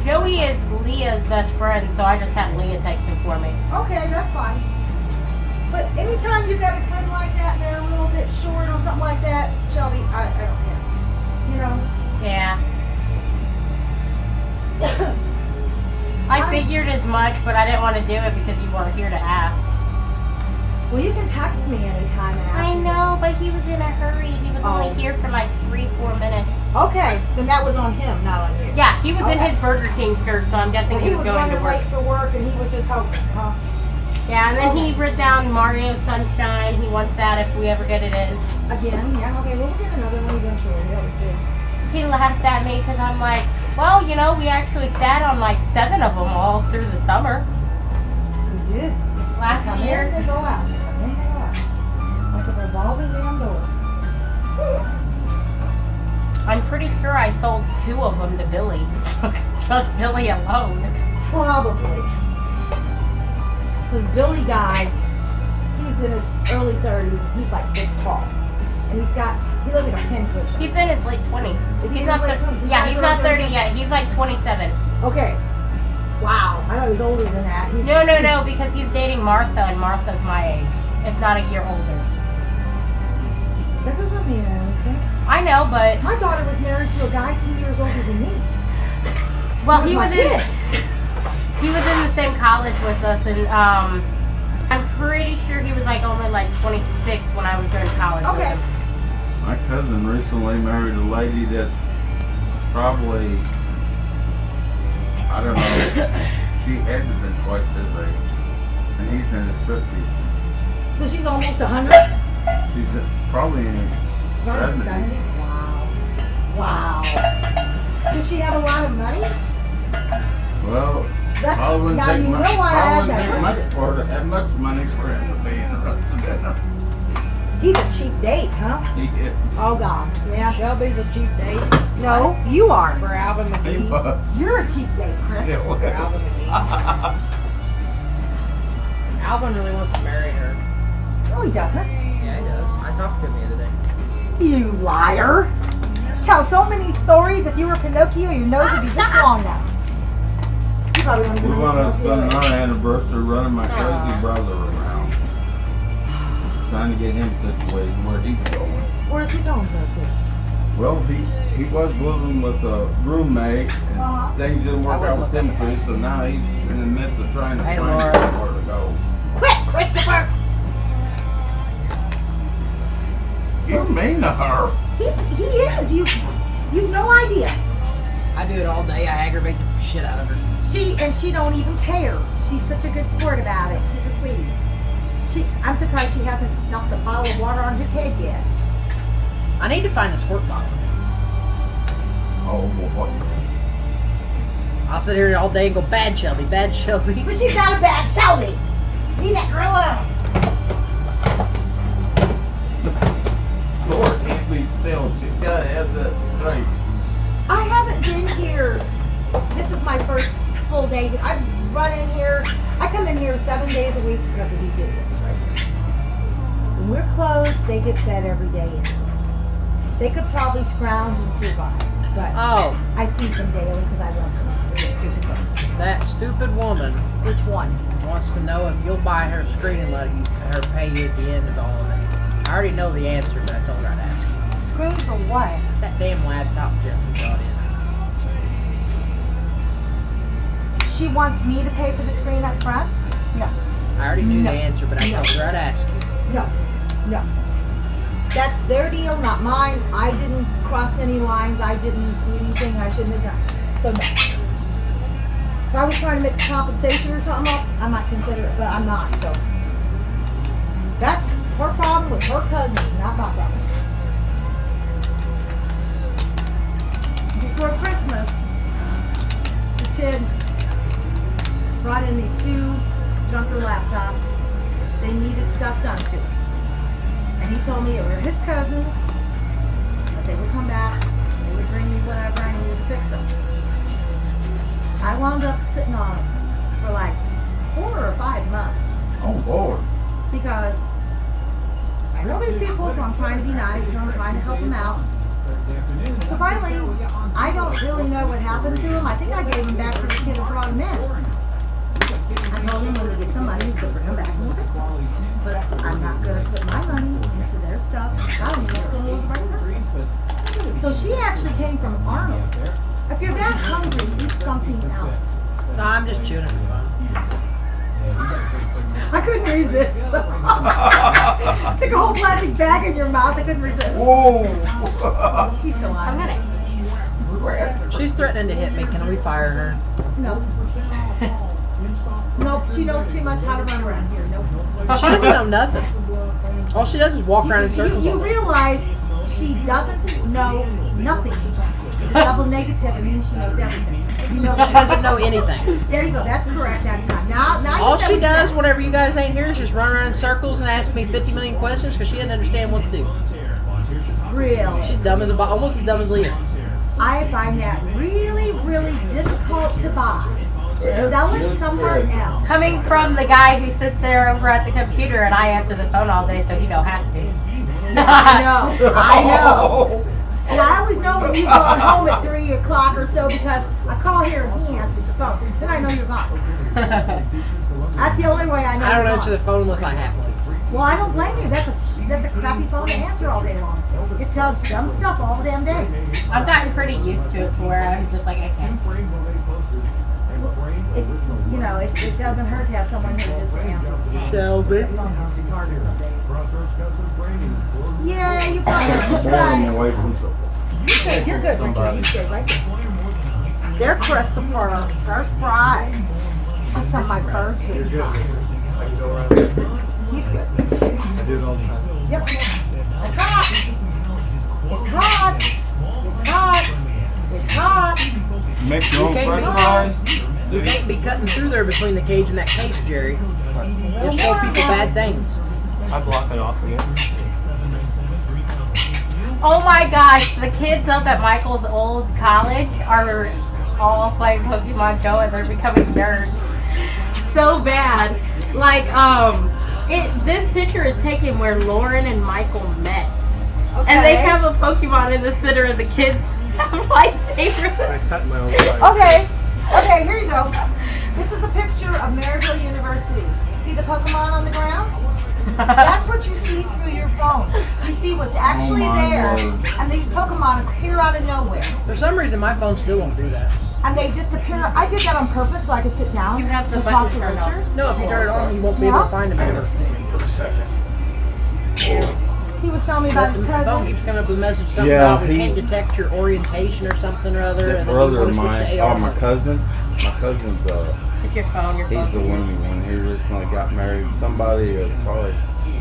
Joey is Leah's best friend, so I just have Leah text him for me. Okay, that's fine. But anytime you've got a friend like that and they're a little bit short on something like that, Shelby, I don't care. You know? Yeah. I figured as much, but I didn't want to do it because you weren't here to ask. Well, you can text me anytime and ask I me. know, but he was in a hurry. He was only here for like 3-4 minutes. Okay, then that was on him, not on you. Yeah, he was in Okay. his Burger King shirt, so I'm guessing And he was going running to work. late for work and he was just hoping, huh? Yeah, and then he wrote down Mario Sunshine. He wants that if we ever get it in. Again, yeah, okay, we'll get another one eventually. We always do. He laughed at me because I'm like, well, you know, we actually sat on like 7 of them all through the summer. We did. Last Come year. in, they go out. Come in, they go out. Like a revolving damn door. I'm pretty sure I sold 2 of them to Billy. Just Billy alone. Probably. Because Billy guy, he's in his early 30s. He's like this tall. And he looks like a pincushion. He's in his late 20s. Is he He's in not his late 20s? Yeah, he's not 30 30 yet. He's like 27. Okay. Wow. I thought he was older than that. No, because he's dating Martha, and Martha's my age. If not a year older. This doesn't mean anything. I know, but... My daughter was married to a guy 2 years older than me. Well, He he was was my in... kid. He was in the same college with us, and I'm pretty sure he was like only like 26 when I was during college with him. My cousin recently married a lady that's probably, I don't know, she had to been twice his age. And he's in his 50s. So she's almost 100? She's probably in her Probably 70s. 70s? Wow. Wow. Does she have a lot of money? Well, That's- probably wouldn't now take you much, know why I asked probably that wouldn't take much question. for her to have much money for him to be interested in her. He's a cheap date, huh? He is. Oh, God. Yeah. Shelby's a cheap date. No, you are. For Alvin He McGee. was. You're a cheap date, Chris. Yeah, well. For Alvin McGee. Alvin really wants to marry her. No, he doesn't. Yeah, he does. I talked to him the other day. You liar. Tell so many stories. If you were Pinocchio, your nose would be this long now. You probably don't even We know want to Pinocchio spend is. our anniversary running my crazy brother around. Trying to get him situated where he's going. Where's he going to? Well, he was living with a roommate and things didn't work out with him too, so now he's in the midst of trying to Hey, find Laura. somewhere to go. Quit, Christopher! You're mean to her. He is. You've no idea. I do it all day. I aggravate the shit out of her. She don't even care. She's such a good sport about it. She's a sweetie. I'm surprised she hasn't knocked a bottle of water on his head yet. I need to find the squirt bottle. Oh boy. I'll sit here all day and go, bad Shelby, bad Shelby. But she's not a bad Shelby. Leave that girl alone. Laura can't be still. She's gotta have that straight. I haven't been here. This is my first full day. I run in here. I come in here 7 days a week because of these idiots right here. When we're closed, they get fed every day anyway. They could probably scrounge and survive, but I feed them daily because I love them. They're stupid birds. That stupid woman. Which one? Wants to know if you'll buy her screen and let her pay you at the end of all of it. I already know the answer, but I told her I'd ask you. screen for what? That damn laptop Jesse brought in. She wants me to pay for the screen up front? No. I already knew No. the answer, but I told her I'd ask you. No. No. That's their deal, not mine. I didn't cross any lines. I didn't do anything I shouldn't have done. So no. If I was trying to make compensation or something up, I might consider it, but I'm not, so. That's her problem with her cousins, not my problem. Before Christmas, this kid brought in these 2 junker laptops. They needed stuff done to them. And he told me it were his cousins, but they would come back, they would bring me whatever I needed to fix them. I wound up sitting on them for like 4 or 5 months. Oh, Lord. Because I know these people, so I'm trying to be nice and I'm trying to help them out. So finally, I don't really know what happened to them. I think I gave them back to the kid who brought them in. I told him when they get some money, to bring them back and we'll fix them. But I'm not going to put my money into their stuff. I don't even know what's going to do with the right person. So she actually came from Arnold. If you're that hungry, eat something else. No, I'm just chewing it for fun. I couldn't resist. Stick a whole plastic bag in your mouth. I couldn't resist. Whoa. He's so hungry. She's threatening to hit me. Can we fire her? No. Nope, she knows too much how to run around here. Nope. She doesn't know nothing. All she does is walk around in circles. You realize she doesn't know nothing. It's a double negative. It means she knows everything. You know She doesn't know anything. There you go. That's correct that time. Now All you said she what you does said. whenever you guys ain't here is just run around in circles and ask me 50 million questions because she doesn't understand what to do. Really? She's dumb as almost as dumb as Leah. I find that really, really difficult to buy. Sell it somewhere else. Coming from the guy who sits there over at the computer and I answer the phone all day, so he don't have to. I know. I know. And I always know when you're going home at 3 o'clock or so because I call here and he answers the phone. Then I know you're gone. That's the only way I know. I don't you're answer gone. the phone unless I have to. Well, I don't blame you. That's a crappy phone to answer all day long. It tells dumb stuff all damn day. I've gotten pretty used to it to where I'm just like, I can't. It doesn't hurt to have someone who just answers. Shelby. Yeah, you probably Warn them away from You're good, Richard. You stay right there. They're crystal pearl. First fries. That's some of my first You're is good. fries. I can go around. He's good. I do it all the time. Yep. It's hot. It's hot. It's hot. It's hot. Make your own You can't french be- fries. You can't be cutting through there between the cage and that case, Jerry. You'll show people bad things. I block it off again. Oh my gosh, the kids up at Michael's old college are all playing Pokemon Go and they're becoming nerds. So bad. Like, this picture is taken where Lauren and Michael met. And they have a Pokemon in the center and the kids have lightsabers. I cut my own fries. Okay, here you go. This is a picture of Maryville University. See the Pokemon on the ground? That's what you see through your phone. You see what's actually there, and these Pokemon appear out of nowhere. For some reason, my phone still won't do that. And they just appear. I did that on purpose so I could sit down and talk to Richard. No, if you turn it on, you won't be able to find him ever. He was telling me about his The phone cousin. keeps coming up with a message something Yeah, about we he- can't detect your orientation or something or other, That and then you brother want to of switch mine, to AR. my cousin's, It's your phone, he's the loony one. He recently got married. Somebody probably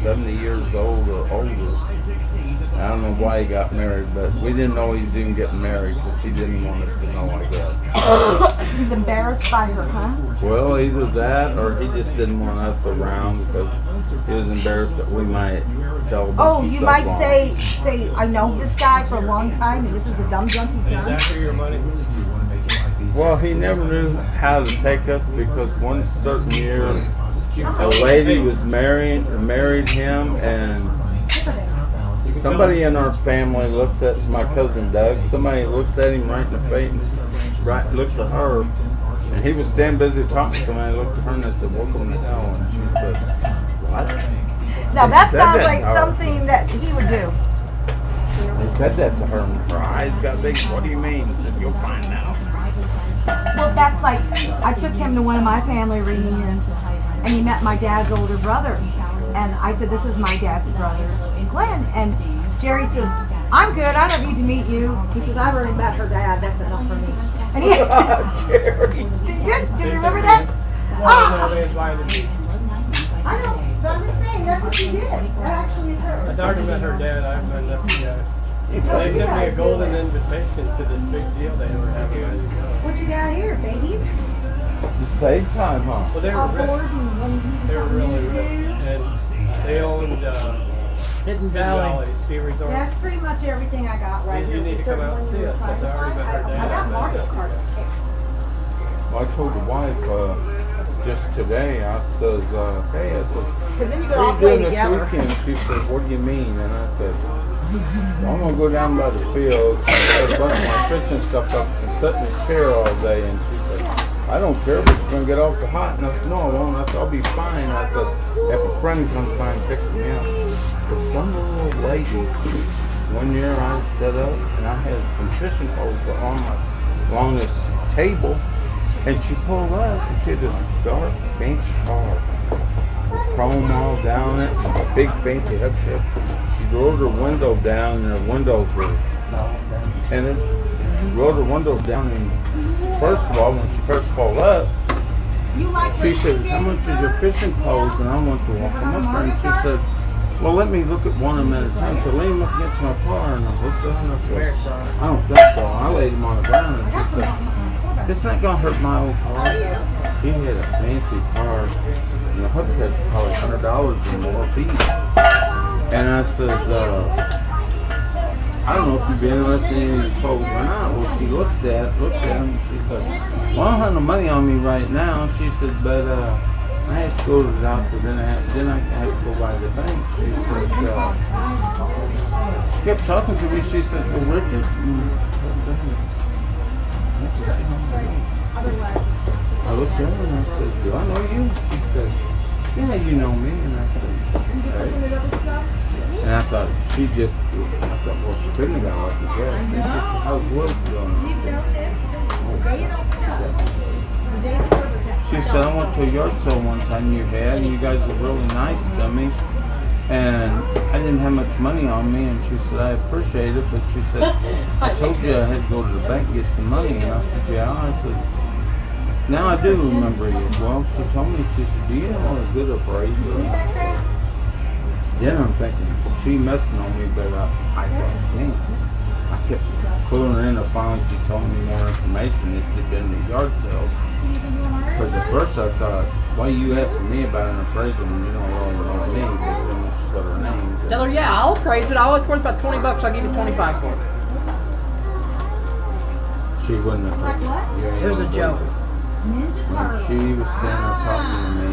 70 years old or older. I don't know why he got married, but we didn't know he was even getting married because he didn't want us to know, I guess. He's embarrassed by her, huh? Well, either that or he just didn't want us around because he was embarrassed that we might tell a bunch Oh, of you stuff might wrong. say, I know this guy for a long time, and this is the dumb junk he's Is done. that for your money? Well, he never knew how to take us because one certain year a lady was married him, and somebody in our family looked at my cousin Doug. Somebody looked at him right in the face, right looked at her, and he was standing busy talking to somebody. Looked at her and I said, "Welcome to hell." And she said, "What?" Now that Said sounds that like to her. something that he would do. I said that to her, and her eyes got big. What do you mean? I said, you'll find out. Well, that's like, I took him to one of my family reunions, and he met my dad's older brother. And I said, this is my dad's brother, Glenn. And Jerry says, I'm good, I don't need to meet you. He says, I've already met her dad, that's enough for me. And he Jerry. Do you remember that? Well, no, they invited me. I know, but I'm just saying, that's what she did. That actually is her. I've already met her dad. I haven't met you guys. They sent me a golden invitation to this big deal they were having. What you got here, babies? The same time, huh? Well, they were rich. They were really rich. And they owned Hidden Valley Ski Resort. That's pretty much everything I got right You here. need to come out and see it. Because I already met her dad. I got Mario Kart kicks. Well, I told the wife just today, I says, hey, I said, Because then you what could all are you play doing this together. weekend? She said, what do you mean? And I said, I'm going to go down by the field and put my fishing stuff up and sit in the chair all day. And she said, I don't care, but you're going to get off the hot. And I said, no, I won't. I said, I'll be fine. I said, if a friend comes by and picks me up. But some little lady, one year I set up and I had some fishing poles along this table. And she pulled up and she had this dark, fancy car. Chrome all down it, a big fancy headset. She rolled her window down and her windows were tinted. Rolled her window down and first of all, when she first pulled up, she said, how much is your fishing poles? And I went to walk them up there and she said, well, let me look at one of them at a time. So lean up against my car and I looked down and I said, I don't think so. I laid him on the ground and she said, this ain't gonna hurt my old car. She had a fancy car, and the hook had probably $100 or more a piece. And I says, I don't know if you've been interested in any of these poles or not. Well, she looked at them, and she said, well, I don't have no money on me right now. She said, but I had to go to the doctor, then I had to go by the bank. She said, she kept talking to me. She said, well, Richard, I looked at her and I said, do I know you? She said, yeah, you know me. And I said, okay. And I thought, well, she couldn't have got lucky guess. And she said, how was it going? She said, I went to a yard sale one time you had, and you guys were really nice to me. And I didn't have much money on me, and she said, I appreciate it, but she said, I told you I had to go to the bank and get some money. And I said, yeah. I said, now I do remember you. Well, she told me, she said, do you know a good appraiser? Then I'm thinking, she messing on me, but I thought, dang. I kept pulling her in, and finally she told me more information. It had been the yard sales. Because at first I thought, why are you asking me about an appraisal when you don't really know me? Because then when she said her name. Tell her, yeah, I'll appraise it. I'll look worth about $20. I'll give you 25 for it. She wouldn't have. It was a joke. When she was standing there talking to me,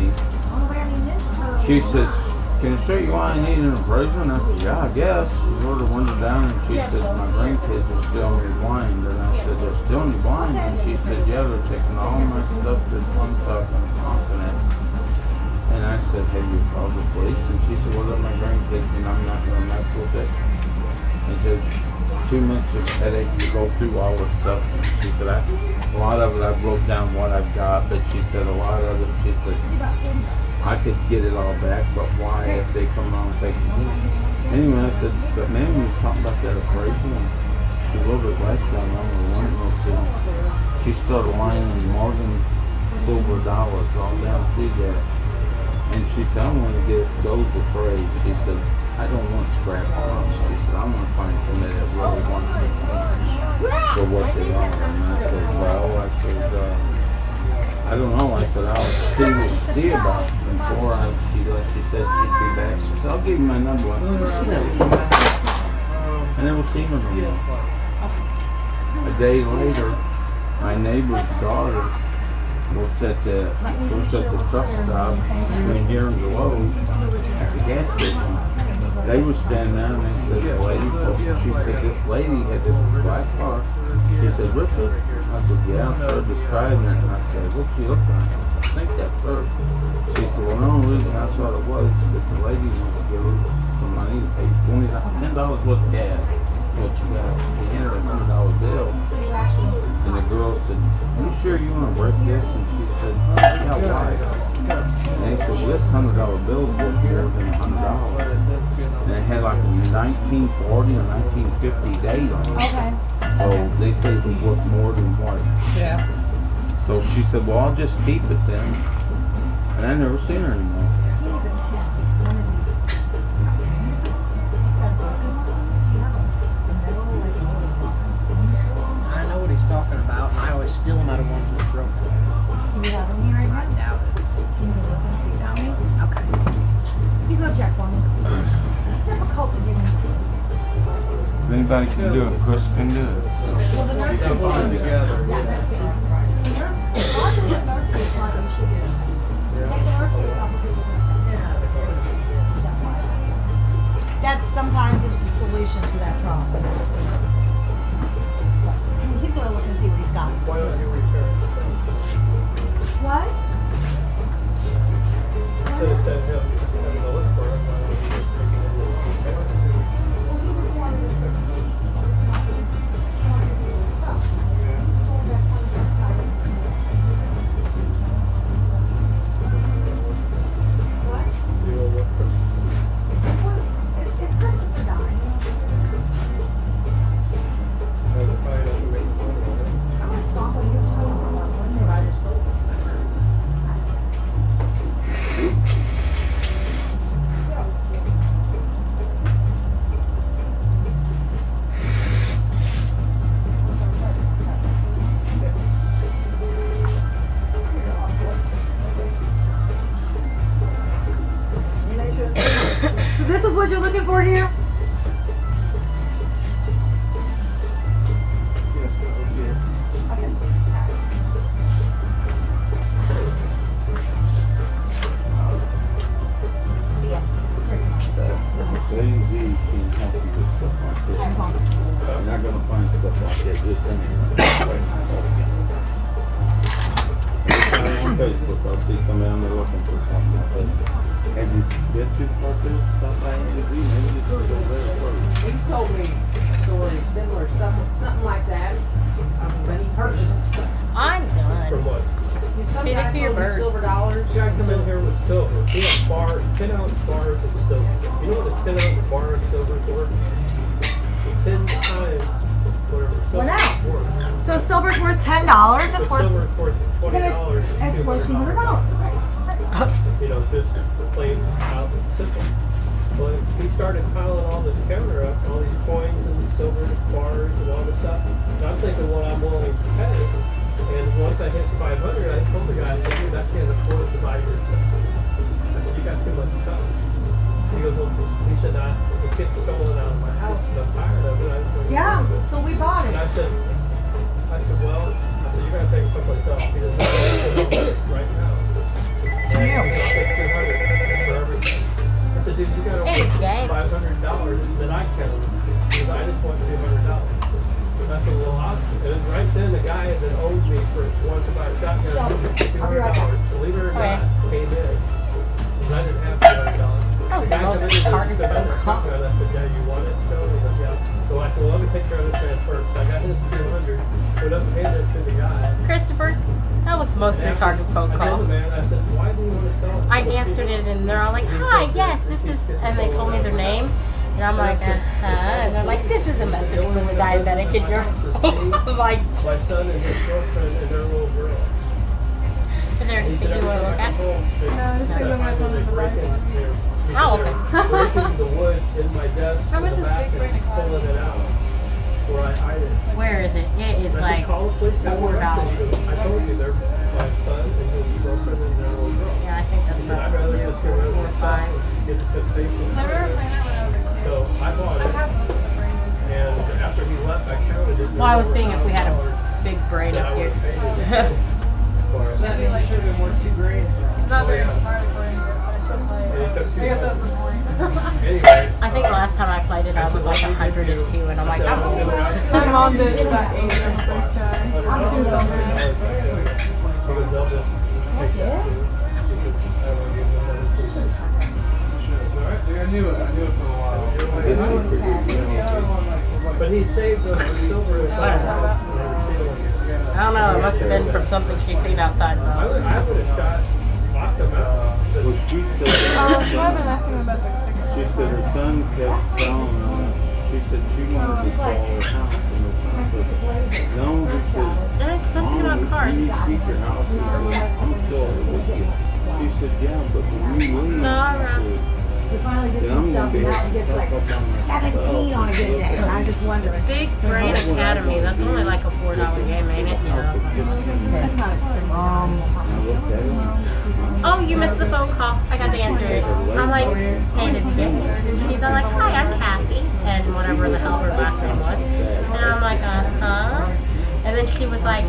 she says, can I show you why I need an appraisal? And I said, yeah, I guess. She rolled her window down and she said, my grandkids are still in me blind. And I said, they're still in me blind? And she said, yeah, they're taking all my stuff that I'm talking confident. And I said, have you called the police? And she said, well, they're my grandkids and I'm not going to mess with it. And she said, 2 months of headache to go through all this stuff. And she said, a lot of it I wrote down what I've got, but she said a lot of it, she said, I could get it all back, but why if they come around and take it? Anyway, I said, but man, we was talking about that appraisal, and she wrote her glass down on the window, she started lining Morgan silver dollars all down through that. And she said, I want to get those appraised. She said, I don't want scrap parts. She said, I'm going to find somebody that really wants to for what they are. And I said, well, I said, I don't know. I said, I'll see about it. And before she left, she said she'd be back. She said, I'll give you my number. I never seen her again. A day later, my neighbor's daughter works at the truck stop between here and the Lowe's at the gas station. They were standing there and they said, she said, this lady had this black car. She said, Richard? I said, yeah, I'm sure describing it. And I said, what's she look like? I think that's her. She said, well, the only reason I thought it was that the lady wanted to give her some money to pay $10 worth of gas. But she got $100 bill. And the girl said, you sure you want to break this? And she said, yeah, why? And they said, well, this $100 bill is worth more than $100. And it had like a 1940 or 1950 date on it. Okay. So they say it was worth more than what. Yeah. So she said, well, I'll just keep it then. And I never seen her anymore. I know what he's talking about. I always steal them out of ones that are broken. Do you have any right now? I doubt it. Can you look and see down me? Okay. He's gonna check for me. It's difficult to give me. If anybody can do it, Chris can do it. Well, the nurse is together. Yeah, that's the easy part. The nurse, lots of the nurse is like you should do. Take the nurse case off of people. That sometimes is the solution to that problem. He's gonna look and see what he's got. Why don't you return? What? Instead of having to look for it, why don't you just bring it in? Well, he just wanted to say. It's Christopher dying. I'm gonna stop when you're talking about one day. So this is what you're looking for here? AV can help you with stuff like this. You're not going to find stuff like that just anywhere. On Facebook, I'll see somebody on there looking for something like that. Have you been to purchase stuff like AV? Maybe just go there first. He's told me a story similar, something like that. When he purchased stuff. I'm done. For what? Some Feed it guy to your sold me birds. silver dollars. Guy come in here with silver. He had 10-ounce bars of silver. You know what a 10-ounce bar of silver is worth? 10 times whatever silver 1 is ounce. worth. So silver's worth $10. That's So worth. silver is worth $20. It's worth $200. You know, just plain out and simple. Well, he started piling all this counter up, all these coins and silver bars and all this stuff. And I'm thinking what I'm willing to pay. And once I hit 500, I told the guy, I said, dude, I can't afford to buy your stuff. I said, you got too much stuff. He goes, well, he said, it's getting stolen out of my house, and I'm tired of it. I just want to get Yeah, rid of it. so we bought And it. I said, well, you gotta take it someplace else. He doesn't have it right now. And I'll take 200 for everything. I said, dude, you gotta Hey, pay gang. $500 that I count because I just want $200. I said, well, and right then the guy that owed me for wanting to buy a shotgun $200, believe it or not, came in. Because I didn't have $200. That was the most hardest phone call. I said, yeah, you want it? So he said, yeah. So I said, well, let me take care of the transfer. So I got his 200, went up and handed it to the guy. Christopher, that was the most retarded phone I told call. the man, I said, why do you want to sell it? I answered it and they're all like, hi, yes, this is, and they told me their name. And I'm like, and they're like, this is a message from the diabetic in your home. I'm like, My son and his girlfriend and their little girl. is there anything you want to look at? Oh, Oh, okay. Breaking the wood in my desk How much in the is back Big Brain and pulling it out where I hide it. Where is it? It is I like said, call the police. They were arrested. He $4. goes, I told you they're my son and his girlfriend and their little girl. Yeah, I think He that's said, I'd rather just get rid of my stuff and get the temptation. So I bought it. And after he left, I counted it. Well, I was seeing if we had a big brain That up I here. would pay for it. That means I should have been worth $2,000. Not very smart Anyway. I think last time I played it, I was like 102, and I'm like, I'm My mom did it about 8 on the first try. I'm doing I knew it for a while. But he saved the silver and I don't know. It must have been from something she'd seen outside. I would have shot, locked him out. Well, she said. I've been asking about the stickers. She said her son kept telling her. She said she wanted to sell her house. No, he says, That's something about cars. you need to keep your house. He said, I'm still with you. She said, yeah, but when you leave, No, I'm she said, You finally get some stuff and now it gets like 17 on a good day. And I was just wondering. Big Brain Academy. That's only like a $4 game, ain't it? That's not extreme. Oh, you missed the phone call. I got to answer it. I'm like, hey, did you get yours? And she's all like, hi, I'm Kathy. And whatever the hell her last name was. And I'm like, uh-huh. And then she was like,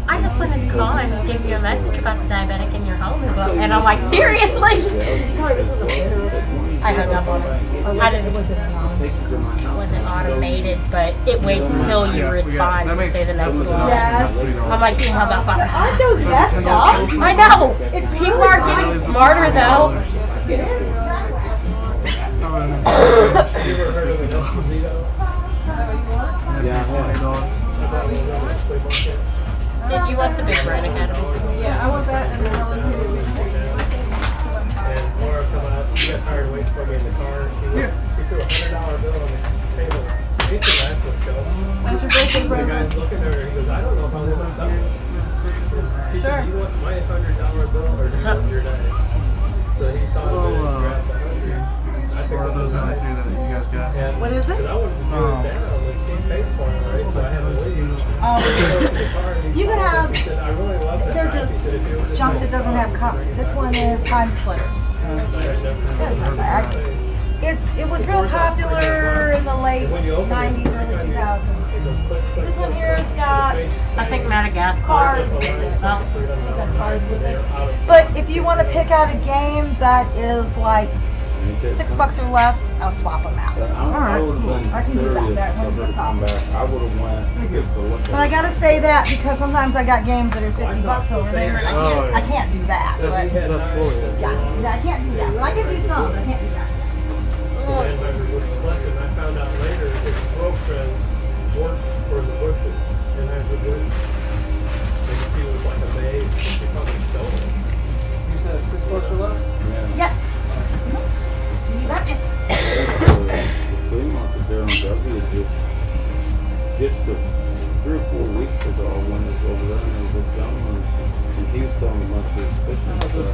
I just wanted to call and give you a message about the diabetic in your home. And I'm like, seriously? I hung up on it. I didn't. It wasn't automated, but it waits till you respond to say the next one. Yes. I'm like, you motherfucker. Aren't those messed up? I know. People are getting smarter though. Did you want the Big Brain Academy? Yeah, I want that and then I'll look at it. And Laura come out, she got tired of waiting for me in the car. She threw a $100 bill on the table. It's a nice one, Joe. That's your birthday The present. guy's looking at her, he goes, I don't know if I'm going to sell it. She said, do you want my $100 bill or do you want your day? So he thought of it and grabbed the 100. I think Or those other two that you guys got. And What is it? because I wanted to do it down, like she paid for it, right? So I had to leave. You can have, He said, I really love that. they're knife." just He said, if it was junk that doesn't have color. This one is time splitters. It was real popular in the late 90s, early 2000s. This one here has got I think Madagascar. cars with it. It's got cars with it. But if you want to pick out a game that is like $6 or less, I'll swap them out. I would have been I can do that. curious That if wouldn't be a I come problem. back. I would have went just to look at But I gotta say that because sometimes I got games that are $50 over there, and I can't do that. But That's cool. yeah, I can't do that. But I can do some. I can't do that. The landlord was collecting. I found out later his girlfriend worked for the Bushes and had the Bush. And she was like a maid. She probably stole it. You said $6 or less? Yeah. You got it. the flea market there on W just 3 or 4 weeks ago I went over there and there was a gentleman and he was selling a bunch of fishing stuff.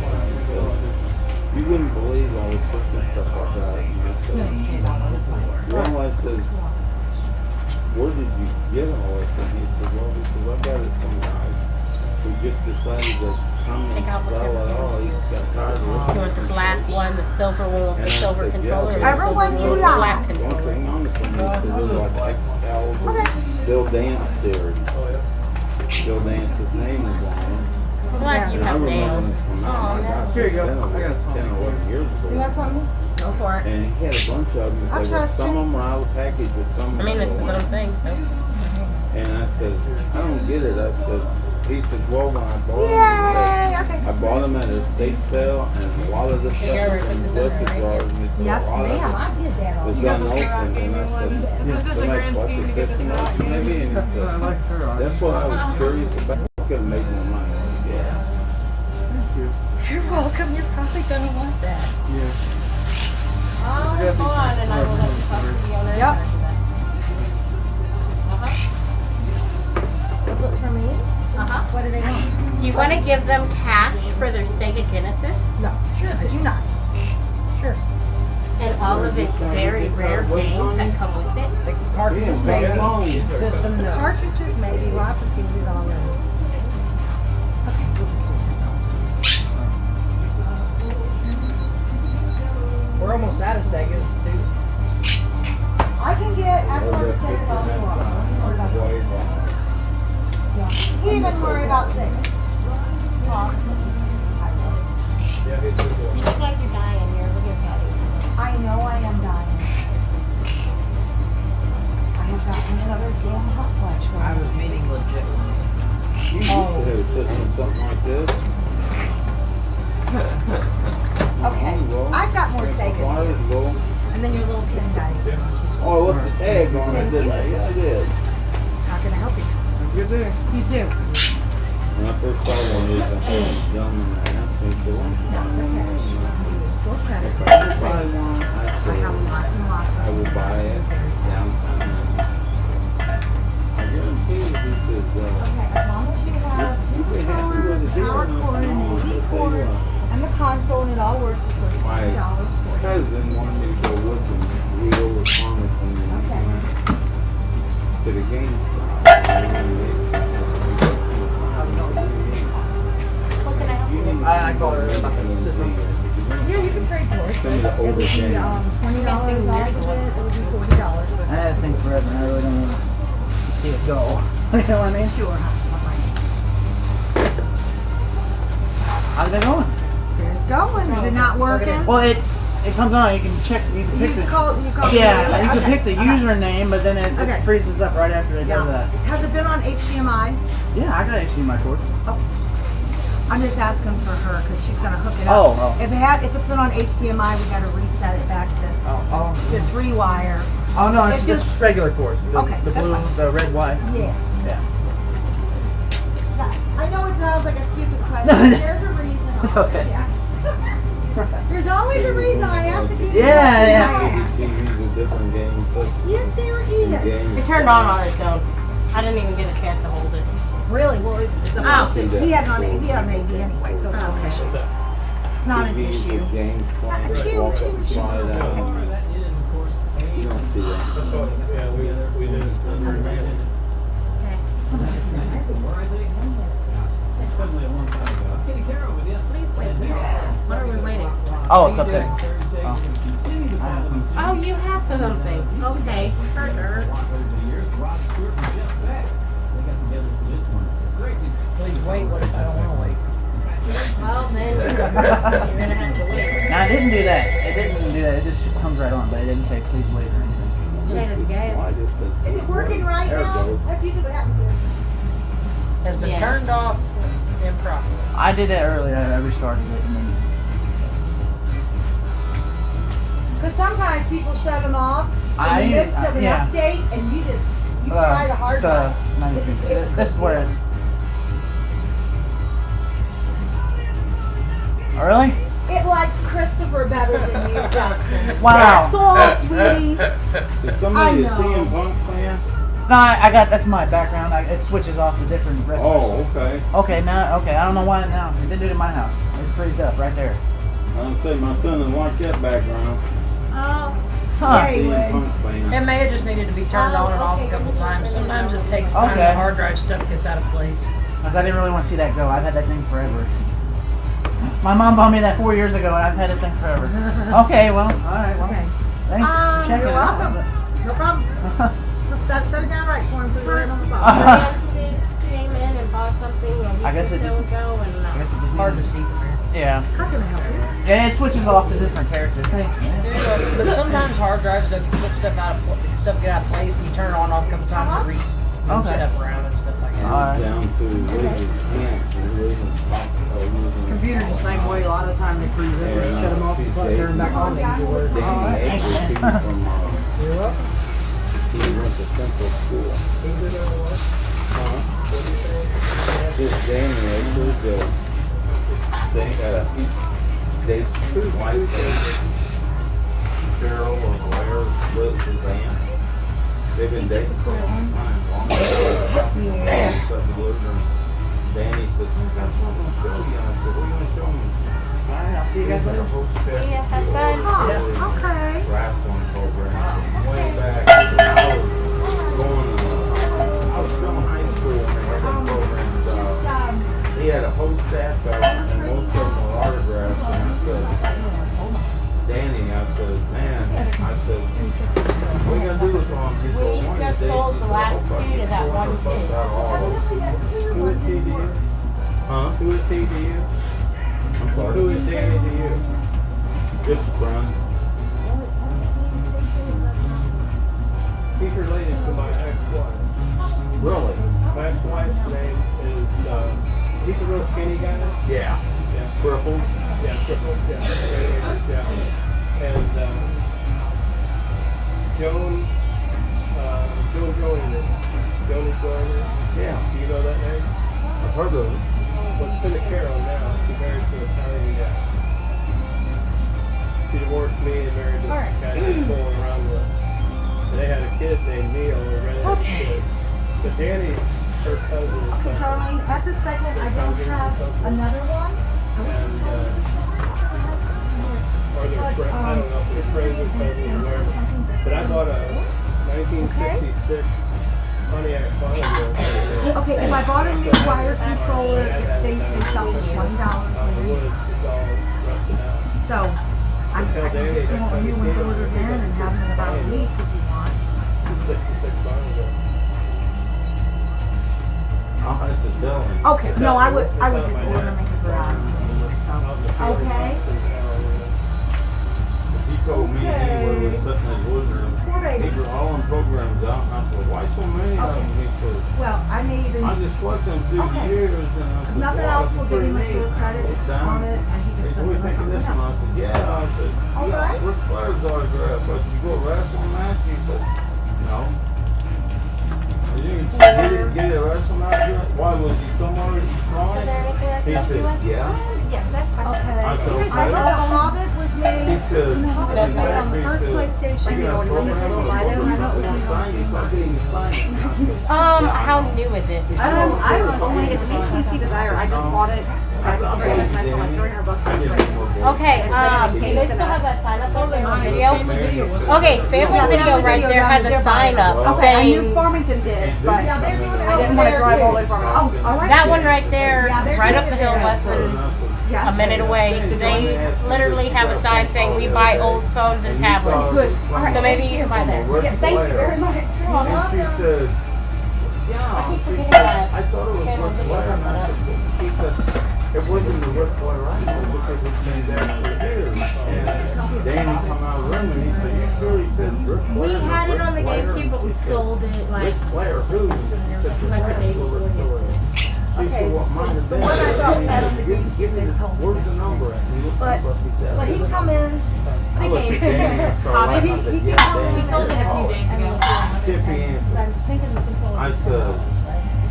You wouldn't believe all this fishing stuff like that. And I said, one wife says, where did you get all this? And he said, well, I got it from guys who just decided to come and sell it all. He got tired of You looking want the black one, the silver one with the And I silver said, controller, or the yeah, silver Everyone one you with the black like. Don't controller? hang on to something. He said, they're like Excalibur, Bill Dance series. Bill Dance's name is on it. I'm glad you And I have remember nails. when it came out, Oh, my no. gosh, Here you go. 10 I got some. 10 or 11 years ago. You got something? Go for it. And he had a bunch of them. I They were, trust some you. of them were out of the package, but some I mean, this is what I'm saying. So. And I said, I don't get it. I said, he said, well, when I bought them, Yay! Okay. I bought them at an estate sale, and a lot of the stuff was in the bucket jars. And he said, Yes, a lot of ma'am. it I did that all was year. unopened. And I said, This is they a like grand what, scheme to the get this 15 bucks maybe? And he I said, like her. that's what I was curious about. I could have made more money. Yeah. Thank you. You're welcome. You're probably gonna want that. Yeah. Hold on, and I will let you talk to the owner. Yep. Uh-huh. Was it for me? Uh-huh. What do they want? Do you want to give them cash for their Sega Genesis? No. Sure. I do not. Sure. And all of its very rare games that come with it? The cartridges, maybe. System, The no. cartridges, maybe. We'll have to see what it all is. Okay, we'll just do $10. We're almost out of Segas, dude. I can get after Segas all day long. Or about Segas. Yeah. You even worry about Segas. You look like you're dying here. Look at that. I know I am dying. I have gotten another damn hot flash I going. was meeting legit ones. is a gentleman that asked me, so why don't you buy one? Store credit. If I could buy one, I I said, have lots and lots of I will buy it downtown. I guarantee you, he says, Okay, as long as you have two controllers, power cord, an AV cord, and the console, and it all works, it's worth my $20 for you. cousin wanted me to go with him, read over comics and then he went to the GameStop. I called her about the system. Yeah, you can trade for it. Some of the It older would be games. $20 off of it, it would be $40. I had this thing forever and I really don't want to see it go. You know what I mean? Sure. How's that going? There it's going. Is it not working? Well, it comes on. You can check. You can pick You the. call Yeah, you can okay. pick the Okay. username, but then it Okay. freezes up right after it does that. Has it been on HDMI? Yeah, I got HDMI cords. I'm just asking for her because she's gonna hook it Oh, up. oh. If it's been on HDMI, we gotta reset it back to the 3-wire. Oh no, it's It just regular cords. The, Okay, the that's blue, fine. the red, white. Yeah. Yeah. I know it sounds like a stupid question. There's a reason. It's okay. Yeah. There's always a reason I asked the people. Yeah. He uses different games, but Yes, there is. It turned on its own. I didn't even get a chance to hold it. Really? Well, it's Oh. he had an AV anyway, so it's not an issue. It's not an TVs issue. with games playing, walk up and slide out. You don't see that. That's what, yeah, we did it. What are we waiting? Oh, it's up there. Oh, you have something. Okay. Sure. Please wait. What if I don't want to wait? Well, then you're gonna have to wait. No, I didn't do that. It didn't do that. It just comes right on, but it didn't say please wait or anything. Is it working right now? That's usually what happens here. Has been turned off improperly. I did that earlier. I restarted it. And then Because sometimes people shut them off I- in the midst of an yeah. update, and you try the hard the button. 93. This is where. Oh, really? It likes Christopher better than you, Justin. Wow. That's all, sweetie. Is somebody a I know. CM Punk fan? No, I got that's my background. It switches off to different wrestlers. Oh, okay. Okay, now okay. I don't know why now. It didn't do it in my house. It freezed up right there. I'm saying my son didn't like that background. Oh. Huh. CM Punk fan. It may have just needed to be turned on and off a couple times. Sometimes it takes time. Okay. The hard drive stuff gets out of place. Because I didn't really want to see that go. I've had that thing forever. My mom bought me that 4 years ago, and I've had that thing forever. Okay, well, all right, well, thanks for checking You're it out. welcome. No problem. Let's shut it down right for him so we're right on the ball. Came in and bought something a week I guess it or so just- ago, and I guess it just Hard to needs- see from here. Yeah. How can I help you? Yeah, it switches off to different characters. Thanks, man. But sometimes hard drives they'll put stuff stuff get out of place, and you turn it on off a couple times and move Okay. stuff around and stuff like that. Alright. Down to losing pants and losing stock. Computers the same way. A lot of the time they freeze up, Yeah, shut them off, and turn them back on. Danny Avery from You're welcome. he went to Central School. This Danny Avery, they dates two wives. Cheryl or Blair was his aunt. They've been dating for a long time. Long time. Danny says, "I got something to show you." I said, "What are you going to show me?" Alright, I'll see you guys later. see ya, have fun. Oh, okay. Wrestling program way back. I was still in high school and they had them programs. He had a whole staff out and most of them were autographs. And I said, Danny, I said, man, I said, what are you going to do with them? He said, We one of just these days, sold he the said, last "I'll two to that one kid." Who is he to you? Huh? Who is he to you? I'm sorry. Who is Danny to you? Just a friend. He's related to my ex-wife. Really? My ex-wife's name is, he's a real skinny guy. Yeah. Yeah. Crippled? Yeah, crippled, yeah. And, Joan Joyner. Joni Joyner. Yeah. Do you know that name? I've heard of it. what's been a Carol now, she married to an Italian guy. She divorced me and married this guy she's fooling around with. And they had a kid named Neil, or ran a kid. But Danny, her cousin, is Okay, Charlene, at the second, I don't have another one. I wish and, I had this or their friend, I don't know if they're friends or cousins or whatever. But I bought a 1966 Pontiac Firebird. Okay, if I bought a new wire controller, they sell for $20 new. So, I can get some more new ones ordered in and have them in about a week if you want. 66 Firebird. I'll have to tell him. Okay, no, I would just order them because we're out of them. So, okay. He told me he was sitting in his living room. He was all in programs out, and I said, why so many of them? He said, Well, I made I just collected them through the years, and I said, nothing well, else will give him a pretty sewer neat. credit on it, and he He just said, what do you doesn't think of know this something one? I else. said, yeah. I said, you got Ric Flair's autograph. I said, you go wrestle match? He said, no. You didn't get a wrestle match yet? Why, was he somewhere you saw it? He said, yeah. Yes, that's fine. Okay. I said, okay. I know the Hobbit was made. He said, The Hobbit was made on the he first said, PlayStation. you got a program? I know it was made on You start getting the sign. How new is it? I was only, it's an HTC Desire. I just bought it. I bought it for like $300. Okay, do they still have that sign up on their video? Okay, Family Video right there has a sign up Okay, I saying knew Farmington did, but Yeah, they're doing it I didn't want to drive all the way from Farmington. Oh, all right. that one right there, Yeah, they're right doing up the it hill, there. less than a minute away. They literally have a sign saying we buy old phones and tablets. Good. All right. So maybe you can buy there. Yeah, thank you very much. And she said, I yeah. keep She forgetting said, that. I thought it was Family Ric Video Flair. brought that up. She said, it wasn't the Ric Flair rifle because it's been there for years. And Danny come out of the room and he said, you sure? He said, Ric Flair. We had it Ric on the Flair?" GameCube, but we She said, sold it like Ric Flair, who? She said, "The like the day Flair, before Ric Flair." She said, what mine have been? Give me the, where's the number at? He looked But, up, he said, but he come in. I looked at Danny and I started laughing. I said, yes, Danny. we sold it a few days ago. Tippy answered. I'm thinking the controller. I said,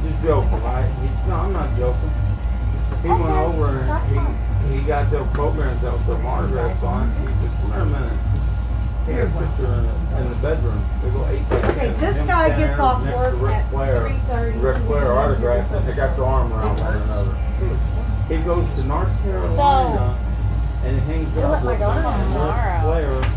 you're joking, right? He said, no, I'm not joking. He went over and he got their programs out with their autographs on. He said, come here a minute. He had a picture in the bedroom. They go 8 by 10. Okay, this Him guy standing gets off next to work Ric at Flair. 3:30. Ric Flair autograph, and they got their arm around one another. He goes to North Carolina and hangs out let my with daughter know Ric tomorrow. Flair.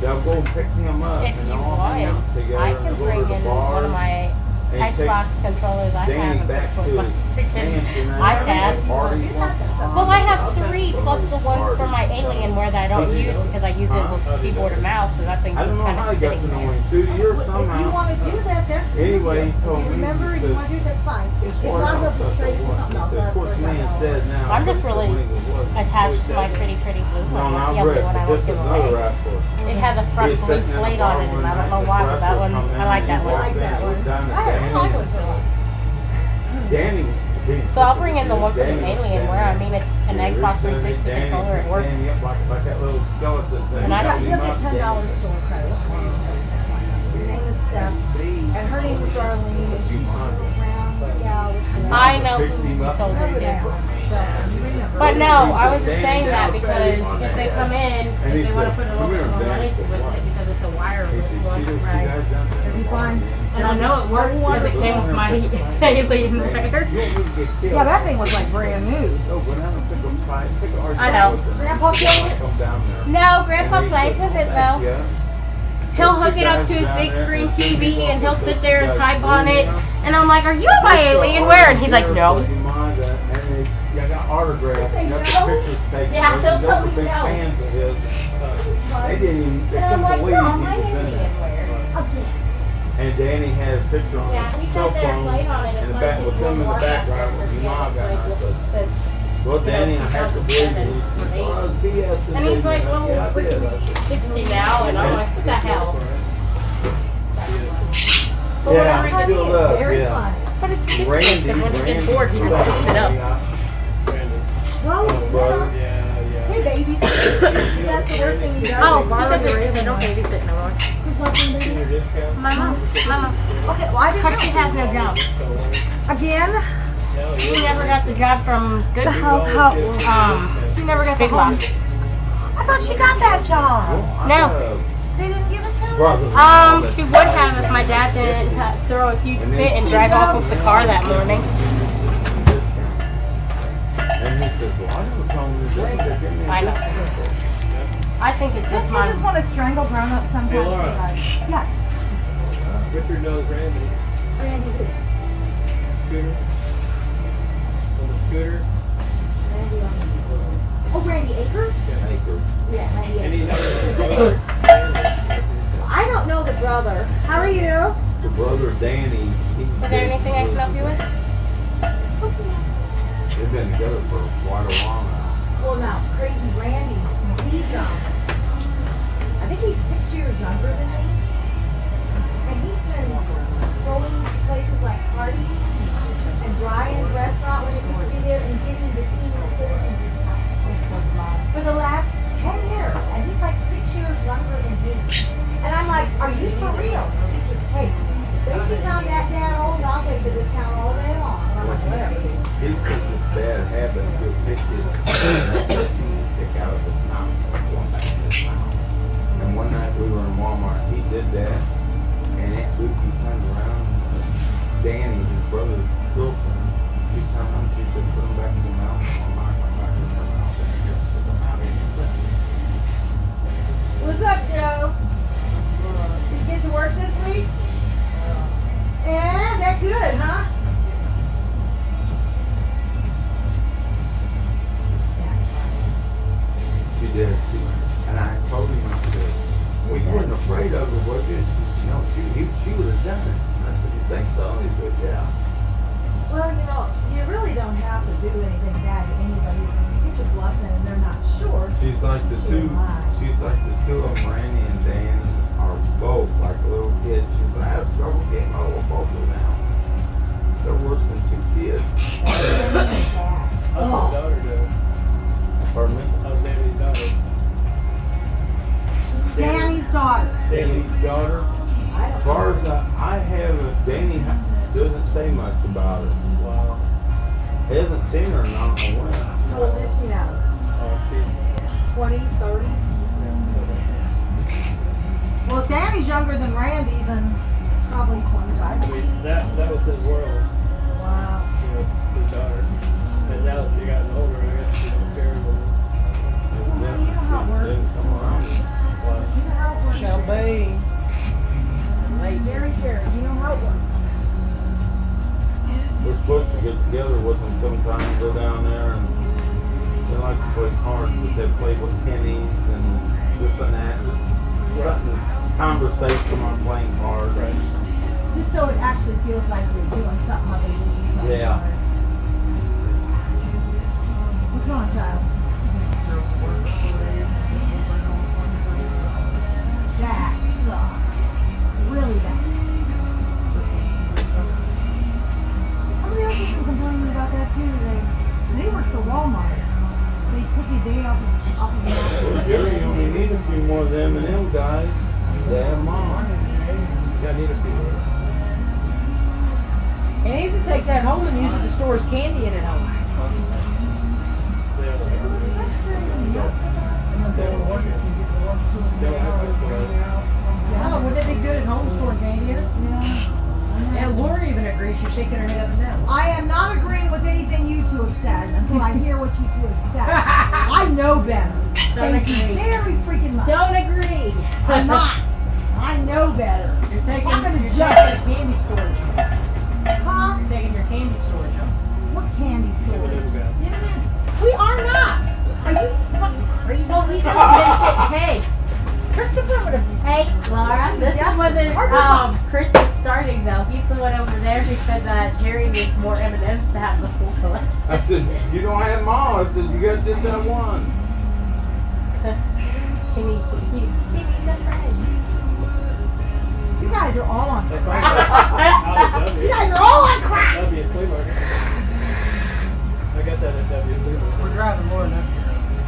They'll go and pick him up If and you they'll all hang out want, together I and can go bring to the in bar. one of my And he Xbox takes controllers I Danny have back with to my his freaking mansion and iPad. parties once in a while. Well, I have 3 plus the one for my Alienware that I don't use because I use it with keyboard and mouse, so that thing's I don't just know kind how of he got sitting to know there. him. Through the years If you somehow. want to do that, that's Anyway, he told me, remember, he you want to do that's fine. If not, he'll just trade you something else. Of course, man's dead now. I'm just really When he was attached to my pretty blue No, one. not The other Rick, one I but won't this is give another away. wrestler. It has a front He's blue sitting in the plate bar on it, one and I don't night, know this why, but that wrestler one, come in I like and that he one. walked in, he was down at Danny. Danny was being So I'll bring in the one for the Danny was Alienware. I mean, it's an Yeah, Xbox Rick said 360 Danny controller. It picked works. Danny up like that little skeleton thing. And I don't- You'll get $10 store credit. His name is Seth, and her name is Darlene, and she's a little round gal. I know who we sold it to. But no, I was just saying that because if they come in, if they want to put a little bit more money with it because it's a wireless one, right? It'll be fine. And I know it works because it came with my Alienware. Yeah, that thing was like brand new. I know. Grandpa killed it? Come down there. No, Grandpa plays with it though. Yeah. He'll hook it up to his big screen TV and he'll sit there and type on it. And I'm like, are you on my Alienware? And he's like, no. I got autographs, I got the pictures taken. Yeah, he'll Those tell were me big no. fans of his. They didn't even, they And I'm couldn't like, believe you're he on my was in it. Alienware. And Danny had his picture on Yeah, his he cell sat there and phone, played on it. and the back with them in the background with Umaga. And I said, well, Danny, I have to believe it. He said, oh, BS. And he's like, well, yeah, I did. I said, 60 now, and I'm like, what the hell? But yeah, whatever still he does, very yeah. fun. But it's ridiculous, Randy, because when he gets Randy, bored, he just picks it up. Well, brother. hey, babies. That's the worst thing he does. Oh, They borrow because your they don't Alienware. babysit no more. Who's watching baby? My mom. Okay, well, I didn't Because she know. has no job. Again, She never got the job from Good. She never got Big the Lots. I thought she got that job. No. They didn't give it to her? She would have if my dad didn't throw a huge fit and drive off with the car that morning. I know. I think it's just You my. just want to strangle grown up sometimes. Hey, Laura. Yes. Richard knows Randy. Randy who? Scooter. On the scooter. Randy on the scooter. Oh, Randy Akers? Yeah, Randy And he Akers. knows I don't know the brother. How are you? The brother Danny. Is there anything I can help you with? They've been together for quite a while now. Well, now, crazy Randy. He's, I think he's 6 years younger than me. And he's been going to places like Hardee's and Brian's restaurant when it used to be there and getting the senior citizen discount for the last 10 years. And he's like 6 years younger than me. And I'm like, are you for real? He says, hey, if they become that damn old, I'll take the discount all day long. And I'm like, whatever. He's got this bad habit to pick his stick out of his mouth, going back to his mouth. And one night we were in Walmart, he did that, and Aunt Lucy turned around, and Danny, his brother's girlfriend, she turned around, she said, put him back in your mouth, I'm not coming back in your mouth, and he just took him out of your mouth. What's up, Joe? Did you get to work this week? Yeah, that good, huh? She did, and I told him, I said, well, you weren't afraid of her, was you? She said, no, she would have done it. And I said, you think so? He said, yeah. Well, you really don't have to do anything bad to anybody. You get your bluff in and they're not sure. She's like the two of them, Randy and Danny, are both like little kids. She said, I have trouble getting over both of them now. They're worse than two kids. How's his daughter doing? Pardon me? How's Danny's daughter? Danny's daughter. Danny's daughter? As far as I have, Danny doesn't say much about her. Wow. He hasn't seen her in I don't know when. How old is she now? Oh, she's 20s, 30s? Well, if Danny's younger than Randy, then probably 25. that was his world. Wow. His daughter. And now that she gotten older, I guess she don't care anymore. Well, you know how it works. You know how it works. Shelby. Very fair. You know how it works. We're supposed to get together with them sometime, go down there, and they like to play cards, but they play with pennies and this and that. Just something, conversation on playing cards. Right. Just so it actually feels like you're doing something other than you play Yeah. cards. What's wrong, child? That sucks. Really bad. Somebody else has been complaining about that too. They work for Walmart. They took a day off of the Well, Jerry, you only need a few more of them and them guys. Dad, Mom. You need a few more. And he used to take that home and use it to store his candy in at home. Yeah, wouldn't it be good at home storing candy in it? Yeah. And Laura even agrees. She's shaking her head up and down. I am not agreeing with anything you two have said until I hear what you two have said. I know better. Thank you very freaking much. Don't agree. I'm not. I know better. You're taking, I'm gonna you're judge. taking a candy storage. Huh? You're taking your candy storage, huh? What candy store? We are not. Are you fucking crazy? Well, he just mentioned, hey, Christopher would have. hey, Laura, this is when the Chris is starting though. He's the one over there who said that Jerry needs more M&Ms to have the full collection. I said, you don't have them all. I said, you got just that one. He needs a friend. You guys are all on crack. You guys are all on crack. W Flea Market. I got that at W Flea Market. We're driving more nuts.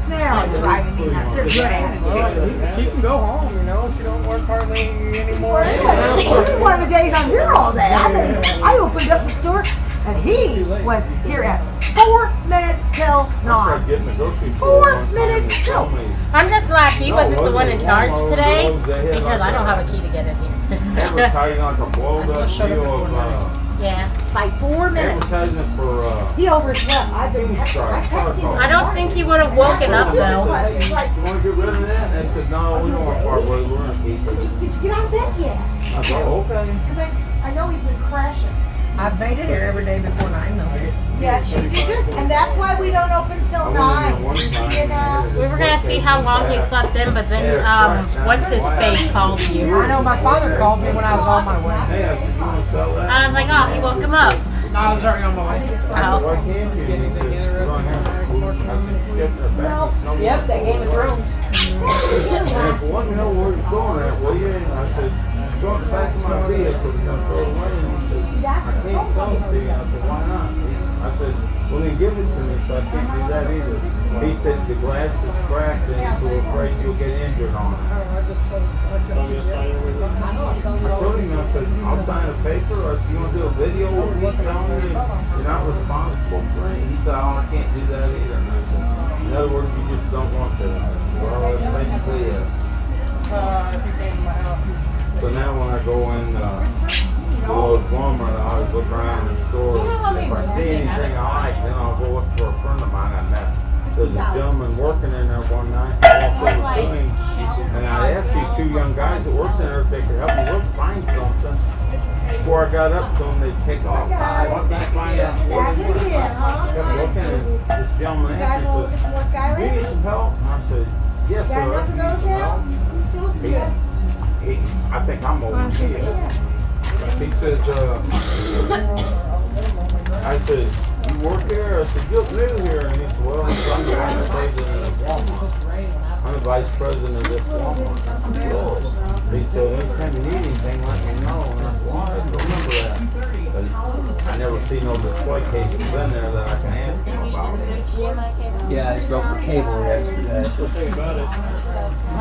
They're all driving me nuts. They're good attitude. She can go home, you know. She don't work hardly anymore. This is one of the days I'm here all day. I opened up the store And he was here at 4 minutes till I tried 9. getting the grocery store 4 one time minutes and till. told me, I'm just glad he No, wasn't the one in wasn't charge Walmart, today they had because like I don't a- have a key to get in here. advertising like a blown up deal of, Yeah. Like 4 minutes. advertising for, He overslept. I've been sorry, I don't think he would have woken up though. You wanna get rid of that? And I said, no, we don't want part ways, we're gonna keep it. Did you get out of bed yet? I said, okay. Because I know he's been crashing. I've made it here every day before 9 though. Yes, you did. And that's why we don't open till 9. You know. We were gonna see how long he slept in, but then what's his face called you. I know my father called me when I was on my way. Hey, I said, you wanna sell that? I was like, oh, he woke him up. No, I was already on my way. I said, why can't you? And he said, "We're gonna have to move." I said, "Skip their back." No more. Yep, that Game of Thrones. And if you want to know where you're going at, will you? And I said, go back to my vehicle, we're gonna throw it away. And he said, I can't sell it to you. I said, why not? I said, well, then give it to me, so I can't do that either. He said, the glass is cracked and so we're afraid you'll get injured on it. I told him, I said, I'll sign a paper, or if you want to do a video of me telling you you're not responsible for it. He said, oh, I can't do that either. And I said, in other words, you just don't want to. Well, it's basically it. So now when I go in Walmart, I always look around the store. If I see anything I like, then I'll go look for a friend of mine I met. There's a gentleman working in there one night. I walked over to him, and I asked these two young guys that worked in there if they could help me look find something. Before I got up to them, they'd take off. What can I find out? What is it? I kept looking, and this gentleman answered, Some more "Do you need some help?" And I said, "Yes, sir." Got enough of those now? I think I'm over here. He says, I said, you work here? I said, you're new here. And he said, well, I'm the vice president of Walmart. I'm the vice president of this Walmart. He said, anytime you need anything, let me know. And I said, well, I remember that. But I never see no display cases in there that I can ask him about. Yeah, I broke the cable yesterday.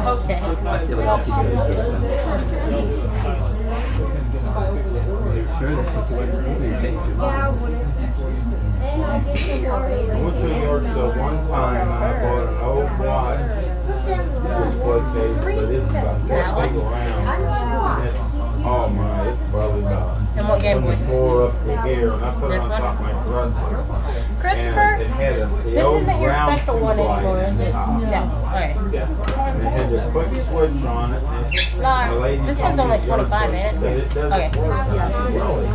Okay. I still have to do it. Sure, that's what you want to do. You take too long. I went to New York so one time and I bought an old watch display case, but it's about 4 feet around. And it's, oh my, it's probably about And what game from the floor up to here, and I put it on top of my dresser. Christopher, And it had the this old isn't your round special tube one light anymore, in is the it? top. No. Okay. Yeah. And it had the quick switch on it. And my lady This told one's me only the 25 other minutes. day that it doesn't Okay. work. I said, really?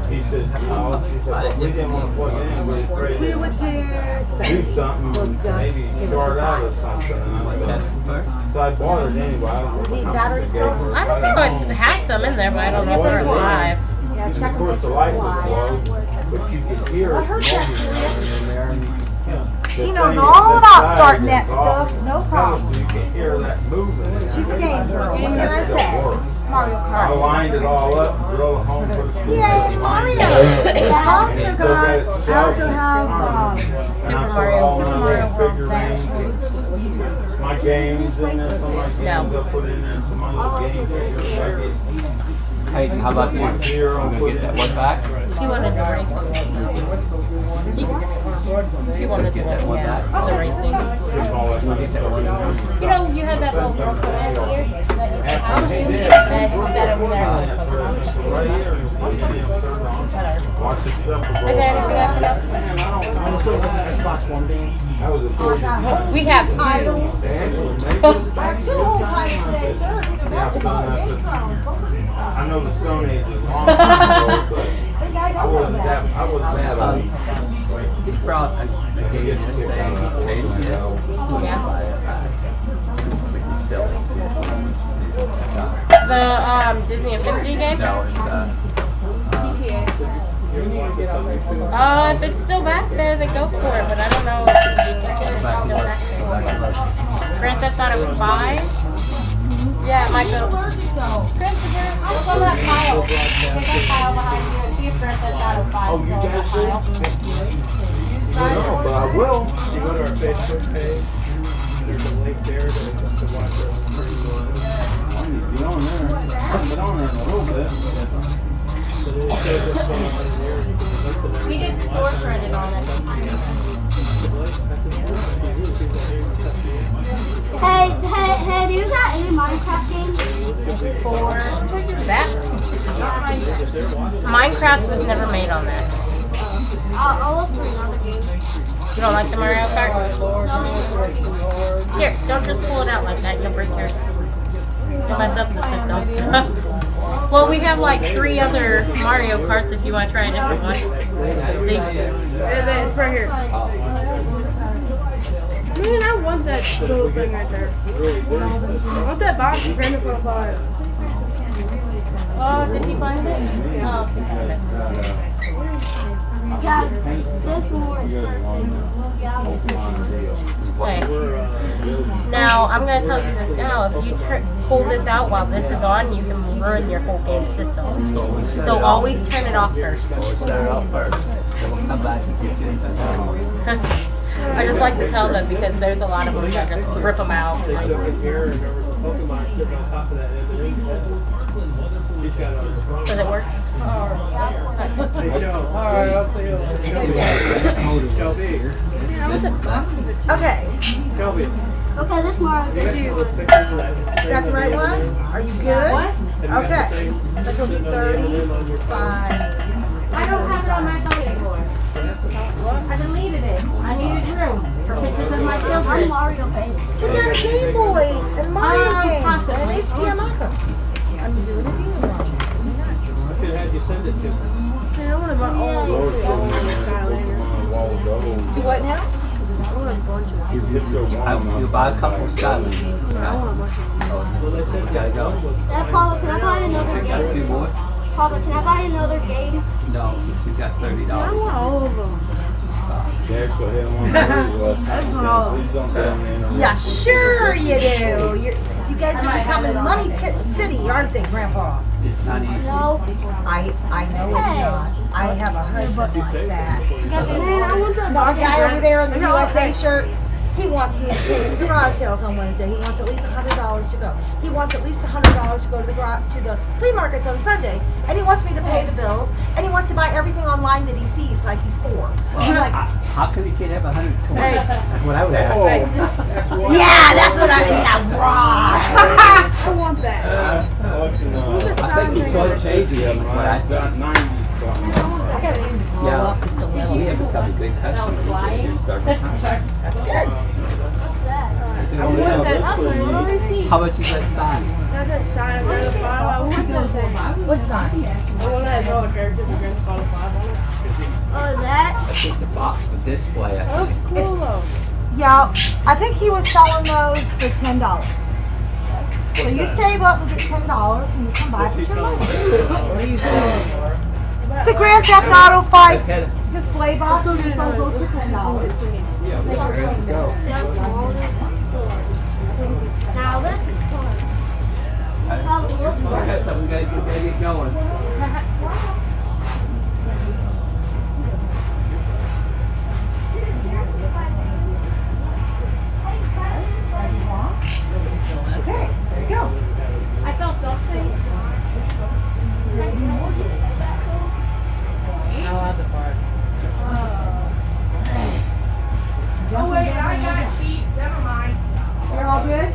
He said, no. She said, well, we didn't want to plug it in, but afraid We it would do something, maybe start out or something. And I said, so I bought it anyway. I don't know how much it gave her. I don't know. It has some in there, but I don't know if they're alive. Of course, the light was low, but you could hear it moving in there. And She knows all about starting that stuff. No problem. You can hear that moving. She's a game girl. What can I say? Mario I Kart. lined it all up, drove it home for the school. Yay, Mario! I also have Super Mario my games in there, some of my games I put in there, some of my games. Hey, how about you? You gonna get that one back? She wanted the racing. She wanted the one, yeah, the racing. You know, you had that little girl come out here that used to have, she was that over there. Watch the stuff. Is there anything I can I'm still have Xbox One game. That was a We have titles. I have 2 whole titles today, sir. It's either basketball or game thrones. I know the Stone Age is long ago, but I wasn't that old. He brought a game yesterday. He paid me to buy it back. But he still didn't see it. the Disney Infinity game. No, If it's still back there, then go for it. But I don't know if it's still back there. Grand Theft Auto 5. Yeah, it might go. Christopher, look on that pile. Take that pile behind you and see if Grand Theft Auto 5 Oh, is you on guys that pile. No, but I will. If you go to our Facebook page, there's a link there to watch our stream. I need to be on there. I haven't been on there in a little bit. But it shows up on here. We did store credit on it. Hey, do you got any Minecraft games? For that? Minecraft was never made on that. I'll look for another game. You don't like the Mario Kart? Here, don't just pull it out like that. You'll break yours. You'll mess up the system. Well, we have like 3 other Mario Karts if you want to try a different one. It's right here. Man, I want that little thing right there. I want that box of Grand Theft Auto 5. Oh, did he find it? Oh, he found it. Yeah, there's more. Okay. Now, I'm going to tell you this now. If you pull this out while this is on, you can ruin your whole game system. So always turn it off first. I just like to tell them because there's a lot of them that just rip them out. Does it work? Alright, I'll see you later. Okay. Okay, there's more. Is that the right one? Are you good? Okay. That's going to be 35. I don't have it on my phone anymore. I deleted it. I needed room for pictures of my children. I'm Mario Paint. You got a Game Boy and Mario game and an possibly. HDMI. I'm doing a deal wrong. I should have you send it to me. Man, I want to buy all of those Skylanders. Do what now? I want a bunch of them. You buy a couple of Skylanders. I want a bunch of them. You gotta go. Paula, can I buy another Got game? 2 more? Paula, can I buy another game? No, you got $30. I want all of them. Yeah, sure you do. You guys are becoming Money Pit City, aren't they, Grandpa? It's not easy. No, I know it's not. I have a husband like that. No, the guy over there in the USA shirt, he wants me to take the garage sales on Wednesday. He wants at least $100 to go. He wants at least $100 to go to the flea markets on Sunday, and he wants me to pay the bills, and he wants to buy everything online that he sees like he's 4. Well, He's like, how can you can't have 120? That's what I would have. yeah, that's what yeah, right. I want that. I think you saw changes of what I got 90 blow up just a little. We have become a big customer. That's good. What's that? I want that. That's a little receipt. How much you got signed? Not that sign of Grand Theft Auto 5. I want that thing. What sign? The one that has all the characters of Grand Theft Auto 5 on it. Oh, that? That's just a box for display. That looks cool though. Yeah, I think he was selling those for $10. So you save up and get $10 and you come back with your money. What are you saying? The Grand Theft Auto 5 display box, so those for $10. Yeah, there you go. Now this is Okay, so we gotta get going. Okay, there you go. I felt something. Oh wait, I got cheats. Never mind. You're all good? I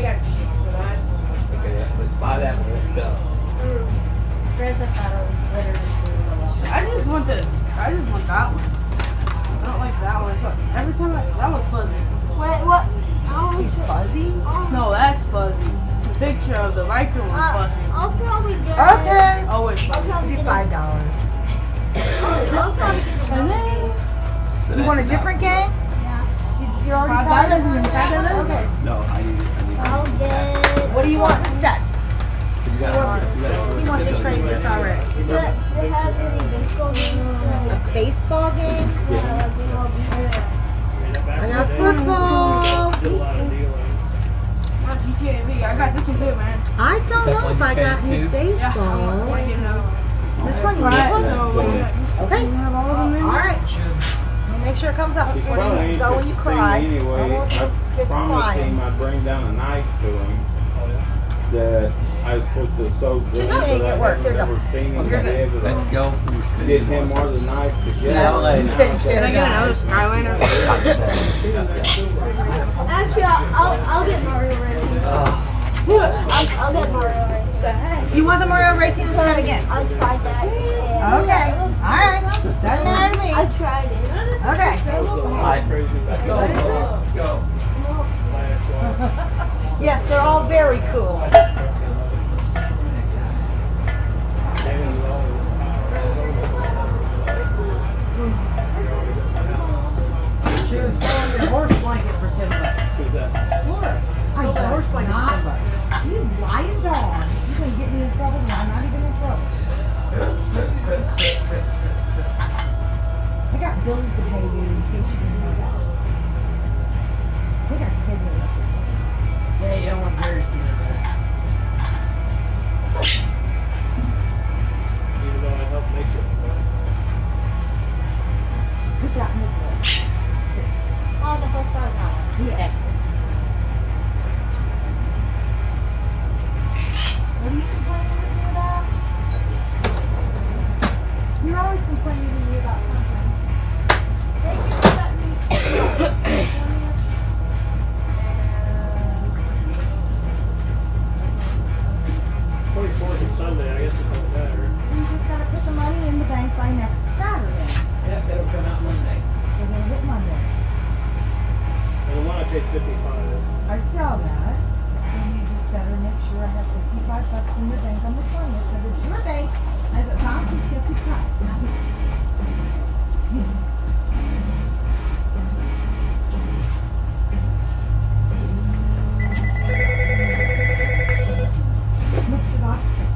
got cheats for that. Okay, let's buy that one. Let's go. Grand Theft Auto literally. I just want that one. I don't like that one. Every time that one's fuzzy. Wait, what? He's fuzzy? No, that's fuzzy. The picture of the biker one's fuzzy. I'll probably get Okay. Oh wait, fuzzy. Do $5. I'll probably get And then You want a different game? Yeah. You're already tired? Okay. No, I need I'll get. What do you want instead? You got He wants to trade this already. Does it have any baseball games? A baseball game? Yeah, like, you know, I got football. GTA V. I got this one too, man. I don't know if I got any Yeah, I baseball. want to get it out. This one, you want this one? So, Okay. have all of them in All right. Make sure it comes up before you go when you cry. Anyway, Almost I gets promised crying. him I'd bring down a knife to him that I was supposed to sew Glenn, Cha-ching, but I it works. There haven't you go. never seen him You're be good. able to Let's go. get him or the knife together. Take care, Can I get guys. another Skyliner? Actually, I'll get Mario Racing. I'll get Mario Racing. You want the Mario Racing instead again? I tried that. and- Okay. All right. Doesn't matter to me. I tried it. Okay. Let's go. Yes, they're all very cool. She was selling your horse blanket for $10. Who's that? Laura. I Sold the horse blanket for $10. You lying dog. You're going to get me in trouble when I'm not even in trouble. I got bills to pay you in case you didn't know that. I got to pay you. Yeah, you don't want Jerry to see that. Even though I helped make it. Put that in the drawer. Oh, the whole front house. Yes. What are you complaining with me about? You're always complaining to me about something. Thank you for letting me stay. 24th is Sunday, I guess it don't matter. You just gotta put the money in the bank by next Saturday. Yep, it'll come out Monday. Because it'll hit Monday. And the one I paid 55. I sell that. So you just better make sure I have $55 in the bank on the 20th. Because it's your bank. And if it bounces, guess who's cut? Mr. Boston.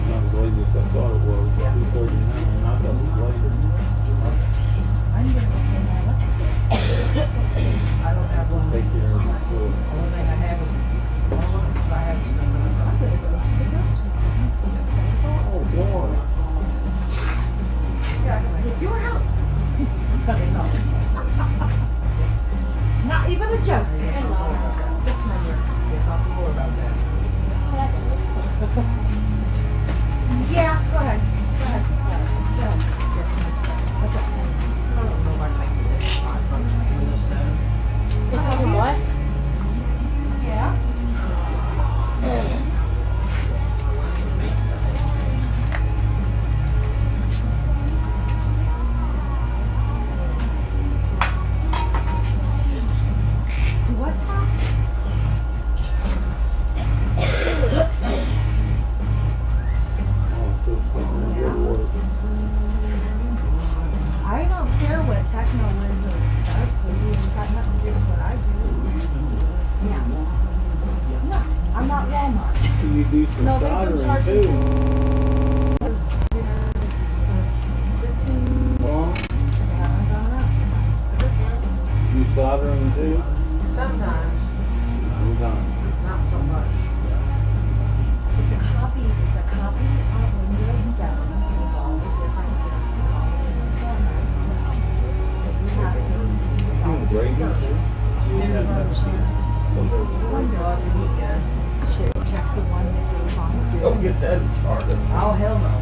Not as late as I thought it was, 2:39, and I thought it was later. I'm gonna go pay my electric bill. I don't have one. Take care of it. The only thing I have is, I have is I'm gonna go to the grocery store. Oh, boy. Yeah, it's your house. no. Not even a joke. Listen, my dear. We'll talk to Laura about that. Yeah, go ahead. Go ahead. So, what's up? I don't know if I can make this. Windows 7. It's on what? Yeah. Do what now? I don't care what Techno Wizards does for you. It's got nothing to do with what I do. Yeah. No, I'm not Walmart. Can you do some No, they've been soldering charging too? This is for 15. Well, They haven't gone up. you soldering too? Sometimes, Sometimes. not so much. It's a copy of Windows 7 with all the different formats. So you have to use all the Great. versions. New version. Windows 10 just check the one that goes on through. Don't get that started. Oh, hell no.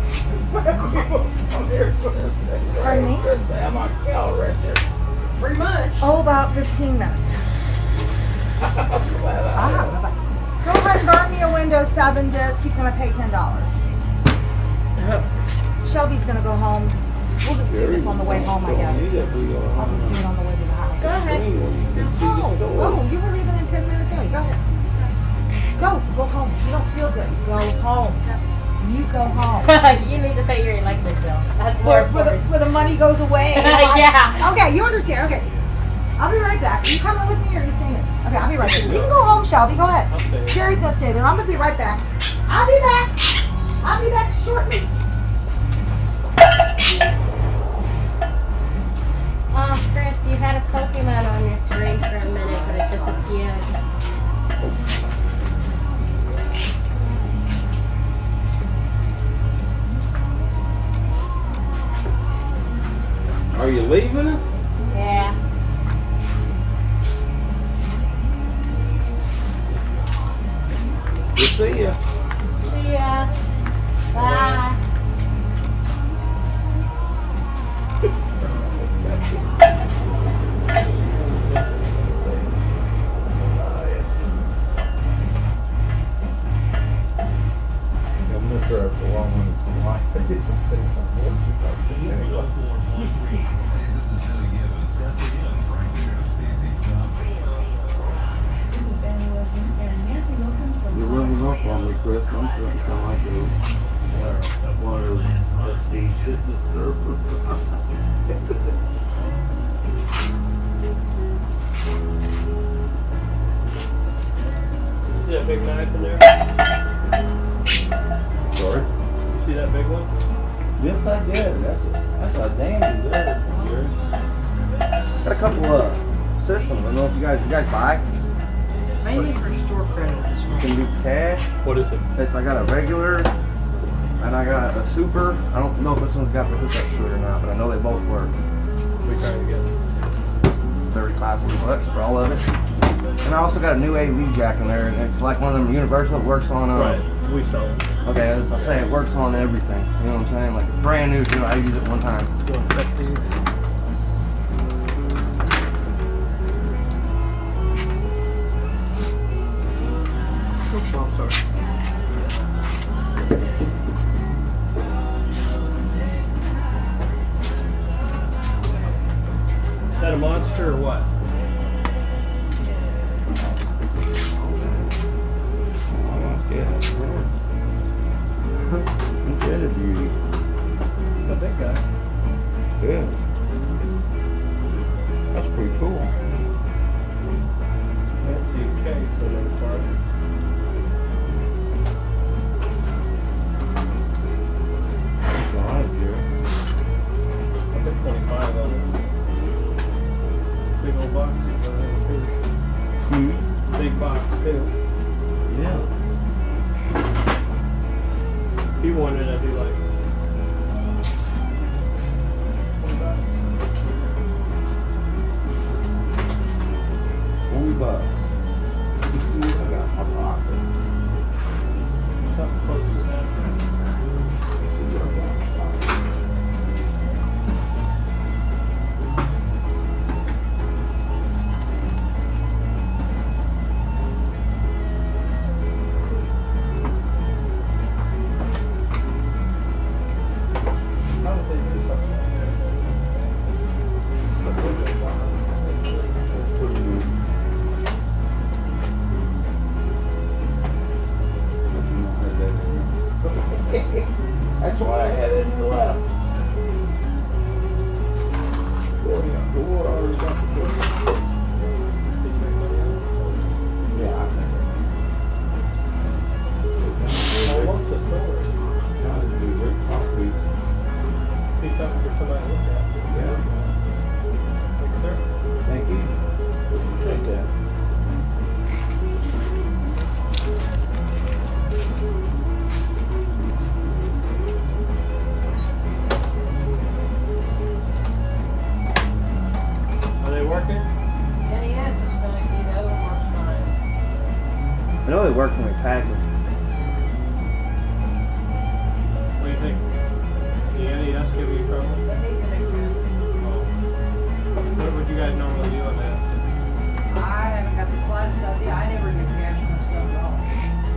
Pardon me? Damn, I fell right there. Pretty much. Oh, about 15 minutes. Bye-bye. Go ahead and burn me a Windows 7 disk. He's going to pay $10. Shelby's going to go home. We'll just do this on the way home, I guess. I'll just do it on the way to the house. Go ahead. Oh, you were leaving in 10 minutes anyway. Go ahead. Go home. You don't feel good. Go home. You go home. You need to pay your electric bill. That's more important. Where the money goes away. Yeah. Okay, you understand. Okay. I'll be right back. Are you coming with me or are you staying here? Okay, I'll be right back. You can go home, Shelby. Go ahead. Sherry's going to stay there. I'm going to be right back. I'll be back. I'll be back shortly. Chris, you had a Pokemon on your screen for a minute, but it disappeared. Are you leaving us? Yeah. We'll see ya. that big knife in there? Sorry? You see that big one? Yes, I did. That's a dandy there, Jerry. Got a couple systems. I don't know if you guys buy. Mainly for store credit at this You point. can do cash. What is it? I got a regular and I got a super. I don't know if this one's got the hookup to it or not, but I know they both work. We trying to get 35, 40 bucks for all of it. And I also got a new AV jack in there, and it's like one of them universal. It works on right. We sell it. Okay, as I say, it works on everything. You know what I'm saying? Like brand new, you know, I use it one time. You want to check these? Oh, I'm sorry. Is that a monster or what? Look at it, beauty. That big guy. Yeah. That's pretty cool. That's the UK for the part. That's all right, dear. I put 25 on it. Big old box. Big box too. Yeah. If you wanted, I'd do like 20 bucks. I got my pocket. something close to that. That's why I had it in the left. Yeah, I think How long's the solar? Be something for somebody to look at. Yeah. Thank you, sir. Thank you. Take that. Are they working? NES is finicky, the other one works fine. I know they work when we pack them. What do you think? The NES give you trouble? It needs a big room. What would you guys normally do on that? I haven't got the slightest idea. I never get cash on this stuff at all.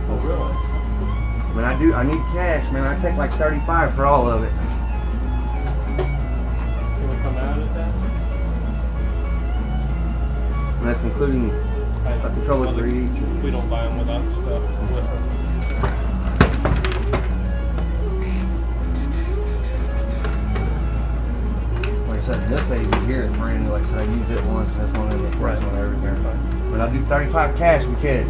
Oh, really? I need cash, man. I take like 35 for all of it. Can we come out at that? And that's including a controller for each. We don't buy them without stuff with them. Like I said, this AV here is brand new. Like I said, I used it once, and this one is the first one I ever did. But I'll do 35 cash, we kid.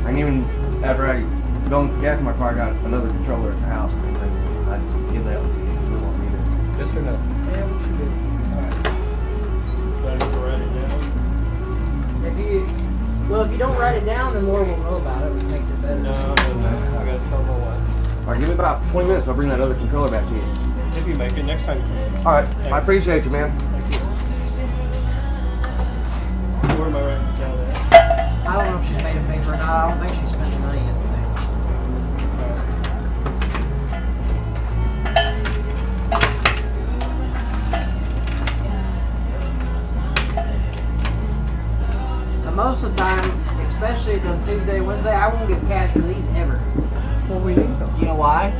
And even after I go and gas my car, I got another controller at the house. I just give that to you. You won't need it. Yes or no? Yeah, what you do. Do I need to write it down? If you don't write it down, then Laura will know about it, which makes it better. No. I gotta tell my wife. All right, give me about 20 minutes. I'll bring that other controller back to you. If you make it next time. All right, I appreciate you, man. Where am I writing it down at? I don't know if she's made a paper or not. I don't think she spent the money yet today. And most of the time, especially the Tuesday, Wednesday, I won't give cash for these ever. Well, we need them. Do you know why?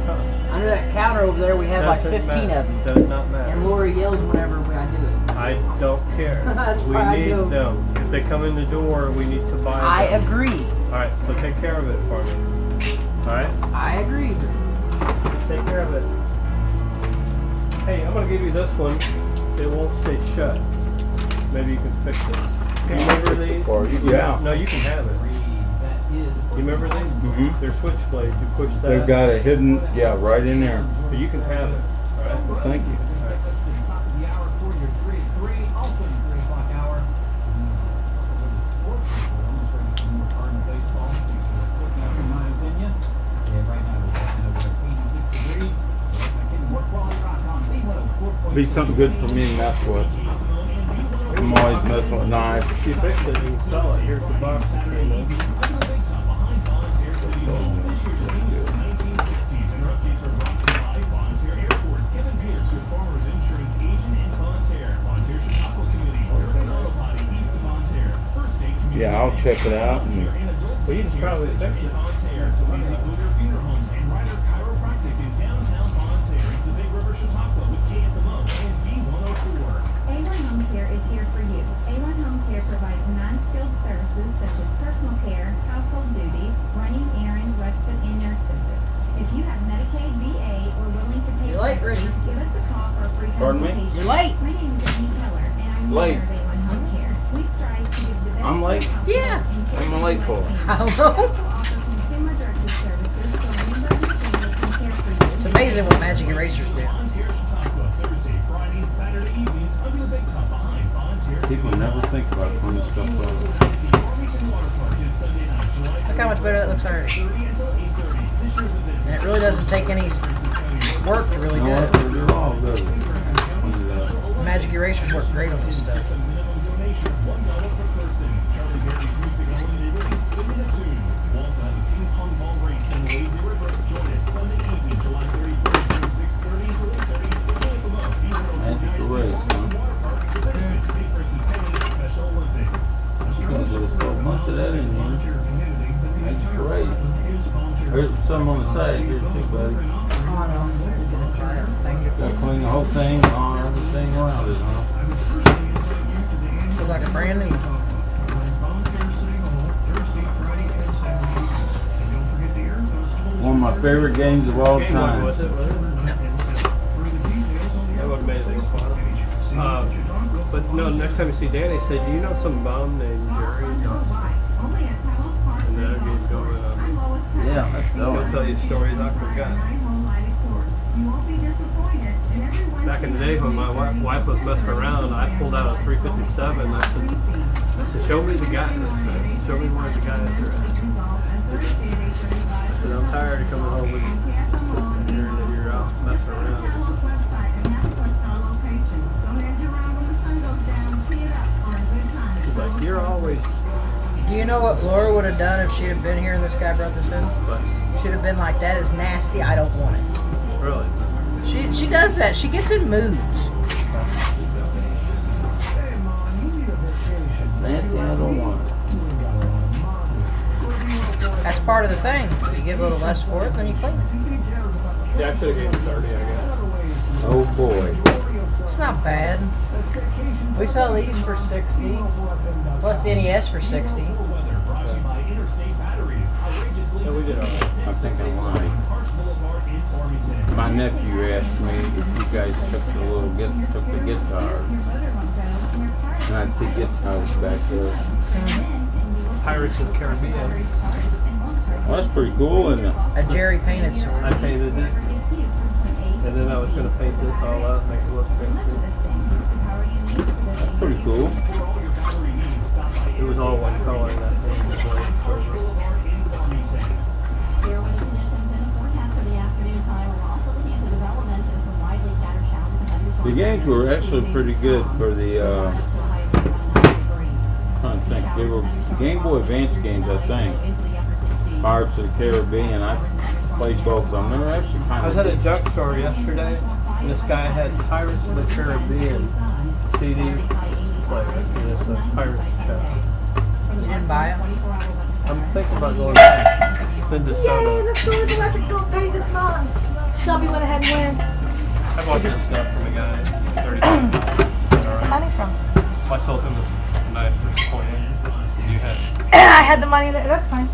Under that counter over there, we have like Doesn't 15 matter. of them. Does not matter. And Lori yells whenever I do it. I don't care. That's We why I need do. them. If they come in the door, we need to buy I them. agree. Alright, so take care of it for me. Alright? I agree. Take care of it. Hey, I'm gonna give you this one. It won't stay shut. Maybe you can fix it. Do you remember fix it these? for you. Yeah. No, you can have it. You remember these? Mhm. They're switchblades. You push that. They've got a hidden, yeah, right in there. But you can have it. All right. Well, thank you. Top of the hour for your 3 also the 3 o'clock hour. Sports, we're almost ready for more Cardinal baseball. In my opinion. And right now we're talking over 86 degrees. More quality rock on B104.3. Be something good for me to mess with. I'm always messing with knives. If you fix it, you can sell it. Here's the box that came in. Yeah, I'll check it out. And Well, you can probably fix it. A1 Home Care is here for you. A1 Home Care provides non-skilled services such as personal care, household duties, running errands, respite, and nurse visits. If you have Medicaid, VA, or willing to pay You're late, for it, Brittany. give us a call for a free Pardon me? consultation. You're late. My name is Amy Keller, and I'm the Late. owner of A1 Home Care. We strive to give the best I'm late? possible Yeah. and What am I late for? I don't know. also offers consumer-directed services, so members and families can care for you. It's amazing what magic erasers do. people never think about putting stuff on. Look how much better that looks already. And it really doesn't take any work to really do it. They're all good. Magic erasers work great on this stuff. Magic erase, huh? There's so much of that in here. Magic erase. There's some on the side here too, buddy. Gotta clean the whole thing on everything around it, huh? Looks like a brand new one. One of my favorite games of all time. That would have made it fun. But no, next time you see Danny, say, do you know some bum named Jerry? And then he'd go Yeah, that's he'll tell you stories I forgot. Back in the day when my wife was messing around, I pulled out a 357. I said, show me the guy. Show me where the guy is at. I said, I'm tired of coming home and hearing that you're out messing around. She's like, you're always... Do you know what Laura would have done if she'd have been here and this guy brought this in? What? She'd have been like, that is nasty, I don't want it. Really? She does that. She gets in moods. Nasty, I don't want it. That's part of the thing. You give a little less for it, then you clean it. Yeah, I should have gave you 30, I guess. Oh boy. It's not bad. We sell these for 60, plus the NES for 60. Yeah, we did all right. I think I'm lying. My nephew asked me if you guys took the guitars. And I see guitars back there. Pirates of the Caribbean. Well, that's pretty cool, isn't it? A Jerry painted sword. I painted it. And then I was going to paint this all out and make it look fancy. That's pretty cool. It was all one color, that thing was like silver. The games were actually pretty good for the, trying to think, they were Game Boy Advance games, I think. Pirates of the Caribbean, I played both of them. They were actually kind I of was at a junk store yesterday, and this guy had Pirates of the Caribbean CD player. And it's a Pirates shop. You didn't buy it? I'm thinking about going to Minnesota. Yay, the store's electrical paid this month. Shelby went ahead and went. I bought that stuff from a guy, $35. All right. Money from? I sold him this knife for 20. You had. I had the money there. That's fine.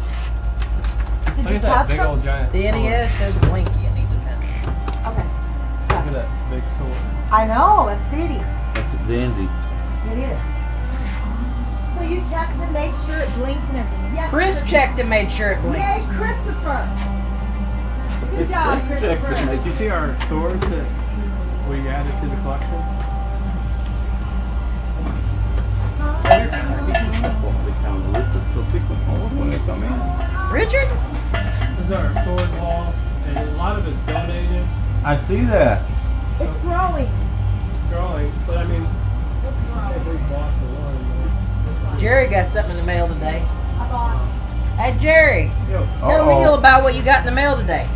Did Look you at that test big them? old giant. The NES says blinky. It needs a pen. Okay. Look at that big sword. I know. That's pretty. That's a dandy. It is. So you checked and made sure it blinked and everything. Yes. Chris checked and made sure it blinked. Yay, Christopher. Good job, Christopher. Did you see our swords that we added to the collection? When they come in. Richard? This is our sword wall, and a lot of it's donated. I see that. It's growing. Growing, but I mean, if we bought the one. Jerry got something in the mail today. I bought. Hey, Jerry. Yo. Tell Neil about what you got in the mail today.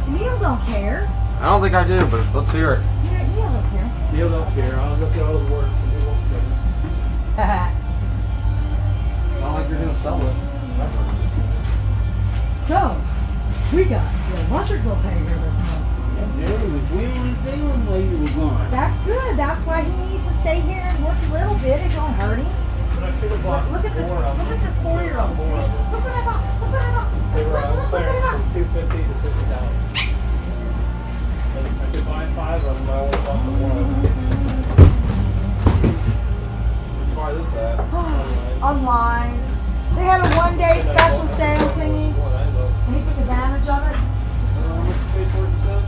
Neil don't care. I don't think I do, but let's hear it. Yeah, Neil don't care. Neil don't care. I'll look at all the work and he won't care. It's not like you're gonna sell it. So, we got the electrical payer this month. Jerry was wheeling and dealing while you were gone. That's good. That's why he needs to stay here and work a little bit. It won't hurt him. But I should have bought Look at this. more of them. Look at this 4-year-old. Look what I bought. Look what I bought. They were on Look what I clearance bought. from $250 to $50. I could buy 5 of them, but I only bought the one. Where'd you buy this at? Online. They had a one-day special sale thingy, and he took advantage of it. How much you paid for it, you said?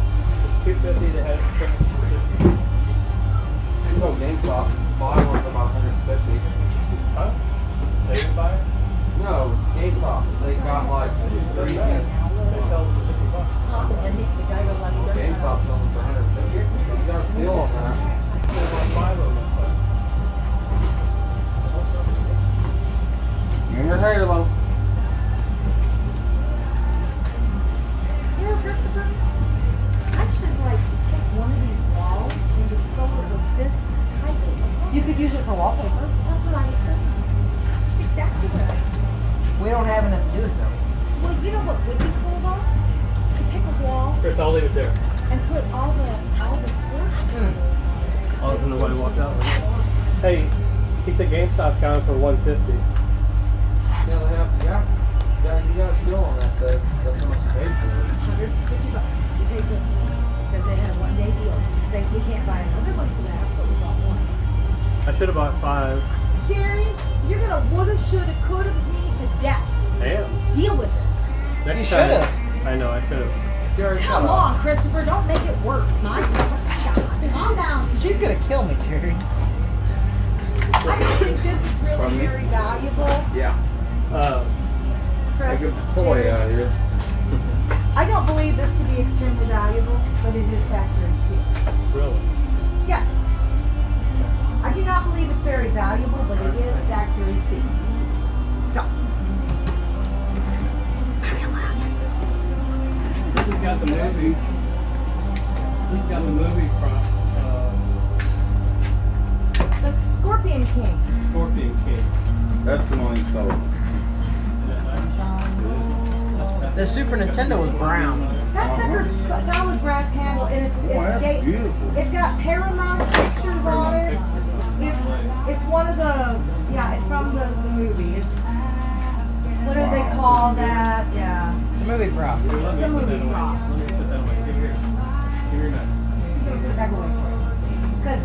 $250. They had it for $50. You go GameStop, buy one for about 150. Huh? They didn't buy it? No, GameStop. They got like 3 They sell it for $50. GameStop selling for 150. You got a steal on that. They bought 5 of them. In your hair, though. You know, Christopher, I should take one of these walls and just fill it with this type of. You could use it for wallpaper. That's what I was thinking. That's exactly what I was thinking. We don't have enough to do it though. Well, you know what would be cool though? To pick a wall Chris, I'll leave it there. and put all the sports. Oh, there's nobody walked out. Hey, he said GameStop's got it for $150. Yeah, they have, you got a steal on that. That's how much you paid for it. $150. We paid $50 because they had a one-day deal. We can't buy another one for that, but we bought one. I should have bought 5. Jerry, you're gonna woulda, shoulda, coulda me to death. Damn. Deal with it. Next You time. should've. I know, I should have. Come on, Christopher, don't make it worse. My God, calm down. She's gonna kill me, Jerry. I just think this is really very valuable. Yeah. Chris, Take a toy out of here. I don't believe this to be extremely valuable, but it is factory sealed. Really? Yes. I do not believe it's very valuable, but it is factory sealed. So. This has got the movie. This has got the movie prop. The Scorpion King. Scorpion King. That's the one he sold. The Super Nintendo was brown. That's a solid brass handle, and that's beautiful. It's got Paramount pictures on it. It's one of the it's from the movie. It's what do they call that? Yeah. It's a movie prop. It's a movie prop. Let me put that away. Give here. Give your knife. Put it back away for you. Because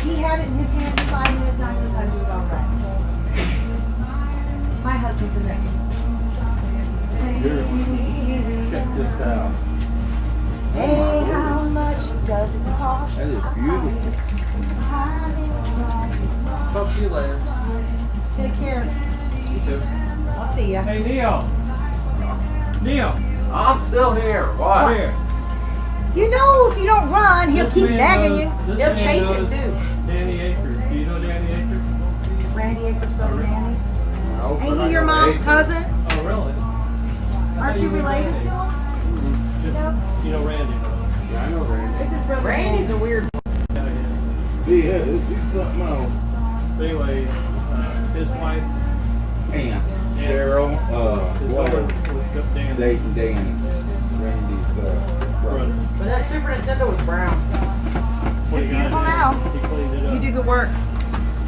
he had it in his hand for 5 minutes, and I just had to do it all right. My husband's a nurse. Check this out. Hey, how much does it cost? That is beautiful. Talk to you later. Take care. You too. I'll see ya. Hey, Neil. Neil. I'm still here. What? Come here. You know if you don't run, he'll This keep man nagging you. knows- this He'll man chase it knows too. Danny Akers. Do you know Danny Akers? Randy Akers' brother Randy. No, Ain't but I he your know mom's Akers. cousin? Oh, really? Aren't you related to him? No. You know Randy, though. Yeah, I know Randy. It's his brother Randy's a weird. Yeah, he is. Yeah, let's do something else. But anyway, his wife, And Cheryl, his daughter, whatever. was Danny. Dating Danny. Randy's brother. But that Super Nintendo was brown. What It's he got beautiful in there, now. He cleaned it up. You do good work.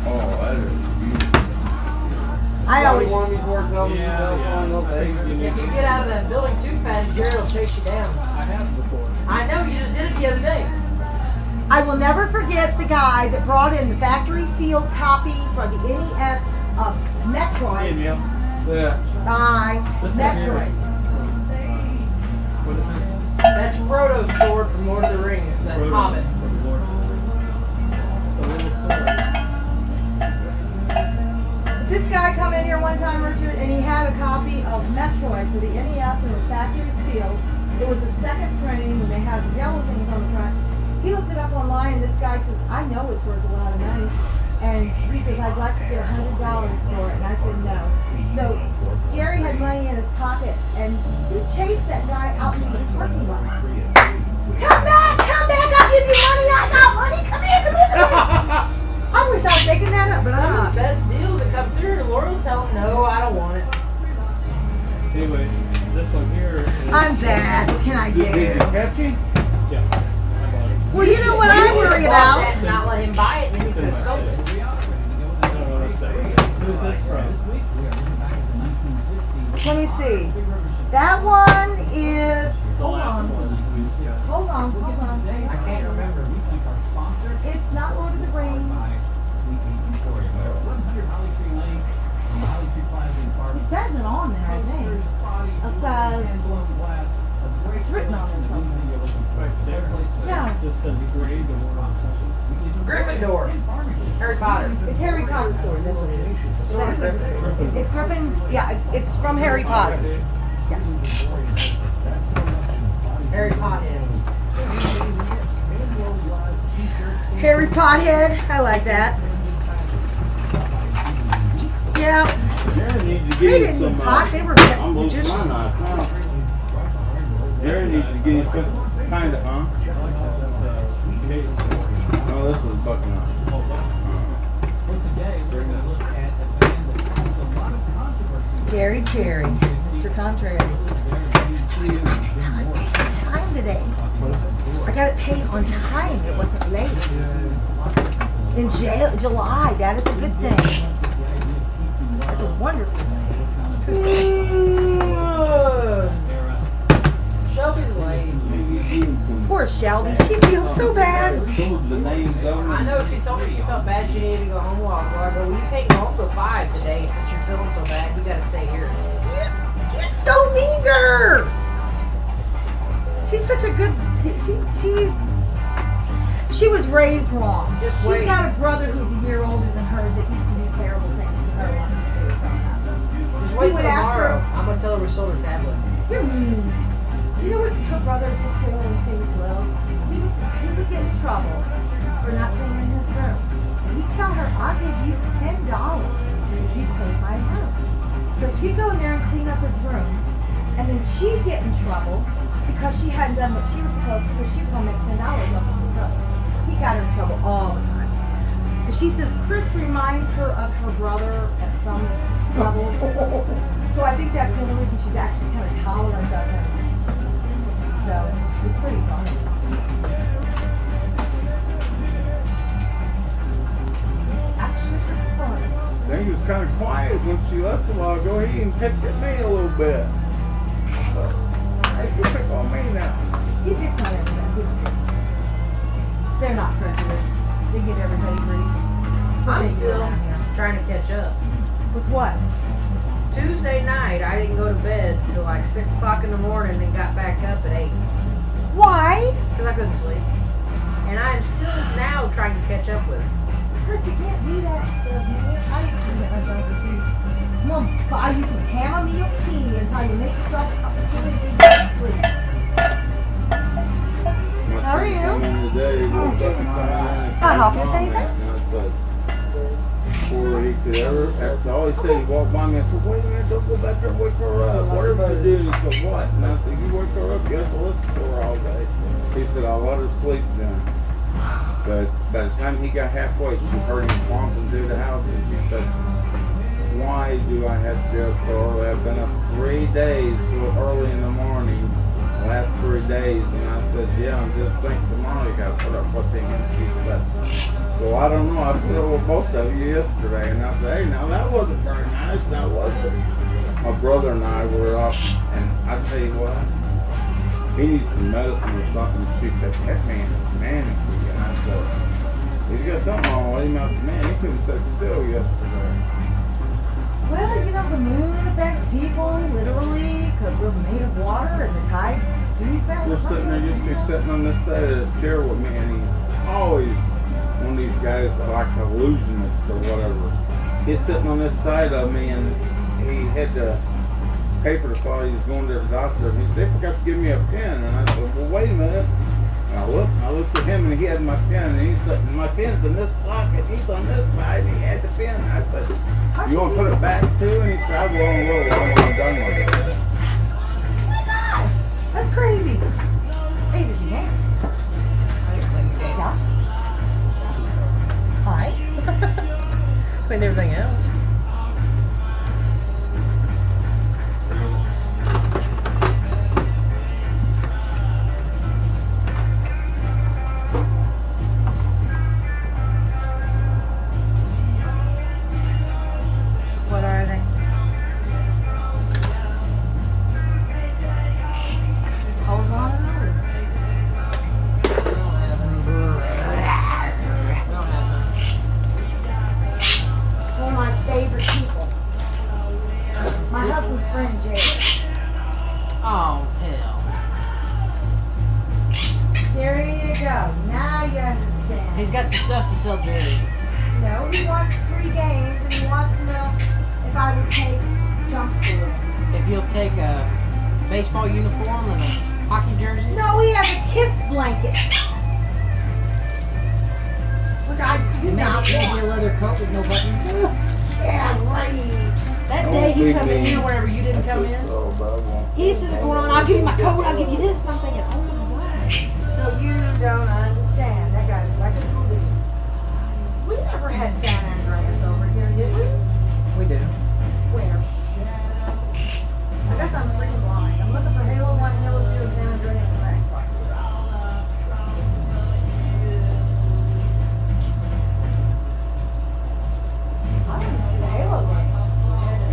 Oh, that is beautiful. I always. want me to work on Yeah, yeah. If you get out of that building too fast, Jerry will chase you down. I have before. I know, you just did it the other day. I will never forget the guy that brought in the factory sealed copy from the NES of Metroid. Yeah. Bye. Metroid. That's Frodo's sword from Lord of the Rings, that Hobbit. This guy come in here one time, Richard, and he had a copy of Metroid for the NES and it was factory sealed. It was the second printing and they had the yellow things on the front. He looked it up online and this guy says, I know it's worth a lot of money. And he says, I'd like to get $100 for it. And I said, no. So Jerry had money in his pocket and he chased that guy out into the parking lot. Come back, I'll give you money. I got money. Come here. I wish I was making that up, but I'm Some not. of the best deals that come through, Laura will tell him, no, I don't want it. Anyway, this one here is... I'm bad. What can I do? Pepsi? Yeah. Well, you know what I worry about? That and not let him buy it, and then he could have sold it. Who's this from? Let me see. That one is. Hold on. Hold on. I can't remember. It's not Lord of the Rings. It says it on there, I think. It says. It's written on there something. No. Gryffindor. Harry Potter. It's Harry Potter's sword. That's what it is. Sword Gryffindor. It's Griffin's. Yeah, it's from Harry Potter. Yeah. Harry Potter. Harry Pothead. I like that. Yeah. They didn't need pot. They were magicians. Jerry needs to get you some kind of, huh? Oh, this is bucking up. Jerry, Mr. Contrary. I was paid on time today. I got it paid on time. It wasn't late. In July, that is a good thing. That's a wonderful thing. Shelby's late. Poor Shelby. She feels so bad. I know, she told me she felt bad she needed to go home a while ago. I go, well, you can't go home till 5 today since you're feeling so bad. You gotta stay here. You're so mean to her. She's such a good. She was raised wrong. Just She's wait. got a brother who's a year older than her that used to do terrible things to her. Just wait would till ask tomorrow. her- I'm gonna tell her we sold her tablet. You're mean. Do you know what her brother did to her when she was little? He was getting in trouble for not cleaning his room. And he'd tell her, I'll give you $10 if you clean my room. So she'd go in there and clean up his room. And then she'd get in trouble because she hadn't done what she was supposed to, because she was going to make $10 off of his room. He got her in trouble all the time. And she says Chris reminds her of her brother at some levels. So I think that's the only reason she's actually kind of tolerant of him. So it's pretty funny. It's actually pretty funny. Things was kind of quiet when she left a while ago. He even picked at me a little bit. Hey, you pick on me now. He picks on everybody. They're not prejudiced. They give everybody grief. I'm still trying to catch up. With what? Tuesday night, I didn't go to bed till like 6 o'clock in the morning and got back up at 8. Why? Because I couldn't sleep. And I am still now trying to catch up with it. Chris, you can't do that stuff, man. I used to do that myself too. I'm gonna buy you some chamomile tea until you make yourself a cup of tea and you go to sleep. How are you? Can I help you with anything? Before he could ever, after all he said, he walked by me and said, wait a minute, don't go back there and wake her up. Whatever you do, he said, what? And I said, you wake her up, you have to listen to her all day. He said, I'll let her sleep then. But by the time he got halfway, she heard him stomping through the house and she said, why do I have to get up so early? I've been up 3 days so early in the morning, the last 3 days. And I said, yeah, I'm just thinking tomorrow you got to put up with him. And she said, so I don't know, I feel with both of you yesterday. And I said, hey, now that wasn't very nice, now was it? My brother and I were up, and I tell you what, he needs some medicine or something. She said, that man is manic. And I So, he's got something wrong with him. I said, man, he couldn't sit still yesterday. Well, you know, the moon affects people, literally, because we're made of water and the tides do affect We're us. sitting there, used to be sitting on this side of the chair with me, and he's always one of these guys that like illusionist or whatever. He's sitting on this side of me, and he had the paper to thought he was going to the doctor, and he said, they forgot to give me a pen. And I said, well, wait a minute. And I looked at him, and he had my pen, and he's like, my pen's in this pocket, he's on this side, and he had the pen. And I said, you want to put it back too? And he said, I will and will, I'm done with it. Oh my God! That's crazy. Hey, does he dance? Yeah. Hi. Clean everything else. What are they? Hold on and over. One of my favorite people. My husband's friend, Jerry. Oh, hell. There you go. Now you understand. He's got some stuff to sell Jerry. No, he wants 3 games and he wants to know if I would take junk food. If you'll take a baseball uniform and a hockey jersey. No, he has a kiss blanket. Which I do And not maybe a want. leather coat with no buttons. Yeah, right. That day he come in here whenever you didn't come in. He's sitting going on, I'll give you my coat, I'll give you this. And I'm thinking, oh my God. No, you don't understand. That guy's like a movie. We never had San Andreas over here, did we? We do. Where? I guess I'm freaking blind. I'm looking for Halo 1, Halo 2, and San Andreas and Xbox. I don't even see the Halo games.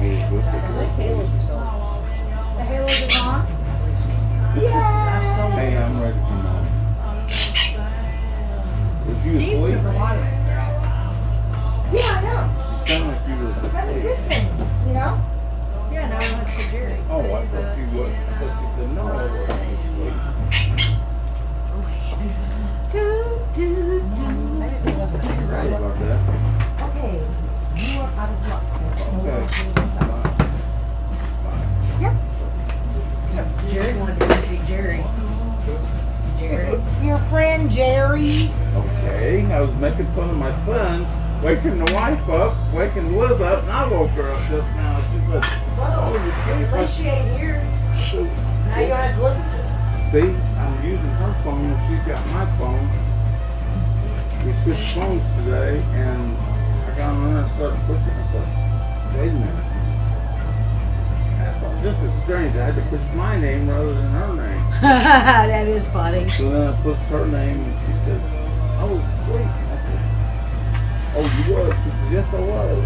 He's with I the think Halo's are sold. The Halos are gone? Yeah. Hey, I'm ready for mom. Was you Steve asleep? took a lot of that crap. Yeah, I know. You sound like you were That's a asleep. good thing, you know? Yeah, now we went to Jerry. Oh, I thought you would. I thought you said no, I wasn't asleep. Do, do, do. Maybe it wasn't too Sorry right. about that. Okay, you are out of luck. Okay. Yep. Jerry wanted to go see Jerry. Jerry. Your friend Jerry. Okay, I was making fun of my son, waking the wife up, waking Liz up, and I woke her up just now. She said, oh, you're asleep. At least she ain't here. Now you don't have to listen to it. See, I'm using her phone and she's got my phone. We switched phones today and I got on there and started pushing it. I thought, wait a minute. I thought, this is strange. I had to push my name rather than her name. That is funny. So then I pushed her name and she said, I was asleep. I said, oh, you was? She said, yes, I was.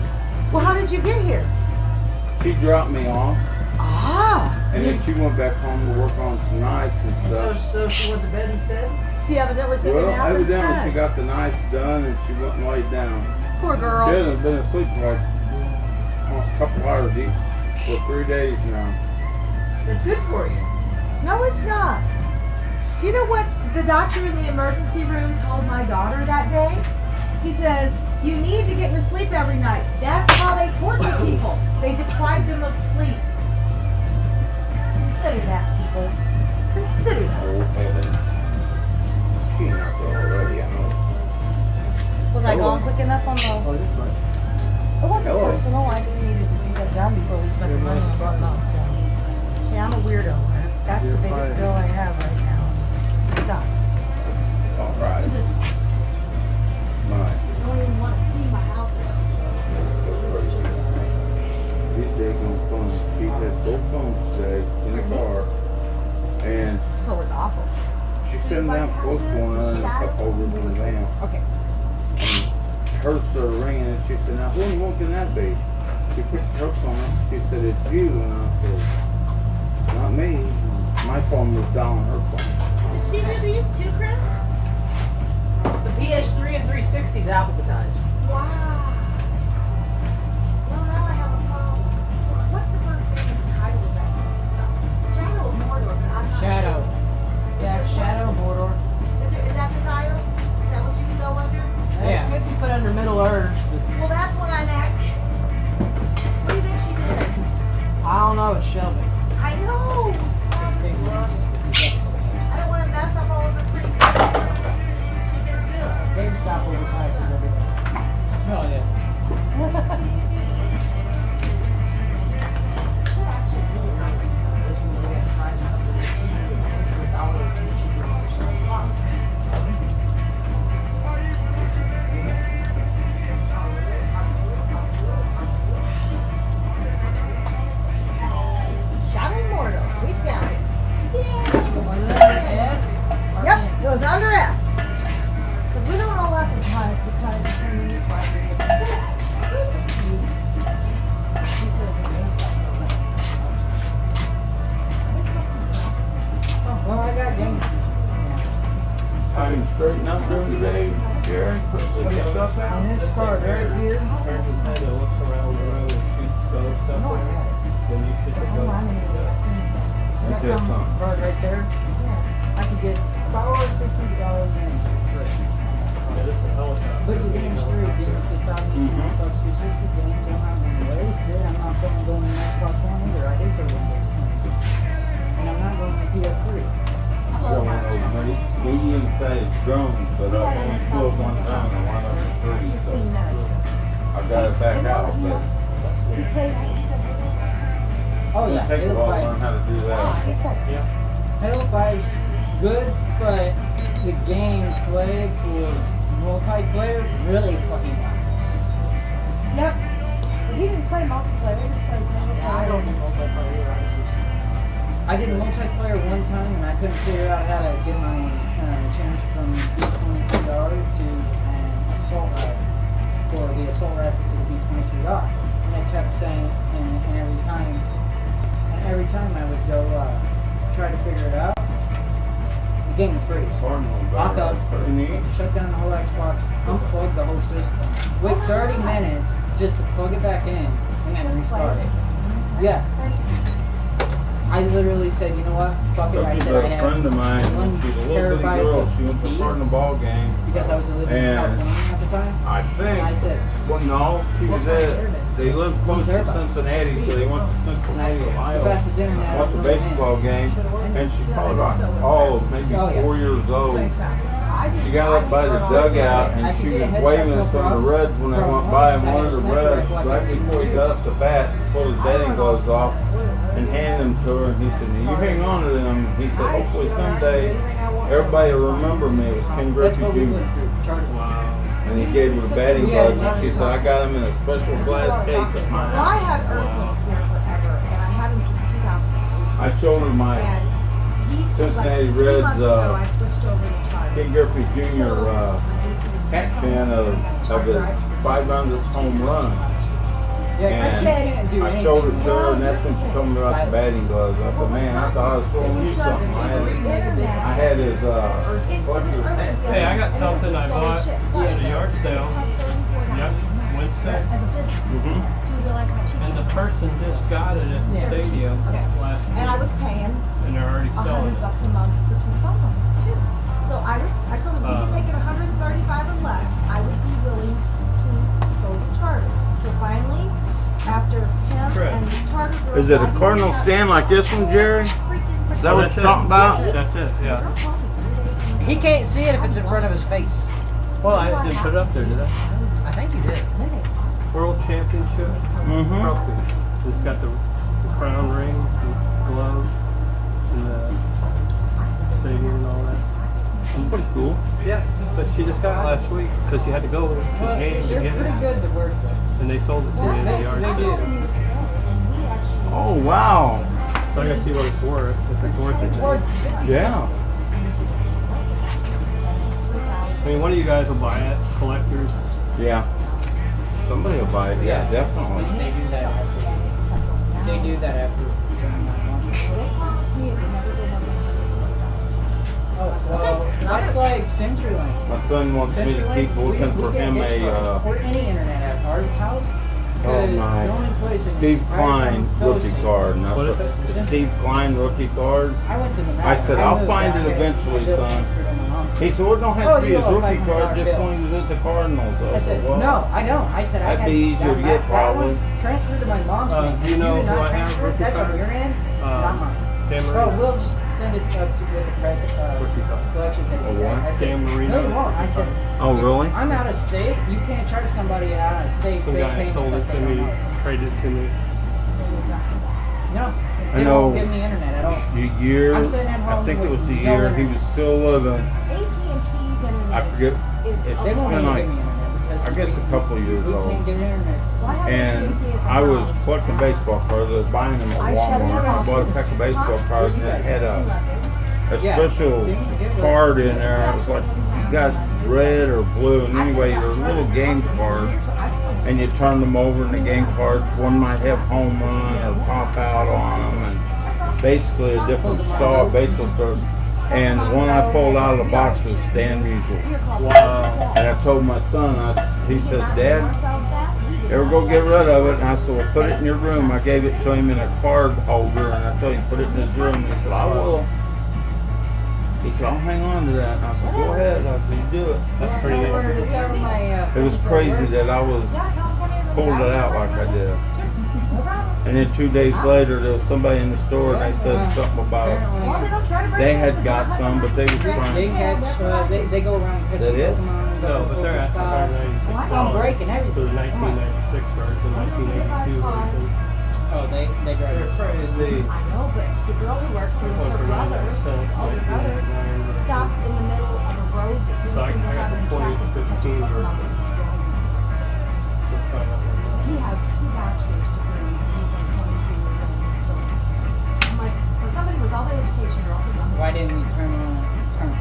Well, how did you get here? She dropped me off. Ah. And then she went back home to work on some nights and stuff. So she went to bed instead? She evidently took Well, a nap evidently instead. she got the nights done and she went and laid down. Poor girl. She hasn't been asleep for like almost a couple hours each for 3 days now. That's good for you. No, it's not. Do you know what the doctor in the emergency room told my daughter that day? He says, you need to get your sleep every night. That's how they torture people. They deprive them of sleep. Consider that, people. Consider that. Oh, heavens. She ain't out there already, I know. Was I gone quick enough on the... Oh, this way. It wasn't Hello. personal. I just needed to get that done before we spent the money on something else. Yeah, I'm a weirdo. That's the biggest bill I have right now. Stop. All right. My. I don't even want to see my house. These daggone phones. She had both phones today in the car. And Oh, it's awful. she's sitting down close to one another in a cup holders in the van. Okay. And hers started ringing and she said, now who in the world can that be? She picked her phone up. She said, it's you. And I said, not me. My phone was down on her phone. Does she do these too, Chris? The PS3 and 360's alphabetized. Wow. Well, now I have a problem. What's the first name of the title of that stuff? Shadow of Mordor, but I'm not Shadow. sure. Yeah, Shadow Mordor. Is that the title? Is that what you can go under? Yeah. It could be put under Middle Earth. Well, that's what I'm asking. What do you think she did? I don't know, it's Shelby. I know. This game uses 50 bucks a game. I don't want to mess up all of the free. She did good. GameStop overprices everything. Oh yeah. Shadow of Mordor. We got it. S? Yep, it was under S. Because we don't all advertise because it's in these libraries. Well, I got games. How you straighten up during the day, Jerry? Put the stuff out? On this card right here. Turn his head and looks around the road and shoots stuff there. Then you should go. Ain't that something? Card right there. I could get $50 games for free. Yeah, this is a helicopter. But your game's free. Games to stop me from Xbox 360 games. I'm not going to waste it. I'm not going to go in the Xbox One either. I hate the Windows 10 system. And I'm not going to PS3. We wouldn't say it's drones, but I've only flew it one time and one of the three, so 15 minutes. I got it back out, but We played Oh yeah, it takes a Halo while to learn 5's how to do that. Halo 5's good, but the game played for multiplayer really fucking sucks. Yep. But he didn't play multiplayer. He just played single player. I don't do multiplayer either. I did multiplayer one time and I couldn't figure out how to get my change from B-23R to an assault rifle, for the assault rifle to the B-23R. And it kept saying, and every time I would go try to figure it out, the game would freeze. Lock up, shut down the whole Xbox, unplug the whole system. Wait 30 minutes just to plug it back in and then restart it. Yeah. I literally said, you know what? Fuck it. I said I A had friend of mine, she's a little bitty girl, she went to speed part in the ball game. because I was living in And California at the time. I think, I said, well, no, she said they live close to Cincinnati, so they went to Cincinnati, Ohio. fastest internet Watched the baseball game, and she's probably about, maybe 4 years old. She got up by the dugout, and she was waving at some of the Reds when they went by, and one of the Reds, right before he got up to bat, pulled his batting gloves off and handed them to her, and he said, you hang on to them. He said, hopefully someday everybody will remember me. It was Ken Griffey Jr. And he gave her the batting gloves, and she said, I got him in a special glass case at my Well, I house. had Earthling here forever, and I had him since 2008. I showed her my Cincinnati Like 3 Reds, months ago, I switched over to Charter. Ken Griffey Jr. Hat pin of his 500th home run. And I showed it to her, and that's when she told me about the batting gloves. I said, man, I thought I was showing you something. I had his collector's hat. Hey, I got something I bought at a yard sale. Yep, Wednesday. And the person just got it at the stadium last week. And I was paying And they're already selling $100 it. a month for 2 phone lines too. So I told him if he could make it 135 or less, I would be willing to go to Charter. So finally, after him and Charter girls, Is it a got Cardinal me stand like this one, Jerry? Is that what That's you're it. talking about? That's it, yeah. He can't see it if it's in front of his face. Well, I didn't put it up there, did I? I think you did. World Championship trophy. It's got the crown ring, the gloves, and the stadium and all that. That's pretty cool. Yeah, but she just got it last week because she had to go to the game to They're get pretty it. good to work with. And they sold it to me in the yard sale. Oh, wow. So I gotta see what it's worth, if it's worth it. Yeah. I mean, one of you guys will buy it, collectors. Yeah. Somebody will buy it. Yeah, definitely. They do that after. They do that after. Oh, well, that's like CenturyLink. My son wants me to keep looking for him a, or any internet at our house. oh The my, only place in Steve right Klein from those rookie things- card. And I What is said, it? Steve Klein rookie card. I went to the I said, I'll find it eventually, son. He said, well, it don't have to be his rookie card, just when he was at the Cardinals. I said, well, no, I don't. I said, I that'd had be easier to get, that probably. one transferred to my mom's name. do you know did who not I have transfer it. rookie That's on card? your end, not mine. Dan Oh, Marino. we'll just send it up to the credit collections at the what? I said, Dan Marino. no, you won't. I said, Oh, really? I'm out of state. You can't charge somebody out of state. Some guy sold it to me, traded it to me. No, I they know. won't give me internet at all. The year, I'm sitting at I home think it with was the no year he internet. was still living. AT&T's internet I forget. is It's They won't been even like, give me internet because I guess a couple years we old. can't get internet. Why have And AT&T at my I was house? collecting baseball cards. I was buying them at I shut Walmart. it I off. bought a pack of baseball cards and it had a Yeah. special card in there. It was like you got red or blue, and anyway, they're little game cards, and you turn them over, and the game cards, one might have home run or pop out on them, and basically a different style baseball stars. And the one I pulled out of the box was Stan Musial. Wow. And I told my son, he said, Dad, ever go get rid of it? And I said, well, put it in your room. I gave it to him in a card holder, and I told him, put it in his room. And he said, I will. He said, I'll hang on to that. And I said, go ahead. I said, you do it. That's pretty neat. It was crazy that I was pulled it out like I did. And then 2 days later, there was somebody in the store, and they said something about they had got some, but they was They trying. catch, they go around and catch That it? Pokemon. No, but they're at Pokestops. 196. I'm breaking So everything. the 1996 version, 1982 version. Oh, they drive They're crazy. I know, but the girl who works here with her brother, older brother, stopped in the middle of a road that So didn't I seem to got have the any traffic. 2015 version. He has 2 bachelor's degrees and he's like 22 years old and still in school. I'm like, for somebody with all the education, you're all the younger. Why didn't we turn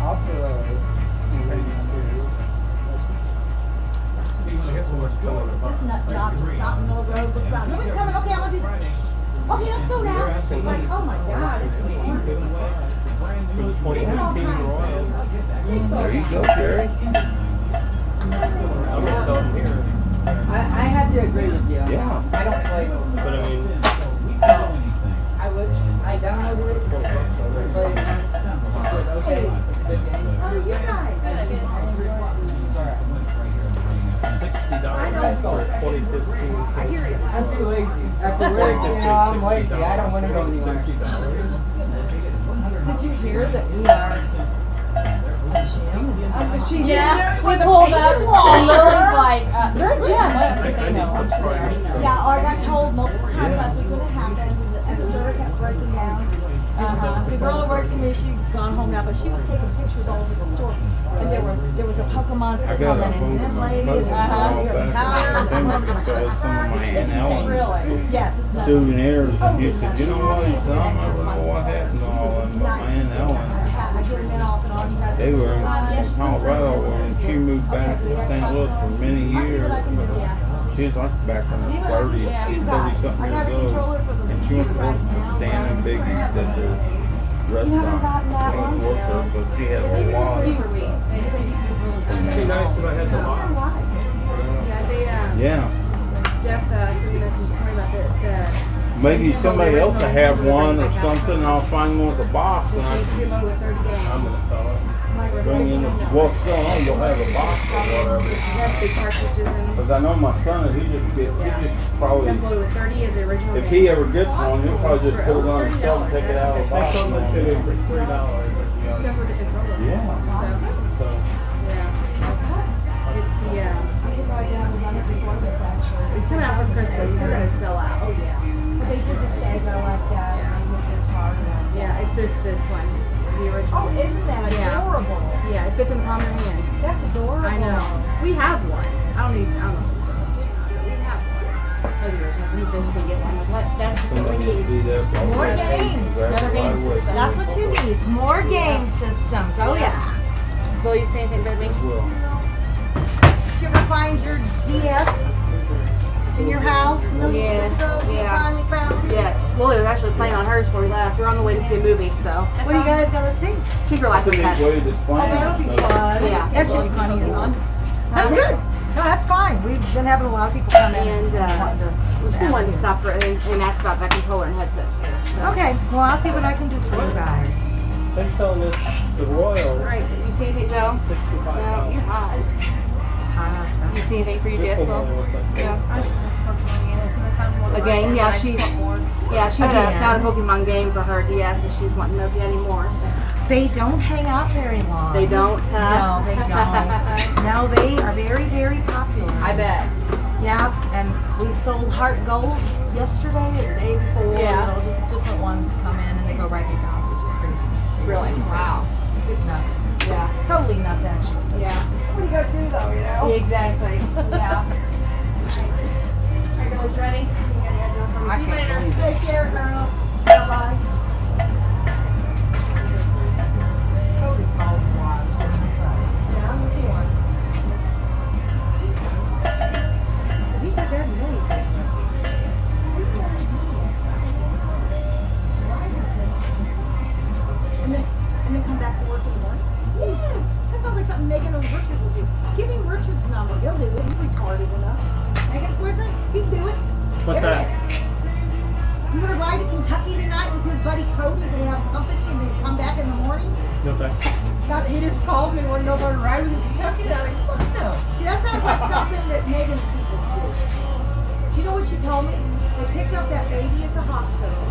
off the road? This nut job just stopped in the middle of the road, looked around. Nobody's coming. Okay, I'm gonna do this. Okay, let's go now. Like, oh my God, it's retarded. Takes all kinds of. Takes all There you go, kinds. Jerry. I'm gonna tell them here. I have to agree with you. Yeah. I don't play. But I mean, I would. I downloaded it. Played it once. I said, okay, it's a good game. How are you guys? It's alright. $60 for 2015. I hear you. I'm too lazy. After work, I'm lazy. I don't want to go anywhere. Did you hear that we are the gym? Yeah, we pulled up and Lily's like, they're a gym. What do they know? I'm sure they already know. Yeah, I got told multiple times last week when it happened, and the server kept breaking down. The girl who works for me, she'd gone home now, but she was taking pictures all over the store. And there was a Pokemon I sitting on got that a and lady, phone and there was call one back counter, and one of the because some of my Aunt Ellen Really? Yes, it's not. souvenirs, and he said, you know what, son, I don't know what happened to all of them, but my Aunt Ellen, I get them in off and on. You guys they were in Colorado, and she moved back to St. Louis for many years. She was like back in her 30s, 30-something years old, and she went to work for Stan and Biggie's at their restaurant. She went to work there, so she had a whole lot of stuff. It'd be nice if I had the lot. Yeah, Yeah, Jeff sent me a message this morning about the maybe somebody else will have one or something, and I'll find one with a box, and just I need can preload with 30 games. I'm gonna sell it. bring in, well, still, no, you'll have a box or whatever. It has big cartridges in. Because I know my son, he just probably, Comes loaded with 30 of the original if he ever gets one, he'll probably just put it on his shelf and take it out of the They box. sold it to me for $3. Comes with the controller. Yeah. So, So, yeah. It's the, I'm surprised they haven't done it before this, actually. it's coming out for Christmas. They're gonna sell out. Oh, yeah. But they did the Sega like that, and they did the Atari like that. Yeah, there's this one. The original. Oh, isn't that Yeah. adorable? Yeah, it fits in the palm of your hand. That's adorable. I know. We have one. I don't know if it's still works or not, but we have one. Oh, the original. When he says he's gonna get one, I'm like, that's just what we Somebody will need. see that. probably. More games. Another game system. That's what you need. It's more game systems. Oh, yeah. Will you say anything about me? Well, Did you ever find your DS? in your house a million years ago? You finally found it? Yes. Lily was actually playing on hers before we left. We were on the way to see a movie, so. What are you guys gonna see? Secret Life of Pets. Oh, that'll be fun. Yeah. That should be funny as well. That's good. No, that's fine. We've been having a lot of people come in. And we wanted to stop for and ask about that controller and headset too. So. Okay, well I'll see what I can do for you guys. They're selling this, the Royal. Right. You see anything, Joe? No, you're hot. It's hot outside. You see anything for you, Diesel? Yeah. I just working on games because I found one. A game? Yeah, she found a Pokemon game for her DS, and she's wanting to know if you had any more. They don't hang out very long. They don't? No, they don't. No, they are very, very popular. I bet. Yeah, and we sold Heart Gold yesterday or the day before. Yeah. You know, just different ones come in and they go right back out. It's crazy. Really? It's crazy. Wow. It's nuts. Yeah. Totally nuts, actually. Yeah. What do you got to do, though, you know? Exactly. Yeah. Are you girls ready? I can't believe it. Take care, girls. Bye-bye. Cody called me while I was sitting inside. Yeah, I'm gonna see one. He took that many Christmas. And then come back to work in the morning? Yes. That sounds like something Megan or Richard will do. Give him Richard's number. He'll do it. He's retarded enough. Megan's boyfriend, he can do it. What's that? You want to ride to Kentucky tonight with his buddy Cody's and we have company and then come back in the morning? No thanks. God, he just called me and wanted to know if I would ride with him to Kentucky. And I'm like, fuck no. See, that sounds like something that Megan's people do. Do you know what she told me? They picked up that baby at the hospital.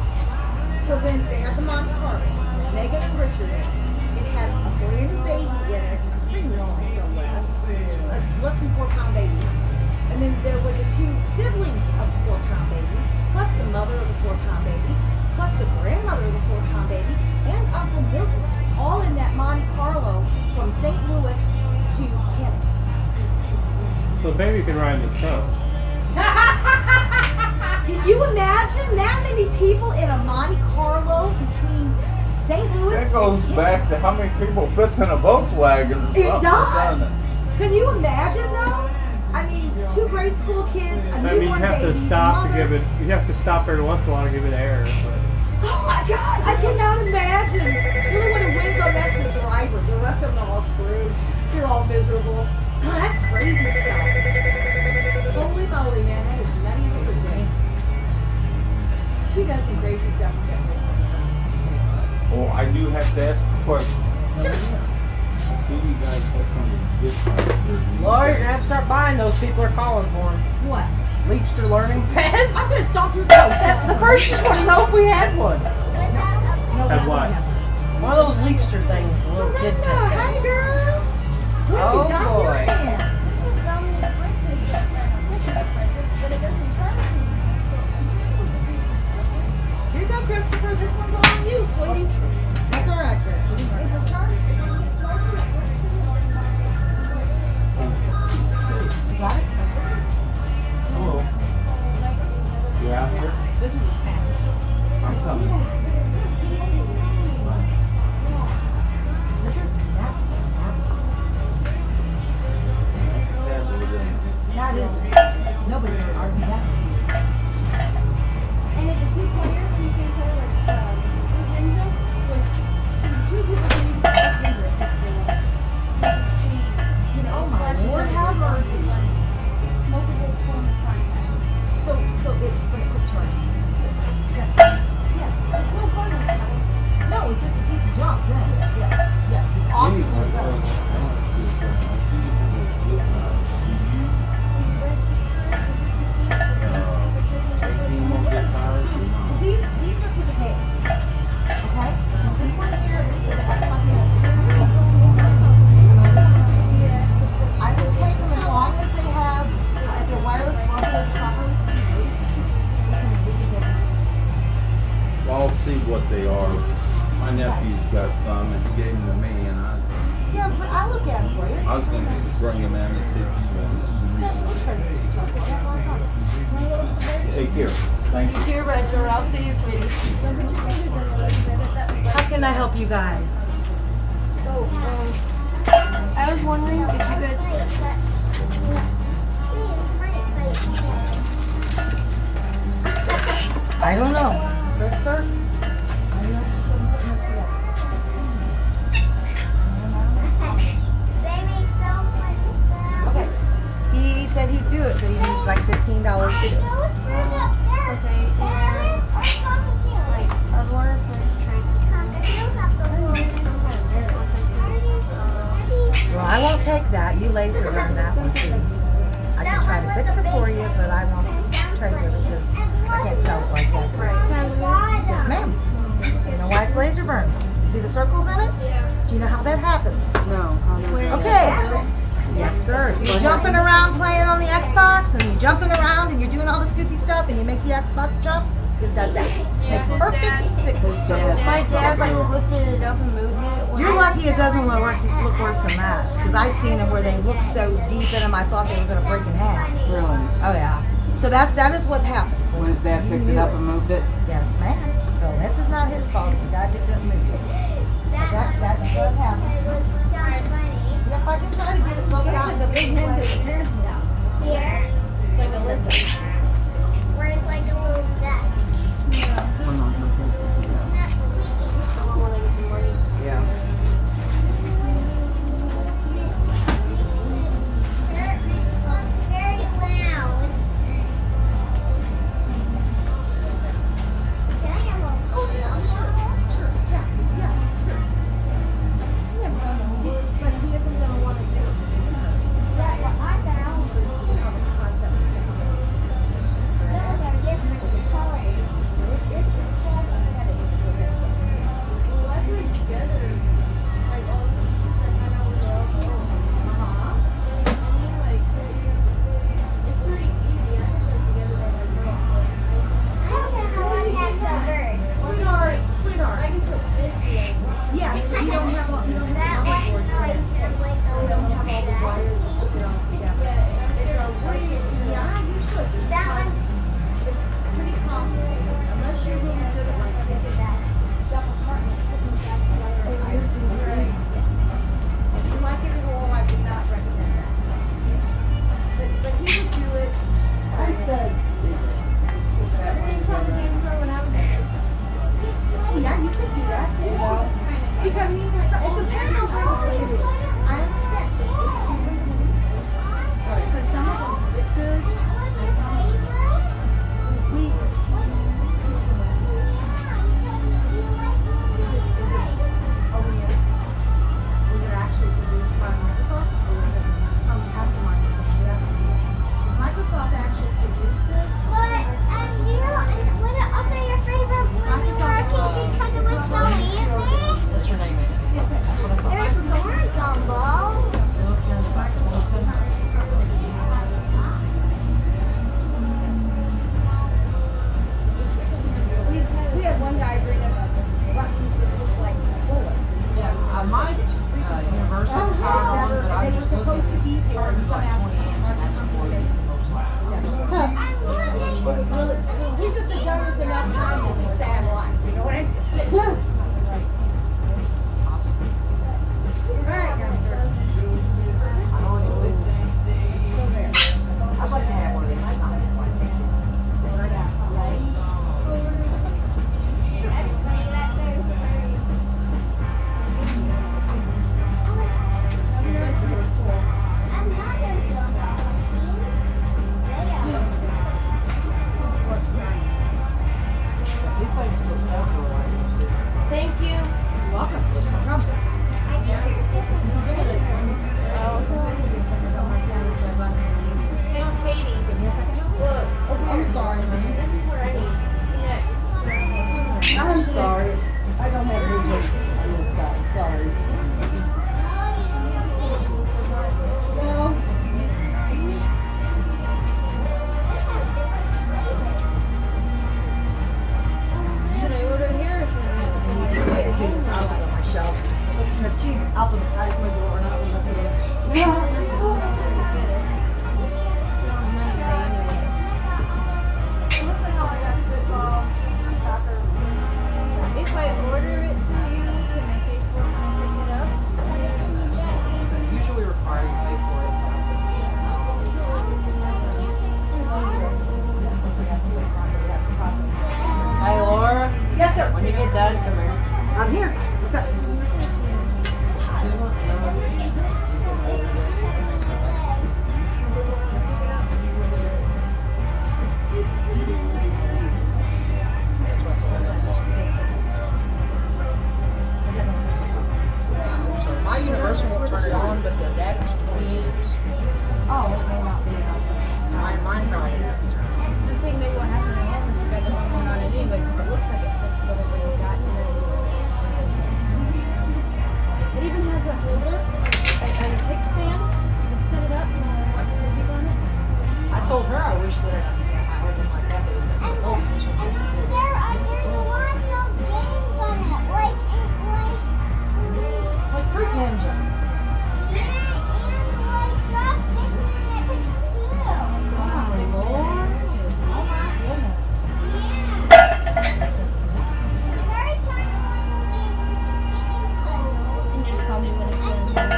So then they had the Monte Carlo, Megan and Richard in it. It had a brand new baby in it, 3 million or less, less than 4-pound baby. And then there were the 2 siblings of the 4-pound baby, plus the mother of the 4-pound baby, plus the grandmother of the 4-pound baby, and Uncle Milton, all in that Monte Carlo from St. Louis to Kennett. So the baby can ride in the trunk. Can you imagine that many people in a Monte Carlo between St. Louis That goes and Kennett? back to how many people fits in a Volkswagen. It does. Can you imagine though? I mean, 2 grade school kids, a I mean, you newborn have baby, to stop mother. to give it. You have to stop every once in a while to give it air. But. Oh my God, I cannot imagine. The only one who wins on that's the driver. The rest of them are all screwed. They're all miserable. Oh, that's crazy stuff. Holy moly, man, that is nutty as a good day. She does some crazy stuff with that ring. Well, I do have to ask a question. Sure. I see you guys have some of these gift cards. Lord, you're gonna have to start buying those. People are calling for them. What? Leapster learning pads. I'm gonna stop your nose. That's The person just want to know if we had one. Have what? One of those Leapster things, a little kid Linda, thing. hey girl. What have you got in your hand? Here you go, Christopher. This one's all on you, sweetie. That's all right, Chris. You got it? Hello. You out here? This is a cat. I'm coming. That is. Nobody's gonna argue that. And it's a 2-player, so you can play like Nintendo with 2 people can use it as dangerous if they want. You know, Oh my flashes Lord, have mercy. multiple forms of contact. So it's for the quick charge. Yes. Yes, it's no fun with that. No, it's just a piece of junk, isn't it? Yes. It's awesome. These are for the games. Okay? This one here is for the Xbox 360. I will take them as long as they have, if they're wireless, long as they're proper receivers. We can take them. Well, I'll see what they are. My nephew's got some and he gave them to me and Yeah, but I'll look at them for you. I was going to just bring them in and see if you Take care. Thank you. You too, Roger. I'll see you, sweetie. How can I help you guys? So, I was wondering if you guys. I don't know. Christopher? Okay. He said he'd do it, but he needs like $15 to do it. Okay, and like other Well, I won't take that. You laser burn that one too. I can try to fix it for you, but I won't trade it because I can't sell it like that. Yes, ma'am. You know why it's laser burn? See the circles in it? Yeah. Do you know how that happens? No. Okay. Yes, sir. You're jumping around playing on the Xbox, and you're jumping around, and you're doing all this goofy stuff, and you make the Xbox jump. It does that. Makes perfect circles. My dad like lifted it up and moved it. You're lucky it doesn't look worse than that, because I've seen them where they look so deep in them, I thought they were going to break in half. Really? Oh yeah. So that is what happened. When his dad picked it up and moved it? Yes, ma'am. So this is not his fault. The guy didn't move it. But that does happen. If I can try to get it booked out in the big Here. Like a lizard. Where it's like a little duck. Yeah. Very loud. Can I have one? Oh, yeah, sure. Yeah, sure. But he isn't going to want to do it. That's what I found. No, I get the color. Sweetheart, I can put this in. Yeah, you don't have all the boards. You don't have all the wires to put it all together. Yeah, you should. Because it's pretty complicated. Unless you're really good at like taking that stuff apart and putting it back together. I would do it. If you like it at all, I would not recommend that. But he would do it. I said. Yeah, you could do that too. Because it depends on how it is. I understand. Because some of them look good, and some of them weak. Oh yeah. Was it actually produced by Microsoft, or was it after Microsoft? Yeah. Microsoft actually produced it. Because it was so easy. What's your name? There's thorns on balls. We had one guy bring us buttons that looked like bullets. Yeah, my universal power one that I They were just look supposed at to be is for some 20 inch, and that's for most It was really, we just have done this enough times, it's a sad life, you know what I mean? Right, yes, sir. Still there. I'd like to have one of these signs like that. These things still sell for a while. When you get done, come here. I'm here. What's up? My universal will turn it on, but the adapter's 20 amps. Oh, it may not be. Mine probably enough to turn on. I think maybe what happened to him is you got the wrong one on it anyway, because it looks like it fits whatever you got. And then it even has a holder, a kickstand. You can set it up and watch movies on it. I told her I wish that I had one like that, but it was volts. This one There's lots of games on it, like Fruit Ninja. yeah, and like Joystick and Epic too. Oh my goodness. It's a very challenging game. And just call me when it's done.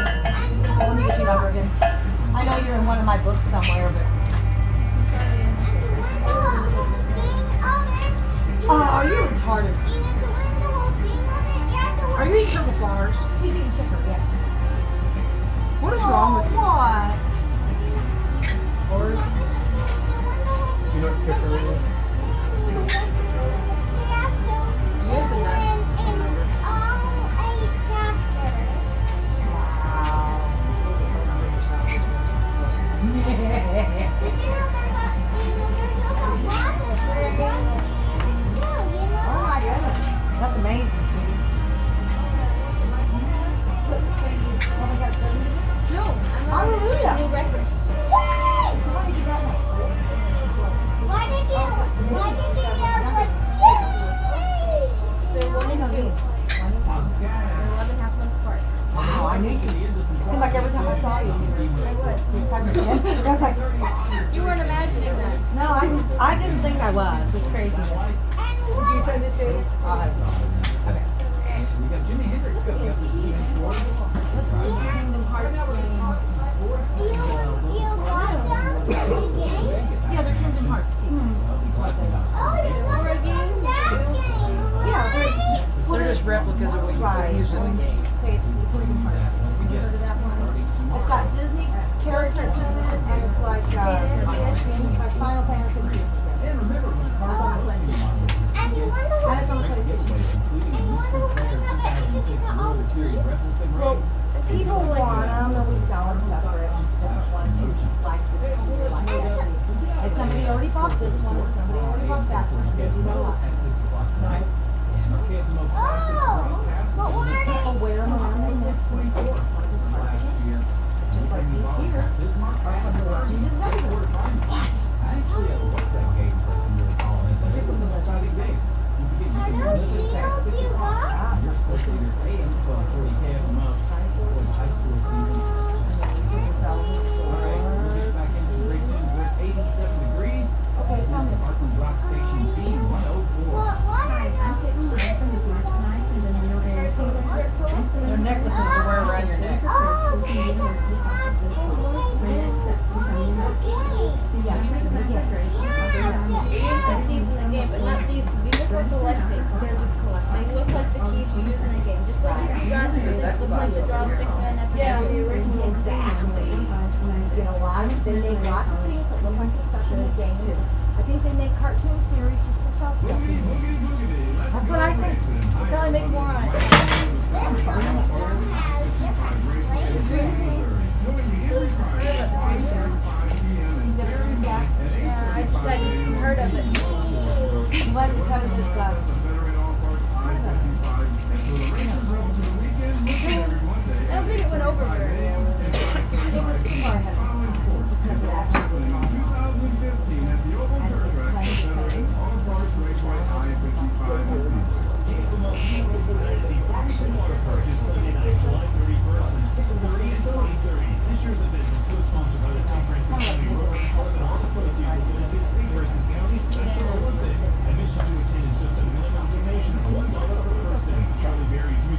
Let me get you number again. I know you're in one of my books somewhere, but. Oh, you're retarded. Are you eating purple flowers? He's eating chicken, yeah. What is wrong with you? What? Or you know what kicker is? Oh my goodness. That's amazing, sweetie. No, I'm not Hallelujah. a new record. Yay! So why did you get one? Why did you have like They're 1 and 2. They're 11 half months apart. Wow, I knew you. It seemed like every time I saw you, you were I would. I was like, You weren't imagining that. no, I didn't think I was. It's craziness. Did you send it to? I'll have some. We got Jimi Hendrix coming up this week. Let's play the Kingdom Hearts game. you got them the game? Yeah, they're Kingdom Hearts keys. That's what they are. Oh, you got them that game. Yeah, They're just replicas of what you use in the game. Okay, the Kingdom Hearts game. Have you heard of that one? It's got Disney characters in it, and it's like Final Fantasy and Disney. It's on the PlayStation 2. And you wonder what And it's on the PlayStation 2. you wonder what came up at because you got all the keys. Well, people want them, and we sell them separate. Ones who like this, like that. And somebody already bought this one, and somebody already bought that one. They do not like it. Oh, but what are they? People wear them around their neck. It's just like these here. What? Actually, I love that game for some really calling it. It's a one-sided game. Are those shields you got? You're supposed to either pay them for 40K of a month or the high school season. Alright, we'll get back into some great tunes. We're at 87 degrees. Okay, tell me. Parkland Rock Station B104. What are They're necklaces to wear around your neck. Oh, okay, the Yes, we get it. You use the keys in the game, but not these. These are for collecting. They're just collecting. They look like the keys you use in the game. Just like these drawsticks that look like the drawstick man at the end. Exactly. You know, they make lots of things that look like the stuff in the games. I think they make cartoon series just to sell stuff. That's what I think. You probably make more on it. Yeah, I just hadn't heard of it. Well, that's because it's I don't think it went over very well. it was too far ahead because it actually was long. And it's playing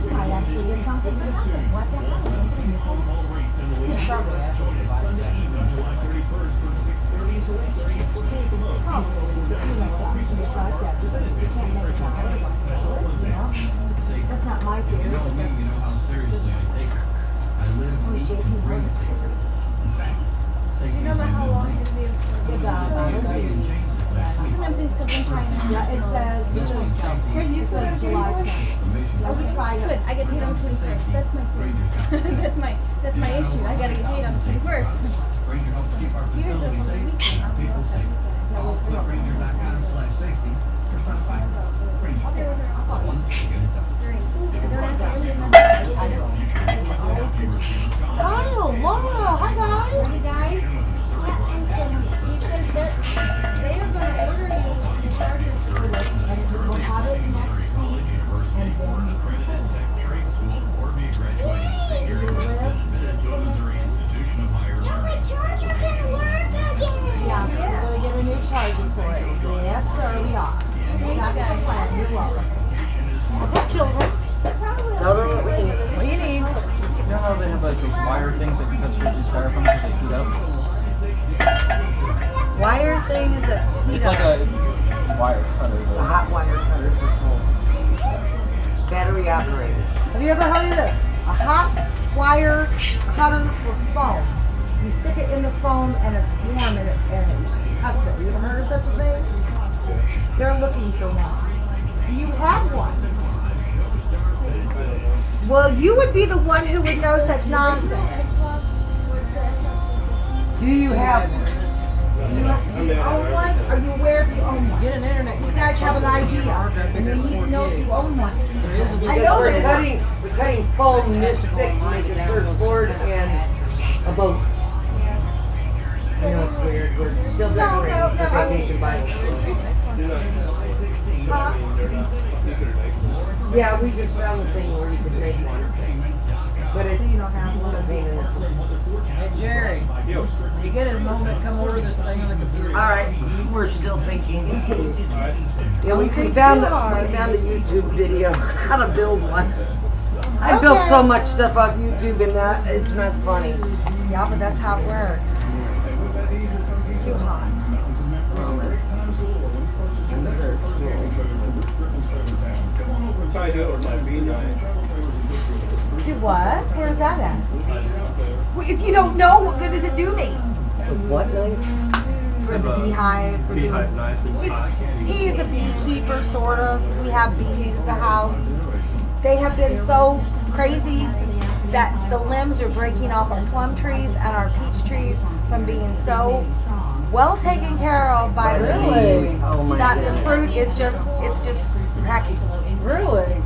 I actually did something to happen. What the hell? Probably. You know, it's like that. You can't make it out otherwise. That's not my theory. You know me, you know how seriously I take it. I live, eat, and breathe safety. In fact, Do you remember how long his vehicle was? Sometimes things come in trying to. Yeah, it says between. Here you says July 20th. Okay, good. I get paid on the 21st. That's my thing. that's my issue. I gotta get paid on the 21st. Ranger helps keep our Yours are facilities from the safe weekend. and our people safe. Call clickgranger.com/safety or stop by. Ranger Care. One, get it done. Kyle, Laura, hi guys. Hey guys. He says that they are going to order you the charger for this, and we'll have it next week. And then Charger can work again. Yeah, so we're gonna get a new charger for it. Yes, sir, we are. That's the plan. You're welcome. Let's have children. Tell them what we need. What do you need? You know how they have like those wire things that you cut straight through styrofoam because they heat up? Wire things that heat It's up. like a wire cutter. It's a hot wire cutter for full. Battery operated. Have you ever heard of this? A hot wire cutter for foam. You stick it in the foam and it's warm and it cuts it. You ever heard of such a thing? They're looking for one. Do you have one? Well, you would be the one who would know such nonsense. Do you have one? You own one? Are you aware if you own one? Get an internet. You guys have an idea, and then you know if you own one. There is a I Because know we're this. cutting foam this thick to make a surfboard and a boat. I know it's weird. We're still decorating for Vacation Bible School. Yeah, we just found the thing where you could make one. But it's You don't have one. a pain in the Hey Jerry, when you get a moment, come order this thing on the computer. All right, we're still thinking. Yeah, we found a YouTube video how to build one. I built so much stuff off YouTube and that it's not funny. Yeah, but that's how it works. It's too hot. Try to do it with my B9. Do what? Where's that at? Well, if you don't know, what good does it do me? What knife? For the beehive. For Beehive knife. He is a beekeeper, sort of. We have bees at the house. They have been so crazy that the limbs are breaking off our plum trees and our peach trees from being so well taken care of by the Really? bees Oh my that the goodness. fruit is just, it's just happy. Really?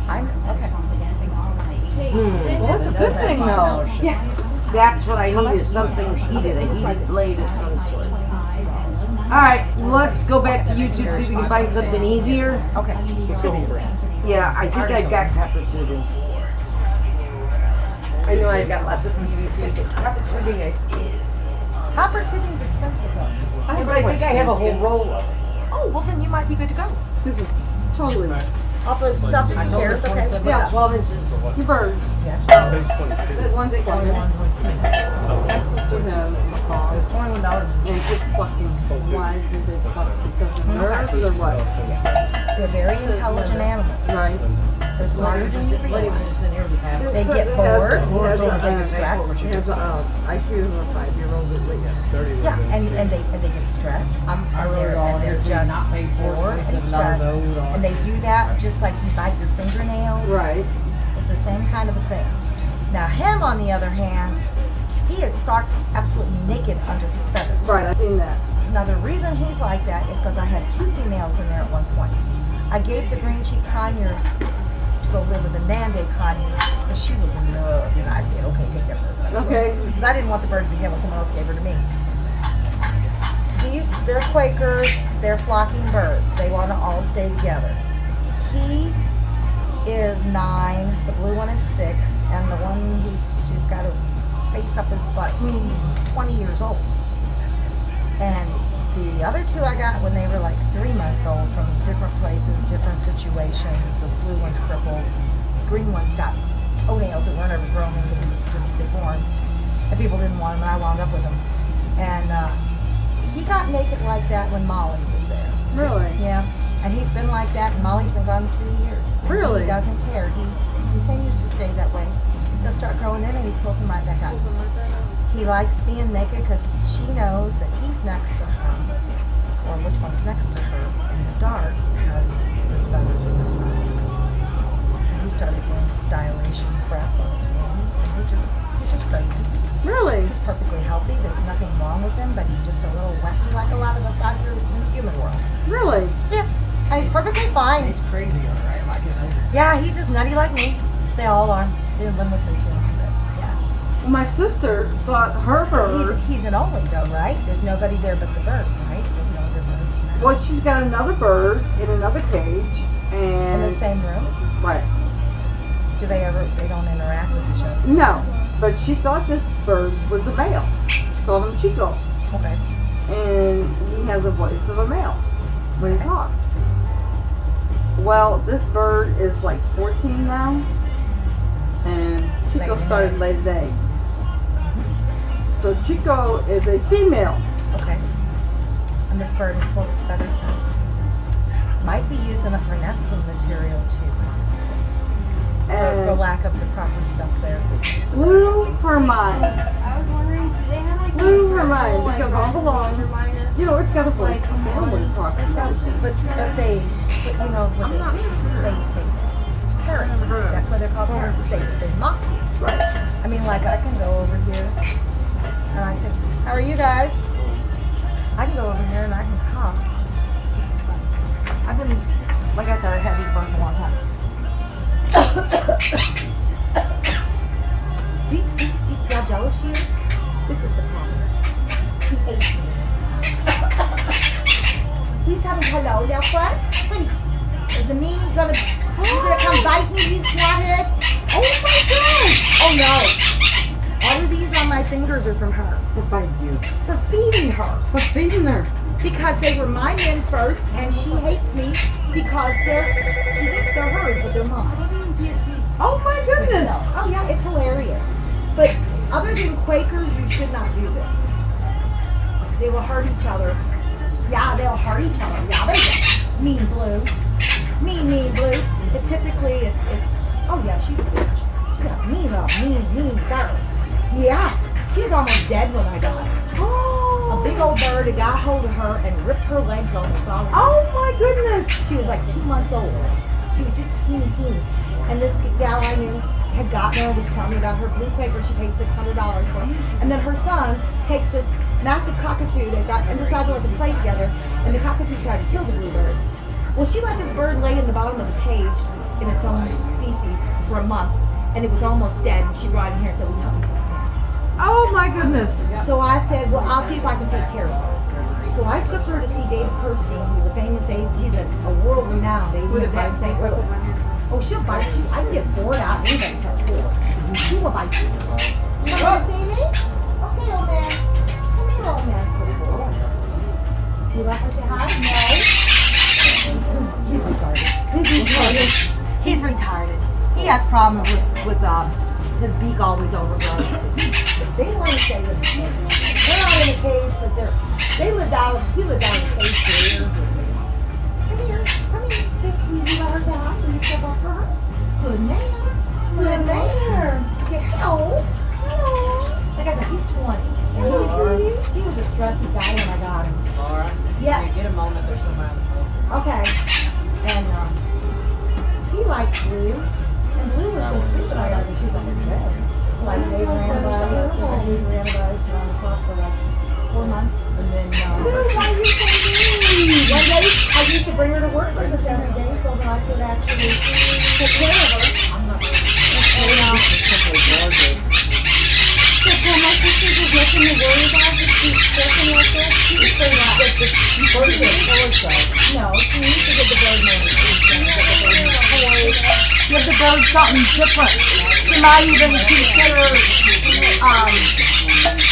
I'm, okay. Well, that's a good thing though. Yeah. That's what I need is something heated, a heated blade of some sort. Alright, let's go back to YouTube, see if we can find something easier. Okay. Yeah, I think I've got copper tubing. I know I've got lots of PVC, but copper tubing, Copper tubing is expensive though. but I think I have a whole roll of it. Oh, well then you might be good to go. This is totally right. Off the stuff that you care, okay. Yeah, What's up? 12 inches. Your birds. Yes. There's one that got one. My sister has a car. It's $21. And it's fucking, why did they fuck? Because of nerves or what? Yes. They're very intelligent animals. Right. They're smarter than you realize. They So get it bored, has they a- get stressed. It has a IQ of a 5-year-old at least. Yeah, and they get stressed. And they're just bored and stressed. And they do that just like you bite your fingernails. Right. It's the same kind of a thing. Now him, on the other hand, he is stark, absolutely naked under his feathers. Right, I've seen that. Now the reason he's like that is because I had 2 females in there at one point. I gave the green cheek conure to go live with the Nande conure, but she was in love, and I said, okay, take that bird. Okay. Because I didn't want the bird to begin with, someone else gave her to me. They're Quakers, they're flocking birds. They want to all stay together. He is 9, the blue one is 6, and the one she's got her face up his butt, he's 20 years old. And the other 2 I got when they were like 3 months old from different places, different situations. The blue one's crippled. The green one's got toenails that weren't ever grown because he was just deformed. And people didn't want him, and I wound up with him. And He got naked like that when Molly was there. Really? Yeah. And he's been like that, and Molly's been gone 2 years. And Really? He doesn't care. He continues to stay that way. They'll start growing in, and he pulls them right back out. He likes being naked because she knows that he's next to her, or which one's next to her in the dark, because there's feathers in his side. And he started doing stylish and crap on his wings, and he's just crazy. Really? He's perfectly healthy. There's nothing wrong with him, but he's just a little wacky like a lot of us out here in the human world. Really? Yeah. And he's perfectly fine. He's crazy, all right. Like his own. Yeah, he's just nutty like me. They all are. They didn't live with me too long, but yeah. Well, my sister thought her bird. He's an only though, right? There's nobody there but the bird, right? There's no other birds in the Well, she's got another bird in another cage, and in the same room? Right. Do they don't interact with each other? No, but she thought this bird was a male. She called him Chico. Okay. And he has a voice of a male when he talks. Well, this bird is like 14 now, and Chico started laying eggs. So Chico is a female. Okay. And this bird has pulled its feathers out. Might be using it for nesting material too, possibly. For lack of the proper stuff there. Blew her mind. I was wondering, do they have like Blew her mind because all belong. You know, it's got a voice of a male when it talks. But you know what they do? They parrot. That's why they're called parrots. They mock you. Right. I mean, like I can go over here and I can. How are you guys? I can go over here and I can cough. This is fun. I've been, like I said, I've had these birds a long time. See how jealous she is? This is the problem. She hates me. Please tell me hello, little friend. Honey, is the mean you gonna come bite me, you swathead? Oh my God! Oh no! All of these on my fingers are from her. For biting you. For feeding her. For feeding her. Because they were my men first, and she hates me because she thinks they're hers, but they're mine. Oh my goodness! Oh yeah, it's hilarious. But other than Quakers, you should not do this. They will hurt each other. Yeah, they'll hurt each other. Yeah, they will. Mean Blue. Mean Blue. But typically it's oh yeah, she's a bitch. She's a mean bird. Yeah. She's almost dead when I got her. Oh. A big old bird had got hold of her and ripped her legs almost all off. Oh my goodness! She was like 2 months old. She was just a teeny. And this gal I knew had gotten her, was telling me about her blue Quaker she paid $600 for. And then her son takes this massive cockatoo they got and decides to play together, and the cockatoo tried to kill the blue bird. Well, she let this bird lay in the bottom of the cage in its own feces for a month, and it was almost dead, and she brought it in here and said, "Will you help me?" Oh my goodness! So I said, well, I'll see if I can take care of her. So I took her to see David Kirstein, who's a famous, he's a world-renowned avian vet in St. Louis. Oh, she'll bite you. I can get bored out. Anybody touch her. She will bite you. You want to see me? Okay, old man. Come here, old man. Pretty boy. You like to say hi? No. He's retarded. He's retarded. He has problems with his beak always overgrown. They want to stay with him. They're not in a cage because he lived out in a cage for years with me. Come here. Say, will you let her say hi? Will you step up for her? Good man. Okay, hello. Like I said, he's 20. And he was a stressy guy when I got him. Laura? Yes. Get a moment, there's somebody on the phone. Okay. And he liked Blue. And Blue was so sweet when I got her. She was on his bed. So I gave her antibiotics around the clock for like 4 months. And then one day I used to bring her to work with us every day so that I could actually take care of her. So my sister was nothing to worry about if she's working like that. She was afraid that the bird would kill herself. No, she needs to get the bird more. Give the bird something different. She might even consider,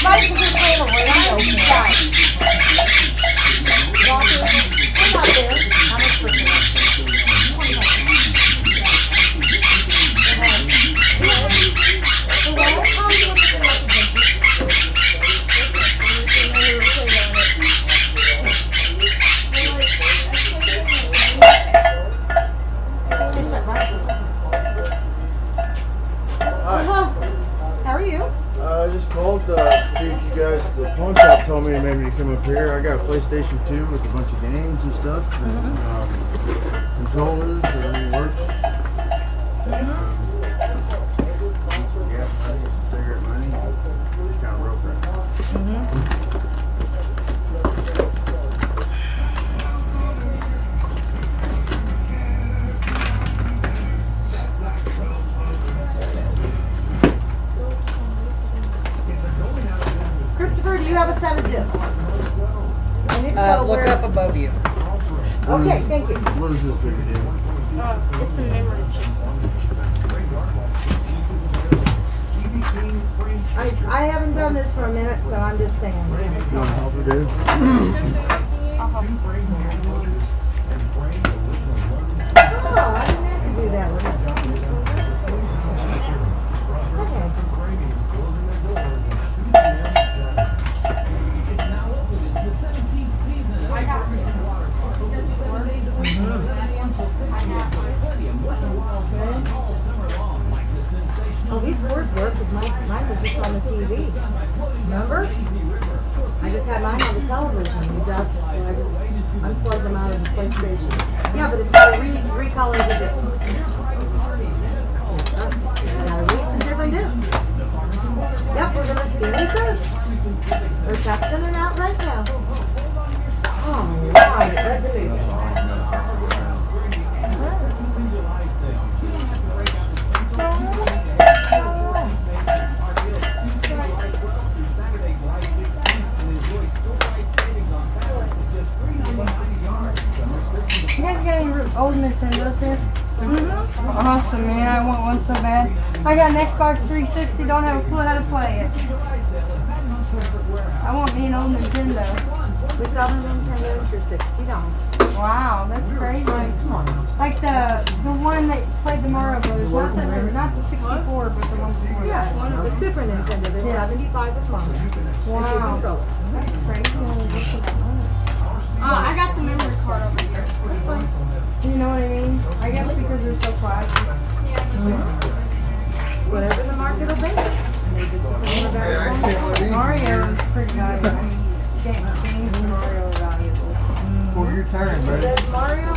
might consider playing a radio inside. Walker, come out there. I'm a freaking. stuff here. I got a PlayStation 2 with a bunch of games and stuff. And, controllers, everything works. Gas money, cigarette money, just kind of broke right now. Christopher, do you have a set of discs? And if so, Look where- up above you. Okay, thank you. What is this big deal? It's a memory chip. I haven't done this for a minute, so I'm just saying. You want to help her do? Oh, I didn't have to do that with it. Okay. Oh, these boards work because mine was just on the TV. Remember? I just had mine on the television. I just unplugged them out of the PlayStation. Yeah, but it's got three colors of discs. Yes, sir. It's got to read some different discs. Yep, we're going to see what it does. They're testing it out right now. Oh, right. Read the movie. You guys got any old Nintendos here? Awesome, man. I want one so bad. I got an Xbox 360, don't have a clue how to play it. I want me an old Nintendo. We sell the Nintendos for $60. Wow, that's crazy. Like the one that played the Mario Brothers, not the 64, but the one before that. Yeah, the Super Nintendo. They're $75 a month. Wow. That's crazy. I got the memory card over here. That's fine. You know what I mean? I guess because they're so classic. Whatever the market will pay. They just become very Mario is pretty valuable. I mean, games in Mario are valuable. For your turn, buddy. Says Mario.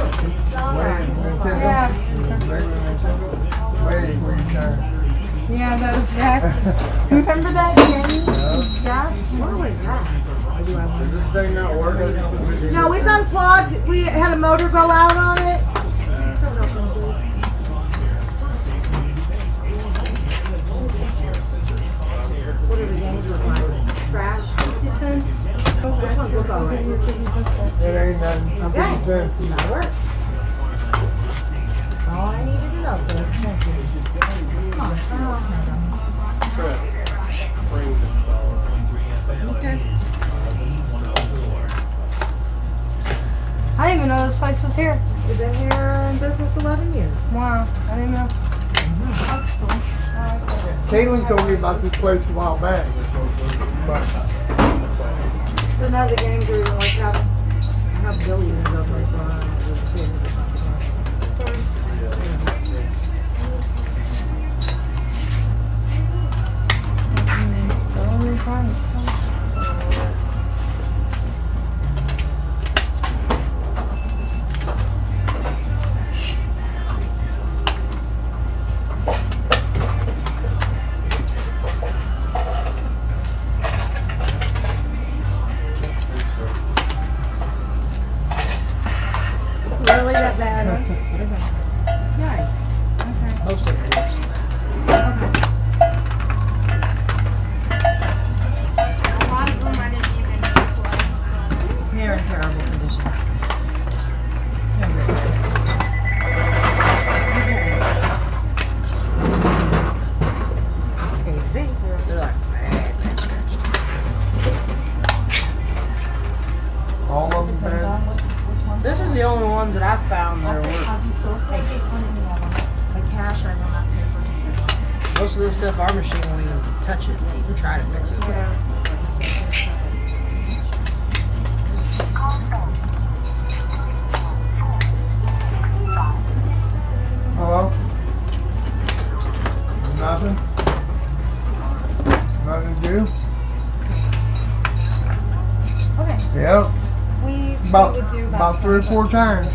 Yeah. Waiting for your turn. Yeah, that was Jack. Remember that game? Jack? What was that? Does this thing not work? No, it's unplugged. We had a motor go out on it. What do the games look like? Trash? Which ones look alright? It ain't nothing. Okay, that works. All I needed to know, Chris. Thank you. Come on, turn off now. Okay. I didn't even know this place was here. We've been here in business 11 years. Wow, I didn't know. That's cool. Caitlin told me about this place a while back. So none of the games are even like having. I have billions of them, so I don't know if it's really that bad, huh? Nice. Okay. Most of it works. A lot of them I didn't even play. They're in terrible condition. Easy. They're like bad scratched. All of them bad. This is the only ones that I've found that are I'll working. just still take it on any of them. The cash I will not pay for. Most of this stuff, our machine won't even touch it, even try to fix it. Hello? Nothing? Nothing to do? Okay. Yeah. about 3 or 4 times.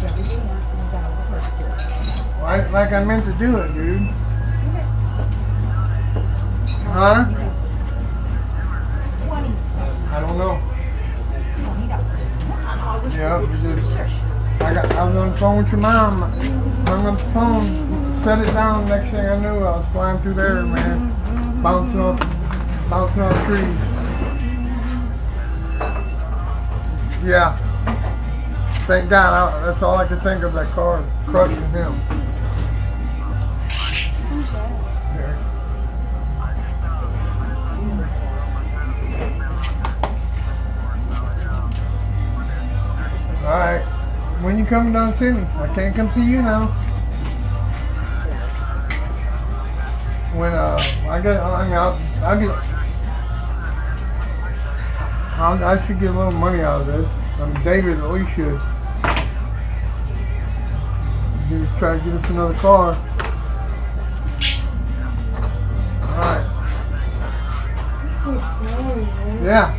Like I meant to do it, dude. Huh? I don't know. Yeah, I was on the phone with your mom. Hung up the phone, set it down. Next thing I knew, I was flying through there, man, bouncing off trees. Yeah. Thank God. That's all I could think of. That car crushing him. Who's that? All right. When you coming down to see me? I can't come see you now. When I should get a little money out of this. I mean, David at least should. Just try to get us another car. All right. Yeah.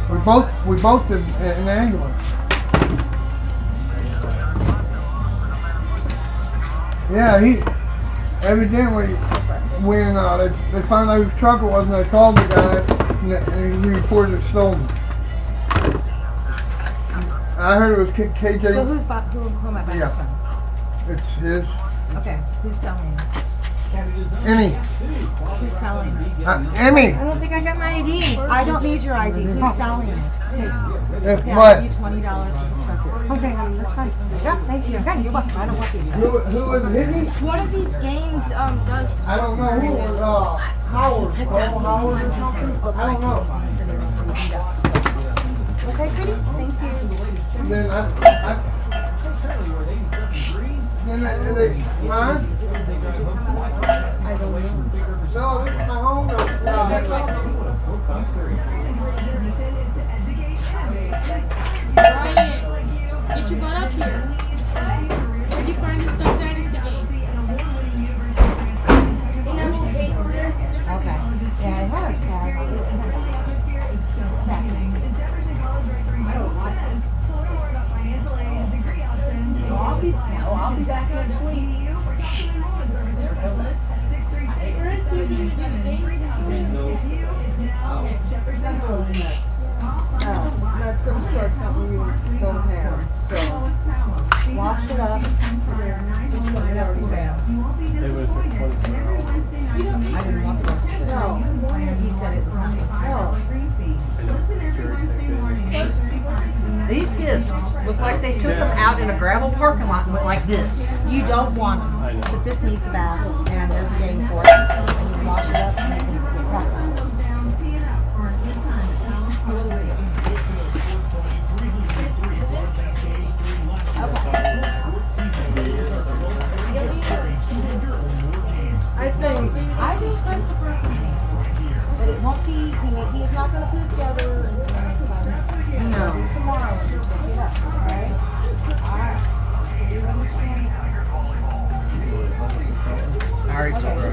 We both in the ambulance. Yeah, he evidently when they found out whose truck it was, and they called the guy and he reported it stolen. I heard it was KJ. So who am I buying this from? It's his. Okay, who's selling it? Emmy. Who's selling it? Emmy. I don't think I got my ID. I don't need your ID. Who's selling it? If Yeah, what? I'll give you $20 for the stuff. Okay, honey, that's fine. Yeah, thank you. Okay, you're welcome. I don't want these. Who was it hit me? One of these games does. I don't know who. Howard. Howard. I don't know. Okay, sweetie. Thank you. Then huh? I don't know. No, this is my home. Ryan, get your butt up here. Where'd you find this stuffed dynasty game? In that little case over there? Okay. Yeah, I had a tag. I'll be back next week. That's going to start something you don't have. So, Wash it up. something else you have. I didn't want the rest of it. No. He said it was not good. These discs look like they took them out in a gravel parking lot and went like this. You don't want them, but this needs a bag, and there's a game for it. And you can wash it up and you can press it. I think Christopher, but it won't be. He's not going to put it together. No. Tomorrow, we'll pick it up. All right. All right. So you understand? I already told her.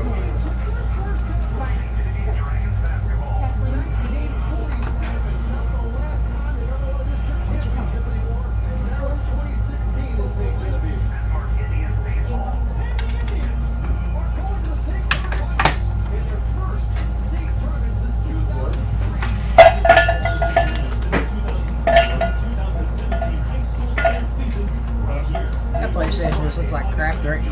That PlayStation just looks like crap right now.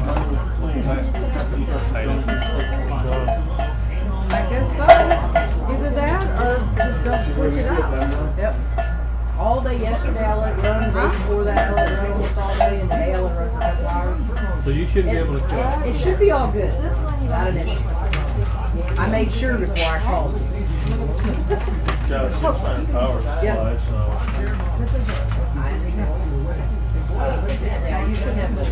I guess so. Either that or just don't switch it out. Yep. All day yesterday I let it run, the day before that I let it run almost all day, and today I let it run for a couple hours. So you shouldn't be able to tell. It should be all good. Not an issue. I made sure before I called you. Got a 600 power supply, so. Yeah, you should have those.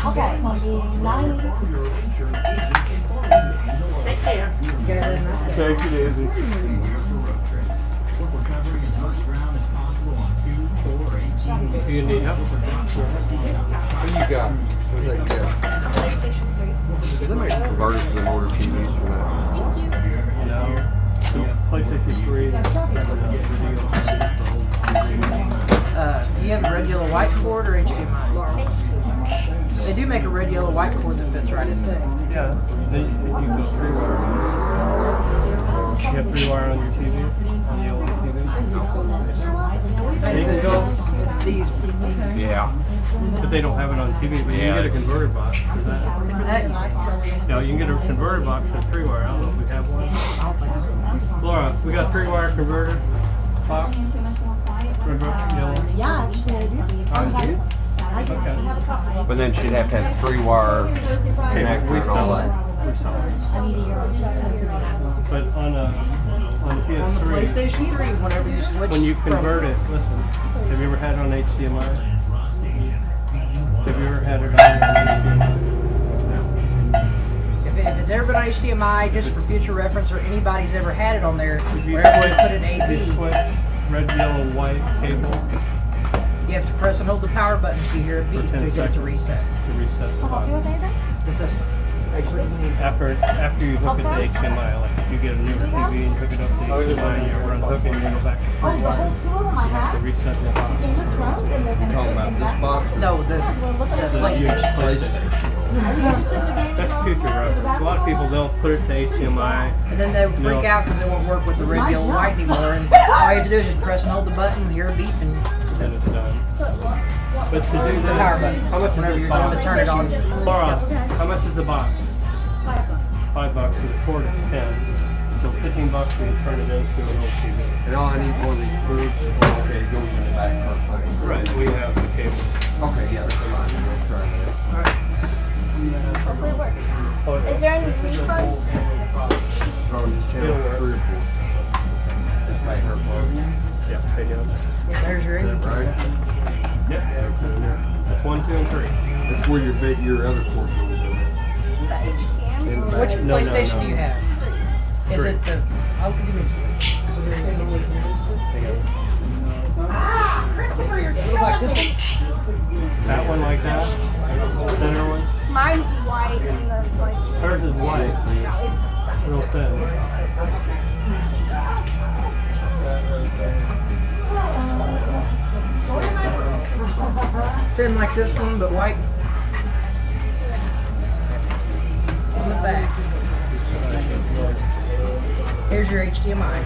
Okay, it's going to be 90. Take care. Take it easy. You need help? What do you got? Was that, yeah. PlayStation 3. Did they make converters for the older TVs for that? Thank you. No. PlayStation 3. Do you have a red, yellow, white cord or HDMI? They do make a red, yellow, white cord that fits right in. Yeah. Then you go 3-wire. You have 3-wire on your TV? On the old TV? It's these. Yeah. But they don't have it on TV, but you can get a converter box for that. No, you can get a converter box for 3-wire. I don't know if we have one. I don't think so. Laura, we got 3-wire converter box? Red, yellow? Yeah, actually, I do. I do. Okay. Have a couple. But then she'd have to have 3-wire connector and all that. But on the PS3, On the PlayStation 3, whenever you switch when you from- convert it, listen, have you ever had it on HDMI? Have you ever had it on HDMI? If it's ever been on HDMI, just for future reference, or anybody's ever had it on there, If you wherever you switch, put an if you AV, switch red, yellow, white cable you have to press and hold the power button if you hear a beep for 10 to get it to seconds reset to reset the button. the system. After you hook it to HDMI, like if you get a newer TV and hook it up to HDMI and you unhook it and you go back to Oh, the 3-wire, whole two of them I you have to have. reset the box. Game of Thrones and the Talking about this box? No, the PlayStation. That's future reference. A lot of people, they'll put it to HDMI. And then they'll freak No. out because it won't work with the red, yellow, white anymore. And all you have to do is just press and hold the button, hear a beep, and And it's done. But to do the this, power button. how much is Whenever this you're going to box? turn it on. Laura, how much is the box? $5. So the cord is 10. So $15 when you turn it into an old TV. And all I need for these foods, okay, it goes in the back first thing. Right, we have the cable. Okay, yeah, that's fine. We'll try that. Hopefully it works. Oh, Is there any refunds? Throw this channel It'll work. 3 or 4. Just make her plug. Yeah, pay down. There's your Is that right? Yeah. That's 1, 2, and 3. That's where your other cord goes in. The HTM? In the back. Which No, no, PlayStation no. do you have? Is Three. it the... Oh, give me Ah, Christopher, you're killing like me. this That one like that? Center one? Mine's white and the like. Hers is white. Real thin. Thin like this one, but white. On the back. Here's your HDMI.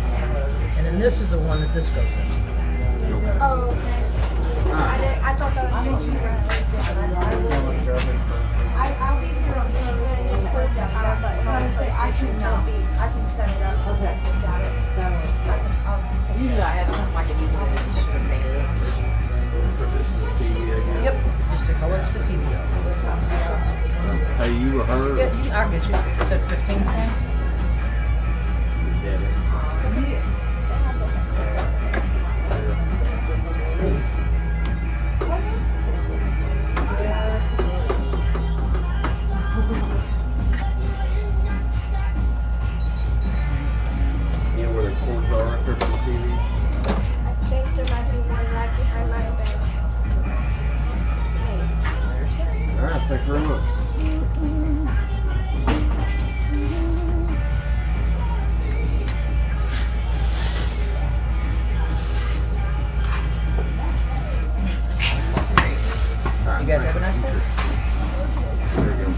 And then this is the one that this goes in. Oh, okay. I thought that was I'll be here on Sunday. Just put the power button on the PlayStation. I can set it up. Okay. Got it. Usually I have something like it usually is. Just a thing. Yep. Just to colors the TV. Hey, you or her? Yeah, I'll get you. It said 15. You know where the cords are up there for the TV? I think there might be one right behind my bed. All right, thank you very much. You guys have a nice day. There you go.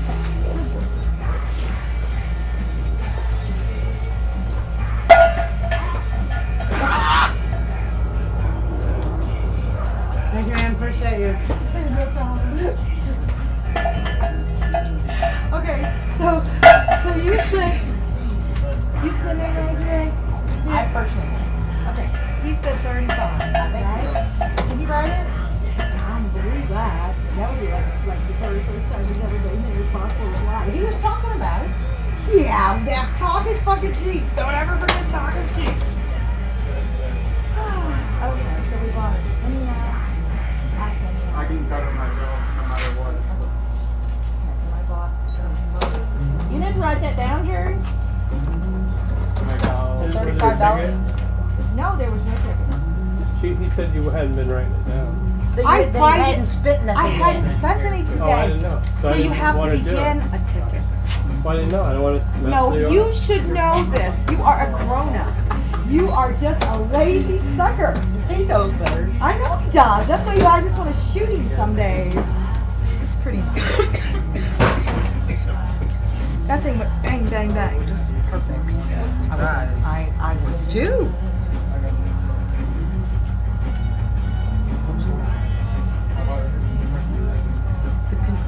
Thank you, man. Appreciate you. Okay, so you spent $99 today? I personally. Okay, he spent 35, right? Did you write it? I don't believe that. That would be like the very first time he's ever been here responsible with life. He was talking about it. Yeah, that talk is fucking cheap. Don't ever forget talk is cheap. Okay, so we bought NES. I said NES. I can cover myself no matter what. I bought. You didn't write that down, Jerry? $35? No, there was no ticket. He said you hadn't been writing it down. That I you why hadn't did- spent nothing I hadn't yet. spent any today. Oh, I didn't know. So I you didn't have to wanna do it. begin a ticket. Well, I didn't know. I don't want to. No, you should know this. You are a grown-up. You are just a lazy sucker. He knows better. I know he does. That's why I just want to shoot him some days. It's pretty. That thing went bang, bang, bang. Just perfect. I was too.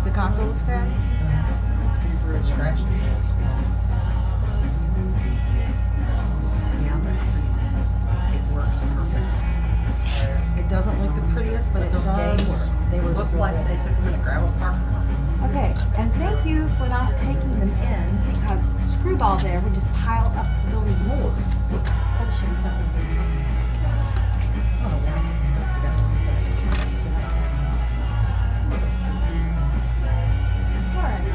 The console looks bad. Scratching. Yeah, but it works perfect. It doesn't look the prettiest, but it Those does games work. They were look like they took them in a gravel park. Okay, and thank you for not taking them in because Screwball there would just pile up the building more. I'll show you something. Oh, yeah. Those together. Alright.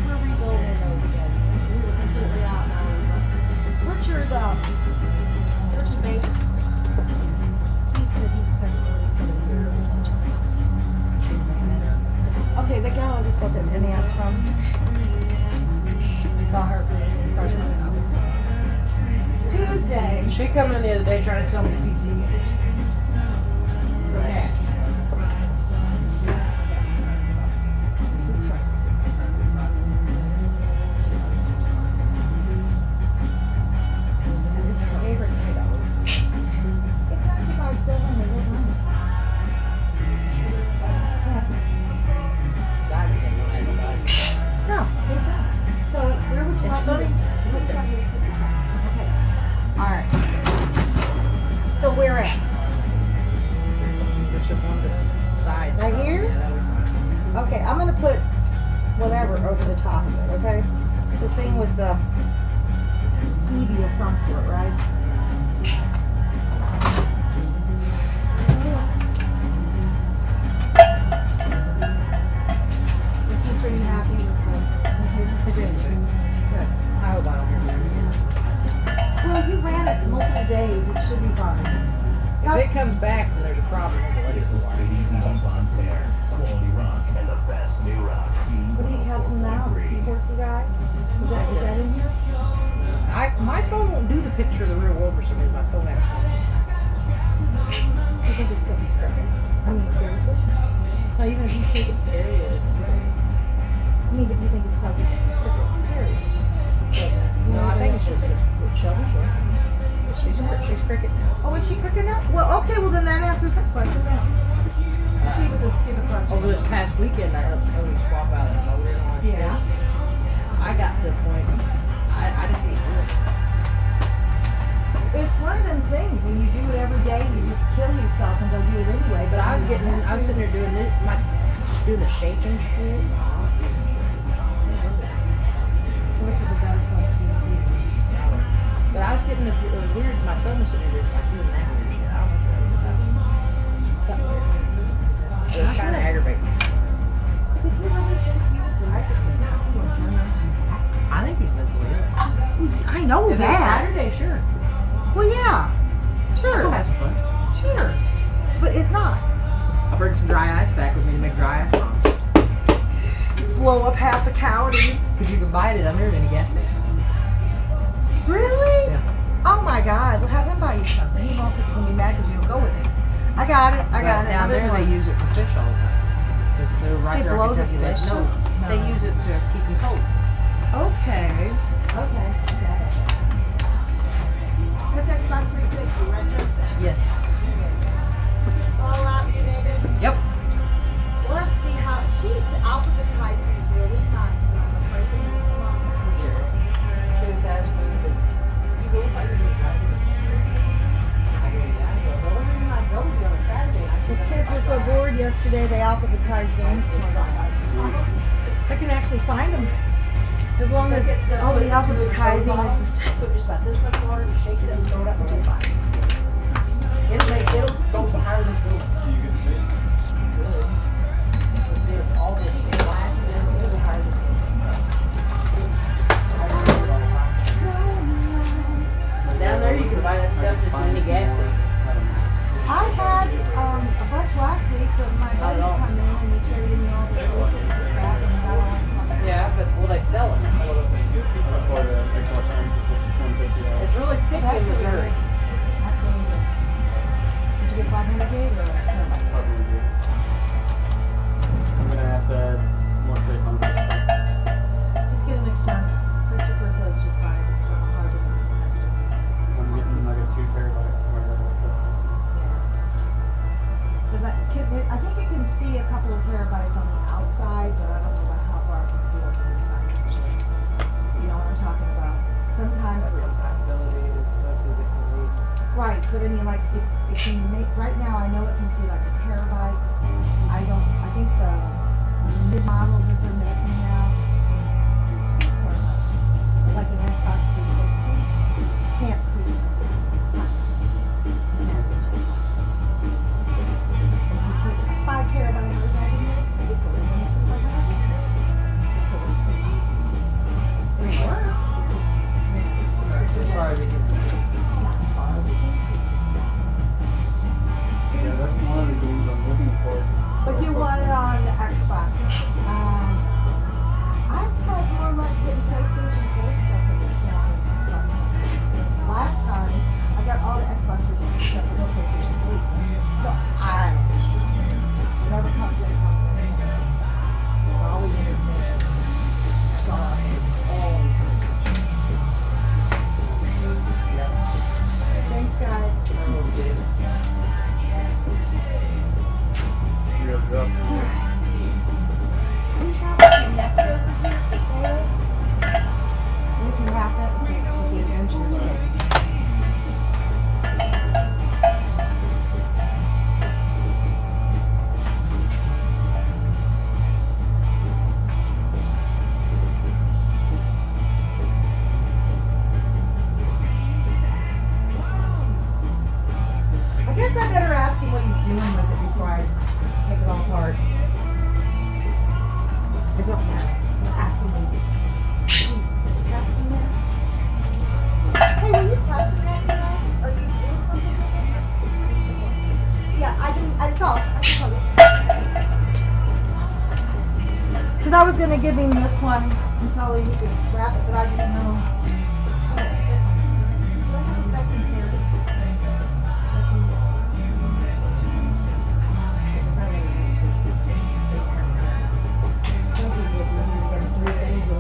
We're rebuilding those again. We were completely out now. Richard Bates. He said he spent 47 years in China. Okay, the gal I just bought that NES from. You saw her. Tuesday. She come in the other day trying to sell me PC games. Okay. This is Frank's. And this favorite $3. It's not too bad still when they look money. No, they don't. So where would you It's like funny. me to put them? Okay. Alright. So where at? There's just one this side. Right here? Yeah, that would be fine. Okay, I'm gonna put whatever over the top of it, okay? It's the thing with the Eevee of some sort, right? Is he pretty happy with the Good. I hope I don't hear that again. Well, you ran it multiple days, it should be fine. If it comes back, then there's a problem. It's like it's a lot. Quality rock and the best new rock. What do you have to now? The seahorsey guy? Is that in here? My phone won't do the picture of the real world for some reason. My phone has one. You think it's because he's crooked? I mean, seriously? No, even if you take it period, it's right. I mean, but do you think it's because it's crooked? Period. No, I think it's just this Shelby. She's cricket now. Oh, is she crooked now? Well, okay, well then that answers that question. Let's see what the stupid question Over this past weekend, I helped Cody swap out that motor and all that Yeah. shit. I got to the point, I just need to do it. It's one of them things when you do it every day, you just kill yourself and go do it anyway. But I was sitting there doing this, doing the shaking shit. This is a better question. But I was getting it was weird. My thumb was sitting there like doing that weird shit. I don't know what that was about. Something weird. It was kind of aggravating. If you really think you would drive this thing out, you would turn around. I think he's mentally ill. I know If it's that. Saturday, sure. Well, yeah. Sure. I'll have some fun. Sure. But it's not. I'll bring some dry ice back with me to make dry ice bombs. Blow up half the calories. Because you can buy it under any gas station. Really? Yeah. Oh my God. Well, have him buy you something. He won't because he's going to be mad because you don't go with him. I got it. I got But it. down there, they use it for fish all the time. Because they're right They there. blow the Kentucky Lake. fish? No, they No. use it to keep them cold. Okay. Okay. That's Xbox 360, right, Chris? Yes. All out, you niggas. Yep. Well, let's see how she's alphabetized these really nice. And I'm afraid they need some more. She was asking me, but you go if I didn't I go, yeah. I go, the only reason I go is on a Saturday. These kids were so bored yesterday, they alphabetized games for me. I can actually find them. As long as, oh, the alphabetizing is the same. Put just about this much water, shake it up, and throw it up, and do fine. It'll go behind this door. All the flashes and it'll go behind this door. Down there, you can buy that stuff just in any gas station. I had a like, it can make, right now, I know it can see like a terabyte. I think the mid-model that they're making now, do 2 terabytes. Like an Xbox 360, can't see. If you put a 5 terabyte hard drive in there, it's a little missing like that. It's just a waste of time. It may work, it's just, As far as it can see. not as far as it can see. Yeah, that's one of the games I'm looking for. But you want it on the Xbox. I've had more luck getting PlayStation 4 stuff than this now than Xbox One. Last time, I got all the Xbox 360 stuff but no PlayStation 3 stuff. So, whatever comes in, comes in. It's always information. That's all I say. Always information. Thanks, guys. Yeah, We have a Connect over here for sale. We can have that with the Adventures Day. I guess I better ask him what he's doing with it before I take it all apart. I don't know. Just ask him what he's testing it. Hey, were you testing that tonight? Are you doing something with it? Yeah, I saw it. I saw it. Because I was going to give him this one and tell him he could wrap it, but I didn't know. Oh, this one. Do I have a second here?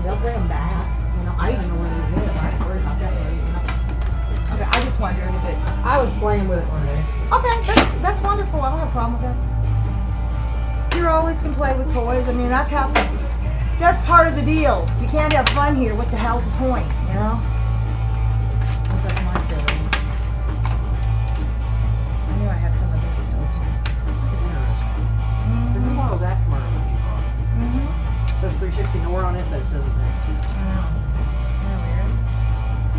They'll bring them back. You know, I even know where they live. I don't worry about that. Okay, I just wondered if it. I was playing with it one day. Okay, that's wonderful. I don't have a problem with that. You always can play with toys. I mean, that's part of the deal. If you can't have fun here, what the hell's the point? You know? That's my feeling. I knew I had some of those still too. This is one of those aftermarket ones you bought. It says 360 nowhere on it, but it says it there.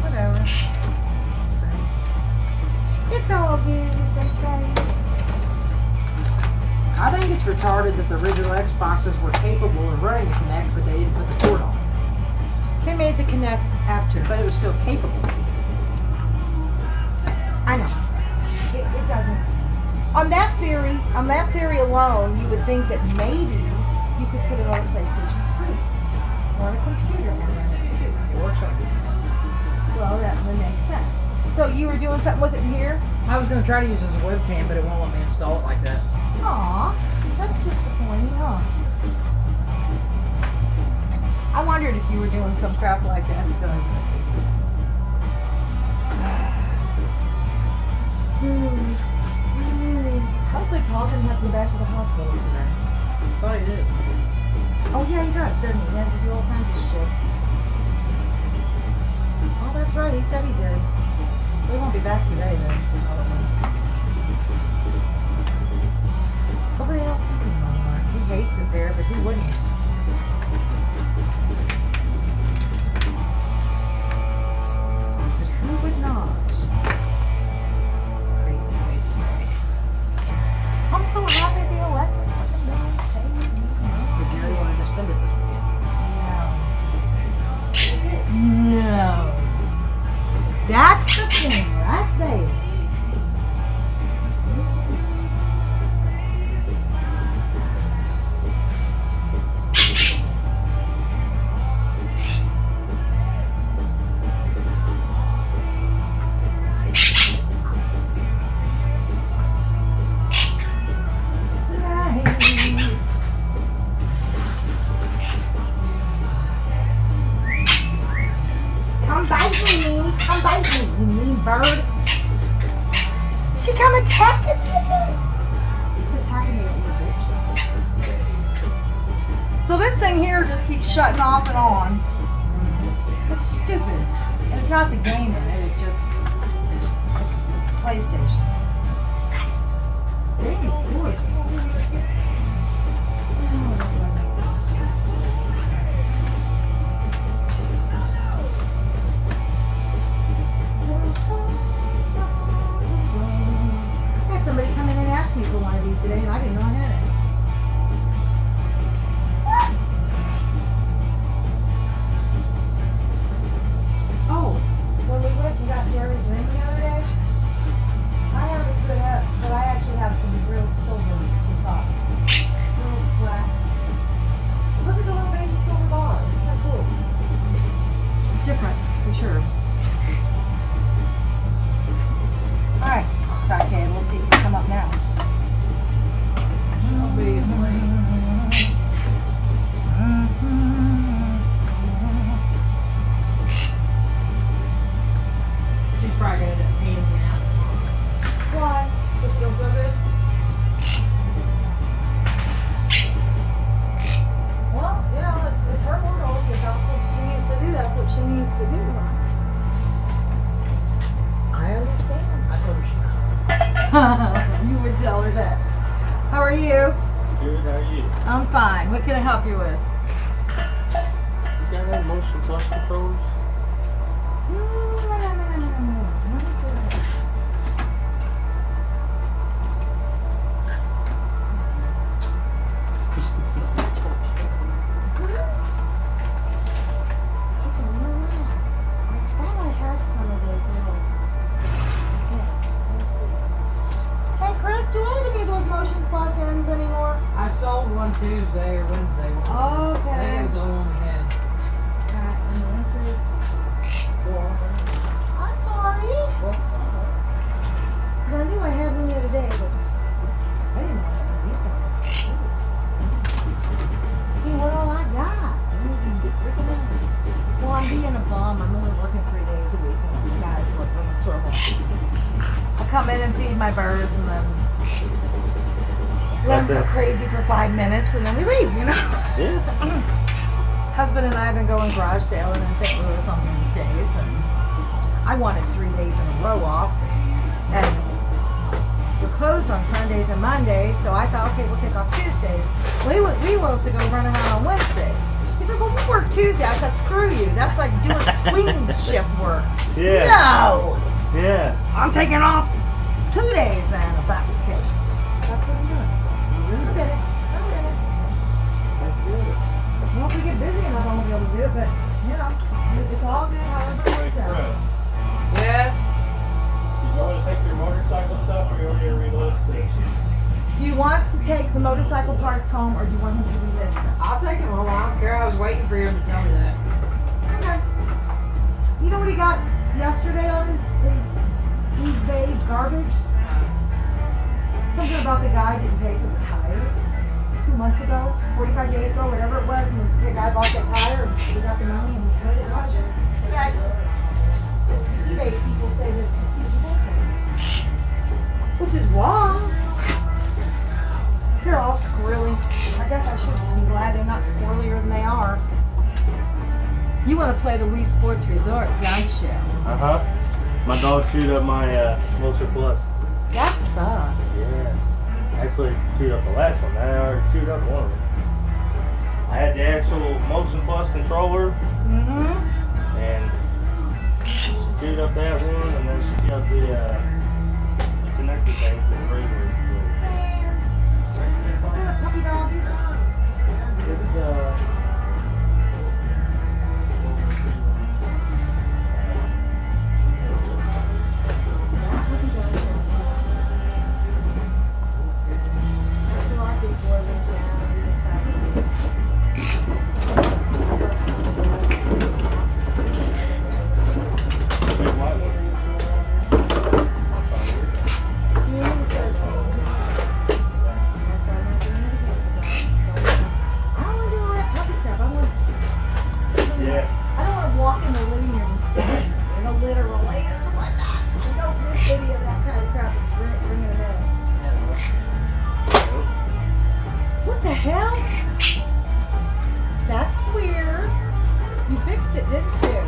Whatever. So, it's all good, as they say. I think it's retarded that the original Xboxes were capable of running a Kinect, but they didn't put the port on. They made the Kinect after. But it was still capable. I know. It doesn't. On that theory alone, you would think that maybe you could put it on a PlayStation 3 or on a computer and run it too. Or something. Well, that would make sense. So you were doing something with it here? I was going to try to use it as a webcam, but it won't let me install it like that. Aw, that's disappointing, huh? I wondered if you were doing some crap like that. Hopefully Paul didn't have to go back to the hospital today. Thought he did. Oh yeah, he does, doesn't he? He has to do all kinds of shit. Oh, that's right. He said he did. So he won't be back today then. Hopefully they don't keep him anymore. He hates it there, but who wouldn't? But who would not? Crazy, crazy guy. I'm so happy the electric fucking bills paid. But Jerry wanted to spend it this weekend. No. That's the thing right there. Come bite me, come bite me, you mean bird. She come attacking me. It's attacking me, little bitch. So this thing here just keeps shutting off and on. It's stupid. And it's not the game in it, it's just PlayStation. Dang, it's gorgeous. I had somebody come in and ask me for one of these today, and I didn't know I had it. Oh, when we went and got Jerry's ring the other day, I have it put up, but I actually have some real silver inside. Little black. Look at the little baby silver bar. Isn't that cool? It's different, for sure. Alright, crackhead, let's see if you come up now. She's probably gonna end up painting me out. Why? Does she don't feel good? Well, you know, it's her world. If that's what she needs to do, that's what she needs to do. I understand. I told her she You would tell her that. How are you? Good, how are you? I'm fine. What can I help you with? You got that motion plus controls? I thought I had some of those little. Let's see. Hey Chris, do I have any of those Motion Plus ends anymore? I sold one Tuesday or Wednesday. I Okay. think it was the only one we had. Alright, and the answer is. I'm sorry. Because I knew I had one the other day, but I didn't know I had one of these guys. See what all I got. Well, I'm being a bum. I'm only working 3 days a week, and the guys work on the store. I come in and feed my birds, and then let them go crazy for 5 minutes, and then we leave, you know? Yeah. Husband and I have been going garage sailing in St. Louis on Wednesdays, and I wanted 3 days in a row off, and we're closed on Sundays and Mondays, so I thought, okay, we'll take off Tuesdays. Well, he wants to go run around on Wednesdays. He said, well, we work Tuesday. I said, screw you. That's like doing swing shift work. Yeah. No! Yeah. I'm taking off 2 days then, if that's the case. That's what I'm doing. I get it. That's good. Well, if we get busy enough, I won't be able to do it, but, you know, it's all good however it works out. Yes. You want to take your motorcycle stuff or you want me to reload station? Do you want to take the motorcycle parts home, or do you want him to relist them? I'll take him home. I don't care. I was waiting for him to tell me that. Okay. You know what he got yesterday on his eBay garbage? Something about the guy didn't pay for the tire 2 months ago, 45 days ago, whatever it was, and the guy bought that tire, and he got the money and split it. The guy says, eBay people say that he's broken, which is wrong. They're all squirrely. I guess I should be glad they're not squirrelier than they are. You want to play the Wii Sports Resort, don't you? Uh-huh. My dog chewed up my Motion Plus. That sucks. Yeah. Actually chewed up the last one. I already chewed up one of them. I had the actual Motion Plus controller. Mm-hmm. And she chewed up that one, and then she chewed up the connector thing for the razor. What kind of puppy dog is it? It's What the hell? That's weird. You fixed it, didn't you?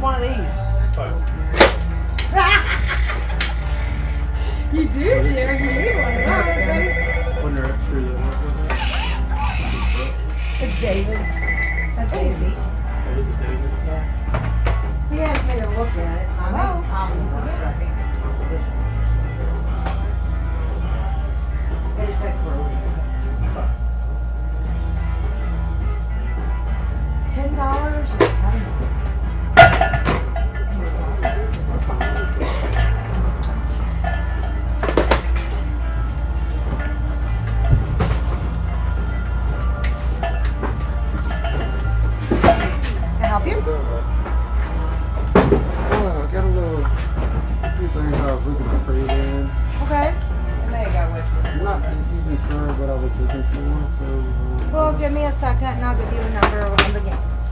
one of these. You do, Jerry. You need one of those, buddy. When they're extra, they work with it. It's David's. That's Daisy. It is a David. Yeah. He hasn't made a look at it. I Well, made copies of it. It just takes for a week. $10. I don't know. Can I help you? Oh, I got a few things I was looking to trade in. Okay. There you go, which I'm not even sure what I was looking for, so. Well, give me a second and I'll give you a number of one of the games.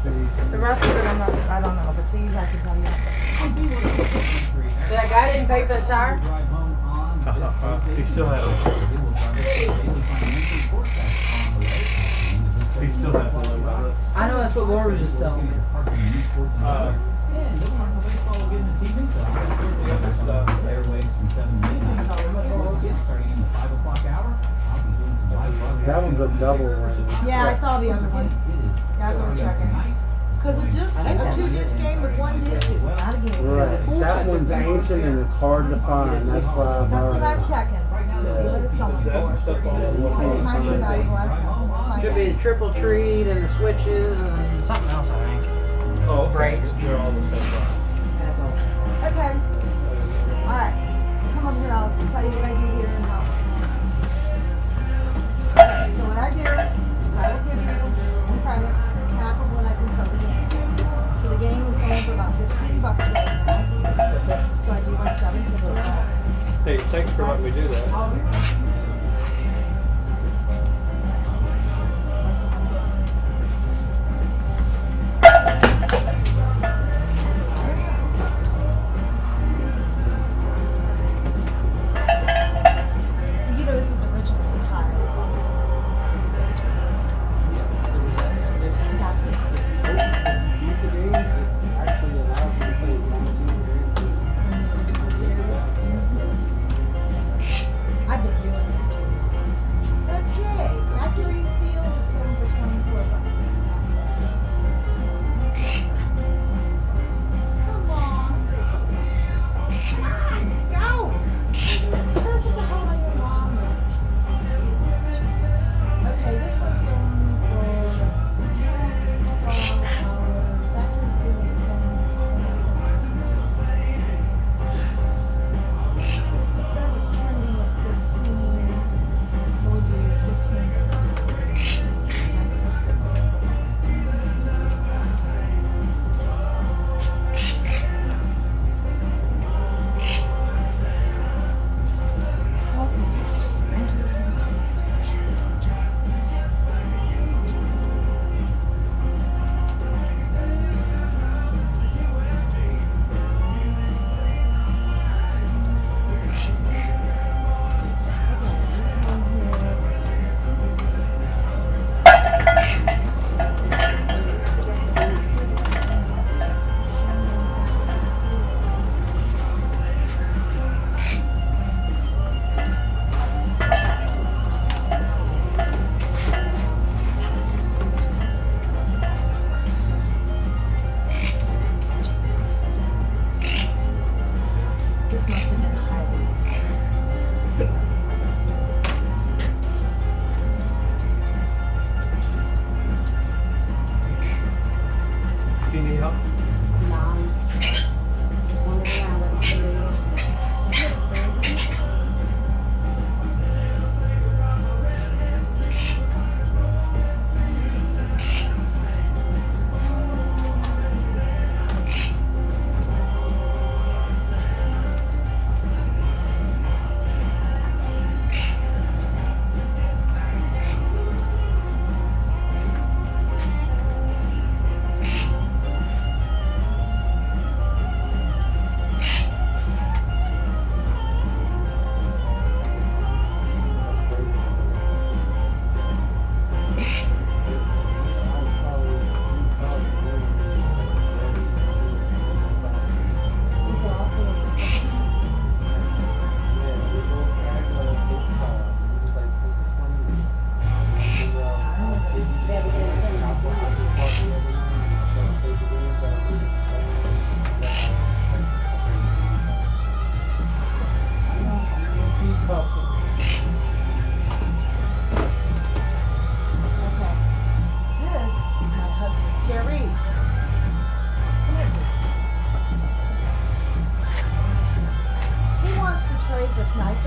The rest of it I don't know, but these I can tell you. That guy didn't pay for the tire? He still has it. He still has the limit on it. I know that's what Laura was just telling me. That one's a double one. Yeah, I saw the other one. That's what I was checking. Because a 2-disc game with 1 disc is not a game. Right. That one's ancient and it's hard to find. That's why I That's bought what I'm it. checking. To see what it's going for. Because it might be valuable, I don't know. We'll find Should be out. the triple treat and the switches and something else, I think. Oh, Brakes. They're all the same price. Okay. Alright. Come over here, I'll tell you what I do here in the office. Okay, so what I do is I will give you in credit half of what I can sell the game. So the game is going for about $15 right now. So I do like 750. Hey, thanks for letting me do that. You know, this was originally a tile. That's what Actually allows you to play one, two, I'm serious. I've been doing this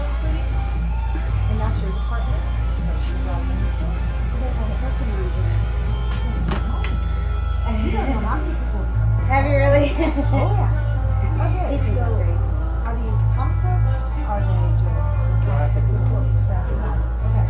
then, sweetie? And that's your department? So she's relevant in the store. You guys have a parking lot here. You don't know how many people. Have you really? Oh, yeah. Okay, so are these comforts? Are they just graphics and sort of stuff? Okay.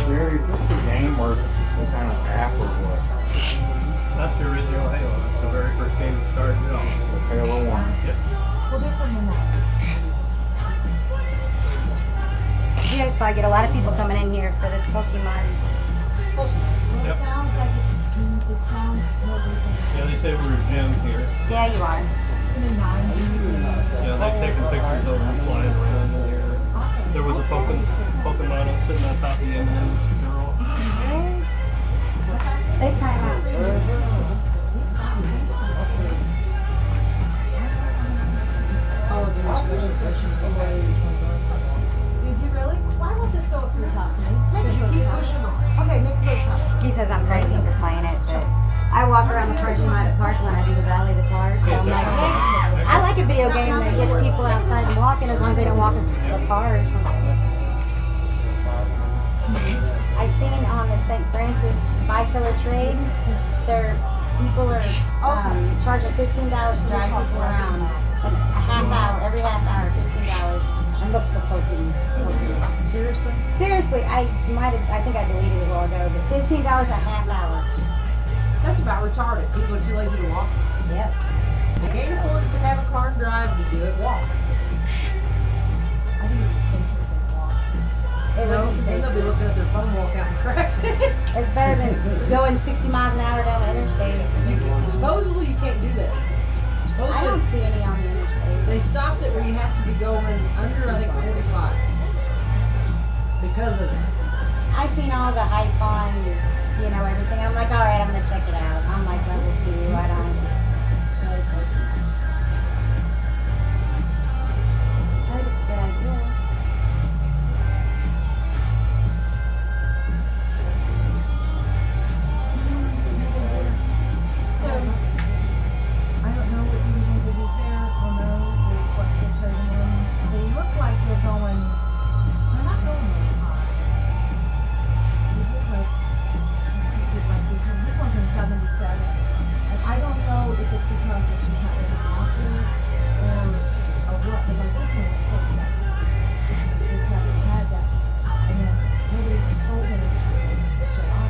Jerry, is this the game or is this just some kind of app or what? That's the original Halo. That's the very first game that started it all. Halo 1. Yep. Well, they're from the 90s. You guys probably get a lot of people coming in here for this Pokemon. Yep. It sounds like it sounds more recent. Yeah, they say we're gems here. Yeah, you are. In the 90s. Yeah, they've taken pictures of them flying around in here. There was a Pokemon sitting on top of the M&M girl. They try out. Did you really? Why won't this go up to the top? Make it go to the top. Okay, make it go to the top. He says I'm crazy for playing it, but I walk around the parking lot at Parkland. I do the Valley of the Cars. So I'm like, hey, I like a video game that gets people outside and walking as long as they don't walk into the car or something. I've seen on the St. Francis buy-seller trade, people are charging $15 to drive people around. A half hour, every half hour, $15. And look for Pokemon. Seriously? Seriously, I think I deleted it a while ago, but $15 a half hour. That's about retarded. People are too lazy to walk. Yep. You can't afford to have a car and drive, you do it walk. I think it's safer than walk. It No, would be because then they'll be safer. looking at their phone walk out in traffic. It's better than going 60 miles an hour down the interstate. Supposedly you can't do that. Supposedly, I don't see any on the interstate. they stopped it where you have to be going under, I think, 45. Because of that. I seen all the hype on, everything. I'm like, all right, I'm gonna check it out. I'm like level 2. I don't. I think it's a good idea. So, I don't know what you think of repair on those, or what they're trading in. They look like they're going, they're not going really high. They look like this one's from 77. And I don't know if it's because of she's not really out there, or what, but like this one is so bad. They just haven't had that. And then nobody sold it until July.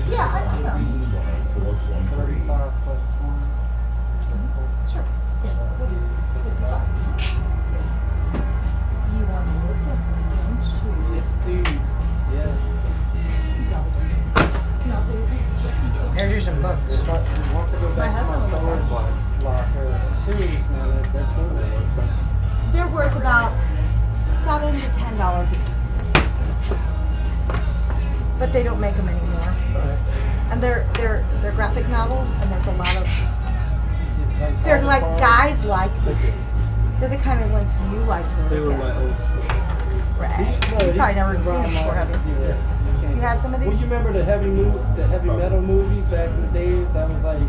Yeah, I know. 35 plus 20. Sure. Yeah, 55. You want to look at them, don't you? Here's you some books. Once I go back to my storage locker, series, man, they're cool. They're worth about $7 to $10 a piece. But they don't make them anymore. And they're graphic novels, and there's a lot of. They're like guys like these. They're the kind of ones you like to They look were at. my old school. Right. You've probably never seen them before, have you? You had some of Well, these? you remember the heavy metal movie back in the days? That was like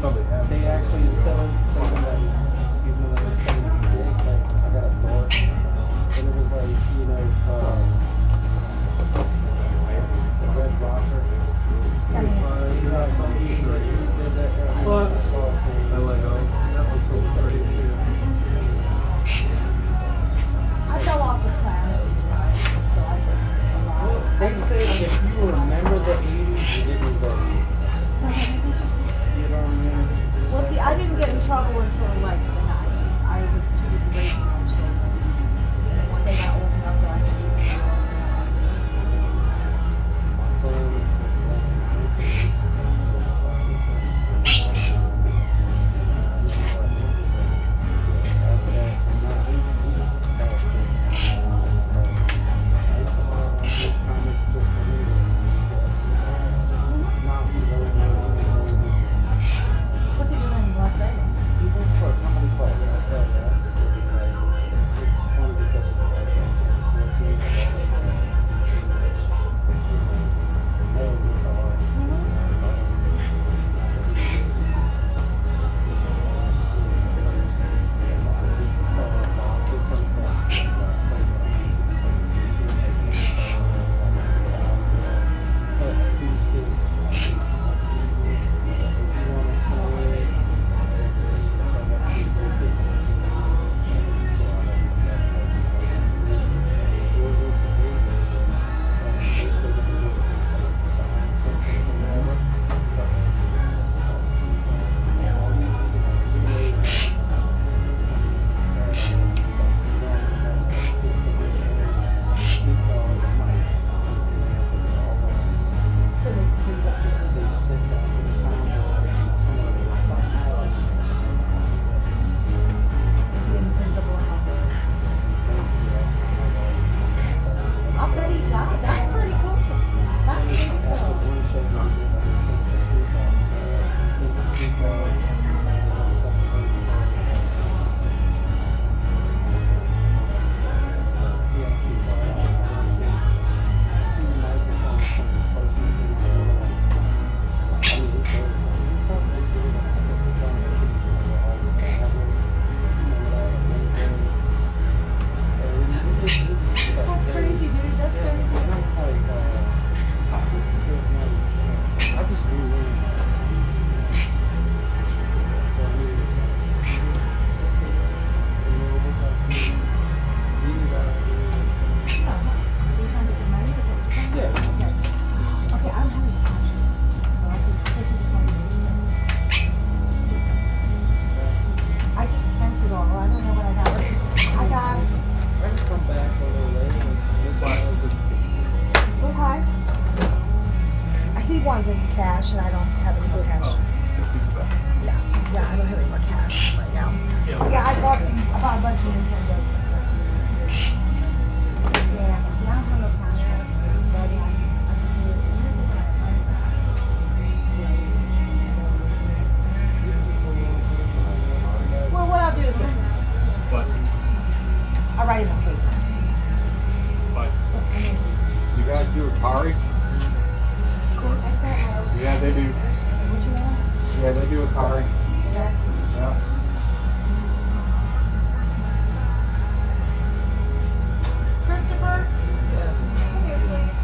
they actually instead of something like excuse me, like instead of big, like I got a door, and it was like the Red Rocker. What? I like that was so pretty. I fell off the planet, so I just a lot. They say if you remember the 80s, it was like, you know what I mean? Well, see, I didn't get in trouble until like the 90s. I was too busy raising my children. And then when they got old enough that I could leave them alone, one's in cash, and I don't have any more cash. Yeah, I don't have any more cash right now. Yeah, I bought a bunch of Nintendos and stuff too. Yeah, I don't have no cash cards. But yeah, well, what I'll do is this. But, I'll write in the paper. but, you guys do Atari? Yeah, they do. What you want? Yeah, they do Atari. Yeah. Yeah. Christopher? Come here, please.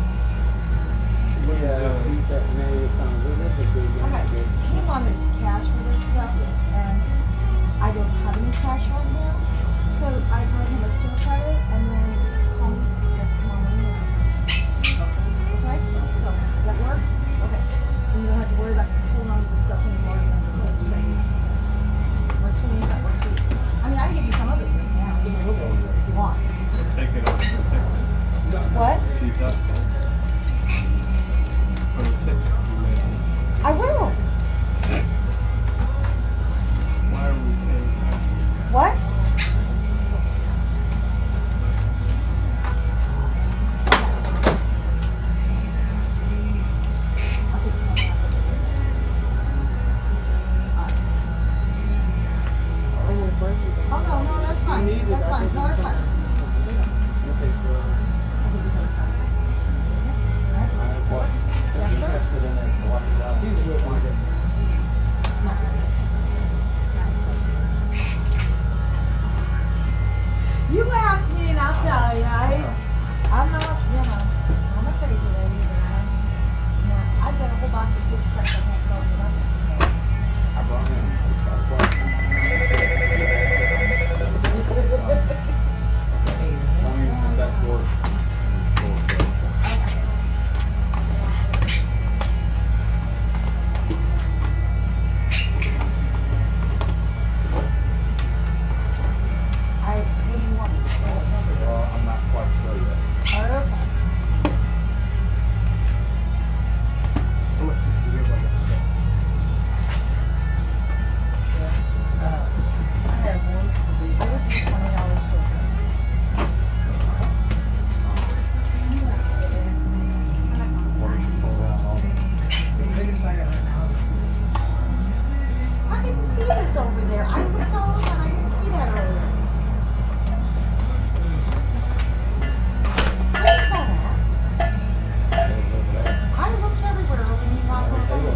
Yeah, beat that man sounds good. That's a big Okay, he wanted cash for this stuff, and I don't have any cash right now, so I wrote him a store credit, and then call me tomorrow morning. Okay? So, does that work? Okay. And you don't have to worry about holding on to the stuff anymore. Works for me, that works for you. I mean, I can give you some of it right now, give you a little bit if you want. Take it up. What? Keep that. For the tickets you made. I will. Why are we paying that? What? Oh, no, that's fine. That's fine. No, that's fine. Yes, sir. You ask me and I'll tell you. I'm not, I'm a crazy lady, but I've got a whole box of this crap I can't sell for nothing. I brought him. That's worth. What do you want? Well, I'm not quite sure yet. Okay. I have one. I would do $20 store credit. I didn't see this over there. I looked all over and I didn't see that earlier. Where's that at? I looked everywhere when you walked over.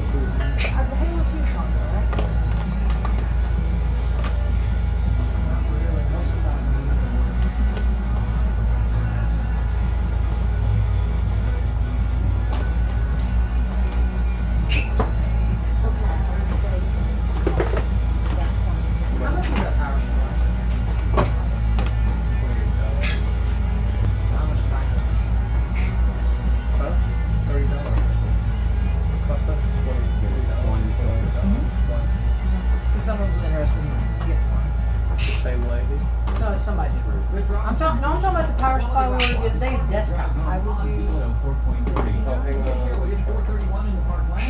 The Halo 2's on there, right? Someone's interested in getting one. The same lady. No, it's somebody. I'm talking about the power supply we ordered the other day, desktop. I will do. Oh, hang on. It's 4:31 in the parkland.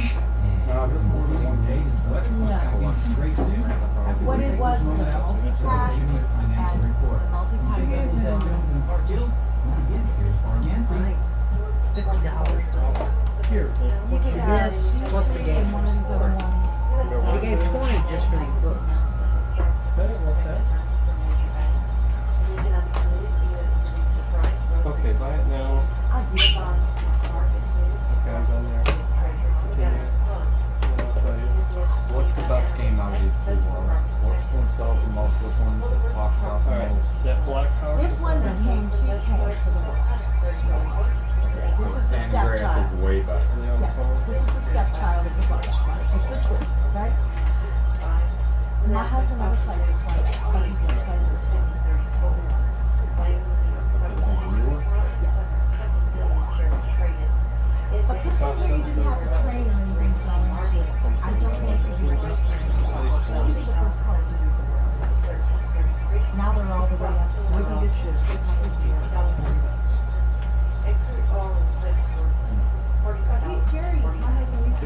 No, is this more than one day? What it was, the multi-pack, and the multi-pack was $50. Here. You could have This, these plus the three game. and one of these other ones. We gave 20 just for these books. Okay, buy it now. I'll give you bonds. Okay, I'm done there. Continue. And I'll tell you. What's the best game out of these three? Which one sells the most? Which one is talked about the Alright, most? that black power. This one became too tame for the world. This So is the San Andreas stepchild. is way better. Yes, this is the stepchild of the bunch. That's just the truth, okay? My husband never played this one, but he did play this one. Yes. But this one here, you didn't have to train or anything to go into it. I don't know if you were just these are the first Call of Duties that were out. Now they're all the way up to See, Jerry, my husband used to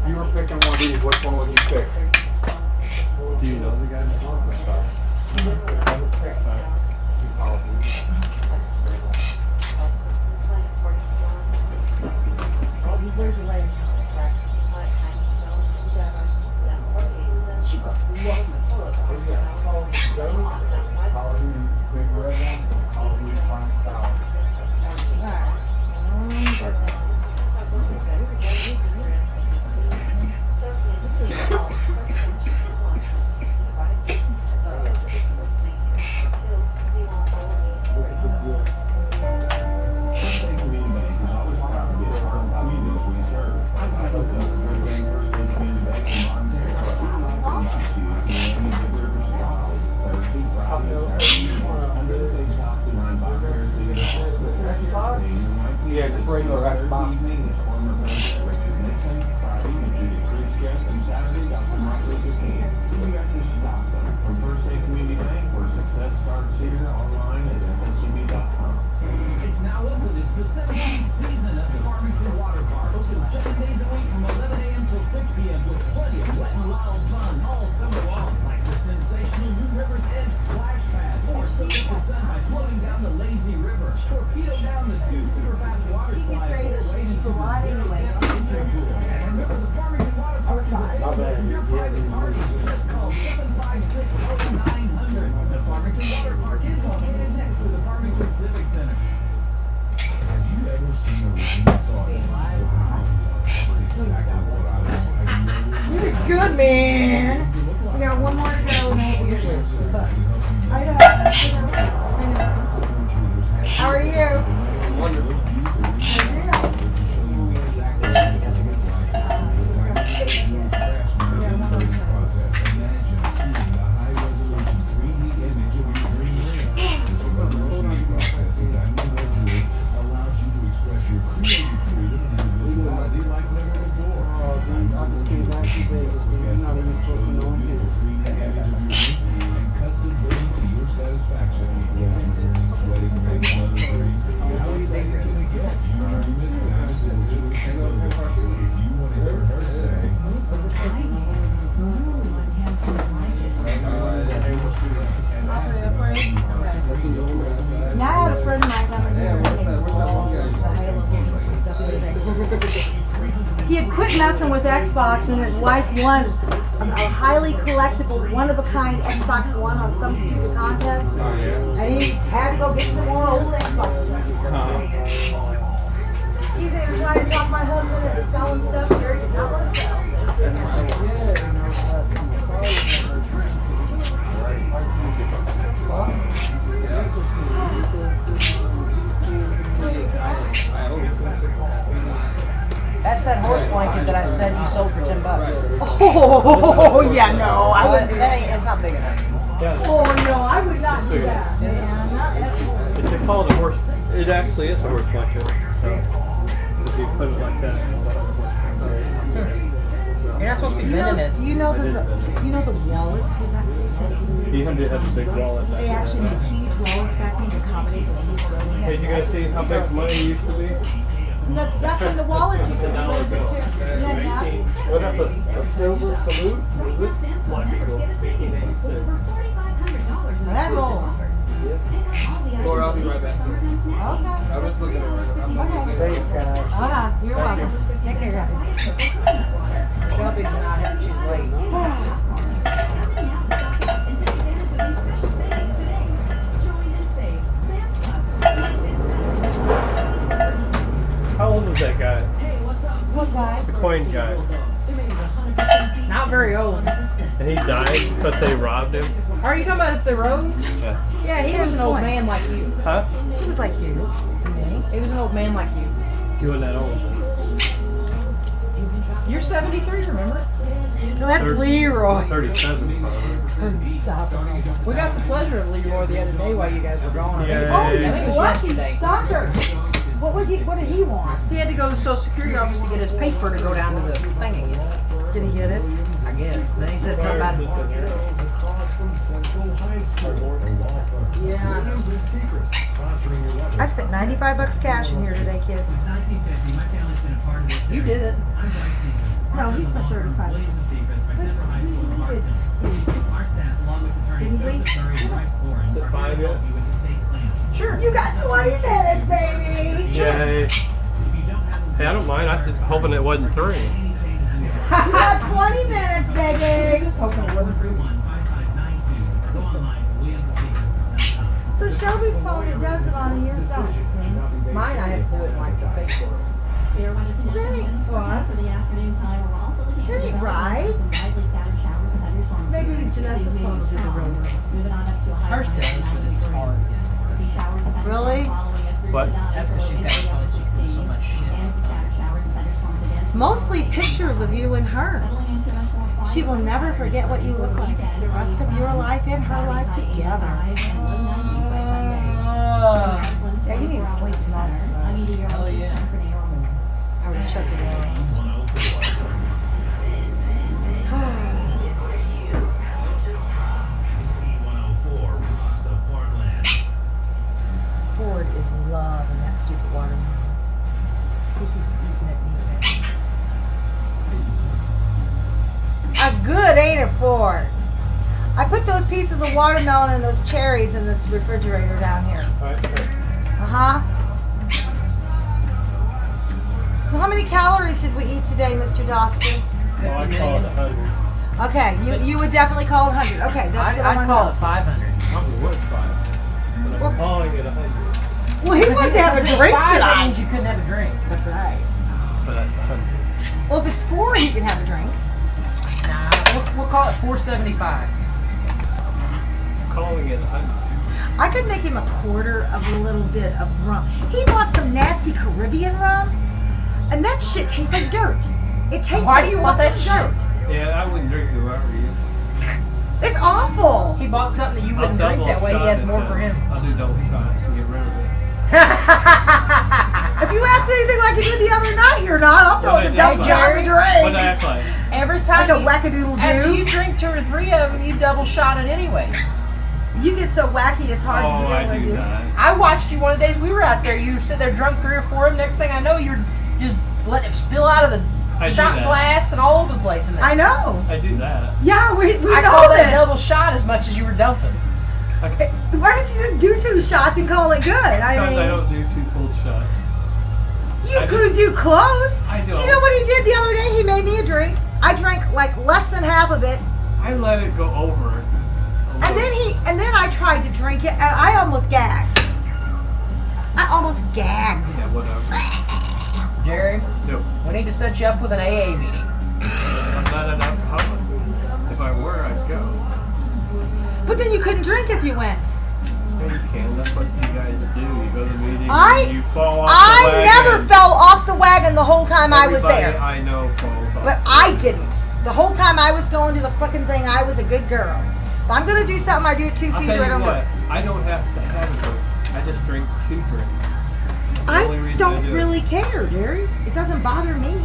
you were picking one of these, which one would you pick? Do you know the guy? Where's your leg? Yeah, just regular Xbox. From First State Community Bank, where success starts here, online at fscb.com. It's now open. It's the 17th season at the Farmington Water Park. Open 7 days a week from 11 a.m. till 6 p.m. with plenty of wet and wild fun all summer long. Like the sensational New River's Edge splash pad. Or soak up the sun by floating down the lazy river. Torpedo down the 2 super fast water slides. Or wade into the zero-depth entry pool. And remember, the Farmington Water Park is available for your private party. Just call 756-0900. The Farmington Water Park is located next to the Farmington Civic Center. Have you ever seen a room you thought, wow, that's exactly what I was like? You're good, man. We got one more to go and then we'll get this. I know. How are you? Wonderful. Now I had a friend of mine come in here and he had quit messing with Xbox and his wife won a highly collectible, one-of-a-kind Xbox One on some stupid contest. And he had to go get some more old Xbox. He's even trying to talk my husband into selling stuff here he does not want to sell. That's that horse blanket that I said you sold for $10. Oh, yeah, no, I wouldn't do That that. ain't, it's not big enough. Oh, no, I would not do that, man. Not It's they call it a horse. It actually is a horse blanket. So if you put it like that. You're not supposed to be bending it. Do you know the wallets with that? You had a big wallet. They actually made huge wallets back then to accommodate the cheap rolling. Hey, did you guys see how big money used to be? That's when the wallets used to be really big too. And then now, Well, that's a silver salute. Is it? that's old. Laura, I'll be right back. Okay. I was looking at it. Okay. You're welcome. Take care, guys. Shelby's not happy. She's late. How old was that guy? What guy? The coin guy. Not very old. And he died because they robbed him? Are you talking about up the road? Yeah. Yeah, he was an old man like you. Huh? He was like you to me. He was an old man like you. You weren't that old. You're 73, remember? No, that's Leroy. 37. We got the pleasure of Leroy the other day while you guys were gone. I think it was- Oh, I think it was lucky yesterday. soccer. What did he want? He had to go to the Social Security office to get his paper to go down to the thing again. Did he get it? I guess. Then he said something about Yeah. I spent $95 cash in here today, kids. You did it. No, he spent 35. Millions of secrets by Central High School Department. Our staff, along with attorneys Joseph Murray and Bryce Boren, are here to help you with the state plan. Sure. You got 20 minutes, baby. Yay. Hey, I don't mind. I'm just hoping it wasn't 3. You got 20 minutes, baby. So Shelby's phone, it does it on yours, don't it? Mine, I have to do it like the Facebook. That ain't fun. That ain't right. Maybe Janessa's phone will do the real work. Hers does, but it's hard. Really? What? That's because she's got so much shit. Mostly pictures of you and her. She will never forget what you look like the rest of your life and her life together. Yeah, you need to sleep tonight. Oh yeah. I would shut the door. Ford is loving that stupid watermelon. He keeps eating it and eating it. A good, ain't it, Ford? I put those pieces of watermelon and those cherries in this refrigerator down here. Uh-huh. So how many calories did we eat today, Mr. Doster? Well, I call it 100. Okay, you would definitely call it 100. Okay, that's what I I'd want call to it 500. Probably would 5. But I'm calling it 100. Well, he wants to have a If it's drink 5, that tonight. means you couldn't have a drink. That's right. But that's 100. Well, if it's 4, he can have a drink. Nah, we'll call it 475. Calling it 100. I could make him a quarter of a little bit of rum. He bought some nasty Caribbean rum, and that shit tastes like dirt. It tastes Why like do you want that fucking dirt. Yeah, I wouldn't drink whoever you. It's awful. He bought something that you wouldn't drink. That way he has more for him. I'll do double shot to get rid of it. If you act anything like you did the other night, you're not. I'll throw the double shot of the drink. What I act like? Every time Like a wackadoodle after do. you drink 2 or 3 of them, you double shot it anyways. You get so wacky, it's hard to Oh, deal I with do you. that. I watched you one of the days we were out there. You sit there drunk 3 or 4 of them. Next thing I know, you're just letting it spill out of the I do shot that. glass and all over the place in there. I know. I do that. Yeah, we I know call that this. double shot as much as you were dumping. Why don't you just do 2 shots and call it good? I Because I mean, don't do 2 full shots. you I could do close. I Do you don't. know what he did the other day? He made me a drink. I drank like less than half of it, I let it go over. and then I tried to drink it, and I almost gagged. I almost gagged. Yeah, whatever. Jerry, No. we need to set you up with an AA meeting. I'm not an alcoholic. If I were, I'd go. But then you couldn't drink if you went. Yeah, you can. That's what you guys do. You go to the meeting I- and you fall off the I wagon. never fell off the wagon the whole time I was Everybody there. I know falls off. But I didn't. The whole time I was going to the fucking thing, I was a good girl. If I'm gonna do something, I do it 2 I'll feet tell right you on what. I don't have to have a drink. I just drink 2 drinks. That's the only I reason don't do it. really care, Jerry. It doesn't bother me.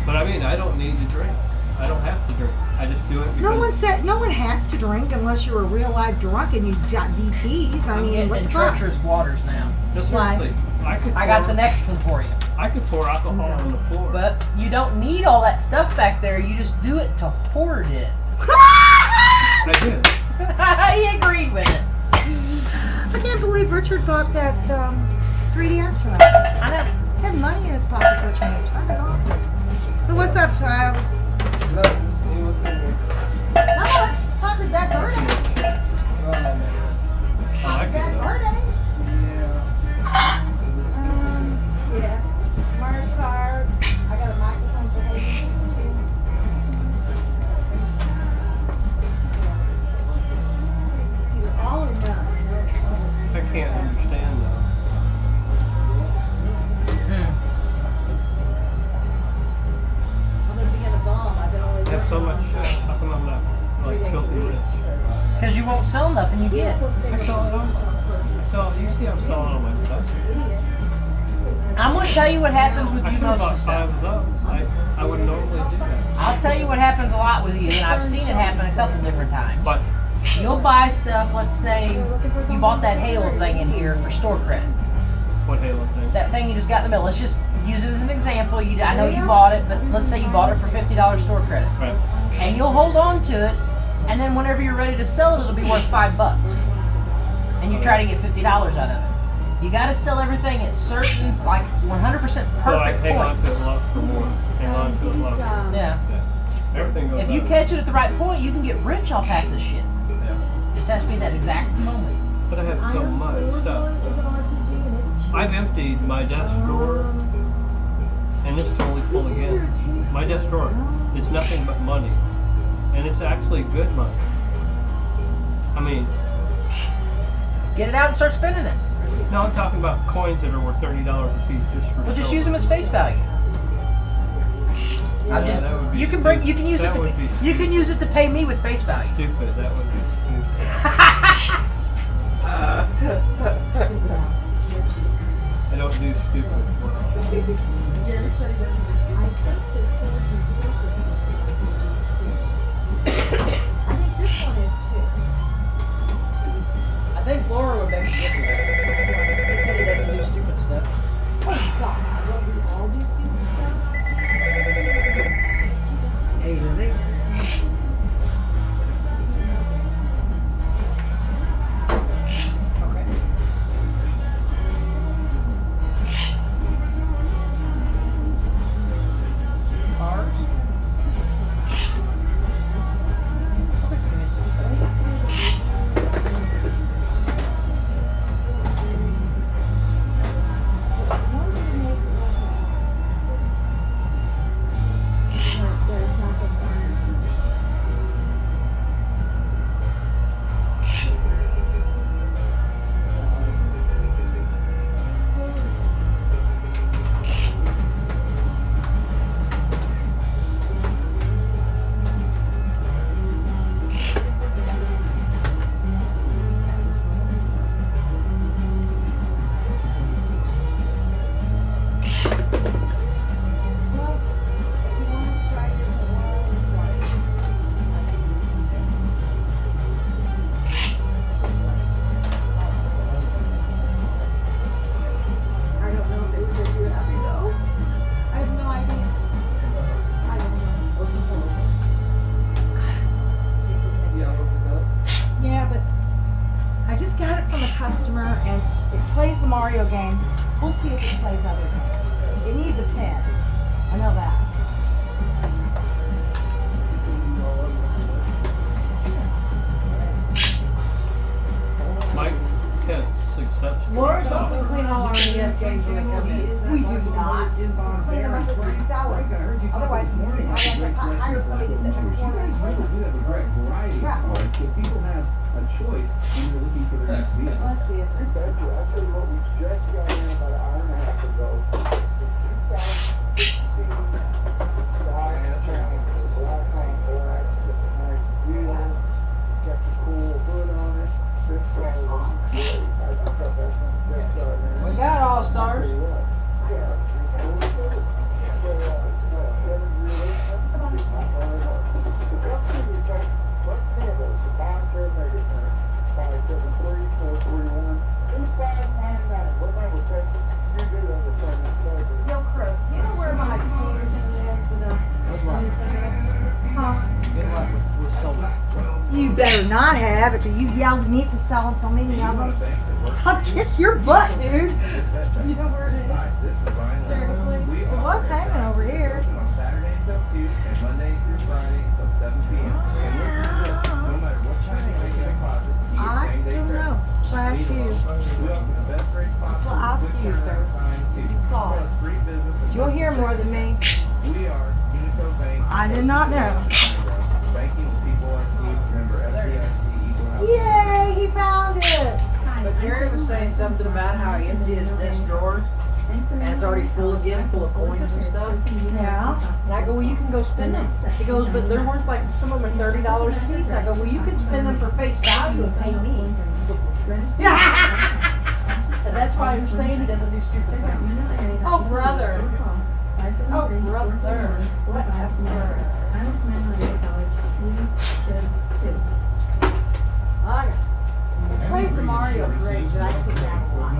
But I mean, I don't need to drink. I don't have to drink. I just do it because No one said no one has to drink unless you're a real life drunk and you got DTs. I I'm mean, getting what in the fuck? treacherous waters now. No, Why? seriously. I got the next one for you. I could pour alcohol on the floor. But you don't need all that stuff back there. You just do it to hoard it. I do. He agreed with it. I can't believe Richard bought that 3DS from us. I know. He had money in his pocket for change. That was awesome. So what's up, child? Look, see what's in here. How much? Papa's that birthday. Oh, man. I like That it though. birthday. Yeah. Yeah. Mario Kart. I got a microphone for Haley. It's either all or none. I can't understand though. I'm gonna be in a bomb. I've been only I have so much shit. How come I'm not like filthy rich? Because you won't sell nothing you get. I sell it all. You see I'm selling all my stuff. I'm going to tell you what happens with I you should have most of bought the 5 stuff. of those. I wouldn't normally do that. I'll tell you what happens a lot with you, and I've seen it happen a couple different times. But You'll buy stuff, let's say you bought that Halo thing in here for store credit. what Halo thing? That thing you just got in the middle. Let's just use it as an example. I know you bought it, but let's say you bought it for $50 store credit. Right. And you'll hold on to it, and then whenever you're ready to sell it, it'll be worth $5. And you try to get $50 out of it. You got to sell everything at certain, like 100% perfect So I hang on points. to it long for more. Hang on to it long. Yeah. Everything goes If you up. catch it at the right point, you can get rich off half this shit. Yeah. Just has to be that exact moment. But I have so Iron much Sword stuff. is an RPG and it's cheap. I've emptied my desk drawer, and it's totally full again. My desk drawer is nothing but money, and it's actually good money. I mean, Get it out and start spending it. no, I'm talking about coins that are worth $30 a piece just for. Well, just silver. use them as face value. Yeah, that would be You can use That it would be you can use it to pay me with face value. stupid. That would be stupid. I don't do stupid. Jerry said he doesn't do stupid stuff. His swords and serpents are I think this one is too. I think Laura would make it different. He said he doesn't do stupid stuff. Oh God, don't we all do stupid stuff? Hey, does he? Okay. Cars? I don't know if it was gonna be happy though. I have no idea. I don't know. What's the phone? Yeah, but I just got it from a customer and it plays the Mario game. We'll see if it plays other games. It needs a pen. I know that. Mike had success. Laura's not going to clean all our NES games when they come in. We do not. Clean them up as we sell them. Otherwise, I have to hire somebody to sit in the corner and clean them. do have a great variety of Crap. cars, so people have a choice when they're looking for their next vehicle. Let's see if this goes. Actually, what we just got in about an hour and a half ago. 2016 black on black, nice wheels, got the cool hood on it. Fits all of them. I thought that's one fits on there. We got All Stars. Yo, Chris, do you know where my container is for the Good luck. Huh? Good luck with solar. You better not have after you yelled at me for selling so many of them. I'll kick your butt, dude. You know where it is? Seriously? It was hanging over here. On Saturday until 2 and Monday through Friday until 7 p.m. And listen to this, no matter what time you make a deposit, you get I same day don't credit. know. So I ask you. We offer the best rates That's what I possible ask with you, sir. turnaround time, too. Saw it. Plus free business and You'll hear more than me. We are Unico Bank. I did not know. Banking with people like you. Remember, FDIC, equal housing. Yay, he found it. But Jerry was saying something about how he emptied his desk drawer and it's already full again, full of coins and stuff. Yeah. And I go, well, you can go spend them. He goes, but they're worth like, some of them are $30 a piece. I go, well, you can spend them for face value and pay me. And that's why he was saying he doesn't do stupid things. Oh, brother. Oh, brother. Whatever. I recommend my day college. You should too. It plays the Mario bridge, but I sit down a lot.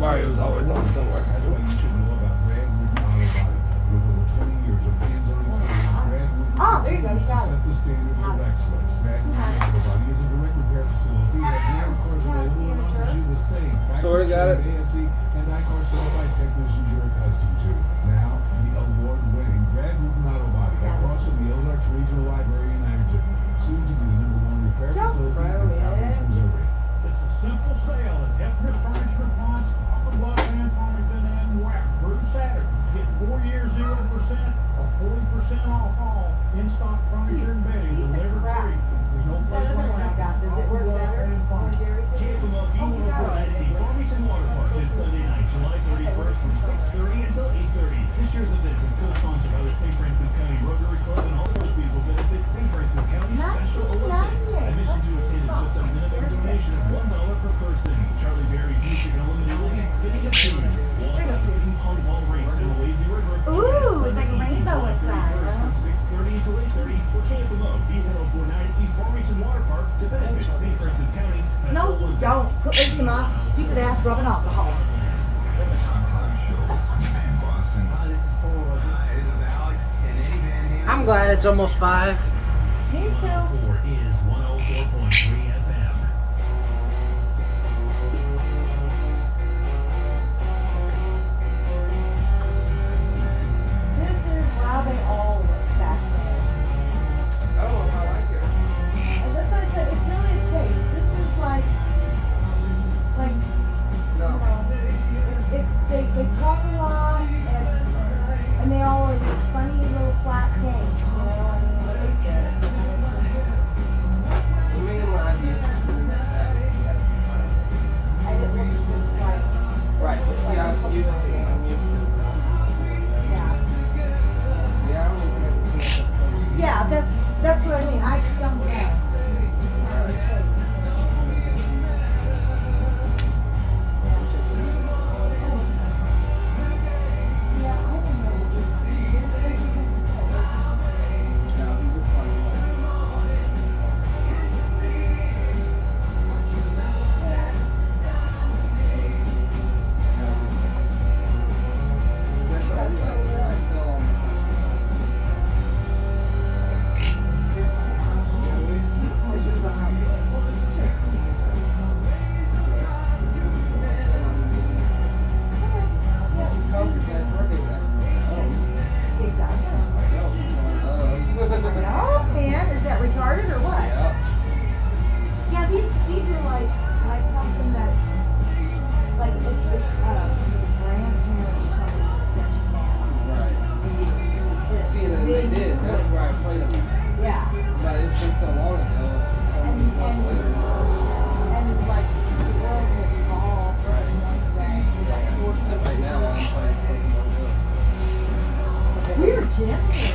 Mario's always on somewhere. That's what you should know about Brad Wooten Auto Body. With over 20 years of hands-on experience, Brad Wooten there you go, you got set it. the standards of excellence. Brad Wooten Auto Body is a direct repair facility that has cars available and offers you the same Sorta got it. ASE and ICAR certified technicians you're accustomed to. Now, the award-winning Brad Wooten Auto Body across from the Ozarks Regional Library in Ironton, soon to be the #1 repair facility in Southeast Missouri. It's a simple sale at Hefner Furniture Appliance, Coffin and Farmington and Whack through Saturday. Get 4 years 0% or 40% off all in-stock furniture and bedding delivered free. There's no place like that. Does it work better? Camp them up, you will provide at the Farmington Water Park this Sunday night, July 31st from 6:30 until 8:30. This year's event is co-sponsored by the St. Francis County Rotary Club, and all proceeds will benefit St. Francis County Special Olympics. Admission to attend is just a minimum donation of $1 per person. Charlie Berry Music Elementary will be spinning a tune. Walk up and on-ball race to the Lazy River. Ooh, it's like a rainbow inside. From 6:30 until 8:30 for Camp them up, B1049 East Farmington Water Park to benefit St. Francis County Special No, Olympics. don't. Quit wasting my stupid ass rubbing alcohol. I'm glad it's almost 5. Me too. 4 is 104.3 FM. This is how they all look back then. Oh, I like it. And that's why I said it's really a taste. This is like, they talk a lot and they all are these funny little flat things, you know. I mean, and it looks just like. Right, but see, I'm used to it. Yeah, that's what I mean. I don't know. Oh man, is that retarded or what? Yeah, these are like something that like grandparents or something that you have. See, and they did. That's where I played them. Yeah. But it's been so long ago. And like the world will evolve. Right now, I'm playing Pokemon Go. We're gently.